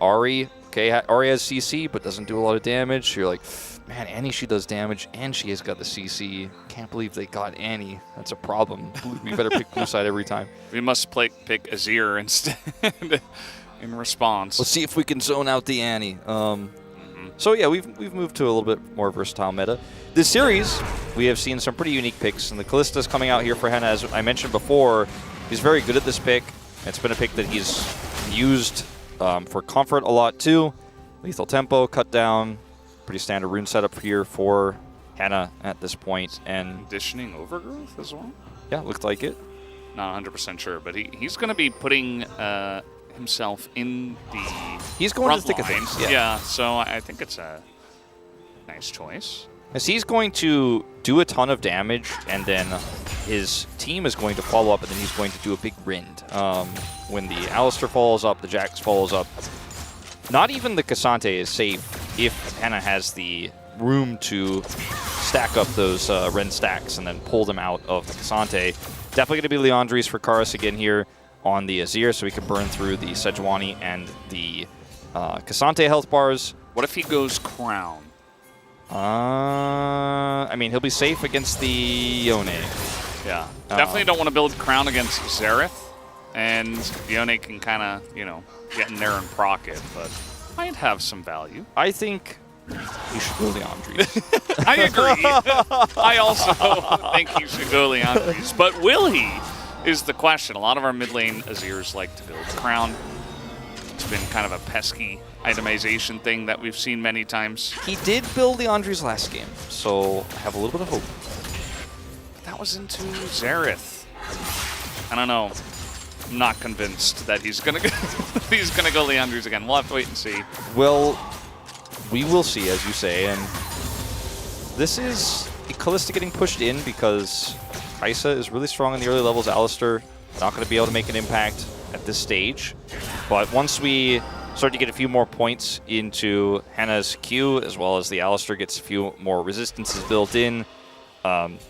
Ahri, okay, Ahri has CC, but doesn't do a lot of damage. You're like, man, Annie, she does damage, and she has got the CC. Can't believe they got Annie. That's a problem. We better pick blue side every time. We must pick Azir instead in response. Let's see if we can zone out the Annie. So yeah, we've moved to a little bit more versatile meta. This series, we have seen some pretty unique picks, and the Callista's coming out here for Henna. As I mentioned before, he's very good at this pick. It's been a pick that he's used for comfort a lot too. Lethal tempo, cut down, pretty standard rune setup here for Henna at this point. And conditioning overgrowth as well? Yeah, looked like it. Not 100% sure, but he's going to be putting himself in the He's going to the thick of things. Yeah, so I think it's a nice choice. As he's going to do a ton of damage, and then his team is going to follow up, and then he's going to do a big rind. When the Alistair follows up, the Jax follows up. Not even the Cassante is safe if Henna has the room to stack up those Ren stacks and then pull them out of the Cassante. Definitely going to be Leandri's for Karus again here on the Azir, so we can burn through the Sejuani and the Cassante health bars. What if he goes Crown? I mean, he'll be safe against the Yone. Yeah. Definitely don't want to build Crown against Xerath. And Yone can kind of, get in there and proc it, but might have some value. I think you should go Leandri's. I agree. I also think you should go Leandri's. But will he, is the question. A lot of our mid lane Azirs like to build Crown. It's been kind of a pesky itemization thing that we've seen many times. He did build Leandri's last game, so I have a little bit of hope. But that was into Xerath. I don't know. I'm not convinced that he's gonna go he's gonna go Leandri's again. We'll have to wait and see. Well, we will see, as you say, and this is Kalista getting pushed in because Kai'Sa is really strong in the early levels. Alistar not going to be able to make an impact at this stage. But once we start to get a few more points into Hannah's Q, as well as the Alistar gets a few more resistances built in,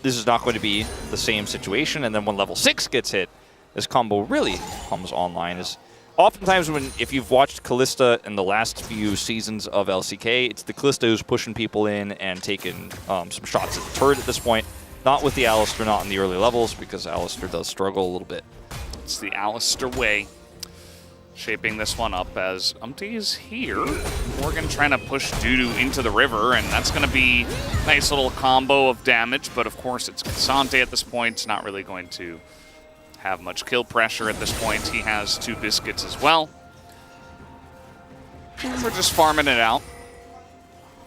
this is not going to be the same situation. And then when level 6 gets hit, this combo really comes online. Is oftentimes if you've watched Kalista in the last few seasons of LCK, it's the Kalista who's pushing people in and taking some shots at the turret at this point. Not with the Alistar, not in the early levels, because Alistar does struggle a little bit. It's the Alistar way. Shaping this one up as Umpty is here. Morgan trying to push Dudu into the river, and that's going to be a nice little combo of damage, but of course it's Cassante at this point. It's not really going to have much kill pressure at this point. He has 2 biscuits as well. And we're just farming it out.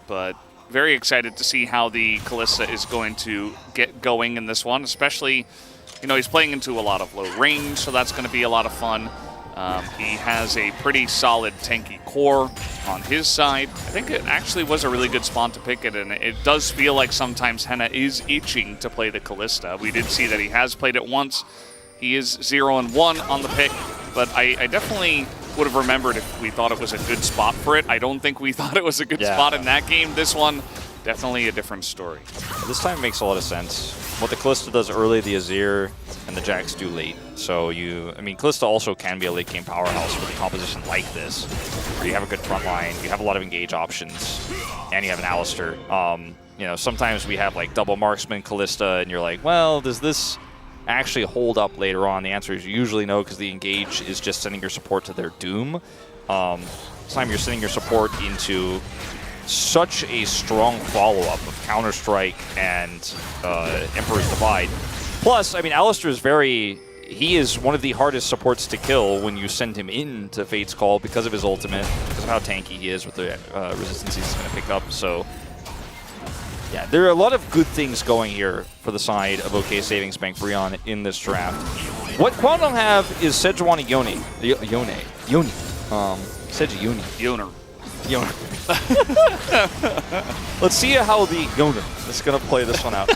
But very excited to see how the Kalista is going to get going in this one, especially, you know, he's playing into a lot of low range, so that's going to be a lot of fun. He has a pretty solid tanky core on his side. I think it actually was a really good spawn to pick it, and it does feel like sometimes Henna is itching to play the Kalista. We did see that he has played it once. He is 0-1 on the pick, but I definitely would have remembered if we thought it was a good spot for it. I don't think we thought it was a good spot in that game. This one, definitely a different story. This time it makes a lot of sense. What the Kalista does early, the Azir and the Jax do late. So I mean, Kalista also can be a late game powerhouse with a composition like this, where you have a good front line, you have a lot of engage options, and you have an Alistar. You know, sometimes we have like double marksman Kalista, and you're like, well, does this actually hold up later on? The answer is usually no, because the engage is just sending your support to their doom. This time you're sending your support into such a strong follow-up of Counter-Strike and Emperor's Divide. Plus, I mean, Alistar is he is one of the hardest supports to kill when you send him into Fate's Call because of his ultimate, because of how tanky he is with the resistance he's going to pick up. So, yeah, there are a lot of good things going here for the side of OK Savings Bank Breon in this draft. What Quad don't have is Sejuani Yone. Sejuani. Yoner. Let's see how the Yoner is going to play this one out.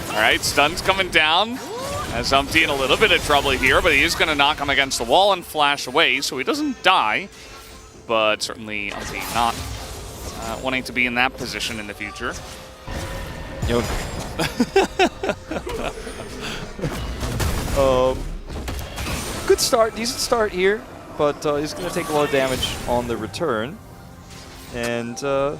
All right, stun's coming down. As Umpty in a little bit of trouble here, but he is going to knock him against the wall and flash away, so he doesn't die. But certainly Umpty not wanting to be in that position in the future. Good start, decent start here, but he's going to take a lot of damage on the return. And going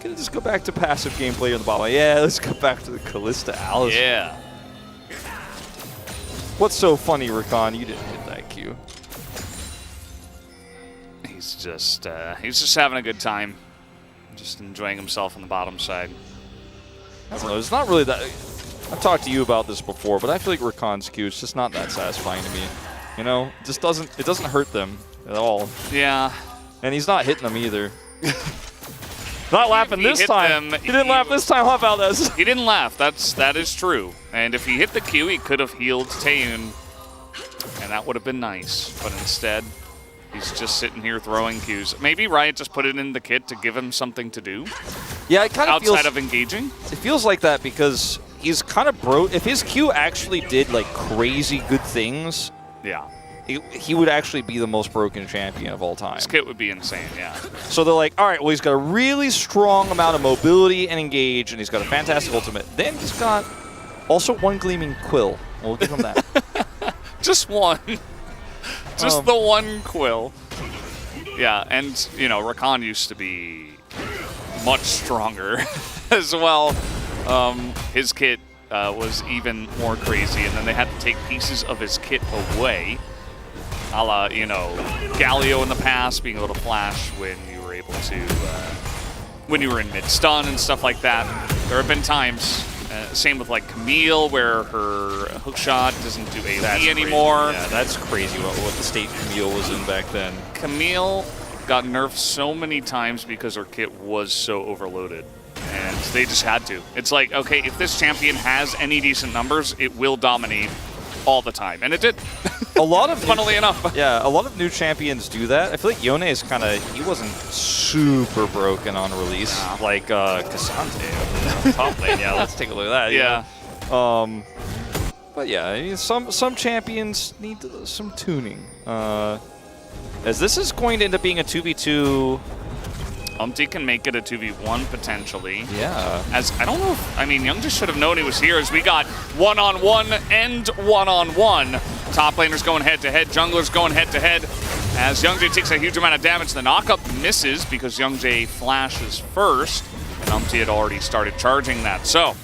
to just go back to passive gameplay on the bottom. Yeah, let's go back to the Kalista Alice. Yeah. What's so funny, Rakan? You didn't hit that Q. He's just having a good time. Just enjoying himself on the bottom side. I don't know, it's not really that... I've talked to you about this before, but I feel like Rakan's Q is just not that satisfying to me. You know, it just doesn't hurt them at all. Yeah. And he's not hitting them either. Not laughing this time. He didn't laugh this time, huh, Valdez? He didn't laugh. That is true. And if he hit the Q, he could have healed Taeyoon, and that would have been nice. But instead, he's just sitting here throwing Qs. Maybe Riot just put it in the kit to give him something to do. Yeah, it kind of outside of engaging. It feels like that because he's kind of broke. If his Q actually did like crazy good things, yeah, he would actually be the most broken champion of all time. His kit would be insane, yeah. So they're like, all right, well, he's got a really strong amount of mobility and engage, and he's got a fantastic ultimate. Then he's got also one gleaming quill. We'll give him that. Just one. Just the one quill. Yeah, and, you know, Rakan used to be much stronger as well. His kit was even more crazy, and then they had to take pieces of his kit away. A la, you know, Galio in the past, being able to flash when you were able to, when you were in mid-stun and stuff like that. There have been times Same with like Camille, where her hookshot doesn't do AoE anymore. Yeah, that's crazy what the state Camille was in back then. Camille got nerfed so many times because her kit was so overloaded. And they just had to. It's like, okay, if this champion has any decent numbers, it will dominate all the time. And it did. A lot of funnily enough. Yeah, a lot of new champions do that. I feel like Yone is kind of, he wasn't super broken on release, like Cassante, top lane. Yeah, let's take a look at that. Yeah. But yeah, I mean, some champions need some tuning. As this is going to end up being a 2v2. Umpty can make it a 2v1 potentially. Yeah. As I don't know if, I mean, Young just should have known he was here as we got one-on-one and one-on-one. Top laners going head-to-head, junglers going head-to-head. As Youngjae takes a huge amount of damage, the knockup misses because Youngjae flashes first, and Umpty had already started charging that. So,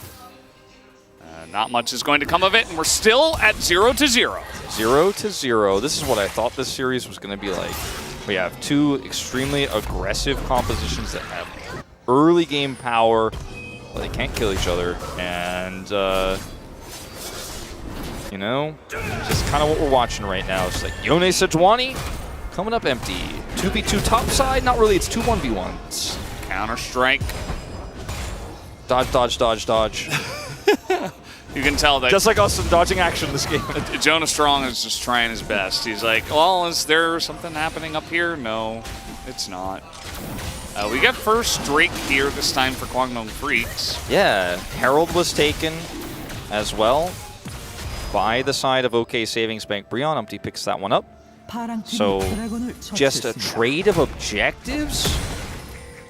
not much is going to come of it, and we're still at 0-0. 0-0. This is what I thought this series was going to be like. We have two extremely aggressive compositions that have early game power, but they can't kill each other. And, you know, just kind of what we're watching right now. It's like Yone Sejuani coming up empty. 2v2 top side? Not really, it's 2 1v1s. Counter-strike. Dodge, dodge, dodge, dodge. You can tell that. Just like us in dodging action in this game. Jonah Strong is just trying his best. He's like, well, is there something happening up here? No, it's not. We got first Drake here this time for Kwangmong Freaks. Yeah, Herald was taken as well by the side of OK Savings Bank. Brion Umpty picks that one up. So just a trade of objectives.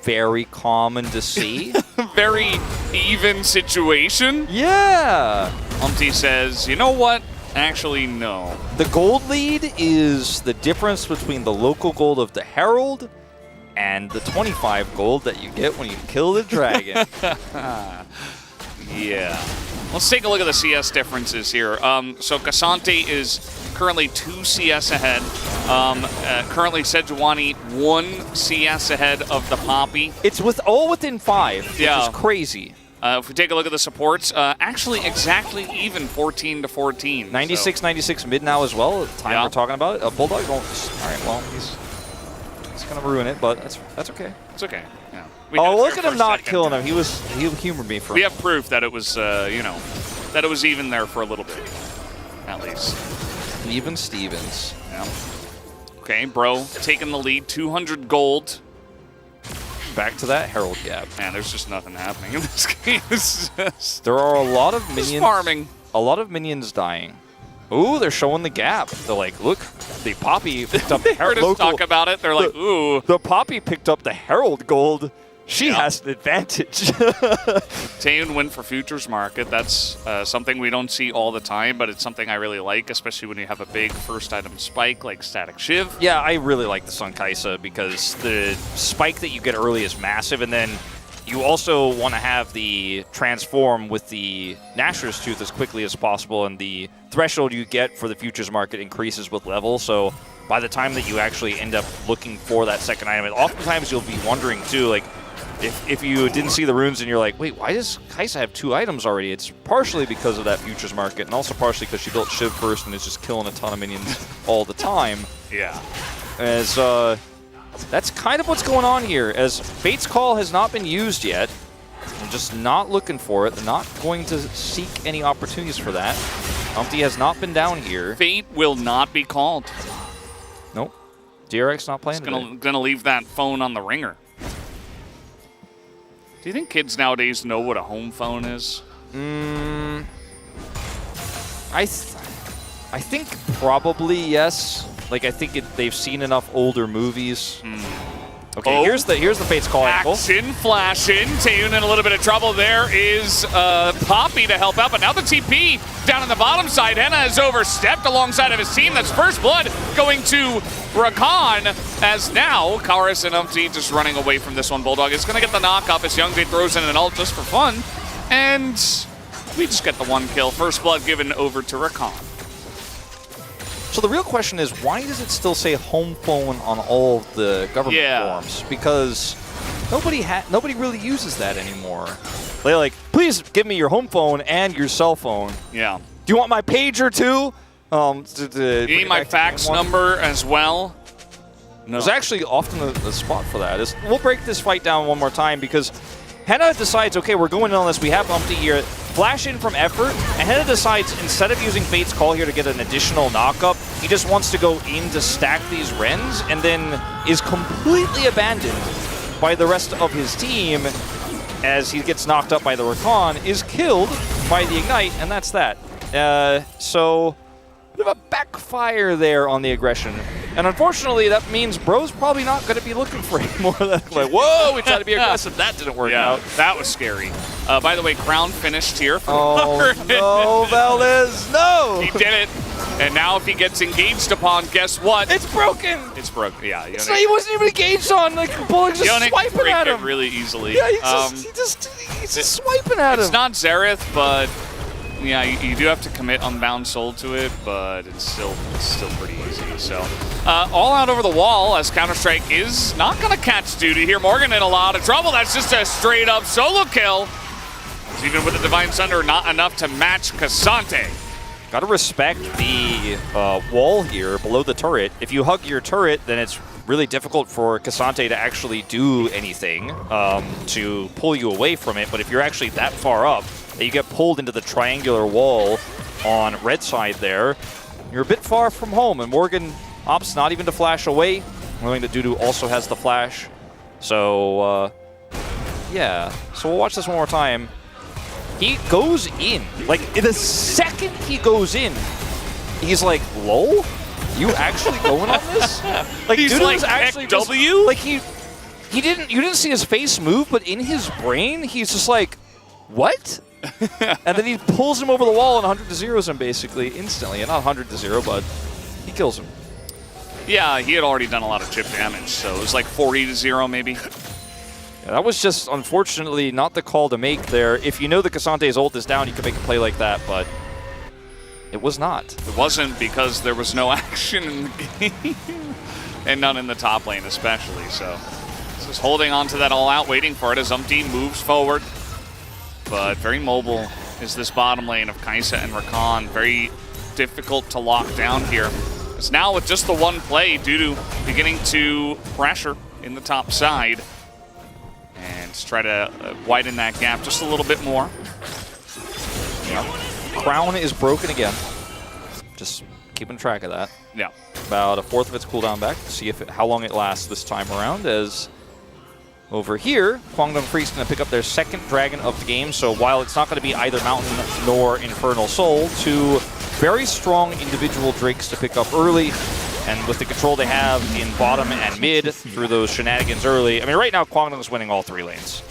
Very common to see. Very even situation. Yeah. Umpty says, you know what? Actually, no. The gold lead is the difference between the local gold of the Herald and the 25 gold that you get when you kill the dragon. Yeah. Let's take a look at the CS differences here. So Cassante is currently 2 CS ahead. Currently Sejuani 1 CS ahead of the Poppy. It's all within 5, which is crazy. If we take a look at the supports, actually exactly even 14-14. 96 mid now as well, the time we're talking about it. Bulldog going, all right, well, he's going to ruin it, but that's okay. It's okay, yeah. Oh, look at him not killing him. He humored me for. We have proof that it was, you know, that it was even there for a little bit, at least. Even Stevens. Yeah. Okay, bro, taking the lead, 200 gold. Back to that Herald gap. Man, there's just nothing happening in this game. There are a lot of minions. Farming. A lot of minions dying. Ooh, they're showing the gap. They're like, look, the Poppy picked up the Herald. They heard us talk about it. They're like, ooh. The Poppy picked up the Herald gold. She has an advantage. Taeyoon went for futures market. That's something we don't see all the time, but it's something I really like, especially when you have a big first item spike like Static Shiv. Yeah, I really like the Sun Kaisa because the spike that you get early is massive, and then you also want to have the transform with the Nashor's Tooth as quickly as possible, and the threshold you get for the futures market increases with level, so by the time that you actually end up looking for that second item, and oftentimes you'll be wondering too, like, if you didn't see the runes and you're like, wait, why does Kaisa have 2 items already? It's partially because of that futures market, and also partially because she built Shiv first and is just killing a ton of minions all the time. Yeah. As that's kind of what's going on here, as Fate's Call has not been used yet. I'm just not looking for it. They're not going to seek any opportunities for that. Umpty has not been down here. Fate will not be called. Nope. DRX not playing today. Gonna leave that phone on the ringer. Do you think kids nowadays know what a home phone is? I think probably yes. Like, I think they've seen enough older movies. Okay, here's the Fate's Call angle. Action, flash in. Taeyoon in a little bit of trouble. There is Poppy to help out, but now the TP down on the bottom side. Henna has overstepped alongside of his team. That's first blood going to Rakan, as now Karis and Umpty just running away from this one. Bulldog is going to get the knock up as Youngjae throws in an ult just for fun, and we just get the 1 kill. First blood given over to Rakan. So the real question is, why does it still say home phone on all of the government forms? Because nobody really uses that anymore. They like, please give me your home phone and your cell phone. Yeah. Do you want my pager too? You need my fax number as well? No. There's actually often a spot for that. We'll break this fight down one more time because Henna decides, okay, we're going in on this. We have Umpty here. Flash in from Effort, and Henna decides instead of using Fate's Call here to get an additional knockup, he just wants to go in to stack these Rens and then is completely abandoned by the rest of his team as he gets knocked up by the Rakan, is killed by the Ignite, and that's that. So, bit of a backfire there on the aggression. And unfortunately, that means Bro's probably not going to be looking for any more of that. Like, whoa, we tried to be aggressive. That didn't work out. That was scary. By the way, Crown finished here. Oh, no, Valdez, no! He did it. And now if he gets engaged upon, guess what? It's broken! It's broken, yeah. It's not, he wasn't even engaged on. Like, Bullock just swiping at him. It really easily. Yeah, he's just swiping at him. It's not Xerath, but yeah, you do have to commit Unbound Soul to it, but it's still pretty easy. So, all out over the wall as Counter-Strike is not going to catch duty here. Morgan in a lot of trouble. That's just a straight-up solo kill. Even with the Divine Sunder, not enough to match Cassante. Got to respect the wall here below the turret. If you hug your turret, then it's really difficult for Cassante to actually do anything to pull you away from it. But if you're actually that far up, that you get pulled into the triangular wall on red side there, you're a bit far from home. And Morgan opts not even to flash away, knowing that Dudu also has the flash. So, yeah. So we'll watch this one more time. He goes in. Like, the second he goes in, he's like, lol? You actually going on this? Like, he's Dudu like, was actually W? Like, you didn't see his face move, but in his brain, he's just like, what? And then he pulls him over the wall and 100 to 0s him basically instantly. And not 100 to 0, but he kills him. Yeah, he had already done a lot of chip damage, so it was like 40 to 0 maybe. Yeah, that was just, unfortunately, not the call to make there. If you know the Cassante's ult is down, you can make a play like that, but it was not. It wasn't because there was no action in the game, and none in the top lane especially, so just holding on to that all out, waiting for it as Umpty moves forward. But very mobile is this bottom lane of Kaisa and Rakan. Very difficult to lock down here. Because now with just the one play, Dudu beginning to pressure in the top side. And try to widen that gap just a little bit more. Yeah. Crown is broken again. Just keeping track of that. Yeah. About a fourth of its cooldown back. See how long it lasts this time around. As over here, Kwangdong Freak's going to pick up their second Dragon of the game. So while it's not going to be either Mountain nor Infernal Soul, two very strong individual Drakes to pick up early. And with the control they have in bottom and mid through those shenanigans early, I mean, right now, Kwangdong's winning all three lanes.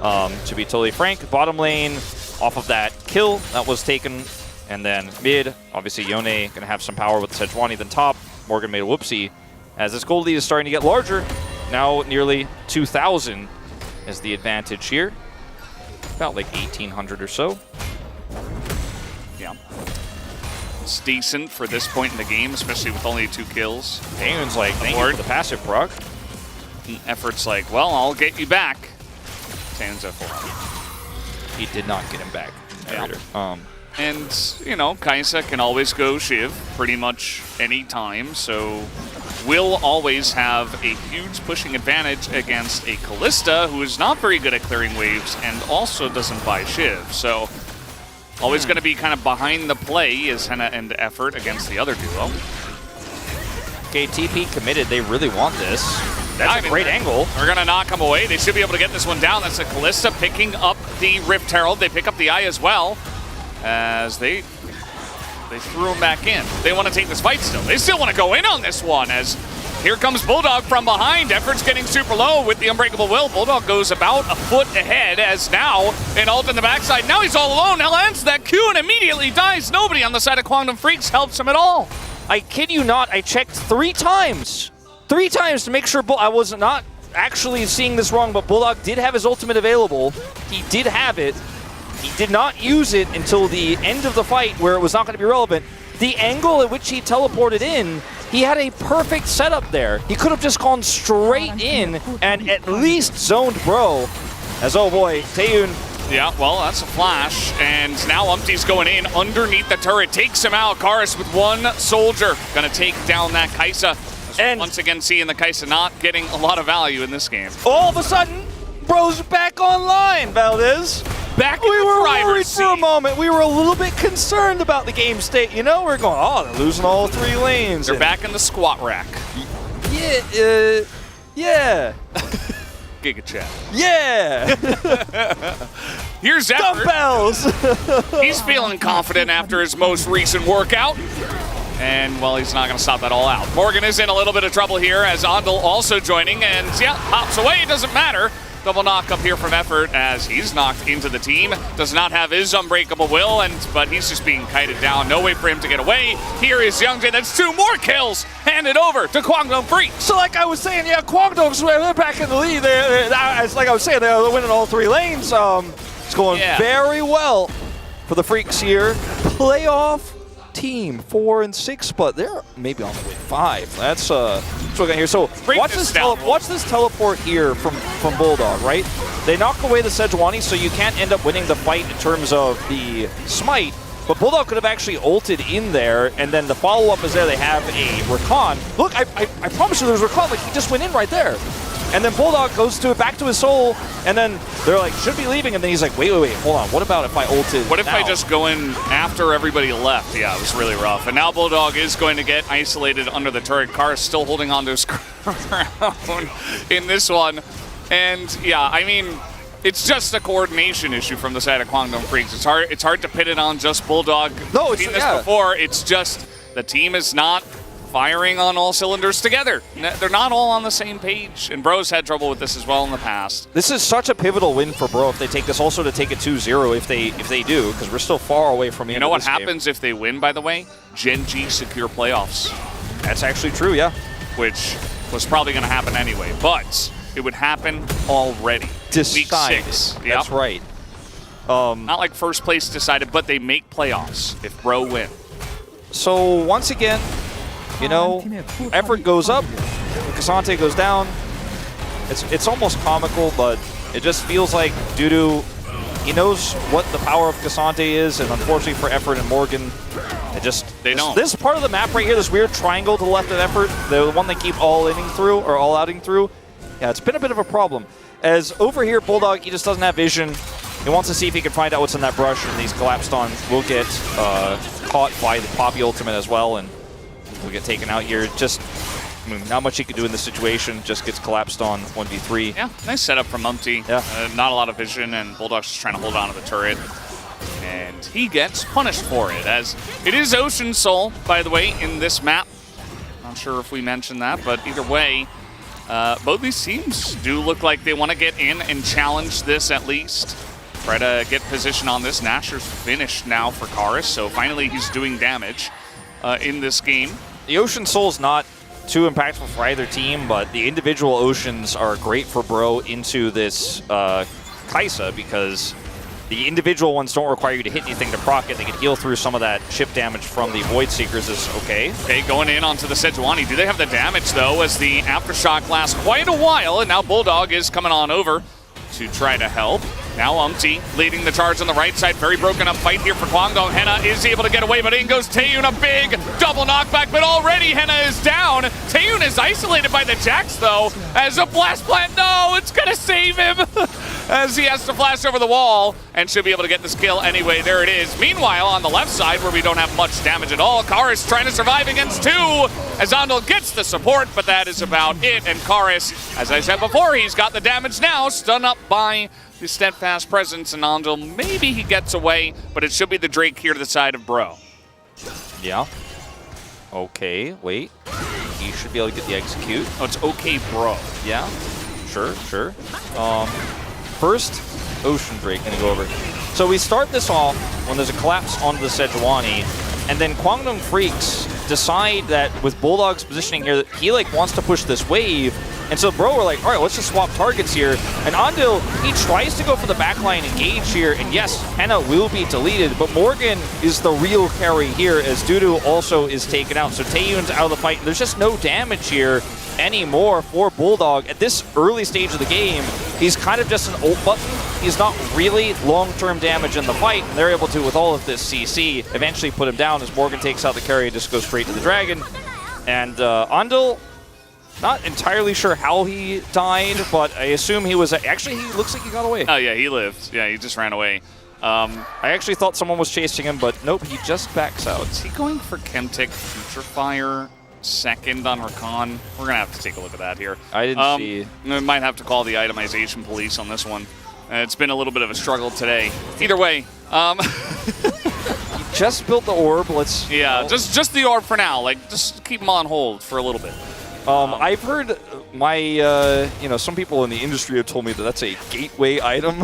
To be totally frank, bottom lane, off of that kill that was taken, and then mid, obviously Yone going to have some power with the Sejuani. Then top, Morgan made a whoopsie. As this gold lead is starting to get larger, now nearly 2,000 is the advantage here. About like 1,800 or so. Yeah. It's decent for this point in the game, especially with only 2 kills. Damon's like, thank you for the passive proc. Effort's like, well, I'll get you back. Sands at 4. He did not get him back. Yeah. And, you know, Kaisa can always go Shiv pretty much any time, so will always have a huge pushing advantage against a Kalista who is not very good at clearing waves and also doesn't buy Shiv. So always going to be kind of behind the play is Henna and Effort against the other duo. Okay, TP committed. They really want this. That's a great angle. They're going to knock him away. They should be able to get this one down. That's a Kalista picking up the Rift Herald. They pick up the Eye as well as they threw him back in. They want to take this fight still. They still want to go in on this one as here comes Bulldog from behind. Effort's getting super low with the Unbreakable Will. Bulldog goes about a foot ahead as now an ult in the backside. Now he's all alone. Now lands that Q and immediately dies. Nobody on the side of Kwangdong Freaks helps him at all. I kid you not, I checked 3 times. 3 times to make sure I was not actually seeing this wrong, but Bulldog did have his ultimate available. He did have it. He did not use it until the end of the fight where it was not going to be relevant. The angle at which he teleported in, he had a perfect setup there. He could have just gone straight in and at least zoned Bro. As, oh boy, Taeyun Yeah, well, that's a flash. And now Umpty's going in underneath the turret. Takes him out. Karis with one soldier. Going to take down that Kaisa. And once again, seeing the Kaisa not getting a lot of value in this game. All of a sudden, Bro's back online, Valdez. Back we in the were driver's worried seat. for a moment. We were a little bit concerned about the game state. You know, we're going, oh, they're losing all 3 lanes. They're back in the squat rack. Yeah, yeah. Giga chat. Yeah. Here's Effort. Dumbbells. He's feeling confident after his most recent workout. And, well, he's not going to stop that all out. Morgan is in a little bit of trouble here as Ondel also joining. And, yeah, hops away. Doesn't matter. Double knock up here from Effort as he's knocked into the team. Does not have his unbreakable will, but he's just being kited down. No way for him to get away. Here is Youngjae. That's 2 more kills. Handed over to Kwangdong Freak. So like I was saying, yeah, Kwangdong's they're back in the lead. Like I was saying, they're winning all 3 lanes. It's going very well for the Freaks here. Playoff team 4 and 6, but they're maybe on the way 5. That's what's going here. So watch this teleport here from Bulldog, right? They knock away the Sejuani, so you can't end up winning the fight in terms of the smite. But Bulldog could have actually ulted in there, and then the follow-up is there. They have a Rakan. Look, I promise you there's Rakan. Like, he just went in right there. And then Bulldog goes back to his soul, and then they're like, should be leaving, and then he's like, wait, hold on. What about if I ulted What if now? I just go in after everybody left? Yeah, it was really rough. And now Bulldog is going to get isolated under the turret. Carr is still holding on to his crown in this one. And, yeah, I mean, it's just a coordination issue from the side of Kwangdong Freaks. It's hard to pin it on just Bulldog. No, We've seen this before. It's just the team is not firing on all cylinders together. They're not all on the same page, and Bro's had trouble with this as well in the past. This is such a pivotal win for Bro if they take this, also to take it 2-0 if they do, because we're still far away from the end of this game. You know what happens if they win, by the way? Gen G secure playoffs. That's actually true, yeah. Which was probably going to happen anyway, but it would happen already. Week 6. Yep. That's right. Not like first place decided, but they make playoffs if Bro win. So once again, you know, Effort goes up, Cassante goes down. It's almost comical, but it just feels like Dudu, he knows what the power of Cassante is, and unfortunately for Effort and Morgan, they don't. This part of the map right here, this weird triangle to the left of Effort, the one they keep all-inning through, or all-outing through, yeah, it's been a bit of a problem. As over here, Bulldog, he just doesn't have vision. He wants to see if he can find out what's in that brush, and these collapsed on will get caught by the Poppy ultimate as well, and will get taken out here. Just, I mean, not much he can do in this situation. Just gets collapsed on 1v3. Yeah, nice setup from Umpty. Yeah. Not a lot of vision, and Bulldog's just trying to hold on to the turret. And he gets punished for it, as it is Ocean Soul, by the way, in this map. Not sure if we mentioned that, but either way, both these teams do look like they want to get in and challenge this at least. Try to get position on this. Nasher's finished now for Karis, so finally he's doing damage in this game. The Ocean Soul's not too impactful for either team, but the individual Oceans are great for Bro into this Kaisa, because the individual ones don't require you to hit anything to proc it. They can heal through some of that chip damage from the Void Seekers is okay. Okay, going in onto the Sejuani. Do they have the damage, though, as the Aftershock lasts quite a while, and now Bulldog is coming on over to try to help. Now Umpty leading the charge on the right side. Very broken up fight here for Kwangdong. Henna is able to get away, but in goes Taeyun. A big double knockback, but already Henna is down. Taeyun is isolated by the Jax, though, as a blast plant. No, it's going to save him as he has to flash over the wall and should be able to get this kill anyway. There it is. Meanwhile, on the left side, where we don't have much damage at all, Karis trying to survive against 2 as Ondel gets the support, but that is about it. And Karis, as I said before, he's got the damage now, stun up by the steadfast presence, and Ondel, maybe he gets away, but it should be the Drake here to the side of Bro. Yeah. Okay, wait. He should be able to get the execute. Oh, it's okay, Bro. Yeah, sure. First, Ocean Drake gonna go over. So we start this off when there's a collapse onto the Sejuani, and then Kwangdong Freaks decide that with Bulldog's positioning here, that he wants to push this wave. And so Bro were like, all right, let's just swap targets here. And Ondil, he tries to go for the backline engage here. And yes, Henna will be deleted, but Morgan is the real carry here as Dudu also is taken out. So Taeyun's out of the fight. There's just no damage here anymore for Bulldog. At this early stage of the game, he's kind of just an ult button he's not really long-term damage in the fight, and they're able to, with all of this CC, eventually put him down as Morgan takes out the carry and just goes straight to the dragon. And Andal, not entirely sure how he died, but I assume he was... Actually, he looks like he got away. Oh, yeah, he lived. Yeah, he just ran away. I actually thought someone was chasing him, but nope, he just backs out. Is he going for Chemtech Futurefire second on Rakan? We're going to have to take a look at that here. I didn't see. We might have to call the itemization police on this one. It's been a little bit of a struggle today. Either way. He just built the orb. Let's... Yeah, just the orb for now. Like, just keep him on hold for a little bit. I've heard my, some people in the industry have told me that that's a gateway item.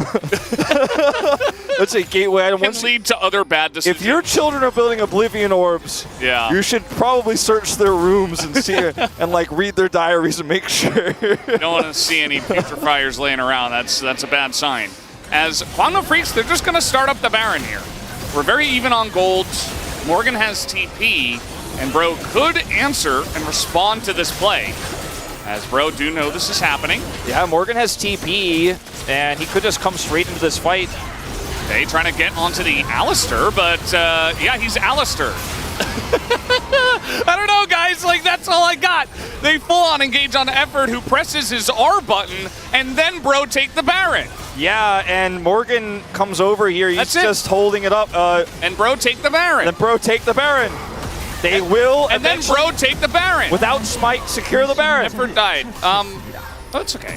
That's a gateway item. Can lead to other bad decisions. If your children are building Oblivion orbs, you should probably search their rooms and see and like read their diaries and make sure. You don't want to see any Futurefires laying around. That's a bad sign. As Quantum Freaks, they're just going to start up the Baron here. We're very even on gold. Morgan has TP. And Bro could answer and respond to this play. As Bro do know this is happening. Yeah, Morgan has TP, and he could just come straight into this fight. Okay, trying to get onto the Alistair, but yeah, he's Alistair. I don't know, guys, like that's all I got. They full-on engage on Effort, who presses his R button, and then Bro take the Baron. Yeah, and Morgan comes over here. He's just holding it up. And Bro take the Baron. And Bro take the Baron. They will and then Bro take the Baron. Without smite, secure the Baron. Effort died. Oh, it's okay.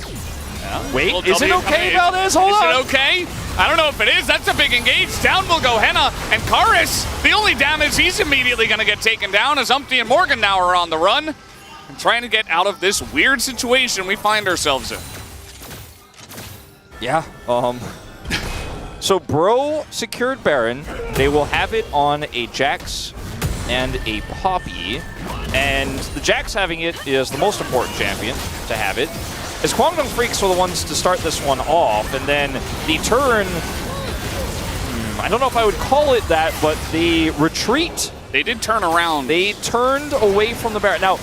Yeah. Wait, is it okay, Valdez? Hold on. Is it okay? I don't know if it is. That's a big engage. Down will go Henna and Karis. The only damage, he's immediately going to get taken down as Umpty and Morgan now are on the run and trying to get out of this weird situation we find ourselves in. Yeah. So Bro secured Baron. They will have it on a Jax and a Poppy, and the Jax having it is the most important champion to have it. As Guangdong Freaks were the ones to start this one off, and then the turn, I don't know if I would call it that, but the retreat. They did turn around. They turned away from the Baron. Now,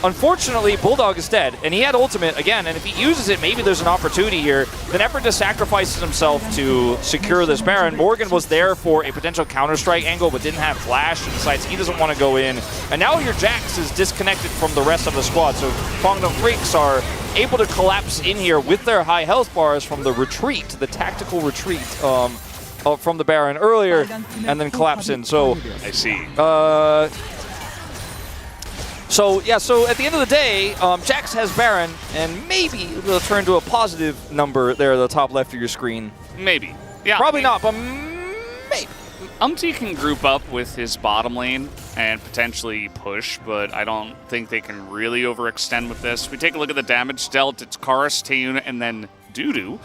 unfortunately, Bulldog is dead, and he had ultimate again, and if he uses it, maybe there's an opportunity here. Then Effort just sacrifices himself to secure this Baron. Morgan was there for a potential counter-strike angle, but didn't have flash, and decides he doesn't want to go in. And now your Jax is disconnected from the rest of the squad, so Guangdong Freaks are able to collapse in here with their high health bars from the retreat, the tactical retreat from the Baron earlier, and then collapse in. So I see. So at the end of the day, Jax has Baron, and maybe it'll turn to a positive number there at the top left of your screen. Maybe. Yeah. Probably not, but maybe. Umpty can group up with his bottom lane and potentially push, but I don't think they can really overextend with this. We take a look at the damage dealt. It's Karis, Taeyun, and then Dudu,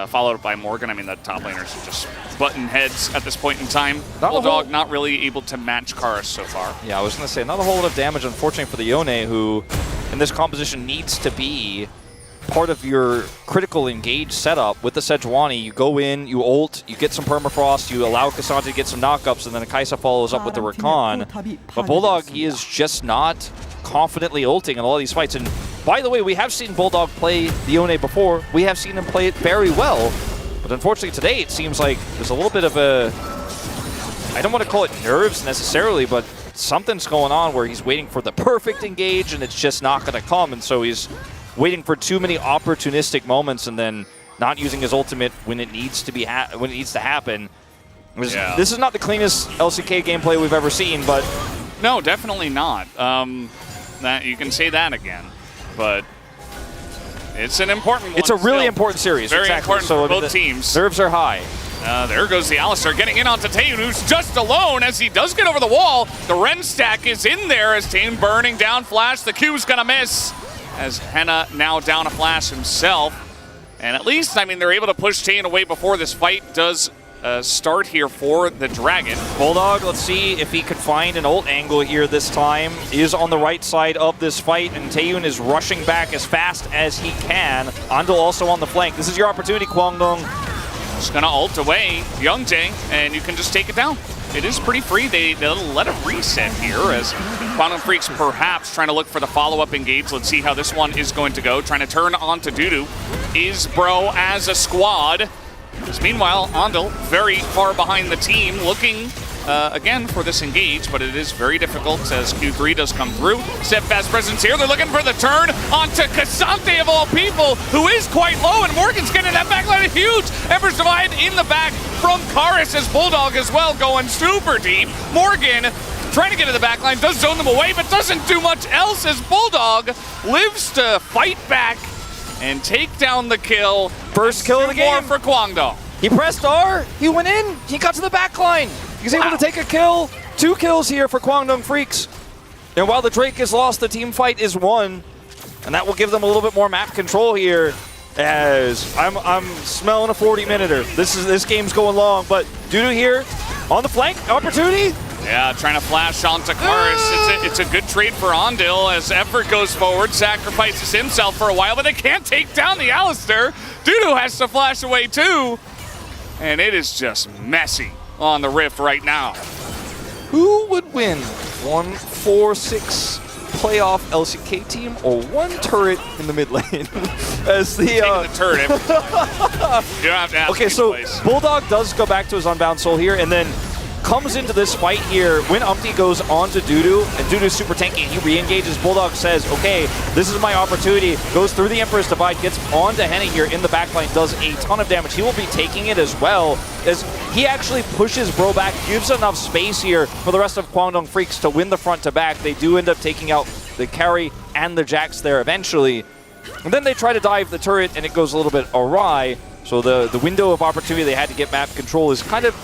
followed by Morgan. I mean, the top laners are just button heads at this point in time. Bulldog not really able to match Karis so far. Yeah, I was going to say, not a whole lot of damage, unfortunately, for the Yone, who in this composition needs to be part of your critical engage setup. With the Sejuani, you go in, you ult, you get some permafrost, you allow Cassandra to get some knockups, and then Kaisa follows up with the Rakan. But Bulldog, he is just not confidently ulting in all these fights. And by the way, we have seen Bulldog play the Yone before. We have seen him play it very well. But unfortunately today, it seems like there's a little bit of a, I don't want to call it nerves necessarily, but something's going on where he's waiting for the perfect engage and it's just not going to come. And so he's waiting for too many opportunistic moments and then not using his ultimate when it needs to be when it needs to happen. This is not the cleanest LCK gameplay we've ever seen, but no, definitely not. That you can say that again, but it's an important one. It's a really important series. Very important for both teams. Nerves are high. There goes the Alistair getting in onto Taeyun, who's just alone as he does get over the wall. The Ren stack is in there as Taeyun burning down flash. The Q's gonna miss as Henna now down a flash himself. And at least, I mean, they're able to push Taeyun away before this fight does start here for the Dragon. Bulldog, let's see if he could find an ult angle here this time. Is on the right side of this fight, and Taeyun is rushing back as fast as he can. Andal also on the flank. This is your opportunity, Guangdong. Just gonna ult away Youngjae, and you can just take it down. It is pretty free. They'll let it reset here as Quantum Freaks perhaps trying to look for the follow-up engage. Let's see how this one is going to go. Trying to turn on to Dudu. Is Bro as a squad. Meanwhile, Andel very far behind the team, looking again for this engage, but it is very difficult as Q3 does come through. Steadfast presence here. They're looking for the turn onto Cassante of all people, who is quite low, and Morgan's getting that backline huge. Ember's Divide in the back from Karis as Bulldog as well, going super deep. Morgan trying to get to the backline, does zone them away, but doesn't do much else as Bulldog lives to fight back and take down the kill. First kill of the game for Kwangdong. He pressed R, he went in, he got to the backline. He's able to take a kill. 2 kills here for Kwangdong Freaks. And while the Drake is lost, the team fight is won. And that will give them a little bit more map control here, as I'm smelling a 40-minuter. This game's going long, but Dudu here on the flank, opportunity. Yeah, trying to flash onto Karis. It's a good trade for Ondil as Effort goes forward, sacrifices himself for a while, but they can't take down the Alistair. Dudu has to flash away too. And it is just messy on the Rift right now. Who would win? 1-4-6 playoff LCK team or 1 turret in the mid lane? As the turret. You don't have to ask okay, so place. Bulldog does go back to his Unbound Soul here, and then comes into this fight here when Umpty goes on to Dudu, and Dudu's super tanky, and he re-engages. Bulldog says, okay, this is my opportunity, goes through the Emperor's Divide, gets onto Henny here in the backline, does a ton of damage. He will be taking it as well, as he actually pushes Bro back, gives enough space here for the rest of Kwangdong Freaks to win the front to back. They do end up taking out the carry and the Jax there eventually. And then they try to dive the turret, and it goes a little bit awry. So the window of opportunity they had to get map control is kind of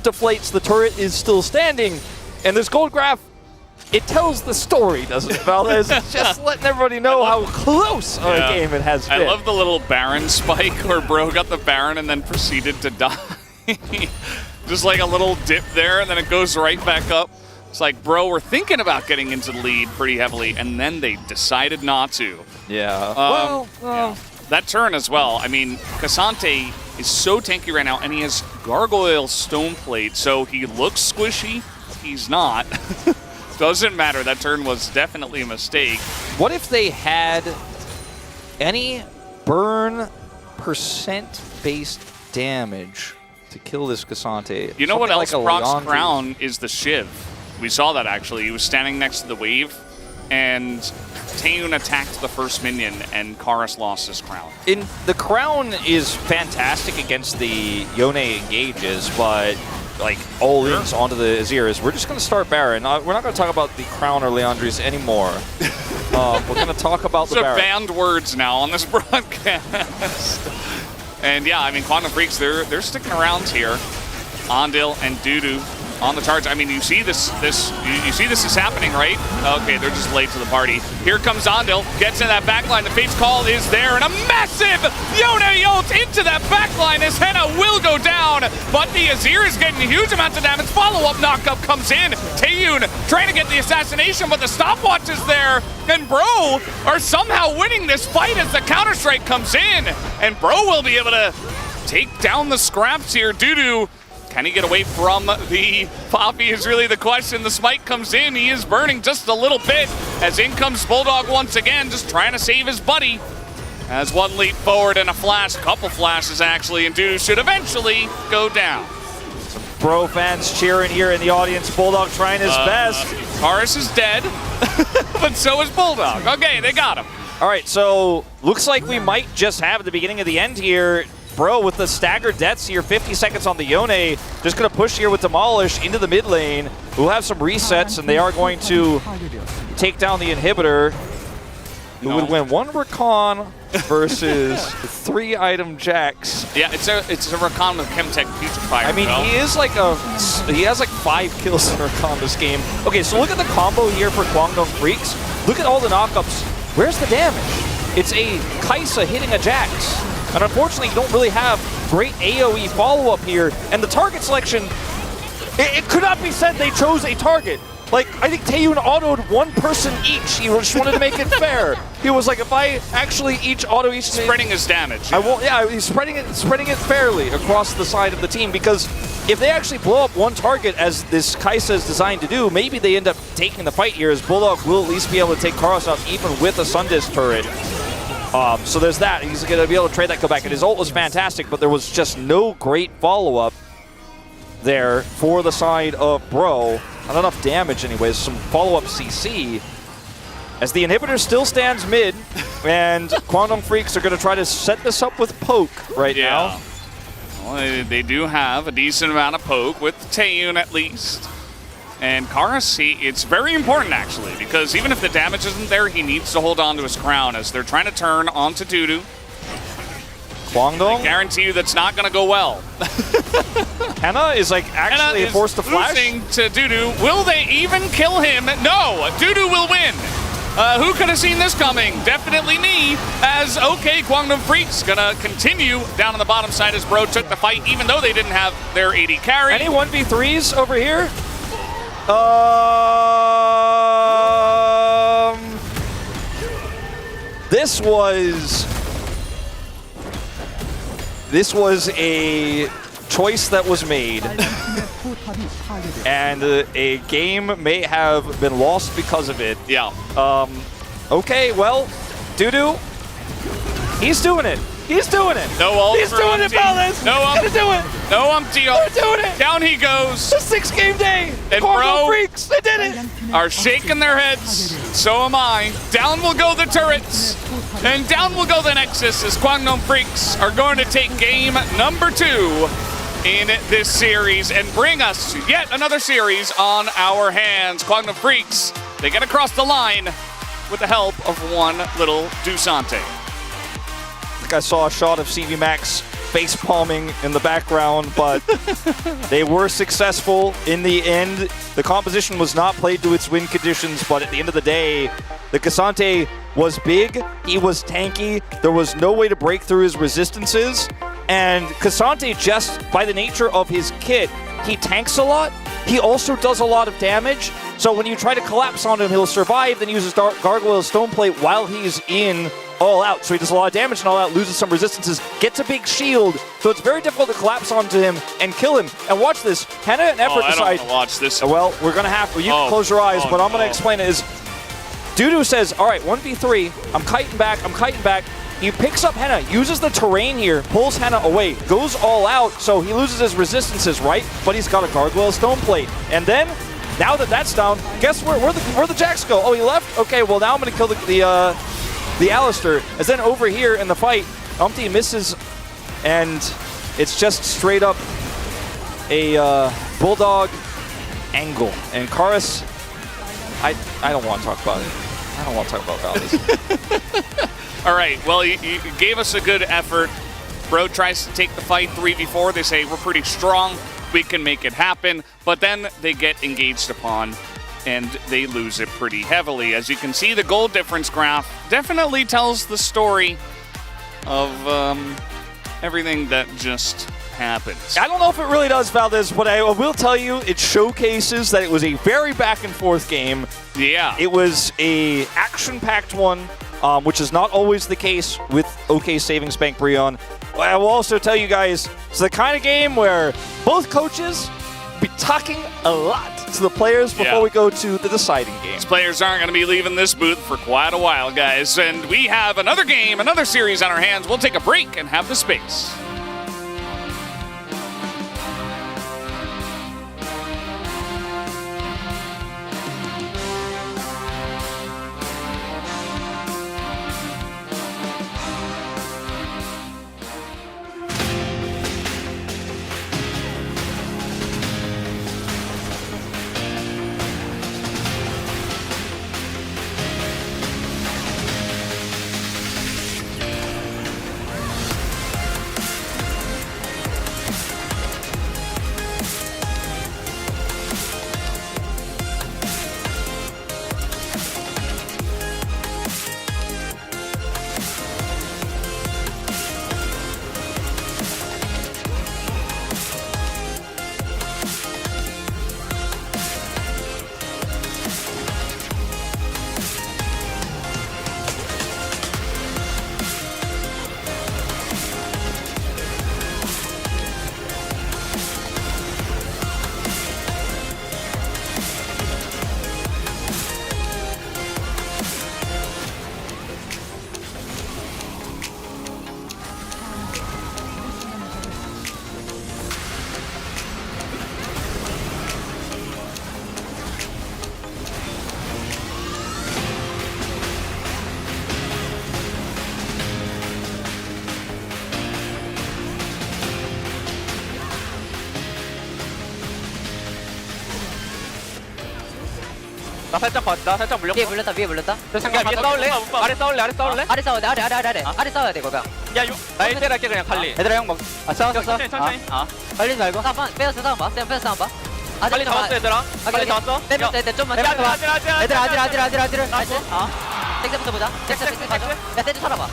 deflates. The turret is still standing, and this gold graph, it tells the story, doesn't it, Valdez? It's just letting everybody know how close of a game it has been. I love the little Baron spike where Bro got the Baron and then proceeded to die. Just like a little dip there, and then it goes right back up. It's like, bro, we're thinking about getting into the lead pretty heavily, and then they decided not to. Yeah. Yeah. That turn as well. I mean, Cassante is so tanky right now, and he has Gargoyle Stoneplate, so he looks squishy. He's not. Doesn't matter. That turn was definitely a mistake. What if they had any burn percent-based damage to kill this Cassante? You know what else like procs Crown is the Shiv. We saw that, actually. He was standing next to the wave, and Taeyun attacked the first minion, and Karis lost his crown. The crown is fantastic against the Yone engages, but like all-ins onto the Aziris. We're just going to start Baron. We're not going to talk about the crown or Leandris anymore. We're going to talk about the Baron. Banned words now on this broadcast. And yeah, I mean, Quantum Freaks, they're sticking around here. Ondil and Dudu on the charge. I mean, you see this is happening, right? Okay, they're just late to the party. Here comes Ondil, gets in that backline. The Fate's Call is there, and a massive Yone ult into that backline as Henna will go down, but the Azir is getting huge amounts of damage. Follow-up knockup comes in. Taeyun trying to get the assassination, but the stopwatch is there, and Bro are somehow winning this fight as the Counter-Strike comes in, and Bro will be able to take down the scraps here. Dudu, can he get away from the Poppy is really the question. The smite comes in. He is burning just a little bit as in comes Bulldog once again, just trying to save his buddy. As one leap forward and a flash, couple flashes actually, and Dudu should eventually go down. Some Bro fans cheering here in the audience. Bulldog trying his best. Karis is dead, but so is Bulldog. Okay, they got him. All right, so looks like we might just have the beginning of the end here. Bro, with the staggered deaths here, 50 seconds on the Yone, just going to push here with Demolish into the mid lane. We'll have some resets, and they are going to take down the inhibitor. Who would win 1 Recon versus 3-item Jax. Yeah, it's a Recon with Chemtech Putrefier. I mean, he has like 5 kills in Recon this game. Okay, so look at the combo here for Kwangdong Freaks. Look at all the knockups. Where's the damage? It's a Kaisa hitting a Jax. And unfortunately, you don't really have great AoE follow-up here. And the target selection, it could not be said they chose a target. Like, I think Taeyun autoed 1 person each. He just wanted to make it fair. He was like, if I actually auto each... Spreading his damage. I won't, yeah, he's spreading it fairly across the side of the team, because if they actually blow up 1 target as this Kaisa is designed to do, maybe they end up taking the fight here, as Bulldog will at least be able to take Karos out even with a Sundis turret. So there's that. He's going to be able to trade that kill back. And his ult was fantastic, but there was just no great follow-up there for the side of Bro. Not enough damage anyways. Some follow-up CC. As the inhibitor still stands mid, and Quantum Freaks are going to try to set this up with poke right now. Well, they do have a decent amount of poke with Taeyun at least. And Karas, it's very important actually, because even if the damage isn't there, he needs to hold on to his crown as they're trying to turn onto Dudu. Kwangdong? I guarantee you that's not going to go well. Henna is like actually forced to flash. Losing to Dudu. Will they even kill him? No, Dudu will win. Who could have seen this coming? Definitely me, as OK Kwangdong Freaks gonna continue down on the bottom side as Bro took the fight, even though they didn't have their AD carry. Any 1v3s over here? This was a choice that was made. And a game may have been lost because of it. Yeah. Okay, well, Dudu, he's doing it. He's doing it. No ult. He's doing it, fellas. No ult. Gonna do it. No umpty ult. They're doing it. Down he goes. The 6-game day. And Bro Freaks, they did it. Are shaking their heads. So am I. Down will go the turrets. And down will go the Nexus as Kwangdong Freaks are going to take game number 2 in this series and bring us yet another series on our hands. Kwangdong Freaks, they get across the line with the help of one little Dusante. I think I saw a shot of CV Max face palming in the background, but they were successful in the end. The composition was not played to its win conditions, but at the end of the day, the Cassante was big, he was tanky, there was no way to break through his resistances, and Cassante, just by the nature of his kit, he tanks a lot, he also does a lot of damage, so when you try to collapse on him, he'll survive, then uses Gargoyle Stoneplate while he's in all out. So he does a lot of damage and all out, loses some resistances, gets a big shield, so it's very difficult to collapse onto him and kill him. And watch this, Henna and Effort decide. I don't want to watch this. Well, we're going to have to, you can close your eyes, but I'm going to explain it is, Dudu says, all right, 1v3, I'm kiting back. He picks up Henna, uses the terrain here, pulls Henna away, goes all out, so he loses his resistances, right? But he's got a Gargoyle Stoneplate. And then, now that that's down, guess where the Jacks go? Oh, he left? Okay, well now I'm going to kill the Alistair. As then over here in the fight, Umpty misses, and it's just straight up a Bulldog angle. And Karas, I don't want to talk about it. I don't want to talk about Valleys. All right, well, you gave us a good effort. Bro tries to take the fight 3v4. They say, we're pretty strong. We can make it happen. But then they get engaged upon, and they lose it pretty heavily. As you can see, the goal difference graph definitely tells the story of everything that just happens. I don't know if it really does, Valdez, but I will tell you it showcases that it was a very back-and-forth game. Yeah. It was a action-packed one, which is not always the case with OK Savings Bank Breon. I will also tell you guys, it's the kind of game where both coaches be talking a lot to the players before we go to the deciding game. These players aren't going to be leaving this booth for quite a while, guys. And we have another game, another series on our hands. We'll take a break and have the space. 나 살짝 물렸고. 위에 물렸다 위에 물렸다. 야 위에 싸울래? 아래 싸울래? 아래 싸울래? 아래 싸워야 돼 아래 싸워야 돼 거가. 야 나 1대1 할게 그냥 칼리. 얘들아 형 먹. 싸웠어. 천천히. 빨리지 말고. 빼서 싸움 봐. 빼서 싸움 봐. 빨리 잡았어 얘들아. 빨리 잡았어. 빼면 돼. 좀만. 아질. 나이스. 땡스부터 보자. 땡스 가져. 야 땡스 살아봐.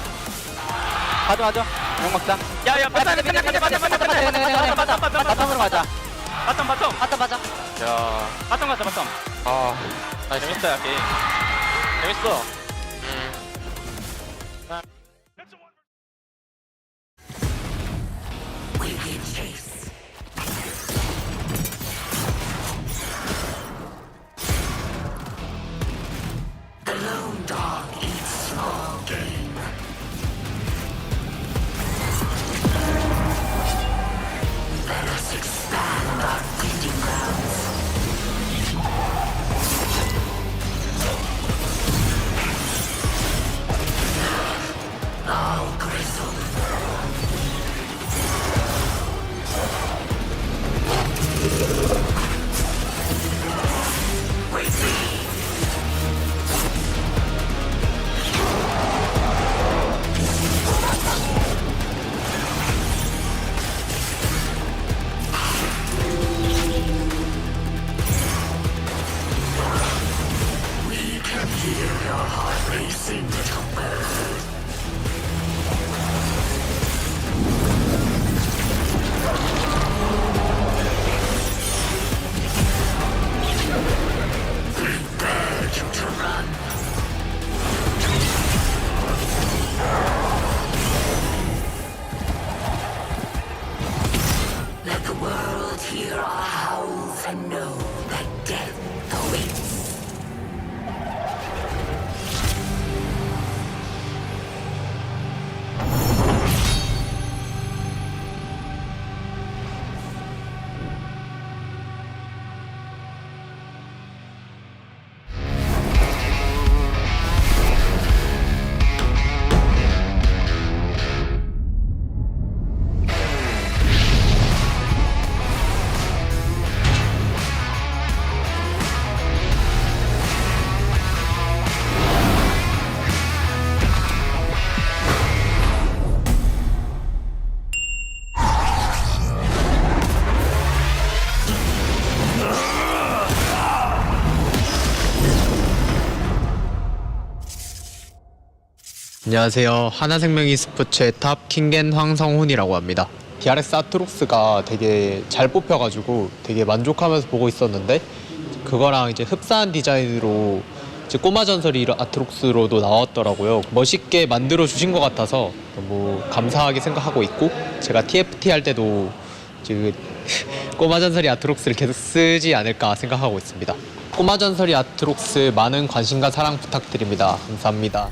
가져. 형 먹자. 야야 맞다. 바텀으로 가자. 바텀. 바텀 가자. 야 바텀 가자 바텀. 아 재밌다 야 게임. 재밌어. Let the world hear our howls and know that death awaits. 안녕하세요. 하나생명 e스포츠의 탑 킹겐 황성훈이라고 합니다. DRX 아트록스가 되게 잘 뽑혀가지고 되게 만족하면서 보고 있었는데 그거랑 이제 흡사한 디자인으로 이제 꼬마 전설이 아트록스로도 나왔더라고요. 멋있게 만들어 주신 것 같아서 너무 감사하게 생각하고 있고 제가 TFT 할 때도 이제 꼬마 전설이 아트록스를 계속 쓰지 않을까 생각하고 있습니다. 꼬마 전설이 아트록스 많은 관심과 사랑 부탁드립니다. 감사합니다.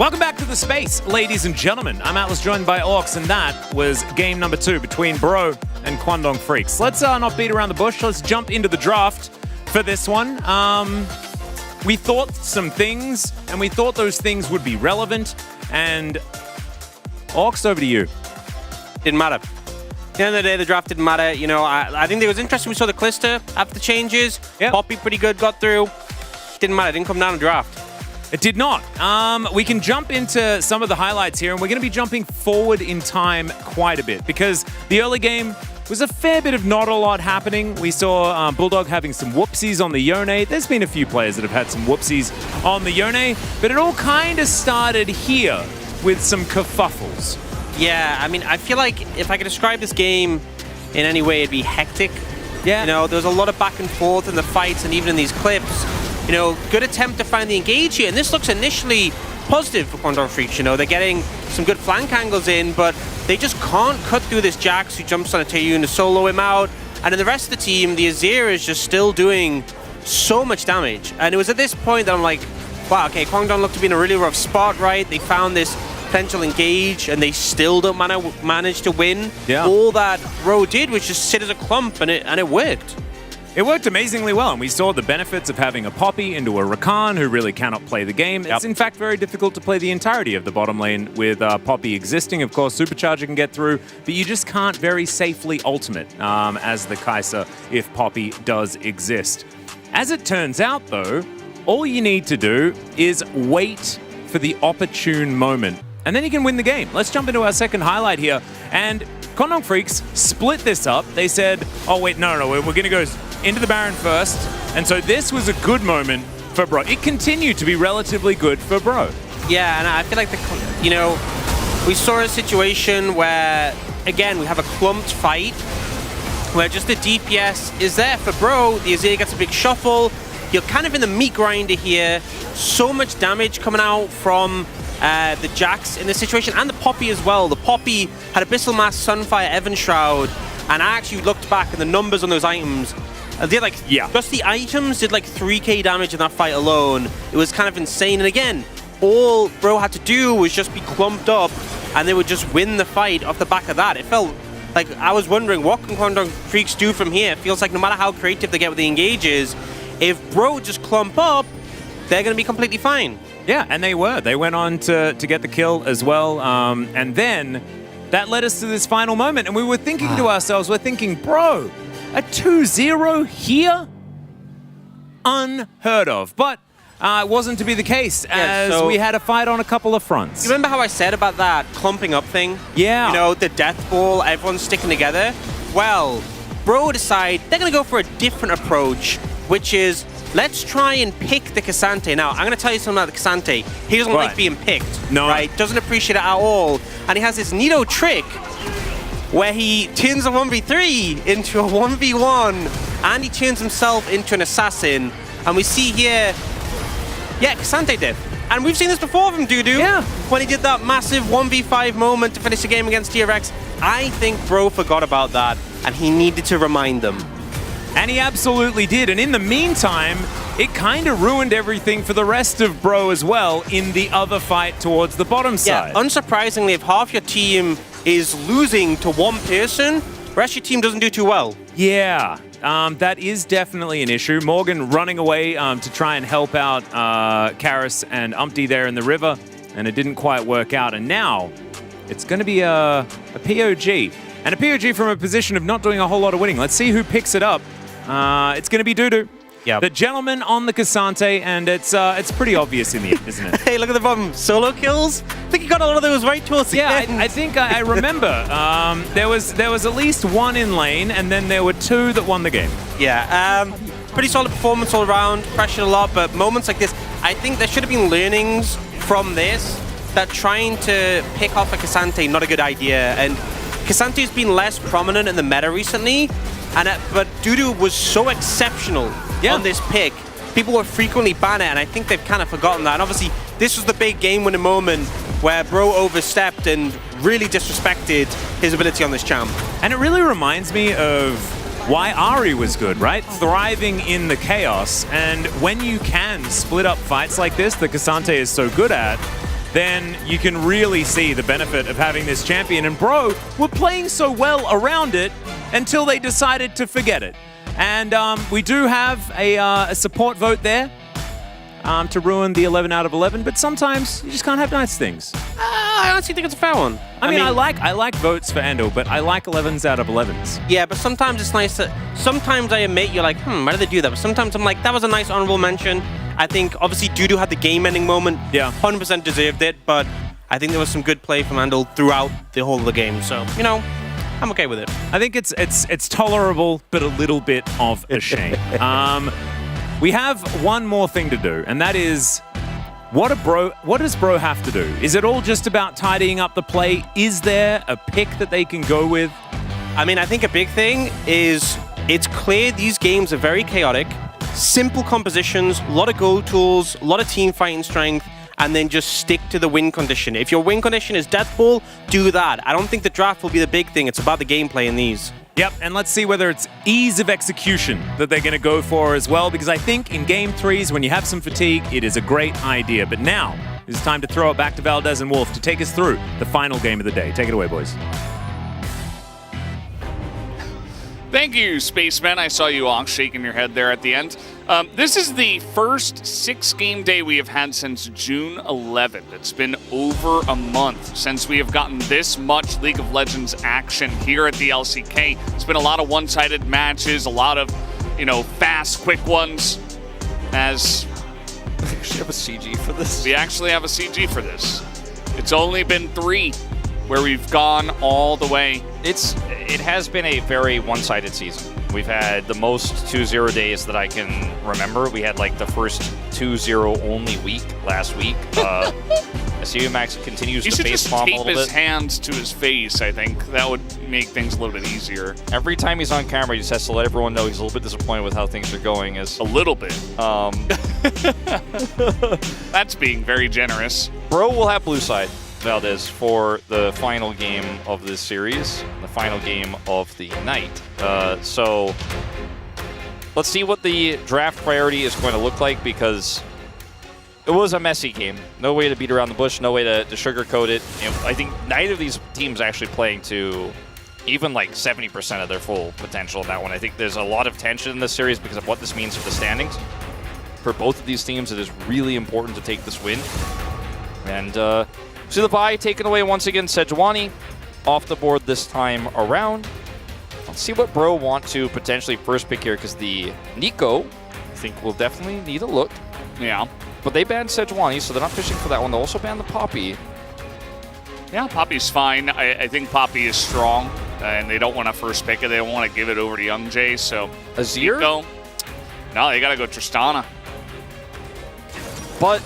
Welcome back to the space, ladies and gentlemen. I'm Atlas, joined by Orcs, and that was game number 2 between Bro and Kwangdong Freaks. Let's not beat around the bush. Let's jump into the draft for this one. We thought some things, and we thought those things would be relevant. And Orcs, over to you. Didn't matter. At the end of the day, the draft didn't matter. You know, I think it was interesting. We saw the Clister after the changes. Yep. Poppy pretty good, got through. Didn't matter. Didn't come down to draft. It did not. We can jump into some of the highlights here, and we're going to be jumping forward in time quite a bit because the early game was a fair bit of not a lot happening. We saw Bulldog having some whoopsies on the Yone. There's been a few players that have had some whoopsies on the Yone, but it all kind of started here with some kerfuffles. Yeah, I mean, I feel like if I could describe this game in any way, it'd be hectic. Yeah. You know, there was a lot of back and forth in the fights and even in these clips. You know, good attempt to find the engage here, and this looks initially positive for Kwangdong Freaks. You know, they're getting some good flank angles in, but they just can't cut through this Jax who jumps on a Taeyun to solo him out. And in the rest of the team, the Azir is just still doing so much damage. And it was at this point that I'm like, wow, okay, Kwangdong looked to be in a really rough spot, right? They found this potential engage, and they still don't manage to win. Yeah. All that Bro did was just sit as a clump, and it worked. It worked amazingly well, and we saw the benefits of having a Poppy into a Rakan who really cannot play the game. Yep. It's in fact very difficult to play the entirety of the bottom lane with Poppy existing. Of course, Supercharger can get through, but you just can't very safely ultimate as the Kai'Sa if Poppy does exist. As it turns out, though, all you need to do is wait for the opportune moment, and then you can win the game. Let's jump into our second highlight here, and Kwangdong Freaks split this up. They said, oh wait, no, we're going to go into the Baron first. And so this was a good moment for Bro. It continued to be relatively good for Bro. Yeah, and I feel like, we saw a situation where, again, we have a clumped fight where just the DPS is there for Bro. The Azir gets a big shuffle. You're kind of in the meat grinder here. So much damage coming out from the Jax in this situation, and the Poppy as well. The Poppy had Abyssal Mass, Sunfire, Evan Shroud, and I actually looked back at the numbers on those items. Did just the items did like 3k damage in that fight alone. It was kind of insane. And again, all Bro had to do was just be clumped up, and they would just win the fight off the back of that. It felt like I was wondering, what can Kwangdong Freaks do from here? It feels like no matter how creative they get with the engages, if Bro just clump up, they're going to be completely fine. Yeah, and they were. They went on to get the kill as well. And then that led us to this final moment. And we were thinking to ourselves, Bro, a 2-0 here? Unheard of. But it wasn't to be the case, as we had a fight on a couple of fronts. You remember how I said about that clumping up thing? Yeah. You know, the death ball, everyone's sticking together? Well, Bro decide they're going to go for a different approach, which is, let's try and pick the K'Sante. Now, I'm going to tell you something about the K'Sante. He doesn't like being picked. No. Right? Doesn't appreciate it at all. And he has this neato trick where he turns a 1v3 into a 1v1, and he turns himself into an assassin. And we see here, K'Sante did. And we've seen this before from Dudu. Yeah. When he did that massive 1v5 moment to finish the game against DRX. I think Bro forgot about that, and he needed to remind them. And he absolutely did. And in the meantime, it kind of ruined everything for the rest of Bro as well in the other fight towards the bottom side. Unsurprisingly, if half your team is losing to one person, the rest of your team doesn't do too well. Yeah, that is definitely an issue. Morgan running away to try and help out Karis and Umpty there in the river, and it didn't quite work out. And now it's going to be a POG. And a POG from a position of not doing a whole lot of winning. Let's see who picks it up. It's going to be Dudu. Yep. The gentleman on the K'Sante, and it's pretty obvious in the end, isn't it? Hey, look at the bottom. Solo kills? I think he got a lot of those right towards the end. I think I remember. There was at least one in lane, and then there were two that won the game. Yeah, pretty solid performance all around. Pressured a lot, but moments like this, I think there should have been learnings from this, that trying to pick off a K'Sante, not a good idea. And K'Sante's been less prominent in the meta recently, but Dudu was so exceptional on this pick. People were frequently banning it, and I think they've kind of forgotten that. And obviously, this was the big game-winning moment where Bro overstepped and really disrespected his ability on this champ. And it really reminds me of why Ahri was good, right? Thriving in the chaos, and when you can split up fights like this that K'Sante is so good at, then you can really see the benefit of having this champion. And Bro were playing so well around it until they decided to forget it. And we do have a support vote there to ruin the 11 out of 11, but sometimes you just can't have nice things. I honestly think it's a fair one. I mean, I like votes for Endo, but I like 11s out of 11s. Yeah, but sometimes it's nice to... Sometimes I admit you're like, why did they do that? But sometimes I'm like, that was a nice honorable mention. I think, obviously, Dudu had the game-ending moment. Yeah. 100% deserved it, but I think there was some good play from Andal throughout the whole of the game. So, you know, I'm okay with it. I think it's tolerable, but a little bit of a shame. We have one more thing to do, and that is, what does Bro have to do? Is it all just about tidying up the play? Is there a pick that they can go with? I mean, I think a big thing is it's clear these games are very chaotic, simple compositions, a lot of go tools, a lot of team fighting strength, and then just stick to the win condition. If your win condition is Death Ball, do that. I don't think the draft will be the big thing. It's about the gameplay in these. Yep, and let's see whether it's ease of execution that they're going to go for as well, because I think in Game 3s, when you have some fatigue, it is a great idea. But now, it's time to throw it back to Valdez and Wolf to take us through the final game of the day. Take it away, boys. Thank you, Spaceman. I saw you all shaking your head there at the end. This is the first 6-game day we have had since June 11th. It's been over a month since we have gotten this much League of Legends action here at the LCK. It's been a lot of one-sided matches, a lot of, fast, quick ones. As we actually have a CG for this. We actually have a CG for this. It's only been 3 where we've gone all the way. It has been a very one-sided season. We've had the most 2-0 days that I can remember. We had like the first 2-0 only week last week. I see Max continues to face bomb a little bit. He should just tape his hands to his face, I think. That would make things a little bit easier. Every time he's on camera, he just has to let everyone know he's a little bit disappointed with how things are going. A little bit. That's being very generous. Bro will have blue side, Valdez, for the final game of this series, the final game of the night. So let's see what the draft priority is going to look like, because it was a messy game. No way to beat around the bush, no way to sugarcoat it. I think neither of these teams actually playing to even like 70% of their full potential in that one. I think there's a lot of tension in this series because of what this means for the standings. For both of these teams, it is really important to take this win. And to the bye, taken away once again, Sejuani off the board this time around. Let's see what Bro want to potentially first pick here, because the Nico, I think, will definitely need a look. Yeah. But they banned Sejuani, so they're not fishing for that one. They'll also ban the Poppy. Yeah, Poppy's fine. I think Poppy is strong, and they don't want to first pick it. They don't want to give it over to Young Jay, so... Azir? Nico. No, they got to go Tristana. But...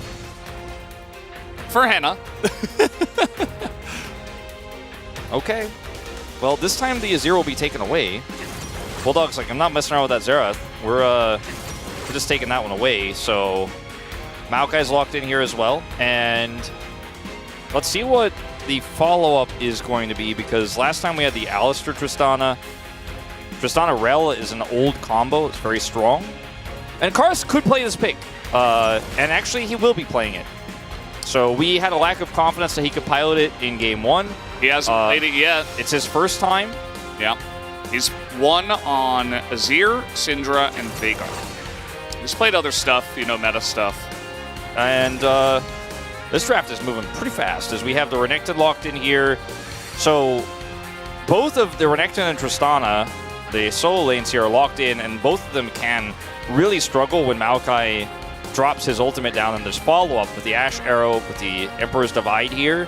for Henna. Okay. Well, this time the Azir will be taken away. Bulldog's like, I'm not messing around with that Xerath. We're just taking that one away. So Maokai's locked in here as well. And let's see what the follow-up is going to be, because last time we had the Alistar Tristana. Tristana Rel is an old combo. It's very strong. And Karis could play this pick. And actually, he will be playing it. So we had a lack of confidence that he could pilot it in Game 1. He hasn't played it yet. It's his first time. Yeah. He's won on Azir, Syndra, and Veigar. He's played other stuff, meta stuff. And this draft is moving pretty fast, as we have the Renekton locked in here. So both of the Renekton and Tristana, the solo lanes here, are locked in, and both of them can really struggle when Maokai drops his ultimate down, and there's follow-up with the Ash Arrow, with the Emperor's Divide here.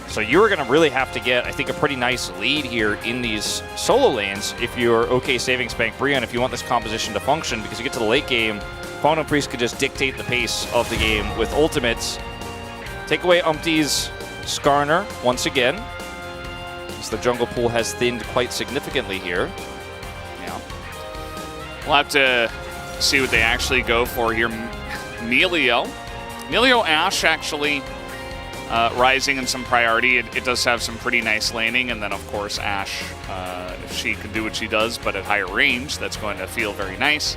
So you're going to really have to get, I think, a pretty nice lead here in these solo lanes if you're okay saving Spank Brion, if you want this composition to function, because you get to the late game, Fauna Priest could just dictate the pace of the game with ultimates. Take away Umpty's Skarner once again, as the jungle pool has thinned quite significantly here. Yeah. We'll have to see what they actually go for here. Melio Ashe actually rising in some priority. It does have some pretty nice laning, and then of course Ashe, if she can do what she does but at higher range, that's going to feel very nice.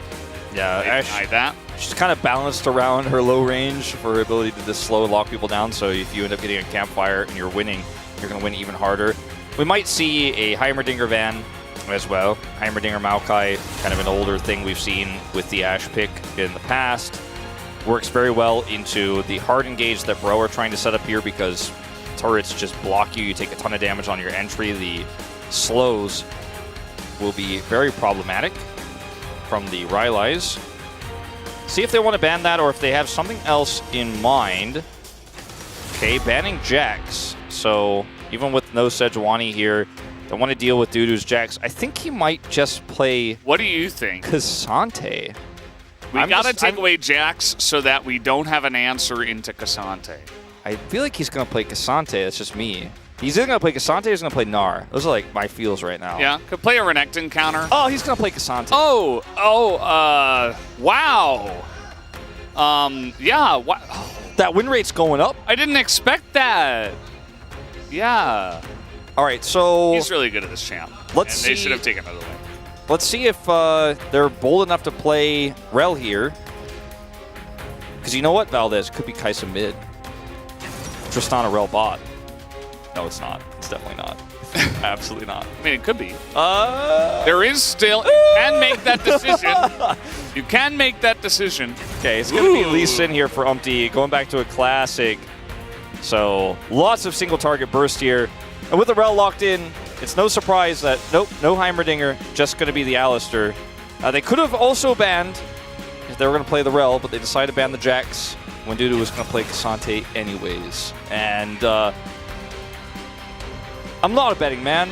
Yeah, They Ash, denied that. she's kind of balanced around her low range for her ability to just slow and lock people down. So if you end up getting a campfire and you're winning, you're going to win even harder. We might see a Heimerdinger van as well. Heimerdinger Maokai, kind of an older thing we've seen with the Ash pick in the past. Works very well into the hard engage that Bro are trying to set up here because turrets just block you. You take a ton of damage on your entry. The slows will be very problematic from the Rylai's. See if they want to ban that or if they have something else in mind. Okay, banning Jax. So even with no Sejuani here, they want to deal with Dudu's Jax. I think he might just play... What do you think? K'Sante. We got to take away Jax so that we don't have an answer into K'Sante. I feel like he's going to play K'Sante. That's just me. He's either going to play K'Sante or he's going to play Gnar. Those are like my feels right now. Yeah, could play a Renekton counter. Oh, he's going to play K'Sante. Wow. Yeah. That win rate's going up. I didn't expect that. Yeah. All right, so... He's really good at this champ. Let's see. They should have taken another way. Let's see if they're bold enough to play Rel here. Because you know what, Valdez? Could be Kai'Sa mid. Tristana Rel bot. No, it's not. It's definitely not. Absolutely not. I mean, it could be. There is still... You can make that decision. You can make that decision. Okay, it's going to be Lee Sin here for Umpty, going back to a classic. So, lots of single target burst here. And with the Rel locked in, it's no surprise that, nope, no Heimerdinger, just going to be the Alistar. They could have also banned, if they were going to play the Rel, but they decided to ban the Jax when Dudu was going to play K'Sante anyways. And I'm not a betting man.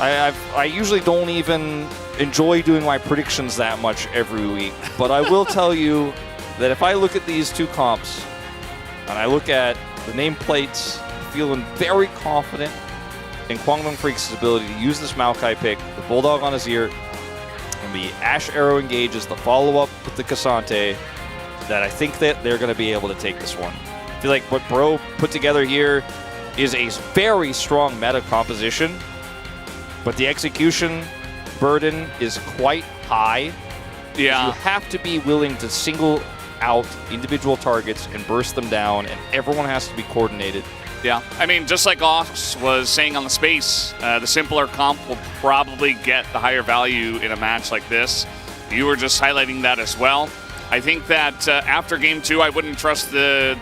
I usually don't even enjoy doing my predictions that much every week. But I will tell you that if I look at these two comps, and I look at the nameplates, feeling very confident in Kwangdong Freaks' ability to use this Maokai pick, the Bulldog on his ear, and the Ash Arrow engages, the follow-up with the K'Sante, that I think that they're going to be able to take this one. I feel like what Bro put together here is a very strong meta composition, but the execution burden is quite high. Yeah. You have to be willing to single out individual targets and burst them down, and everyone has to be coordinated. Yeah, I mean, just like Ox was saying on the space, the simpler comp will probably get the higher value in a match like this. You were just highlighting that as well. I think that after Game 2, I wouldn't trust the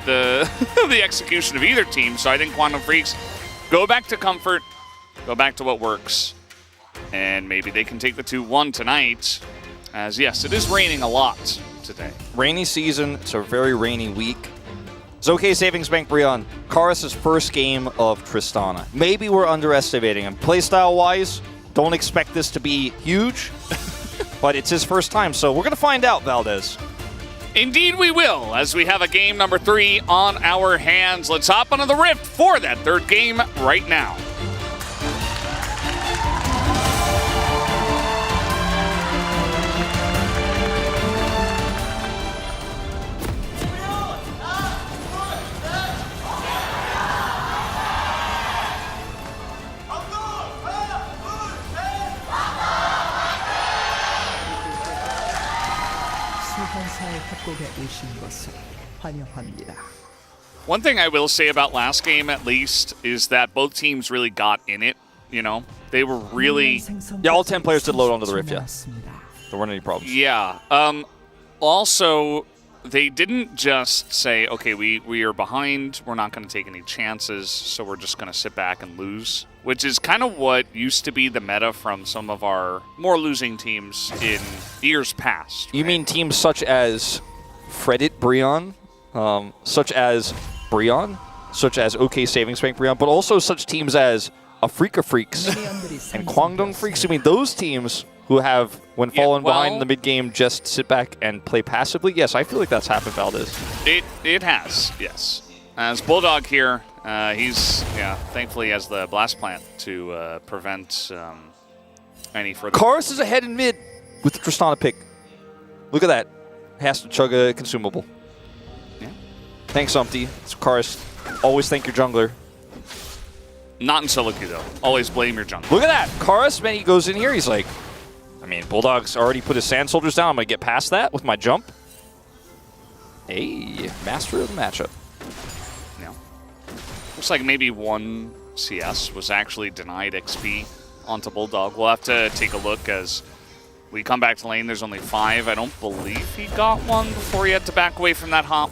the execution of either team, so I think Quantum Freaks go back to comfort, go back to what works, and maybe they can take the 2-1 tonight, as yes, it is raining a lot today. Rainy season, it's a very rainy week. Zoke Savings Bank Brion, Karis' first game of Tristana. Maybe we're underestimating him. Playstyle-wise, don't expect this to be huge, but it's his first time, so we're going to find out, Valdez. Indeed we will, as we have a game number 3 on our hands. Let's hop onto the Rift for that third game right now. One thing I will say about last game, at least, is that both teams really got in it, you know? They were really... Yeah, all 10 players did load onto the Rift, yeah. There weren't any problems. Yeah. Also, they didn't just say, okay, we are behind, we're not going to take any chances, so we're just going to sit back and lose, which is kind of what used to be the meta from some of our more losing teams in years past. Right? You mean teams such as Fredit Brion, such as Brion, such as OK Savings Bank Brion, but also such teams as Afrika Freaks and Kwangdong Freaks? You mean those teams who have, when fallen behind in the mid-game, just sit back and play passively? Yes, I feel like that's happened, Valdez. It has, yes. As Bulldog here, he's, thankfully has the Blast Plant to prevent any further... Karis is ahead in mid with the Tristana pick. Look at that. Has to chug a consumable. Yeah. Thanks, Umpty. So Karis, always thank your jungler. Not in solo queue, though. Always blame your jungler. Look at that. Karis, man, he goes in here, he's like, I mean, Bulldog's already put his Sand Soldiers down. I'm going to get past that with my jump. Hey, master of the matchup. Yeah. Looks like maybe one CS was actually denied XP onto Bulldog. We'll have to take a look as we come back to lane. There's only 5. I don't believe he got one before he had to back away from that hop.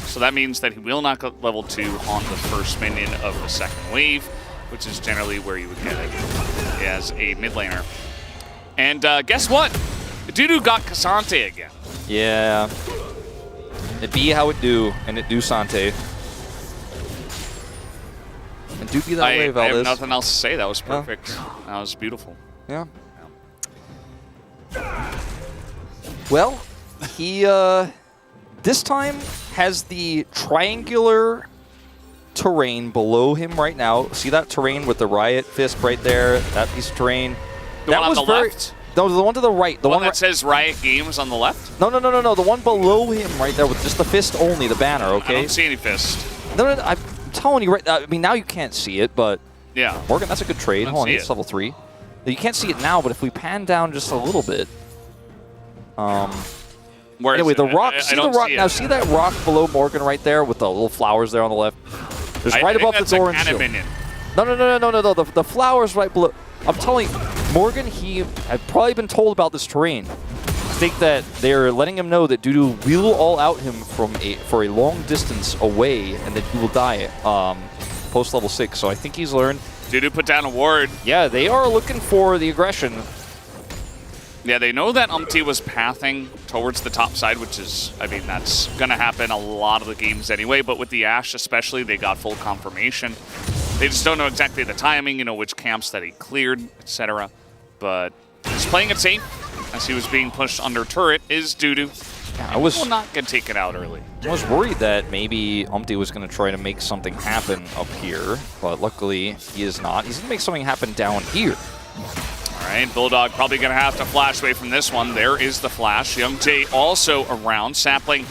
So that means that he will not go level 2 on the first minion of the second wave, which is generally where you would get it as a mid laner. And guess what? Dudu got Cassante again. Yeah. It be how it do, and it do Sante. And do be that way, Valdez. I have nothing else to say. That was perfect. That was beautiful. Yeah. Well, he this time has the triangular terrain below him right now. See that terrain with the Riot Fist right there? That piece of terrain. The one on the left? No, the one to the right. The one that says Riot Games on the left? No. The one below him right there with just the fist only, the banner, okay? I don't see any fist. No, I'm telling you right. I mean, now you can't see it, but yeah, Morgan, that's a good trade. Hold on, it's level 3. You can't see it now, but if we pan down just a little bit, anyway, the rock. See the rock now. See that rock below Morgan right there with the little flowers there on the left. There's right above the door and shield. No. The flowers right below. I'm telling you, Morgan. I've probably been told about this terrain. I think that they're letting him know that Dudu will all out him for a long distance away, and that he will die post level 6. So I think he's learned. Dudu put down a ward. Yeah, they are looking for the aggression. Yeah, they know that Umpty was pathing towards the top side, which is, I mean, that's going to happen a lot of the games anyway, but with the Ashe especially, they got full confirmation. They just don't know exactly the timing, you know, which camps that he cleared, etc. But he's playing it safe as he was being pushed under turret is Dudu. Yeah, I will not get taken out early. I was worried that maybe Umpty was going to try to make something happen up here, but luckily he is not. He's going to make something happen down here. All right, Bulldog probably going to have to flash away from this one. There is the flash. Young Jay also around. Sapling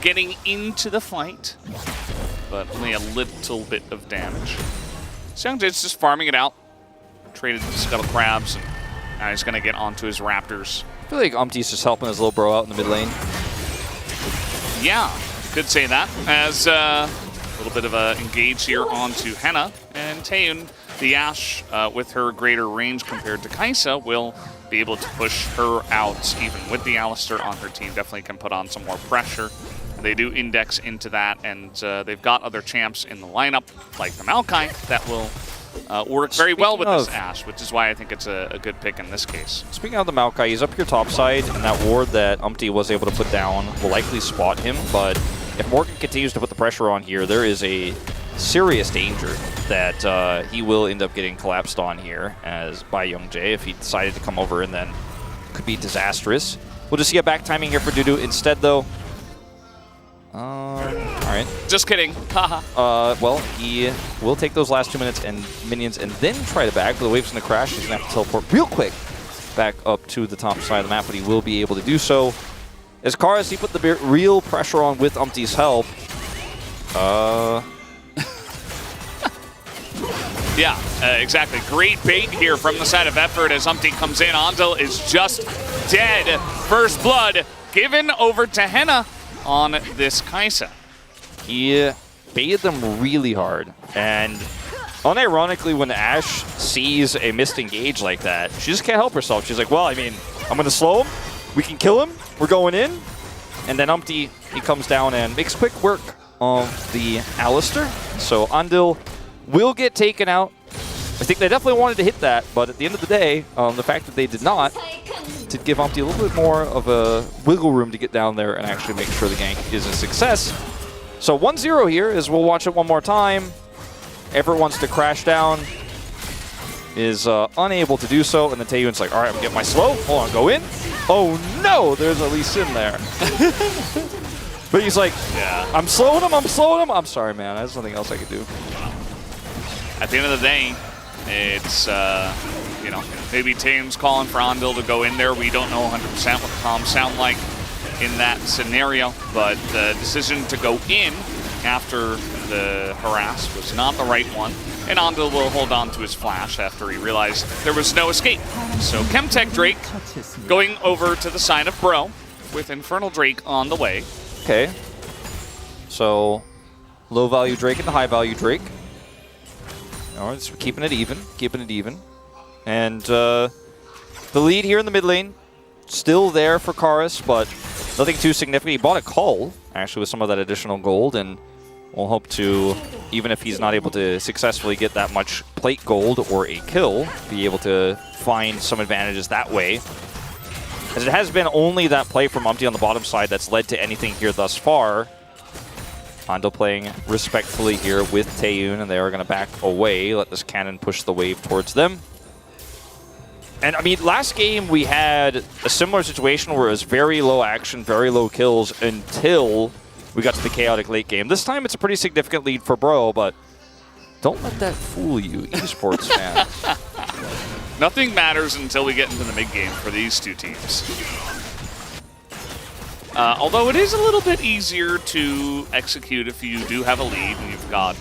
getting into the fight, but only a little bit of damage. So Young Jay's just farming it out. Traded the Scuttle Crabs, and now he's going to get onto his Raptors. I feel like Umpty's just helping his little bro out in the mid lane. Yeah, could say that. As a little bit of a engage here onto Henna, and Taeun, the Ashe, with her greater range compared to Kaisa, will be able to push her out. Even with the Alistar on her team, definitely can put on some more pressure. They do index into that, and they've got other champs in the lineup, like the Maokai, that will work very well with this Ashe, which is why I think it's a good pick in this case. Speaking of the Maokai, he's up here top side, and that ward that Umpty was able to put down will likely spot him, but if Morgan continues to put the pressure on here, there is a serious danger that he will end up getting collapsed on here by Young Jay if he decided to come over, and then could be disastrous. We'll just see a back timing here for Dudu. Instead, though, all right. Just kidding. Well, he will take those last 2 minutes and minions and then try to back, but the wave's going to crash. He's going to have to teleport real quick back up to the top side of the map, but he will be able to do so. As Karas, he put the real pressure on with Umpty's help. Yeah, exactly. Great bait here from the side of Effort as Umpty comes in. Andal is just dead. First blood given over to Henna on this Kaisa. He baited them really hard, and unironically, when Ashe sees a missed engage like that, she just can't help herself. She's like, well, I mean, I'm going to slow him. We can kill him. We're going in. And then Umpty, he comes down and makes quick work of the Alistar. So Andal will get taken out. I think they definitely wanted to hit that, but at the end of the day, the fact that they did not did give Umpty a little bit more of a wiggle room to get down there and actually make sure the gank is a success. So 1-0 here as we'll watch it one more time. Effort wants to crash down, is unable to do so, and then Taehyun's like, all right, I'm getting my slow. Hold on, go in. Oh no, there's a Lee Sin there. But he's like, yeah, I'm slowing him, I'm sorry, man, there's nothing else I can do. At the end of the day, it's, you know, maybe Taehyun's calling for Andal to go in there. We don't know 100% what the comms sound like in that scenario, but the decision to go in after the harass was not the right one. and Andal will hold on to his flash after he realized there was no escape. So Chemtech Drake going over to the side of Bro with Infernal Drake on the way. Okay. So low value Drake and the high value Drake. All right, so keeping it even. And the lead here in the mid lane, still there for Karis, but nothing too significant. He bought a call, actually, with some of that additional gold, and we'll hope to, even if he's not able to successfully get that much plate gold or a kill, be able to find some advantages that way. As it has been only that play from Umpty on the bottom side that's led to anything here thus far. Hondo playing respectfully here with Taeyun, and they are going to back away, let this cannon push the wave towards them. And I mean, last game we had a similar situation where it was very low action, very low kills until we got to the chaotic late game. This time it's a pretty significant lead for Bro, but don't let that fool you, esports fans. Nothing matters until we get into the mid game for these two teams. Although it is a little bit easier to execute if you do have a lead and you've got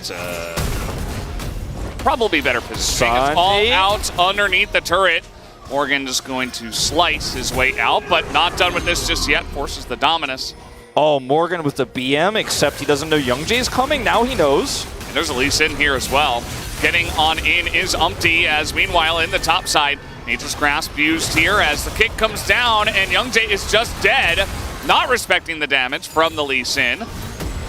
probably better positioning. It's all out underneath the turret. Morgan just going to slice his way out, but not done with this just yet. Forces the Dominus. Oh, Morgan with the BM, except he doesn't know Youngjae's coming. Now he knows. And there's a Lee Sin here as well. Getting on in is Umpty, as meanwhile in the top side, Nature's Grasp used here as the kick comes down, and Youngjae is just dead. Not respecting the damage from the Lee Sin.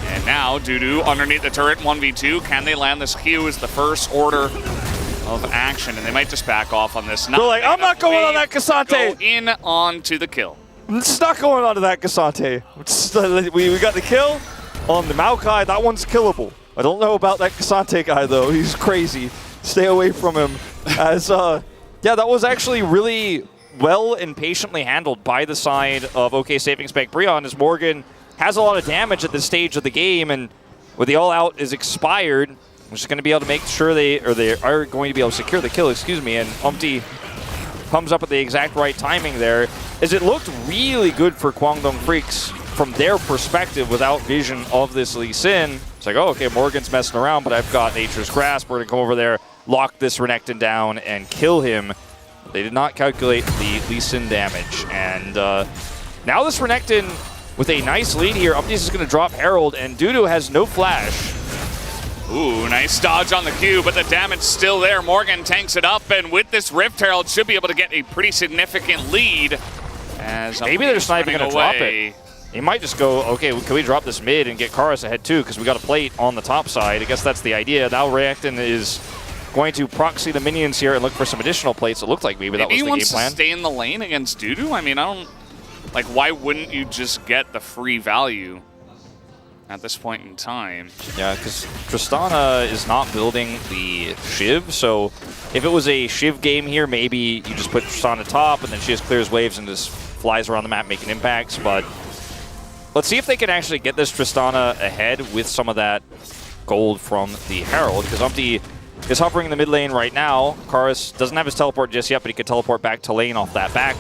And now Dudu underneath the turret, 1v2. Can they land this Q is the first order of action, and they might just back off on this. They're like, I'm not going on that Cassante. Go in on to the kill. It's not going on to that Cassante. We got the kill on the Maokai. That one's killable. I don't know about that Cassante guy, though. He's crazy. Stay away from him. As, yeah, that was actually really well and patiently handled by the side of OK Saving Spec Breon, as Morgan has a lot of damage at this stage of the game, and with the all-out is expired, we're just going to be able to make sure they are going to be able to secure the kill, and Umpty comes up at the exact right timing there, as it looked really good for Kwangdong Freaks from their perspective without vision of this Lee Sin. It's like, oh, okay, Morgan's messing around, but I've got Nature's Grasp. We're going to come over there, lock this Renekton down, and kill him. They did not calculate the Lee Sin damage. And now this Renekton with a nice lead here. Umpty's is going to drop Herald, and Dudu has no flash. Ooh, nice dodge on the Q, but the damage still there. Morgan tanks it up, and with this Rift Herald, should be able to get a pretty significant lead. As maybe they're just not even going to drop it. He might just go, okay, can we drop this mid and get Karis ahead too, because we got a plate on the top side. I guess that's the idea. Now Renekton is going to proxy the minions here and look for some additional plates. It looked like maybe that was the game plan. Maybe he wants to stay in the lane against Dudu? I mean, I don't... Like, why wouldn't you just get the free value at this point in time? Yeah, because Tristana is not building the Shiv, so if it was a Shiv game here, maybe you just put Tristana top and then she just clears waves and just flies around the map making impacts, but let's see if they can actually get this Tristana ahead with some of that gold from the Herald, because Umpty is hovering in the mid lane right now. Karis doesn't have his teleport just yet, but he could teleport back to lane off that back.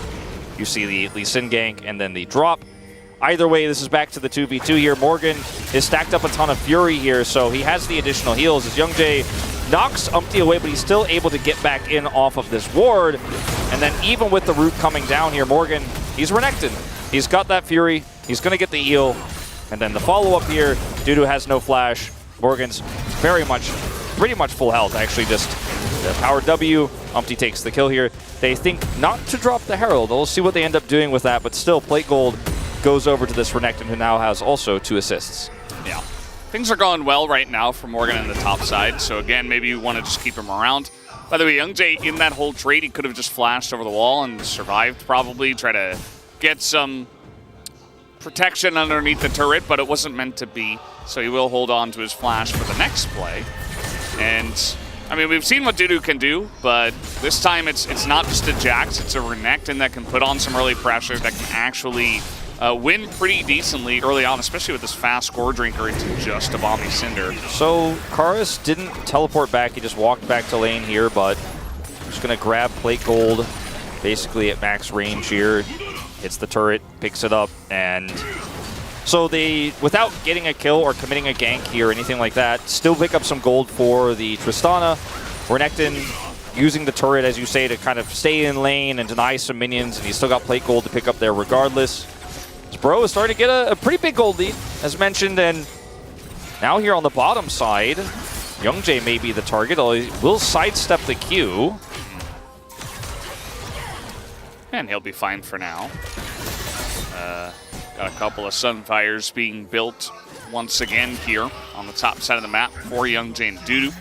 You see the Lee Sin gank and then the drop. Either way, this is back to the 2v2 here. Morgan is stacked up a ton of Fury here, so he has the additional heals as Youngjae knocks Umpty away, but he's still able to get back in off of this ward. And then even with the root coming down here, Morgan, he's Renekton. He's got that Fury. He's going to get the heal. And then the follow-up here, Dudu has no flash. Morgan's pretty much full health, actually. Just the power W. Umpty takes the kill here. They think not to drop the Herald. We'll see what they end up doing with that, but still, plate gold goes over to this Renekton, who now has also 2 assists. Yeah. Things are going well right now for Morgan on the top side, so again, maybe you want to just keep him around. By the way, Youngjae, in that whole trade, he could have just flashed over the wall and survived probably, try to get some protection underneath the turret, but it wasn't meant to be, so he will hold on to his flash for the next play. And I mean, we've seen what Dudu can do, but this time it's not just a Jax, it's a Renekton that can put on some early pressure, that can actually win pretty decently early on, especially with this fast score drinker into just a Bomby Cinder. So Karis didn't teleport back, he just walked back to lane here, but just going to grab plate gold basically at max range here. Hits the turret, picks it up, and So they, without getting a kill or committing a gank here or anything like that, still pick up some gold for the Tristana. Renekton using the turret, as you say, to kind of stay in lane and deny some minions, and he's still got plate gold to pick up there regardless. Bro is starting to get a pretty big gold lead, as mentioned, and now here on the bottom side, Youngjae may be the target, although he will sidestep the Q. And he'll be fine for now. Got a couple of Sunfires being built once again here on the top side of the map for Youngjae and Dudu.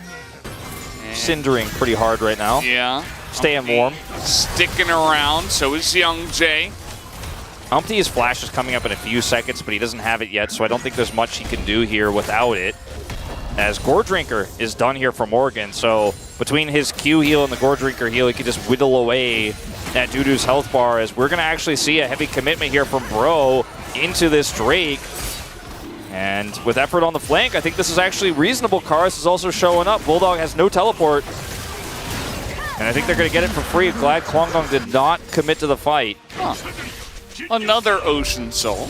Cindering pretty hard right now. Yeah. Staying warm. Sticking around, so is Youngjae. Umpty's flash is coming up in a few seconds, but he doesn't have it yet, so I don't think there's much he can do here without it. As Gore Drinker is done here for Morgan, so between his Q heal and the Gore Drinker heal, he can just whittle away at Dudu's health bar, as we're going to actually see a heavy commitment here from Bro into this Drake. And with effort on the flank, I think this is actually reasonable. Karis is also showing up. Bulldog has no teleport. And I think they're going to get it for free. Glad Kwangdong did not commit to the fight. Huh. Another Ocean Soul.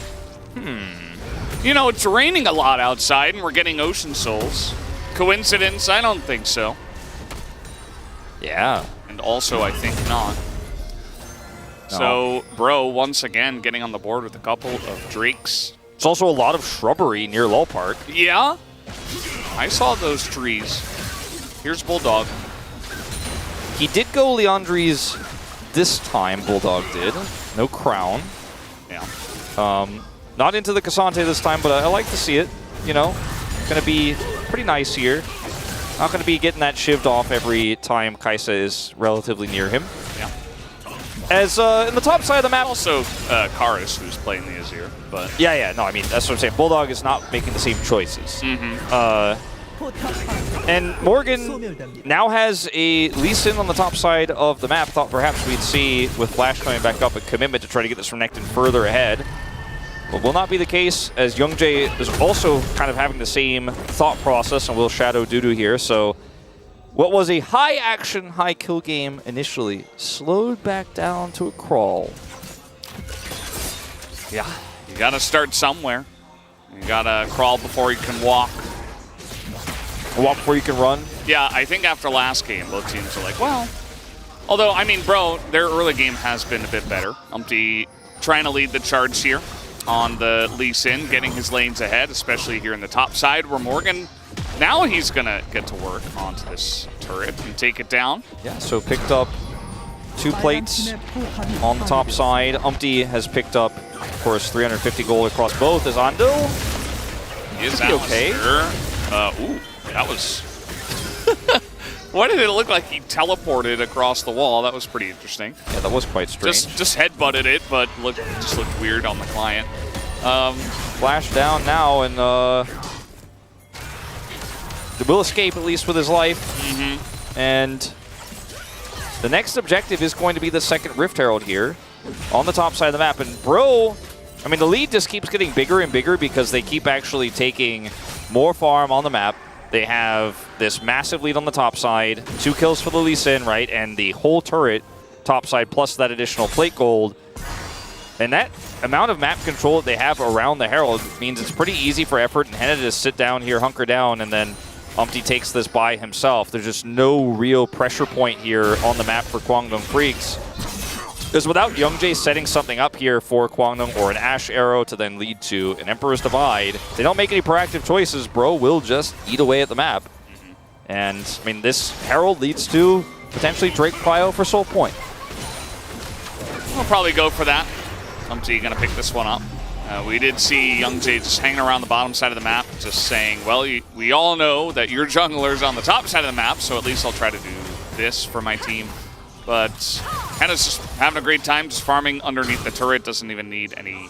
You know, it's raining a lot outside and we're getting Ocean Souls. Coincidence? I don't think so. Yeah. And also, I think not. No. So, Bro, once again, getting on the board with a couple of Drakes. It's also a lot of shrubbery near Lull Park. Yeah. I saw those trees. Here's Bulldog. He did go Leandri's this time, Bulldog did. No crown. Yeah. Not into the Cassante this time, but I like to see it. You know, gonna be pretty nice here. Not gonna be getting that shivved off every time Kaisa is relatively near him. Yeah. As in the top side of the map, also Karis, who's playing the Azir, but yeah, no, I mean that's what I'm saying. Bulldog is not making the same choices. And Morgan now has a Lee Sin on the top side of the map. Thought perhaps we'd see, with Flash coming back up, a commitment to try to get this from Renekton further ahead. But will not be the case, as Youngjae is also kind of having the same thought process and will shadow Dudu here. So what was a high action, high kill game initially slowed back down to a crawl. Yeah, you gotta start somewhere. You gotta crawl before you can walk. Walk before you can run? Yeah, I think after last game, both teams are like, well. Although, I mean, Bro, their early game has been a bit better. Umpty trying to lead the charge here on the Lee Sin, getting his lanes ahead, especially here in the top side, where Morgan, now he's going to get to work onto this turret and take it down. Yeah, so picked up 2 plates on the top side. Umpty has picked up, of course, 350 gold across both, as Ando is okay. Ooh, that was... Why did it look like he teleported across the wall? That was pretty interesting. Yeah, that was quite strange. Just headbutted it, but just looked weird on the client. Flash down now, and will escape at least with his life. And the next objective is going to be the second Rift Herald here on the top side of the map. And Bro, I mean, the lead just keeps getting bigger and bigger because they keep actually taking more farm on the map. They have this massive lead on the top side, 2 kills for the Lee Sin, right? And the whole turret top side plus that additional plate gold. And that amount of map control that they have around the Herald means it's pretty easy for Effort and Henna to sit down here, hunker down, and then Umpty takes this by himself. There's just no real pressure point here on the map for Kwangdong Freaks. Because without Youngjae setting something up here for Kwangdong or an Ash Arrow to then lead to an Emperor's Divide, if they don't make any proactive choices, Bro will just eat away at the map. And, I mean, this Herald leads to potentially Drake Cryo for Soul Point. We'll probably go for that. Umpty gonna pick this one up. We did see Youngjae just hanging around the bottom side of the map, just saying, well, we all know that your jungler's on the top side of the map, so at least I'll try to do this for my team. But Henna's just having a great time, just farming underneath the turret, doesn't even need any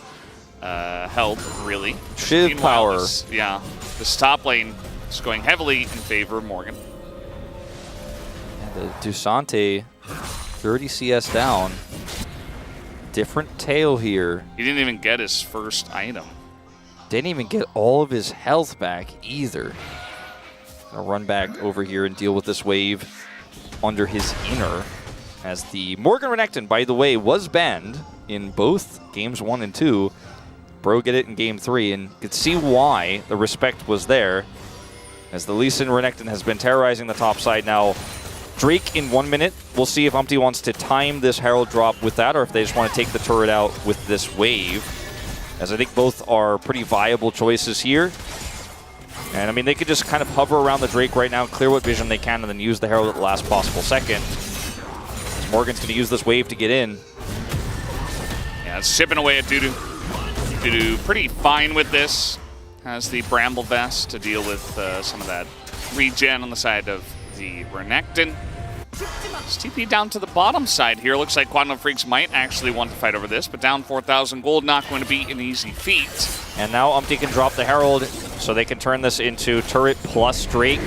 help, really. Shiv power. This top lane is going heavily in favor of Morgan. And the Dusante, 30 CS down. Different tail here. He didn't even get his first item. Didn't even get all of his health back either. Gonna run back over here and deal with this wave under his inner. As the Morgan Renekton, by the way, was banned in both games 1 and 2. Bro get it in game 3, and you could see why the respect was there, as the Lee Sin Renekton has been terrorizing the top side now. Drake in 1 minute. We'll see if Umpty wants to time this Herald drop with that, or if they just want to take the turret out with this wave, as I think both are pretty viable choices here. And I mean, they could just kind of hover around the Drake right now, clear what vision they can, and then use the Herald at the last possible second. Morgan's going to use this wave to get in. Yeah, it's chipping away at Dudu. Dudu pretty fine with this. Has the Bramble Vest to deal with some of that regen on the side of the Renekton. It's TP down to the bottom side here. Looks like Quantum Freaks might actually want to fight over this, but down 4,000 gold, not going to be an easy feat. And now Umpty can drop the Herald, so they can turn this into turret plus Drake.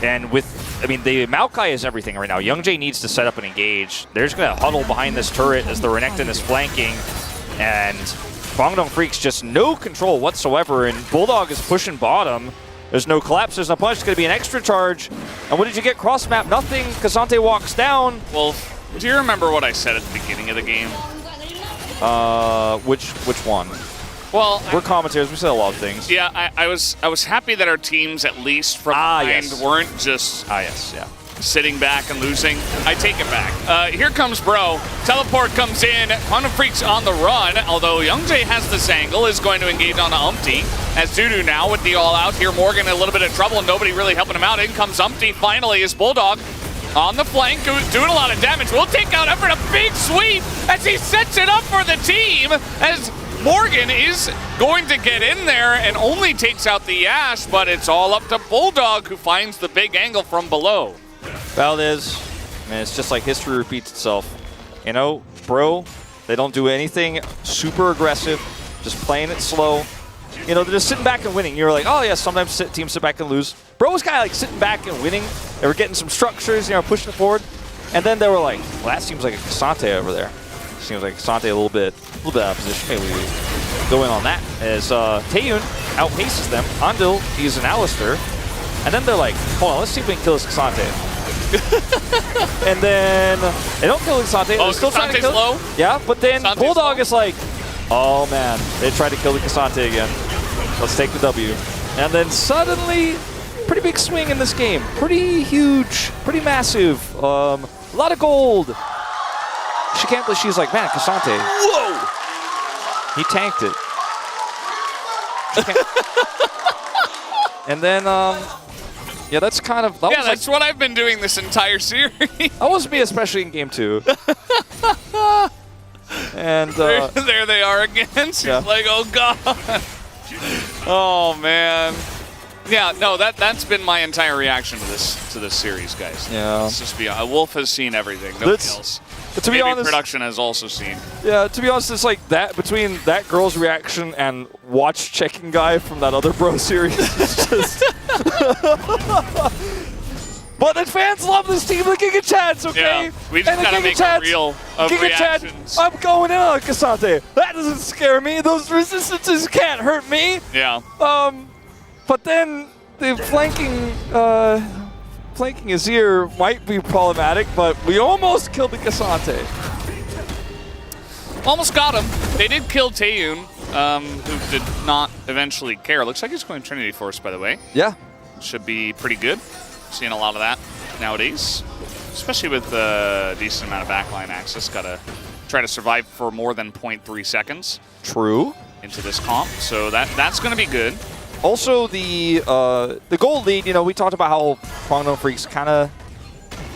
And with, I mean, the Maokai is everything right now. Youngjae needs to set up and engage. They're just going to huddle behind this turret as the Renekton is flanking. And Guangdong Freaks just no control whatsoever, and Bulldog is pushing bottom. There's no collapse, there's no punch, it's going to be an extra charge. And what did you get? Cross map, nothing. K'Sante walks down. Well, do you remember what I said at the beginning of the game? Which one? Well, we're commentators, we said a lot of things. Yeah, I was happy that our teams, at least from behind, weren't just sitting back and losing. I take it back. Here comes Bro. Teleport comes in. Quantum Freak's on the run, although Youngjae has this angle, is going to engage on Umpty. As Dudu now with the all-out here. Morgan in a little bit of trouble, and nobody really helping him out. In comes Umpty finally as Bulldog on the flank, doing a lot of damage. Will take out Effort, a big sweep as he sets it up for the team, as Morgan is going to get in there and only takes out the Ash, but it's all up to Bulldog, who finds the big angle from below. Valdez, man, it's just like history repeats itself. You know, Bro, they don't do anything super aggressive, just playing it slow. You know, they're just sitting back and winning. You're like, oh yeah, sometimes teams sit back and lose. Bro was kind of like sitting back and winning. They were getting some structures, you know, pushing it forward. And then they were like, well, that seems like a K'Sante over there. Seems like K'Sante a little bit out of position. Maybe we go in on that. As Taeyun outpaces them. Andil, he's an Alistair. And then they're like, hold on, let's see if we can kill this K'Sante. And then they don't kill K'Sante. Oh, they're still trying to kill low? Yeah, but then K'Sante's Bulldog low? is like, oh man, they tried to kill the K'Sante again. Let's take the W. And then suddenly, pretty big swing in this game. Pretty huge, pretty massive. A lot of gold. She can't believe, she's like, man, K'Sante. Whoa! He tanked it. And then, yeah, that's kind of... That's what I've been doing this entire series. That was me, especially in game 2. And there they are again. She's like, oh god. Oh man. Yeah, no, that's been my entire reaction to this series, guys. Yeah. Let's just be Wolf has seen everything. Nobody else. To be honest, production has also seen. Yeah, to be honest, it's like that between that girl's reaction and watch checking guy from that other Bro series. It's just but the fans love this team, the Giga Chads, okay? Yeah, we just gotta make a reel of Giga reactions. Chad, I'm going in on K'Sante. That doesn't scare me. Those resistances can't hurt me. Yeah. But then the flanking Azir might be problematic, but we almost killed the K'Sante. Almost got him. They did kill Taeyun, who did not eventually care. Looks like he's going Trinity Force, by the way. Yeah. Should be pretty good. Seeing a lot of that nowadays, especially with a decent amount of backline access. Gotta try to survive for more than 0.3 seconds. True. Into this comp, so that's gonna be good. Also, the gold lead, you know, we talked about how Guangdong Freaks kind of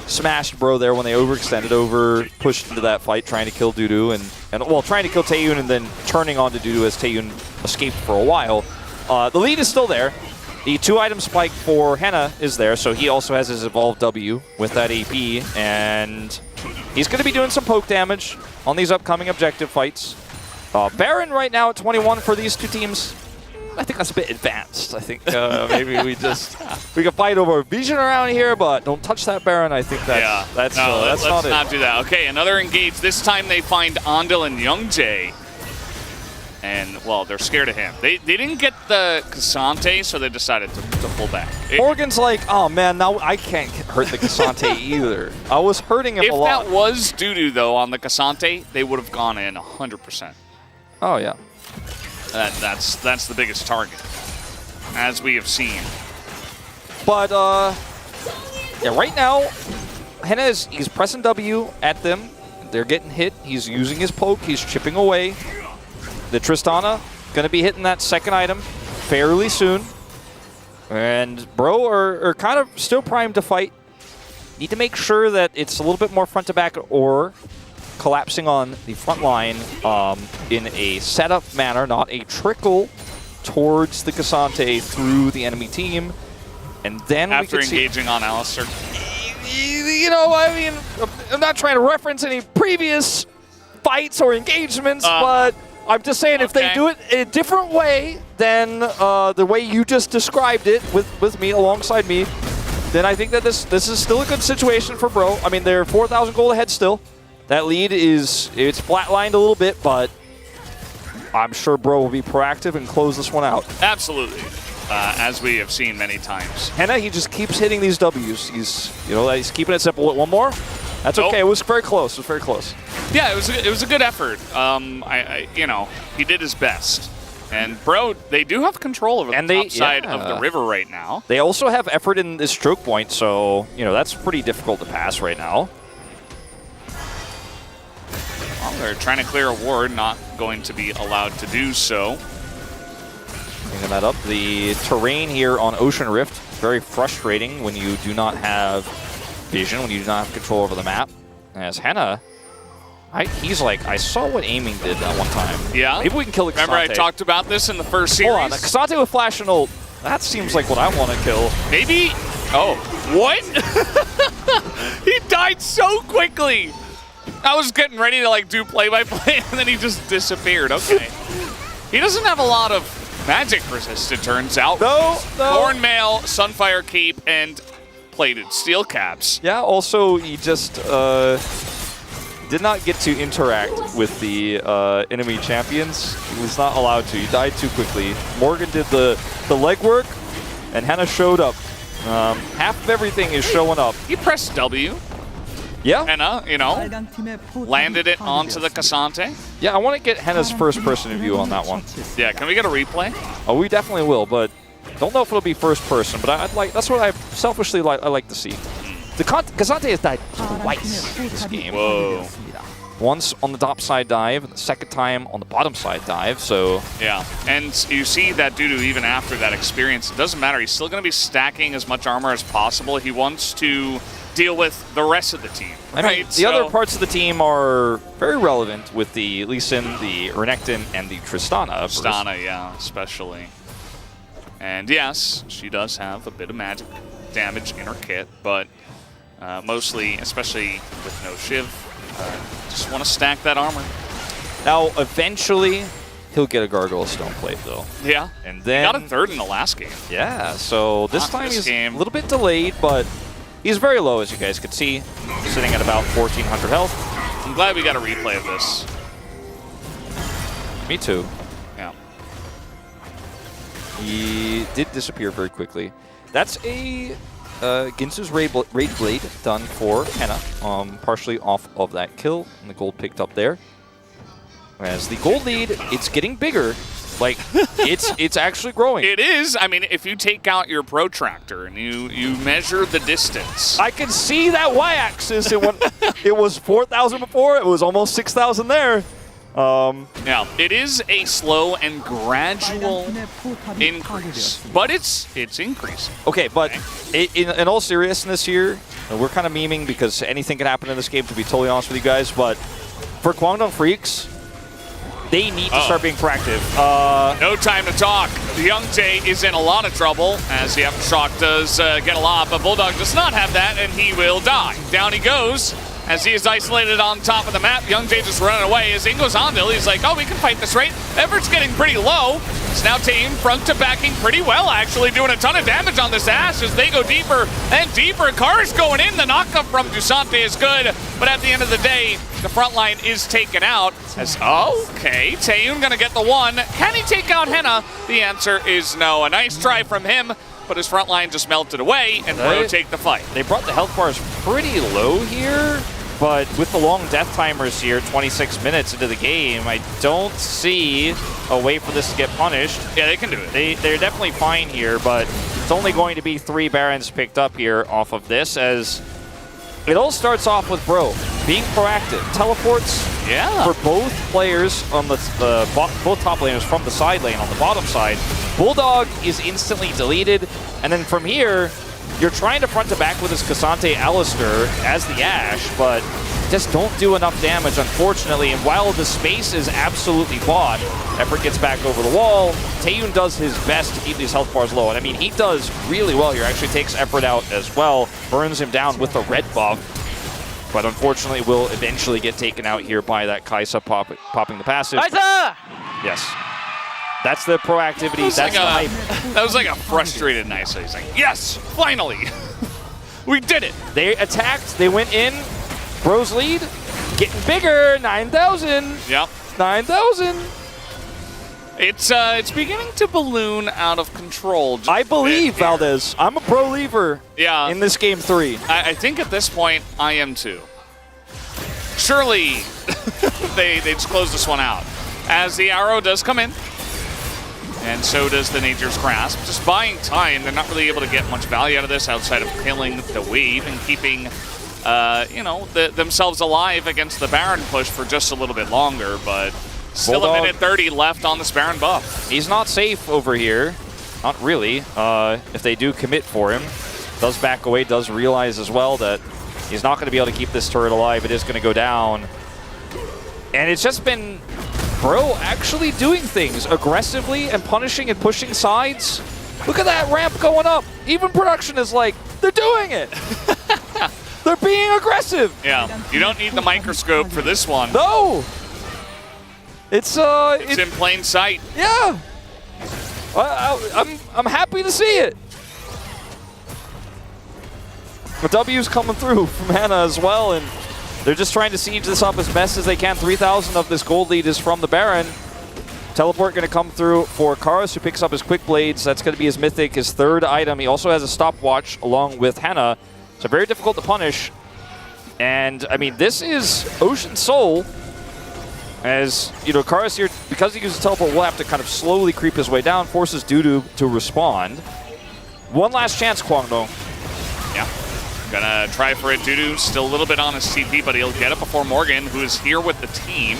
smashed Bro there when they overextended, pushed into that fight, trying to kill Dudu, and well, trying to kill Taeyun and then turning on to Dudu as Taeyun escaped for a while. The lead is still there. The 2-item spike for Henna is there, so he also has his evolved W with that AP, and he's going to be doing some poke damage on these upcoming objective fights. Baron right now at 21 for these two teams. I think that's a bit advanced. I think maybe we can fight over vision around here, but don't touch that Baron. I think let's not do that. Okay, another engage. This time they find Andil and Youngjae. And, well, they're scared of him. They didn't get the K'Sante, so they decided to pull back. Morgan's like, oh man, now I can't hurt the K'Sante either. I was hurting him a lot. If that was Dudu, though, on the K'Sante, they would have gone in 100%. Oh, yeah. That's the biggest target, as we have seen. But yeah, right now, Henna he's pressing W at them. They're getting hit. He's using his poke. He's chipping away. The Tristana going to be hitting that second item fairly soon. And Bro are kind of still primed to fight. Need to make sure that it's a little bit more front to back or collapsing on the front line in a setup manner, not a trickle towards the Cassante through the enemy team. And then after we could engaging on Alistair. You know, I mean, I'm not trying to reference any previous fights or engagements, but I'm just saying if they do it in a different way than the way you just described it with me, alongside me, then I think that this is still a good situation for Bro. I mean, they're 4,000 gold ahead still. That lead it's flatlined a little bit, but I'm sure Bro will be proactive and close this one out. Absolutely. As we have seen many times. Henna, he just keeps hitting these W's. He's keeping it simple. One more? That's okay. It was very close. It was very close. Yeah, it was a good effort. He did his best. And Bro, they do have control over the top side of the river right now. They also have effort in this stroke point, so that's pretty difficult to pass right now. Well, they're trying to clear a ward, not going to be allowed to do so. Bringing that up. The terrain here on Ocean Rift, very frustrating when you do not have vision, when you do not have control over the map. As Henna, he's like, I saw what aiming did that one time. Yeah? Maybe we can kill the Cassante. Remember I talked about this in the first series? Hold on, the Cassante with flash and ult. That seems like what I want to kill. Maybe? Oh, what? He died so quickly. I was getting ready to do play-by-play, and then he just disappeared. Okay. He doesn't have a lot of magic resist, it turns out. No. Thornmail, Sunfire Cape, and plated steel caps. Yeah, also he just did not get to interact with the enemy champions. He was not allowed to. He died too quickly. Morgan did the legwork, and Henna showed up. Half of everything is showing up. He pressed W. Yeah. Henna, landed it onto the Cassante. Yeah, I want to get Henna's first-person view on that one. Yeah, can we get a replay? Oh, we definitely will, but don't know if it'll be first-person. But I'd like that's what I selfishly like to see. The Cassante has died twice this game. Whoa. Once on the top side dive, and the second time on the bottom side dive. So yeah, and you see that Dudu even after that experience, it doesn't matter. He's still going to be stacking as much armor as possible. He wants to deal with the rest of the team. I mean, the other parts of the team are very relevant with the Lee Sin, the Renekton, and the Tristana. Tristana, yeah, especially. And yes, she does have a bit of magic damage in her kit, but mostly, especially with no Shiv, just want to stack that armor. Now, eventually, he'll get a Gargoyle Stone Plate, though. Yeah, and then he got a third in the last game. Yeah, so this time he's a little bit delayed, but he's very low, as you guys could see, sitting at about 1,400 health. I'm glad we got a replay of this. Me too. Yeah. He did disappear very quickly. That's a Ginsu's Rage Blade done for Henna, partially off of that kill, and the gold picked up there. As the gold lead, it's getting bigger. Like, it's actually growing. It is. I mean, if you take out your protractor and you measure the distance. I can see that y-axis. It was 4,000 before. It was almost 6,000 there. Now, it is a slow and gradual increase, but it's increasing. Okay, but in all seriousness here, we're kind of memeing because anything can happen in this game, to be totally honest with you guys, but for Guangdong Freaks, they need to start being proactive. No time to talk. Young Jae is in a lot of trouble, as the Aftershock does get a lot, but Bulldog does not have that, and he will die. Down he goes, as he is isolated on top of the map. Young Jae just running away. As in goes Anvil, he's like, oh, we can fight this right. Everett's getting pretty low. It's now team front to backing pretty well, actually, doing a ton of damage on this Ashe as they go deeper and deeper. Cars going in. The knockup from Dusante is good, but at the end of the day, the front line is taken out. As okay, Taeyun gonna get the one. Can he take out Henna? The answer is no. A nice try from him, but his front line just melted away, and Bro take the fight. They brought the health bars pretty low here. but with the long death timers here, 26 minutes into the game, I don't see a way for this to get punished. Yeah, they can do it. They're definitely fine here, but it's only going to be 3 Barons picked up here off of this, as it all starts off with Bro being proactive. Teleports for both players on the both top laners from the side lane on the bottom side. Bulldog is instantly deleted, and then from here, you're trying to front to back with his Cassante Alistair as the Ashe, but just don't do enough damage, unfortunately. And while the space is absolutely bought, Effort gets back over the wall. Taeyun does his best to keep these health bars low. And I mean, he does really well here. Actually takes Effort out as well. Burns him down with the red buff. But unfortunately will eventually get taken out here by that Kai'Sa popping the passive. Kai'Sa! Yes. That's the proactivity. That's the hype. That was like a frustrated Nysa. He's like, yes, finally. We did it. They attacked. They went in. Bro's lead. Getting bigger. 9,000. Yep. 9,000. It's beginning to balloon out of control. I believe, Valdez. I'm a pro-lever in this game 3. I think at this point, I am too. Surely they just close this one out. As the arrow does come in, and so does the Nature's Grasp. Just buying time. They're not really able to get much value out of this outside of killing the wave and keeping, you know, themselves alive against the Baron push for just a little bit longer, but still Bulldog, a minute 30 left on this Baron buff. He's not safe over here. Not really. If they do commit for him. Does back away, does realize as well that he's not going to be able to keep this turret alive. It is going to go down. And it's just been Bro actually doing things aggressively and punishing and pushing sides. Look at that ramp going up. Even production is like, they're doing it. They're being aggressive. Yeah, you don't need the microscope for this one. No. It's in plain sight. Yeah. I'm happy to see it. The W's coming through from Hannah as well, and they're just trying to siege this up as best as they can. 3,000 of this gold lead is from the Baron. Teleport going to come through for Karus, who picks up his Quick Blades. That's going to be his mythic, his 3rd item. He also has a stopwatch along with Hannah. So very difficult to punish. And, I mean, this is Ocean Soul. As, you know, Karus here, because he uses teleport, will have to kind of slowly creep his way down, forces Dudu to respond. One last chance, Kwangdo. Yeah. Gonna try for it. Dudu still a little bit on his TP, but he'll get it before Morgan, who is here with the team.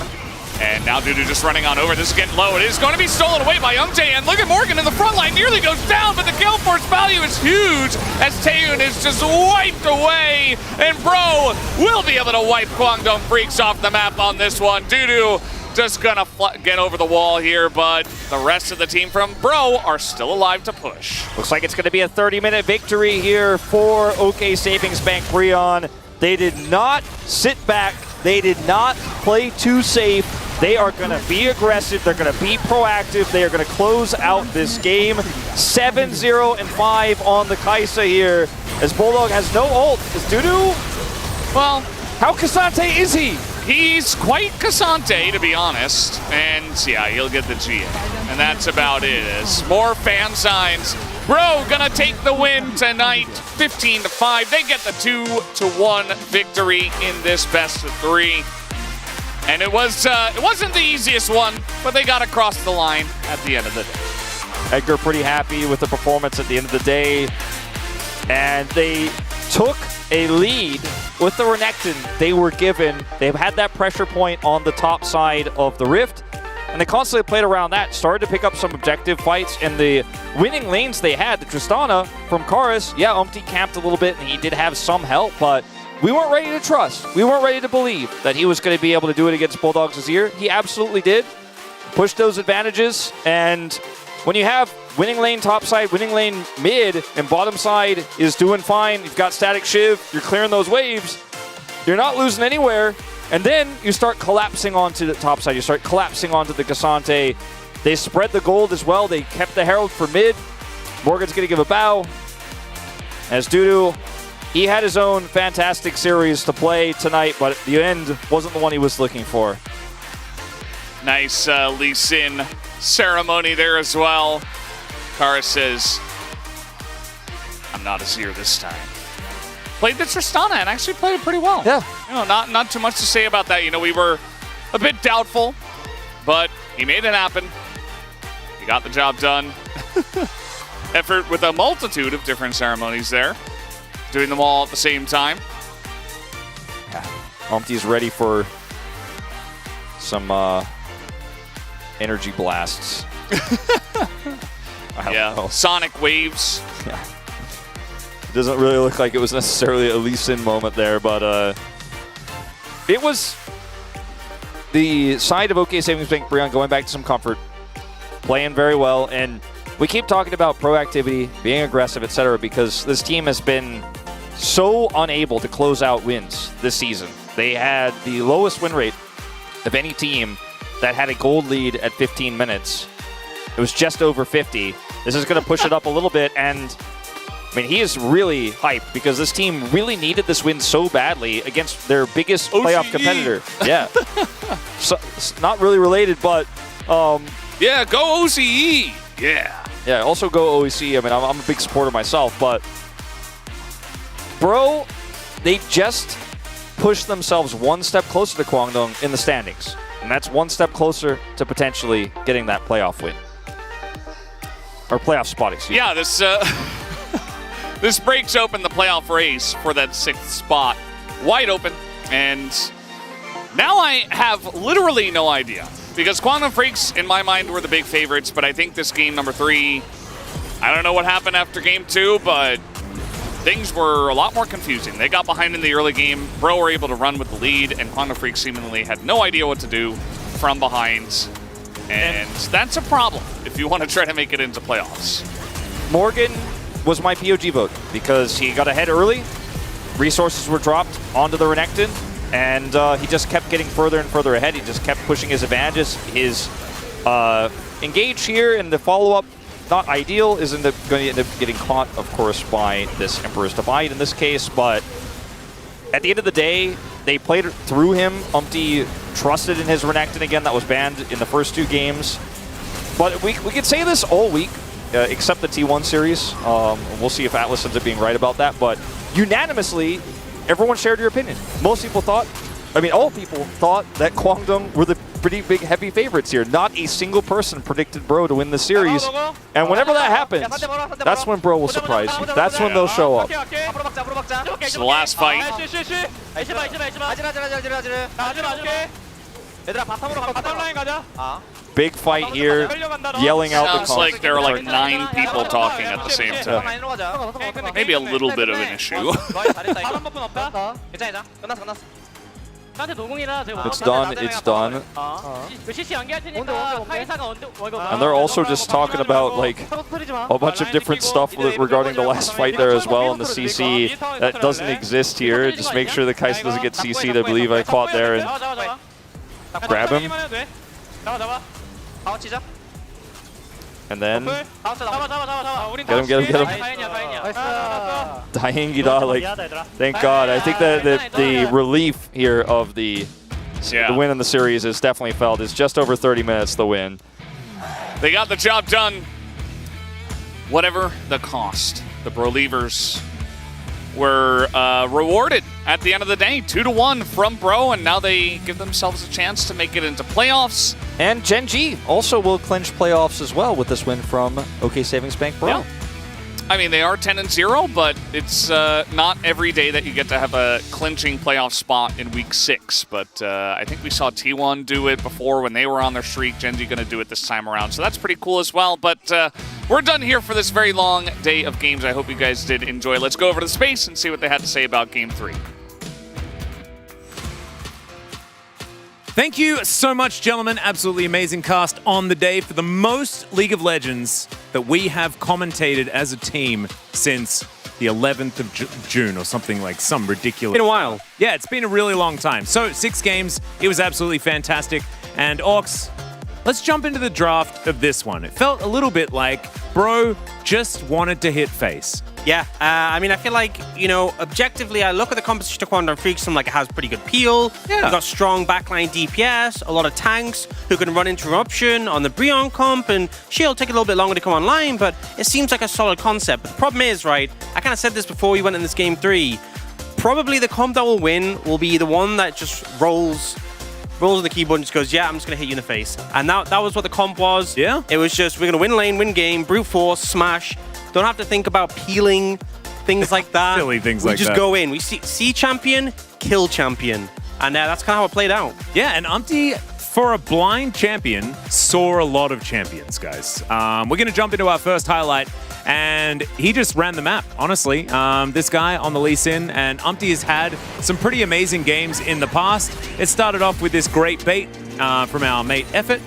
And now Dudu just running on over. This is getting low. It is going to be stolen away by Youngjae. And look at Morgan in the front line. Nearly goes down, but the kill force value is huge as Taeyun is just wiped away. And Bro will be able to wipe Kwangdong Freaks off the map on this one. Dudu just gonna get over the wall here, but the rest of the team from Bro are still alive to push. Looks like it's going to be a 30-minute victory here for OK Savings Bank Breon. They did not sit back. They did not play too safe. They are going to be aggressive. They're going to be proactive. They are going to close out this game. 7-0-5 on the Kai'Sa here, as Bulldog has no ult. Is Dudu? Well, how Cassante is he? He's quite Cassante, to be honest. And yeah, he'll get the G in. And that's about it. As more fan signs. Bro gonna take the win tonight, 15-5. They get the 2-1 victory in this best of 3. And it wasn't the easiest one, but they got across the line at the end of the day. Edgar pretty happy with the performance at the end of the day. And they took a lead with the Renekton they were given. They've had that pressure point on the top side of the Rift, and they constantly played around that, started to pick up some objective fights, and the winning lanes they had, the Tristana from Karus, yeah, Umpty camped a little bit, and he did have some help, but we weren't ready to trust. We weren't ready to believe that he was going to be able to do it against Bulldogs this year. He absolutely did. Pushed those advantages, and when you have winning lane top side, winning lane mid, and bottom side is doing fine, you've got Static Shiv, you're clearing those waves, you're not losing anywhere, and then you start collapsing onto the top side, you start collapsing onto the Cassante. They spread the gold as well, they kept the Herald for mid. Morgan's going to give a bow. As Dudu, he had his own fantastic series to play tonight, but the end wasn't the one he was looking for. Nice Lee Sin ceremony there as well. Kara says, I'm not a seer this time. played the Tristana and actually played it pretty well. Yeah. You know, not too much to say about that. You know, we were a bit doubtful, but he made it happen. He got the job done. Effort with a multitude of different ceremonies there, doing them all at the same time. Yeah. Umpty's ready for some energy blasts. Yeah, sonic waves. Yeah. It doesn't really look like it was necessarily a Lee Sin moment there, but it was the side of OK Savings Bank Breon going back to some comfort, playing very well, and we keep talking about proactivity, being aggressive, etc., because this team has been so unable to close out wins this season. They had the lowest win rate of any team that had a gold lead at 15 minutes. It was just over 50. This is going to push it up a little bit, and I mean, he is really hyped because this team really needed this win so badly against their biggest playoff competitor. Yeah. So, it's not really related, but yeah, go OCE. Yeah. Yeah, also go OEC. I mean, I'm a big supporter myself, but bro, they just pushed themselves one step closer to Kwangdong in the standings. And that's one step closer to potentially getting that playoff win. Or playoff spot, excuse me. Yeah, this this breaks open the playoff race for that 6th spot. Wide open. And now I have literally no idea. Because Quantum Freaks, in my mind, were the big favorites, but I think this game number 3, I don't know what happened after game 2, but things were a lot more confusing. They got behind in the early game, Bro were able to run with the lead, and Quantum Freaks seemingly had no idea what to do from behind. And that's a problem if you want to try to make it into playoffs. Morgan was my POG vote because he got ahead early, resources were dropped onto the Renekton, and he just kept getting further and further ahead. He just kept pushing his advantages. His engage here and the follow-up, not ideal, is going to end up getting caught, of course, by this Emperor's Divide in this case. But at the end of the day, they played through him. Umpty trusted in his Renekton again. That was banned in the first 2 games. But we could say this all week, except the T1 series. We'll see if Atlas ends up being right about that. But unanimously, everyone shared your opinion. Most people thought, I mean, all people thought that Kwangdong were the pretty big, heavy favorites here. Not a single person predicted Bro to win the series. And whenever that happens, that's when Bro will surprise you. That's when they'll show up. It's the last fight. Big fight here, yelling out the Sounds like there are like 9 people talking at the same time. Maybe a little bit of an issue. It's done, it's done. And they're also just talking about like a bunch of different stuff regarding the last fight there as well, and the CC that doesn't exist here. Just make sure the Kai'Sa doesn't get CC'd, I believe I caught there, and grab him. And then get him. Daengida, like, thank God. I think that the relief here of the win in the series is definitely felt. It's just over 30 minutes, the win. They got the job done. Whatever the cost, the Bro-Leavers were rewarded at the end of the day. 2-1 from Bro, and now they give themselves a chance to make it into playoffs. And Gen G also will clinch playoffs as well with this win from OK Savings Bank Bro. Yeah. I mean, they are 10-0, but it's not every day that you get to have a clinching playoff spot in Week 6. But I think we saw T1 do it before when they were on their streak. Gen G going to do it this time around, so that's pretty cool as well. But we're done here for this very long day of games. I hope you guys did enjoy. Let's go over to the space and see what they had to say about Game 3. Thank you so much, gentlemen. Absolutely amazing cast on the day for the most League of Legends that we have commentated as a team since the 11th of June or something, like some ridiculous. Been a while. Yeah, it's been a really long time. So 6 games, it was absolutely fantastic. And Orcs, let's jump into the draft of this one. It felt a little bit like Bro just wanted to hit face. Yeah, I mean, I feel like, you know, objectively, I look at the composition of Quantum Freaks, I'm like, it has pretty good peel. Yeah. You've got strong backline DPS, a lot of tanks who can run interruption on the Breon comp, and Shield take a little bit longer to come online, but it seems like a solid concept. But the problem is, right, I kind of said this before we went in this Game 3, probably the comp that will win will be the one that just rolls on the keyboard and just goes, yeah, I'm just going to hit you in the face. And that was what the comp was. Yeah. It was just, we're going to win lane, win game, brute force, smash. Don't have to think about peeling, things like that. Silly things like that. We just go in. We see champion, kill champion. And that's kind of how it played out. Yeah, and Umpty, for a blind champion, saw a lot of champions, guys. We're going to jump into our first highlight, and he just ran the map, honestly. This guy on the Lee Sin, and Umpty has had some pretty amazing games in the past. It started off with this great bait from our mate Effort.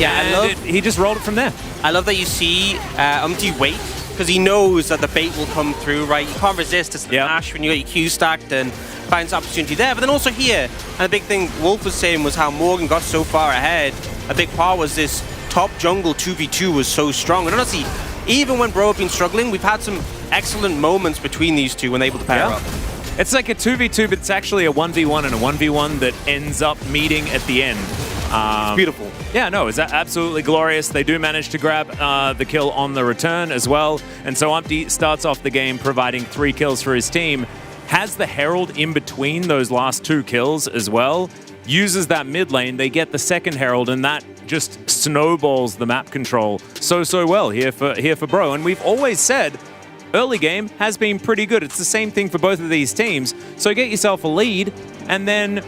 Yeah, and he just rolled it from there. I love that you see Umpty wait, because he knows that the bait will come through, right? You can't resist. It's the Ash when you get your Q stacked and finds opportunity there. But then also here, and the big thing Wolf was saying was how Morgan got so far ahead. A big part was this top jungle 2v2 was so strong. And honestly, even when Bro have been struggling, we've had some excellent moments between these two when they're able to pair up. It's like a 2v2, but it's actually a 1v1 and a 1v1 that ends up meeting at the end. It's beautiful. Yeah, no, it's absolutely glorious. They do manage to grab the kill on the return as well. And so Umpty starts off the game providing 3 kills for his team. Has the Herald in between those last 2 kills as well. Uses that mid lane. They get the second Herald, and that just snowballs the map control so well here for Bro. And we've always said early game has been pretty good. It's the same thing for both of these teams. So get yourself a lead, and then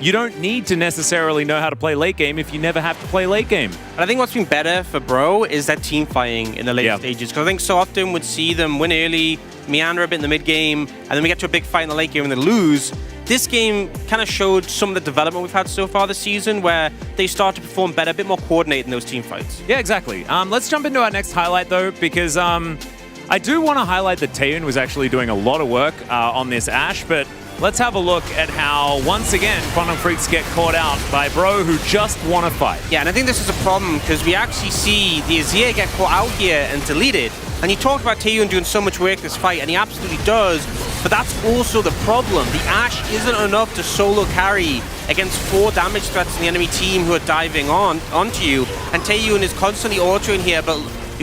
you don't need to necessarily know how to play late game if you never have to play late game. And I think what's been better for Bro is that team fighting in the later stages. Because I think so often we'd see them win early, meander a bit in the mid game, and then we get to a big fight in the late game and they lose. This game kind of showed some of the development we've had so far this season where they start to perform better, a bit more coordinated in those team fights. Yeah, exactly. Let's jump into our next highlight though, because I do want to highlight that Taeyun was actually doing a lot of work on this Ashe, but let's have a look at how, once again, Quantum Freaks get caught out by Bro, who just want to fight. Yeah, and I think this is a problem because we actually see the Azir get caught out here and deleted. And you talked about Taeyun doing so much work this fight, and he absolutely does, but that's also the problem. The Ashe isn't enough to solo carry against 4 damage threats in the enemy team who are diving onto you, and Taeyun is constantly autoing here, but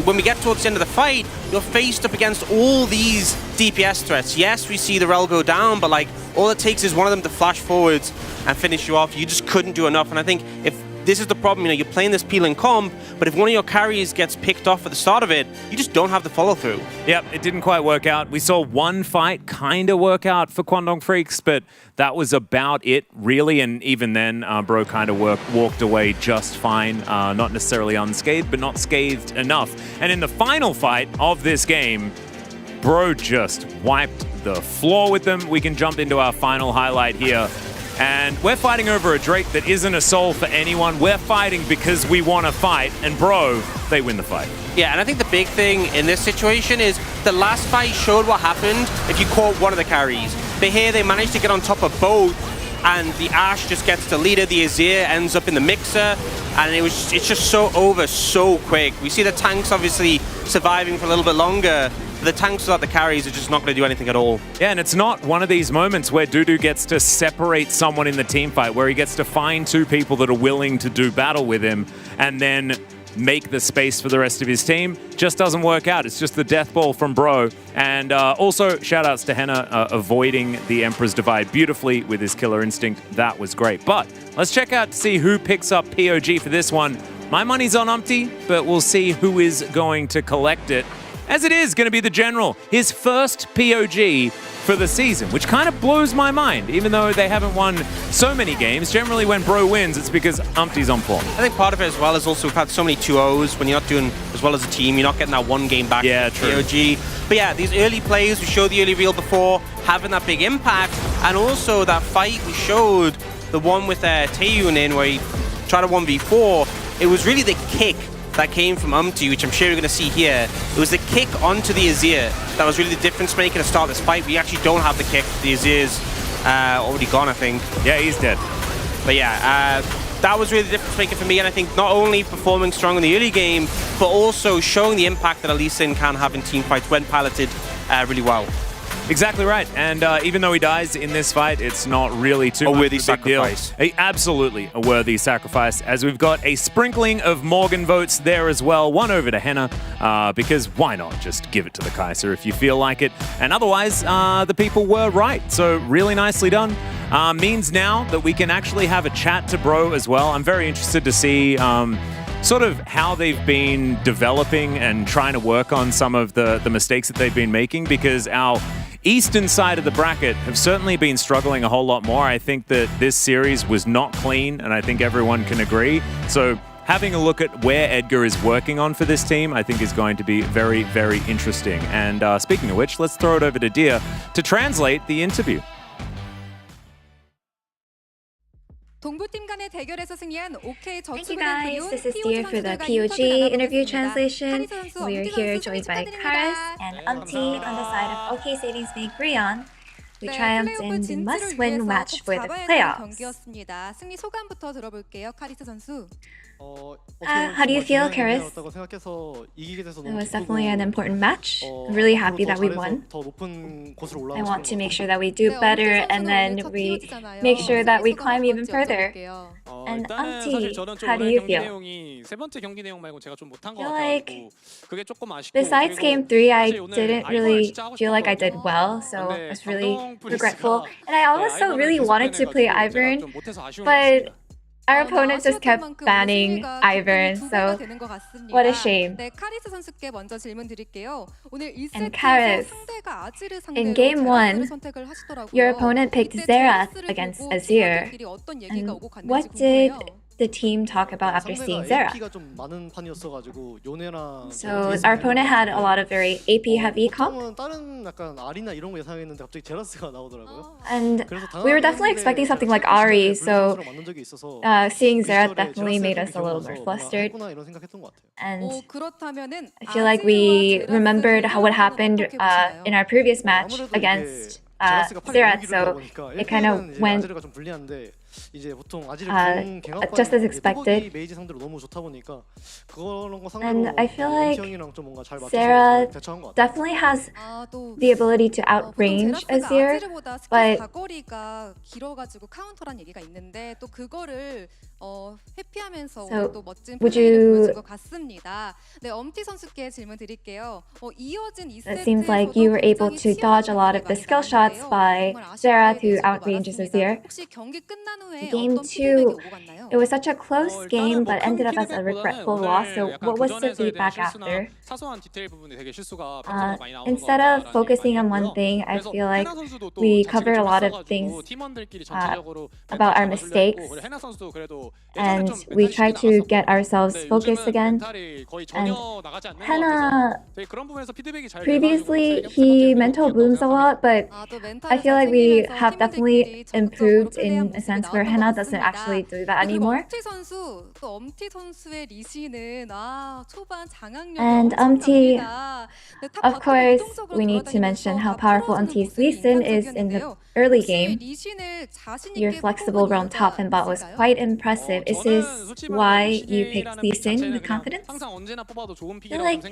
when we get towards the end of the fight, you're faced up against all these DPS threats. Yes, we see the Rel go down, but like all it takes is one of them to flash forwards and finish you off. You just couldn't do enough, and I think if this is the problem, you know, you're playing this peeling comp, but if one of your carries gets picked off at the start of it, you just don't have the follow-through. Yep, it didn't quite work out. We saw one fight kind of work out for Kwangdong Freaks, but that was about it, really, and even then, Bro kind of walked away just fine. Not necessarily unscathed, but not scathed enough. And in the final fight of this game, Bro just wiped the floor with them. We can jump into our final highlight here. And we're fighting over a Drake that isn't a soul for anyone. We're fighting because we want to fight. And Bro, they win the fight. Yeah, and I think the big thing in this situation is the last fight showed what happened if you caught one of the carries. But here they managed to get on top of both, and the Ashe just gets deleted. The Azir ends up in the mixer, and it's just so over so quick. We see the tanks obviously surviving for a little bit longer. The tanks without the carries are just not going to do anything at all. Yeah, and it's not one of these moments where Dudu gets to separate someone in the team fight, where he gets to find 2 people that are willing to do battle with him and then make the space for the rest of his team. Just doesn't work out. It's just the death ball from Bro. And also, shout-outs to Henna avoiding the Emperor's Divide beautifully with his killer instinct. That was great. But let's check out to see who picks up POG for this one. My money's on Umpty, but we'll see who is going to collect it. As it is going to be the General, his first POG for the season, which kind of blows my mind, even though they haven't won so many games. Generally, when Bro wins, it's because Umpty's on form. I think part of it as well is also we've had so many 2-0s. When you're not doing as well as a team, you're not getting that one game back from POG. But yeah, these early plays, we showed the early reel before, having that big impact, and also that fight we showed, the one with Taeyun in where he tried a 1v4, it was really the kick that came from Umpty, which I'm sure you're going to see here. It was the kick onto the Azir that was really the difference maker to start this fight. We actually don't have the kick. The Azir's already gone, I think. Yeah, he's dead. But yeah, that was really the difference maker for me, and I think not only performing strong in the early game, but also showing the impact that a Lee Sin can have in team fights when piloted really well. Exactly right. And even though he dies in this fight, it's not really too much worthy of a big deal. sacrifice. Absolutely a worthy sacrifice, as we've got a sprinkling of Morgan votes there as well. One over to Henna, because why not just give it to the Kaiser if you feel like it? And otherwise, the people were right. So really nicely done. Means now that we can actually have a chat to Bro as well. I'm very interested to see sort of how they've been developing and trying to work on some of the mistakes that they've been making, because our eastern side of the bracket have certainly been struggling a whole lot more. I think that this series was not clean, and I think everyone can agree. So having a look at where Edgar is working on for this team, I think is going to be very, very interesting. And speaking of which, let's throw it over to Dia to translate the interview. Thank you guys, this is Dear for the POG interview translation. We're here joined by Karis and Umti on the side of OK Savings Bank Rion. We triumphed in the must-win match for the playoffs. How do you feel, Karis? It was definitely an important match. I'm really happy that we won. I want to make sure that we do better, and then we make sure that we climb even further. And Umti, how do you feel? I feel like besides game 3, I didn't really feel like I did well, so I was really regretful. And I also really wanted to play Ivern, but our opponent just kept banning Ivern, so what a shame. And Karis, in game 1, your opponent picked Xerath against Azir. And what did the team talk about after seeing Xerath? So our opponent had a lot of very AP heavy comp. And we were definitely expecting something like Ahri, so seeing Xerath definitely made us a little more flustered. And I feel like we remembered what happened in our previous match against Xerath, so it kind of went just as expected. And I feel like Sarah definitely has the ability to outrange Azir, but so would you... It seems like you were able to dodge a lot of the skill shots by Xerath, who outranges Azir. Game 2, it was such a close game, but ended up as a regretful loss. So what was the feedback after? Instead of focusing on one thing, I feel like we covered a lot of things about our mistakes, and we tried to get ourselves focused again. And Henna, previously he mental blooms a lot, but I feel like we have definitely improved in a sense where Henna doesn't actually do that anymore. And Umti, of course, we need to mention how powerful Umti's Lee Sin is in the early game. Your flexible roam top and bot was quite impressive. Is this why you picked Lee Sin with confidence? I feel like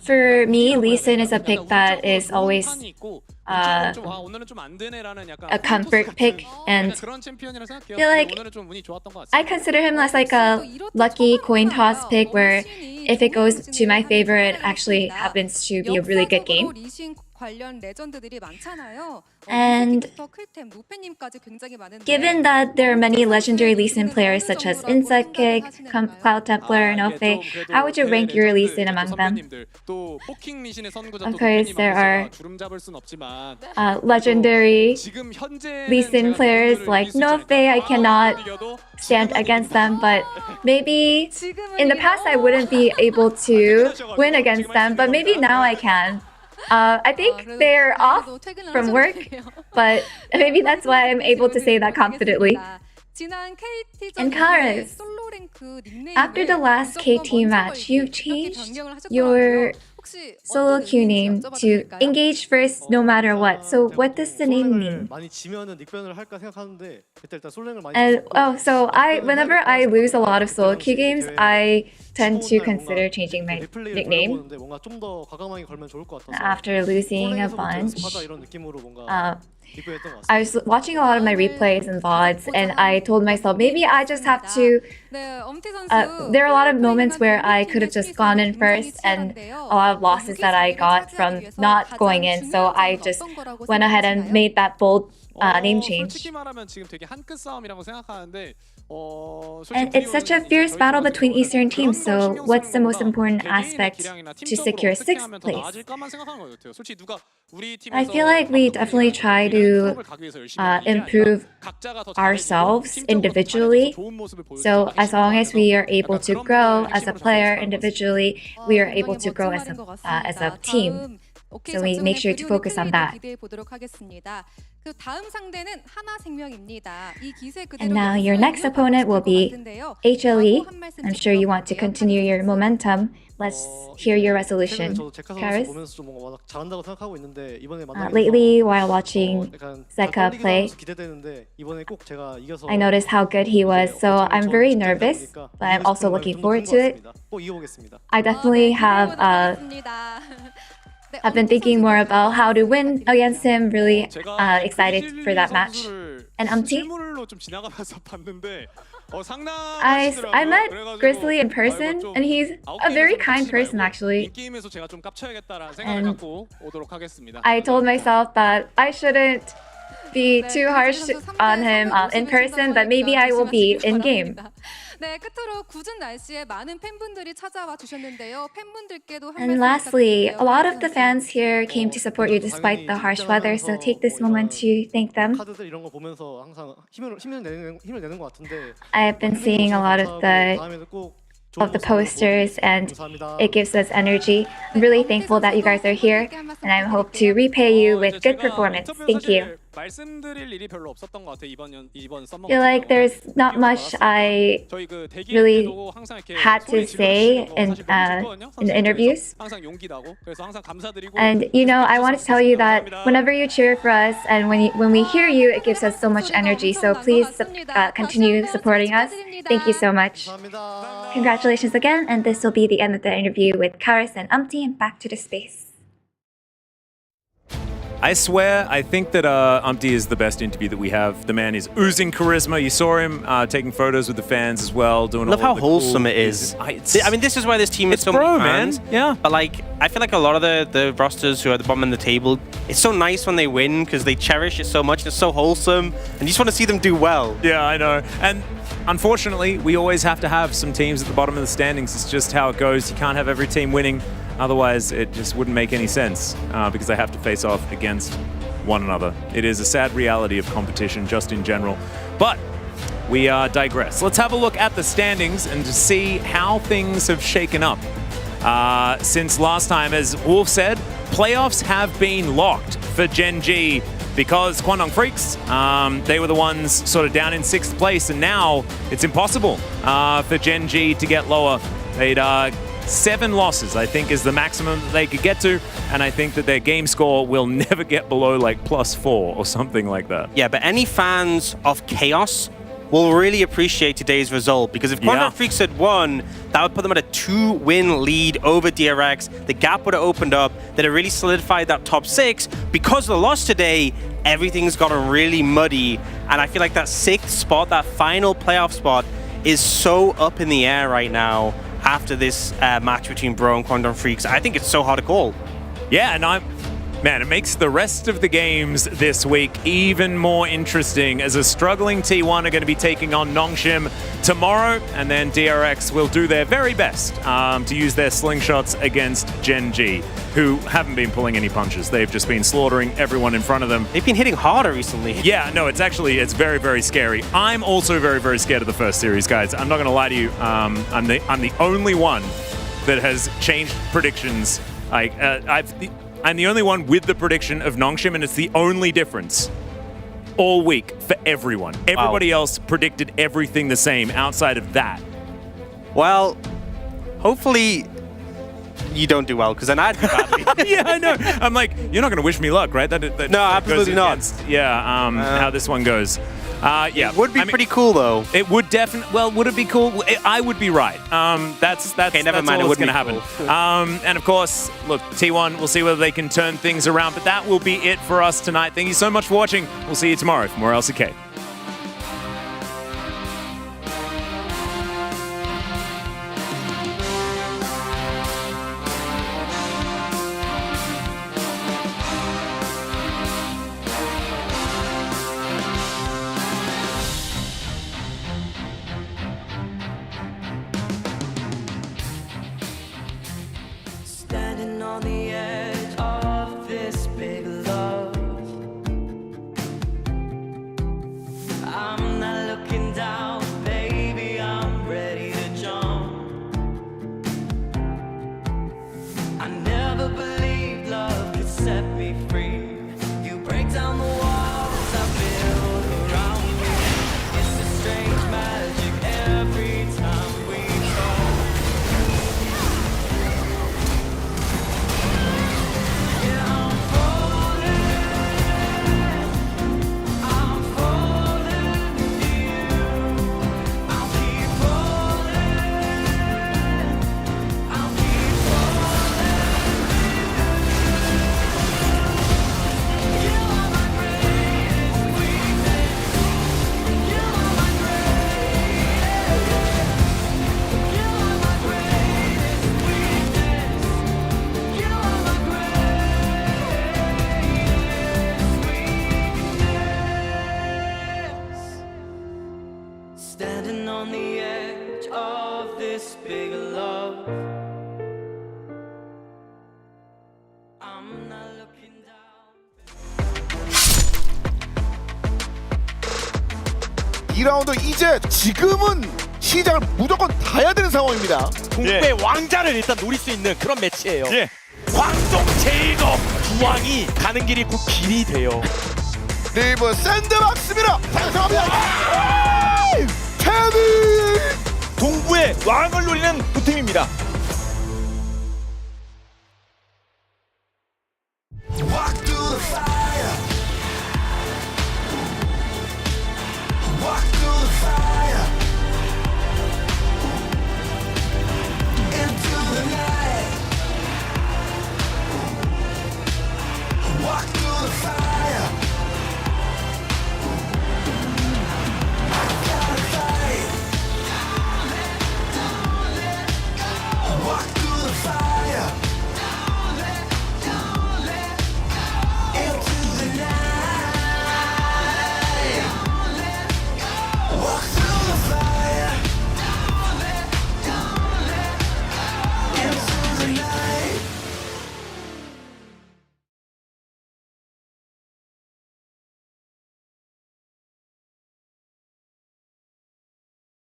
for me, Lee Sin is a pick that is always a comfort pick, and I feel like I consider him as like a lucky coin toss pick where if it goes to my favor, it actually happens to be a really good game. And given that there are many legendary Lee Sin players such as Insect Kick, Cloud Templar, and Ofe, how would you rank your Lee Sin among them? Of course, there are legendary Lee Sin players like Nofe. I cannot stand against them, but maybe in the past I wouldn't be able to win against them, but maybe now I can. I think they're off from work, but maybe that's why I'm able to say that confidently. And Karis, after the last KT match, you changed your solo queue name to engage first no matter what. So what does the name mean? And so whenever I lose a lot of solo queue games, I tend to consider changing my nickname. After losing a bunch, I was watching a lot of my replays and VODs, and I told myself maybe I just have to. There are a lot of moments where I could have just gone in first, and a lot of losses that I got from not going in. So I just went ahead and made that bold name change. And it's such a fierce battle between Eastern teams, so what's the most important aspect to secure 6th place? I feel like we definitely try to improve ourselves individually. So as long as we are able to grow as a player individually, we are able to grow as a team. So we make sure to focus on that. And now your next opponent will be HLE. I'm sure you want to continue your momentum. Let's hear your resolution. Karis? Lately, while watching Zeka play, I noticed how good he was, so I'm very nervous, but I'm also looking forward to it. I definitely I've been thinking more about how to win against him, really excited for that match. And I met Grizzly in person, and he's a very kind person actually. And I told myself that I shouldn't be too harsh on him in person, but maybe I will be in game. And lastly, a lot of the fans here came to support you despite the harsh weather, so take this moment to thank them. I have been seeing a lot of the posters, and it gives us energy. I'm really thankful that you guys are here, and I hope to repay you with good performance. Thank you. I feel like there's not much I really had to say in interviews. And I wanted to tell you that whenever you cheer for us and when we hear you, it gives us so much energy. So please continue supporting us. Thank you so much. Congratulations again, and this will be the end of the interview with Karis and Umpty, and back to the space. I swear, I think that Umpty is the best interview that we have. The man is oozing charisma. You saw him taking photos with the fans as well. Doing. I love how wholesome it is. I mean, this is why this team is so many fans. Man. Yeah. But I feel like a lot of the rosters who are at the bottom of the table, it's so nice when they win because they cherish it so much. It's so wholesome, and you just want to see them do well. Yeah, I know. And unfortunately, we always have to have some teams at the bottom of the standings. It's just how it goes. You can't have every team winning. Otherwise, it just wouldn't make any sense because they have to face off against one another. It is a sad reality of competition just in general. But we digress. Let's have a look at the standings and to see how things have shaken up. Since last time, as Wolf said, playoffs have been locked for Gen G because Kwangdong Freaks, they were the ones sort of down in 6th place, and now it's impossible for Gen G to get lower. They'd 7 losses, I think, is the maximum that they could get to, and I think that their game score will never get below like +4 or something like that. Yeah, but any fans of Chaos will really appreciate today's result, because if Kwangdong Freaks had won, that would put them at a 2-win lead over DRX. The gap would have opened up, that it really solidified that top 6. Because of the loss today, everything's gotten really muddy, and I feel like that 6th spot, that final playoff spot, is so up in the air right now. After this match between Bro and Kwangdong Freaks, I think it's so hard to call. Yeah, and man, it makes the rest of the games this week even more interesting, as a struggling T1 are going to be taking on Nongshim tomorrow, and then DRX will do their very best to use their slingshots against Gen G, who haven't been pulling any punches. They've just been slaughtering everyone in front of them. They've been hitting harder recently. Yeah, no, it's very, very scary. I'm also very, very scared of the first series, guys. I'm not going to lie to you. I'm the only one that has changed predictions. I'm the only one with the prediction of Nongshim, and it's the only difference all week for everyone. Everybody else predicted everything the same outside of that. Well, hopefully you don't do well, because then I'd do badly. Yeah, I know. I'm like, you're not going to wish me luck, right? That No, absolutely goes not. against, how this one goes. Yeah, it would be pretty cool though. It would definitely. Well, would it be cool? I would be right. That's okay, never mind. all It that's would going to cool. happen. And of course, look, T1. We'll see whether they can turn things around. But that will be it for us tonight. Thank you so much for watching. We'll see you tomorrow for more LCK. Standing on the edge of this big love, I'm not looking down, baby, I'm ready to jump. I never believed love could set me free. You break down the walls I build around me. It's a strange magic every time we talk. Standing on the edge of this big love, I'm not looking down. 2라운드 이제 지금은 시작을 무조건 다 해야 되는 상황입니다. 동부의 왕자를 일단 노릴 수 있는 그런 매치예요. 광동 제이거 부왕이 가는 길이 곧 길이 돼요. 리브 샌드박스입니다. 달성합니다. 테디 동부의 왕을 노리는 두 팀입니다.